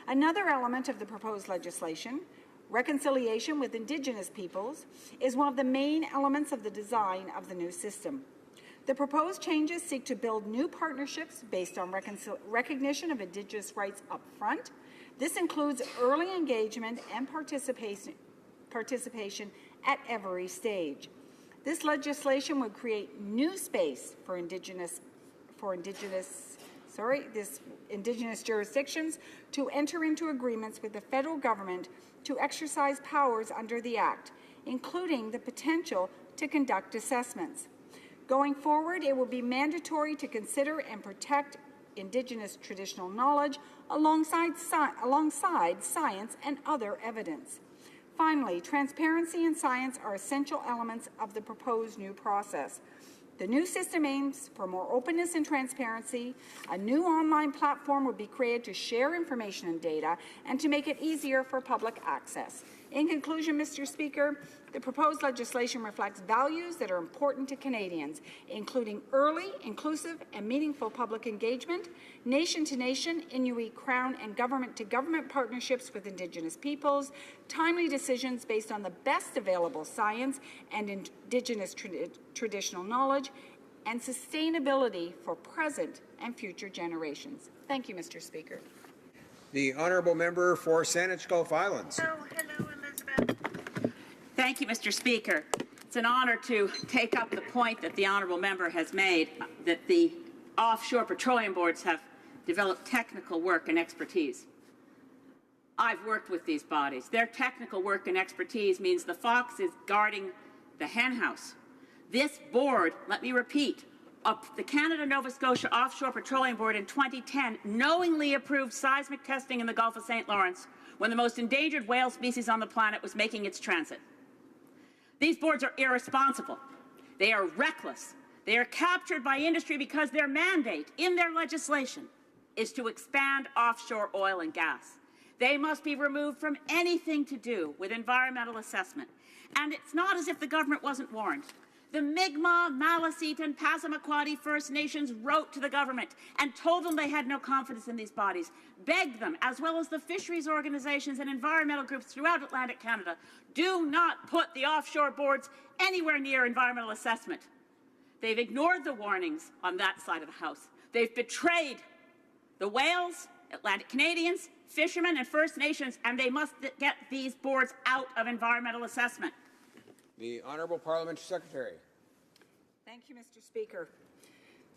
S19: Another element of the proposed legislation, reconciliation with Indigenous peoples, is one of the main elements of the design of the new system. The proposed changes seek to build new partnerships based on recognition of Indigenous rights up front. This includes early engagement and participation at every stage. This legislation would create new space for Indigenous jurisdictions to enter into agreements with the federal government to exercise powers under the Act, including the potential to conduct assessments. Going forward, it will be mandatory to consider and protect Indigenous traditional knowledge alongside science and other evidence. Finally, transparency and science are essential elements of the proposed new process. The new system aims for more openness and transparency. A new online platform would be created to share information and data and to make it easier for public access. In conclusion, Mr. Speaker, the proposed legislation reflects values that are important to Canadians, including early, inclusive, and meaningful public engagement, nation-to-nation, Inuit Crown and government-to-government partnerships with Indigenous peoples, timely decisions based on the best available science and Indigenous traditional knowledge, and sustainability for present and future generations. Thank you, Mr. Speaker.
S7: The honourable member for Saanich Gulf Islands.
S16: Thank you, Mr. Speaker. It's an honour to take up the point that the honourable member has made, that the offshore petroleum boards have developed technical work and expertise. I've worked with these bodies. Their technical work and expertise means the fox is guarding the henhouse. This board, let me repeat, the Canada-Nova Scotia Offshore Petroleum Board in 2010 knowingly approved seismic testing in the Gulf of St. Lawrence when the most endangered whale species on the planet was making its transit. These boards are irresponsible. They are reckless. They are captured by industry because their mandate in their legislation is to expand offshore oil and gas. They must be removed from anything to do with environmental assessment. And it's not as if the government wasn't warned. The Mi'kmaq, Maliseet, and Passamaquoddy First Nations wrote to the government and told them they had no confidence in these bodies, begged them, as well as the fisheries organizations and environmental groups throughout Atlantic Canada, do not put the offshore boards anywhere near environmental assessment. They've ignored the warnings on that side of the House. They've betrayed the whales, Atlantic Canadians, fishermen, and First Nations, and they must get these boards out of environmental assessment.
S7: The Honourable Parliamentary Secretary.
S19: Thank you, Mr. Speaker.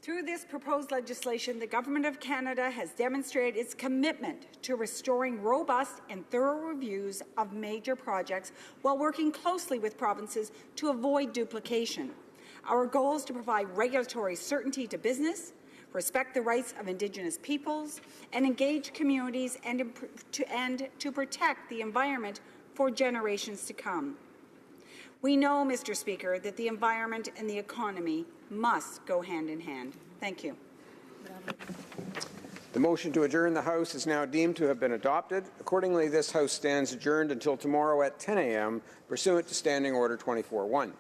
S19: Through this proposed legislation, the Government of Canada has demonstrated its commitment to restoring robust and thorough reviews of major projects while working closely with provinces to avoid duplication. Our goal is to provide regulatory certainty to business, respect the rights of Indigenous peoples, and engage communities and to protect the environment for generations to come. We know, Mr. Speaker, that the environment and the economy must go hand in hand. Thank you.
S7: The motion to adjourn the House is now deemed to have been adopted. Accordingly, this House stands adjourned until tomorrow at 10 a.m. pursuant to Standing Order 24-1.